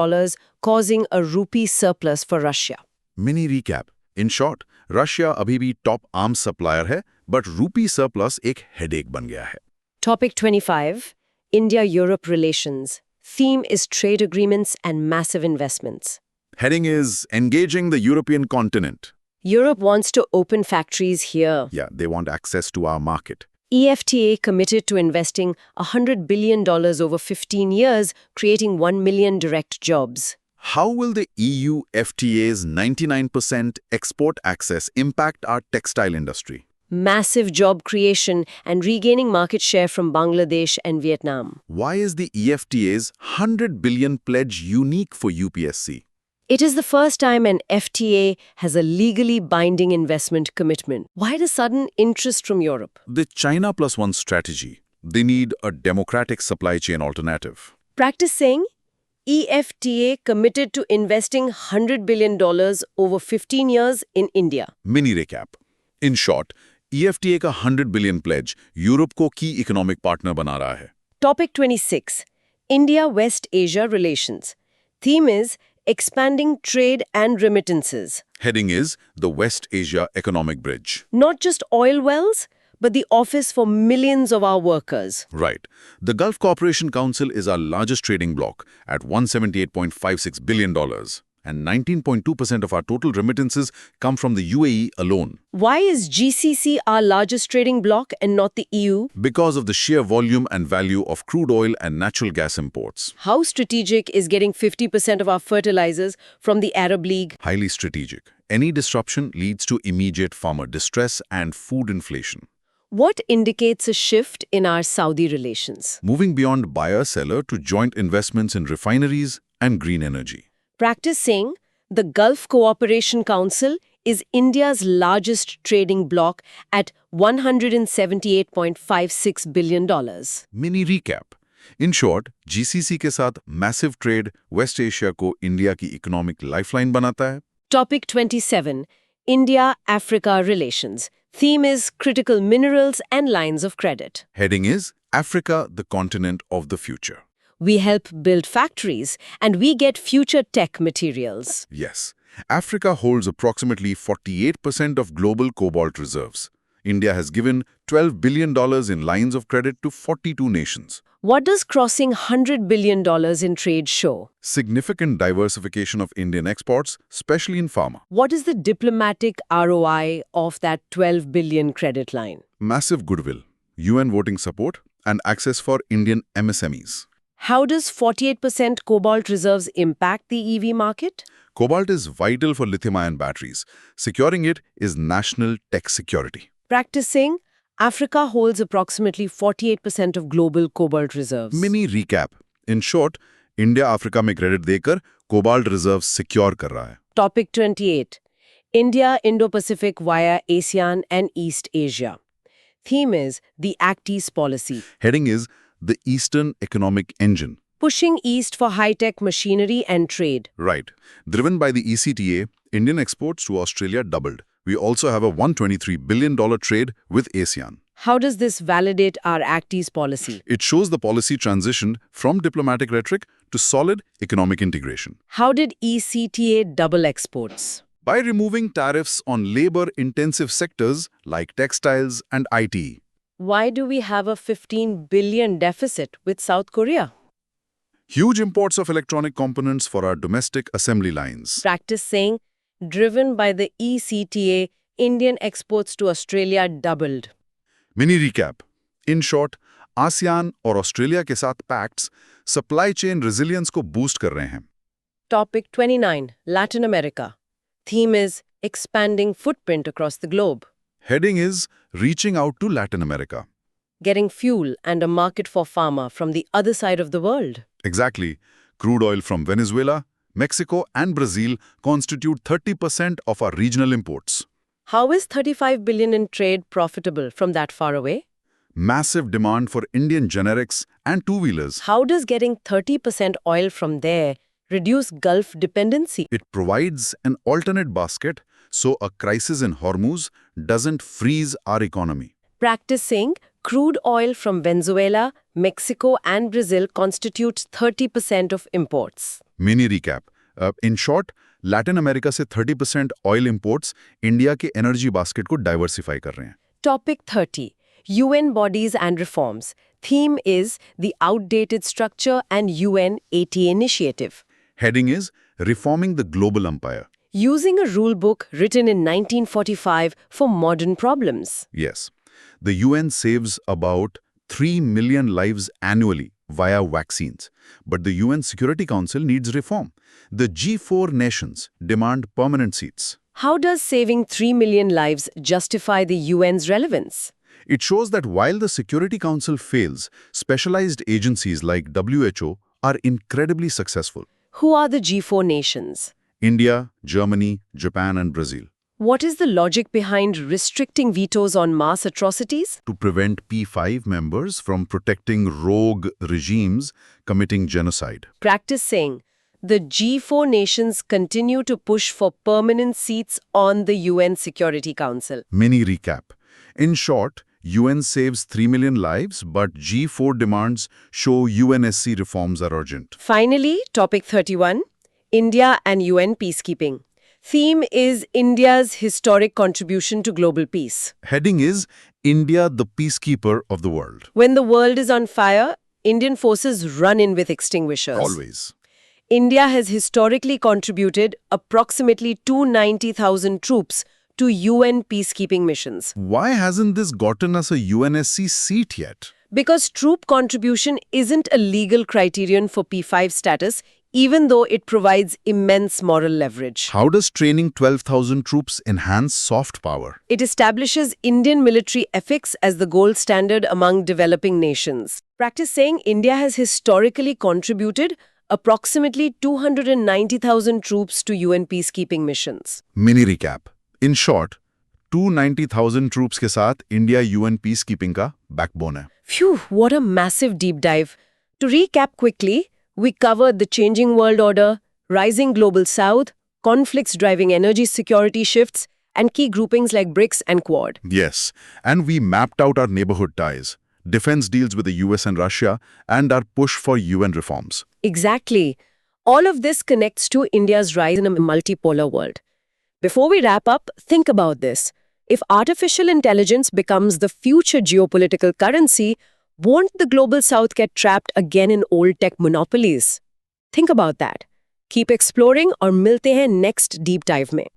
S2: causing a rupee surplus for Russia.
S1: Mini recap. In short, Russia अभी भी top arms supplier है, but rupee surplus एक headache बन गया है.
S2: Topic 25. India-Europe relations. Theme is trade agreements and massive investments.
S1: Heading is engaging the European continent.
S2: Europe wants to open factories here.
S1: Yeah, they want access to our market.
S2: EFTA committed to investing $100 billion over 15 years, creating 1 million direct jobs.
S1: How will the EU FTA's 99% export access impact our textile industry?
S2: Massive job creation and regaining market share from Bangladesh and Vietnam.
S1: Why is the EFTA's 100 billion pledge unique for UPSC?
S2: It is the first time an FTA has a legally binding investment commitment. Why the sudden interest from Europe?
S1: The China plus one strategy. They need a democratic supply chain alternative.
S2: Practice saying EFTA committed to investing $100 billion over 15 years in India.
S1: Mini recap. In short, EFTA का 100 billion pledge Europe को की economic partner बना रहा है.
S2: Topic 26. India-West Asia Relations. Theme is Expanding Trade and Remittances.
S1: Heading is the West Asia Economic Bridge.
S2: Not just oil wells, but the office for millions of our workers.
S1: Right. The Gulf Cooperation Council is our largest trading bloc at $178.56 billion. And 19.2% of our total remittances come from the UAE alone.
S2: Why is GCC our largest trading bloc and not the EU?
S1: Because of the sheer volume and value of crude oil and natural gas imports.
S2: How strategic is getting 50% of our fertilizers from the Arab League?
S1: Highly strategic. Any disruption leads to immediate farmer distress and food inflation.
S2: What indicates a shift in our Saudi relations?
S1: Moving beyond buyer-seller to joint investments in refineries and green energy.
S2: Practice saying the Gulf Cooperation Council is India's largest trading bloc at $178.56 billion.
S1: Mini recap. In short, GCC के साथ massive trade West Asia को India की economic lifeline बनाता है.
S2: Topic 27. India-Africa Relations. Theme is Critical Minerals and Lines of Credit.
S1: Heading is Africa, the continent of the future.
S2: We help build factories, and we get future tech materials.
S1: Yes. Africa holds approximately 48% of global cobalt reserves. India has given $12 billion in lines of credit to 42 nations.
S2: What does crossing $100 billion in trade show?
S1: Significant diversification of Indian exports, especially in pharma.
S2: What is the diplomatic ROI of that $12 billion credit line?
S1: Massive goodwill, UN voting support, and access for Indian MSMEs.
S2: How does 48% cobalt reserves impact the EV market?
S1: Cobalt is vital for lithium-ion batteries. Securing it is national tech security.
S2: Practicing, Africa holds approximately 48% of global cobalt reserves.
S1: Mini recap. In short, India Africa में credit देकर cobalt reserves secure कर रहा है.
S2: Topic 28. India, Indo-Pacific via ASEAN and East Asia. Theme is the Act East policy.
S1: Heading is the Eastern Economic Engine.
S2: Pushing east for high-tech machinery and trade.
S1: Right. Driven by the ECTA, Indian exports to Australia doubled. We also have a $123 billion trade with ASEAN.
S2: How does this validate our Act East policy?
S1: It shows the policy transition from diplomatic rhetoric to solid economic integration.
S2: How did ECTA double exports?
S1: By removing tariffs on labor-intensive sectors like textiles and IT.
S2: Why do we have a $15 billion deficit with South Korea?
S1: Huge imports of electronic components for our domestic assembly lines.
S2: Practice saying, driven by the ECTA, Indian exports to Australia doubled.
S1: Mini recap. In short, ASEAN और Australia के साथ pacts supply chain resilience को boost कर रहे हैं.
S2: Topic 29. Latin America. Theme is Expanding Footprint Across the Globe.
S1: Heading is Reaching Out to Latin America.
S2: Getting fuel and a market for pharma from the other side of the world.
S1: Exactly. Crude oil from Venezuela, Mexico and Brazil constitute 30% of our regional imports.
S2: How is $35 billion in trade profitable from that far away?
S1: Massive demand for Indian generics and two-wheelers.
S2: How does getting 30% oil from there reduce Gulf dependency?
S1: It provides an alternate basket so a crisis in Hormuz doesn't freeze our economy.
S2: Practicing, crude oil from Venezuela, Mexico and Brazil constitutes 30% of imports.
S1: Mini recap. In short, Latin America से 30% oil imports India के energy basket को diversify कर रहे हैं.
S2: Topic 30. UN bodies and reforms. Theme is the outdated structure and UN 80 initiative.
S1: Heading is Reforming the Global Empire.
S2: Using a rule book written in 1945 for modern problems.
S1: Yes. The UN saves about 3 million lives annually via vaccines. But the UN Security Council needs reform. The G4 nations demand permanent seats.
S2: How does saving 3 million lives justify the UN's relevance?
S1: It shows that while the Security Council fails, specialized agencies like WHO are incredibly successful.
S2: Who are the G4 nations?
S1: India, Germany, Japan and Brazil.
S2: What is the logic behind restricting vetoes on mass atrocities?
S1: To prevent P5 members from protecting rogue regimes committing genocide.
S2: Practice saying, the G4 nations continue to push for permanent seats on the UN Security Council.
S1: Mini recap. In short,
S3: UN saves 3 million lives, but G4 demands show UNSC reforms are urgent.
S2: Finally, topic 31, India and UN peacekeeping. Theme is India's historic contribution to global peace.
S3: Heading is India, the peacekeeper of the world.
S2: When the world is on fire, Indian forces run in with extinguishers.
S3: Always.
S2: India has historically contributed approximately 290,000 troops to UN peacekeeping missions.
S3: Why hasn't this gotten us a UNSC seat yet?
S2: Because troop contribution isn't a legal criterion for P5 status, even though it provides immense moral leverage.
S3: How does training 12,000 troops enhance soft power?
S2: It establishes Indian military ethics as the gold standard among developing nations. Practice saying India has historically contributed approximately 290,000 troops to UN peacekeeping missions.
S3: Mini recap. In short, 290,000 troops के साथ India UN peacekeeping का backbone है.
S2: Phew, what a massive deep dive. To recap quickly, we covered the changing world order, rising global south, conflicts driving energy security shifts, and key groupings like BRICS and Quad.
S3: Yes, and we mapped out our neighborhood ties, defense deals with the US and Russia, and our push for UN reforms.
S2: Exactly. All of this connects to India's rise in a multipolar world. Before we wrap up, think about this. If artificial intelligence becomes the future geopolitical currency, won't the global south get trapped again in old tech monopolies? Think about that. Keep exploring और मिलते हैं next deep dive में.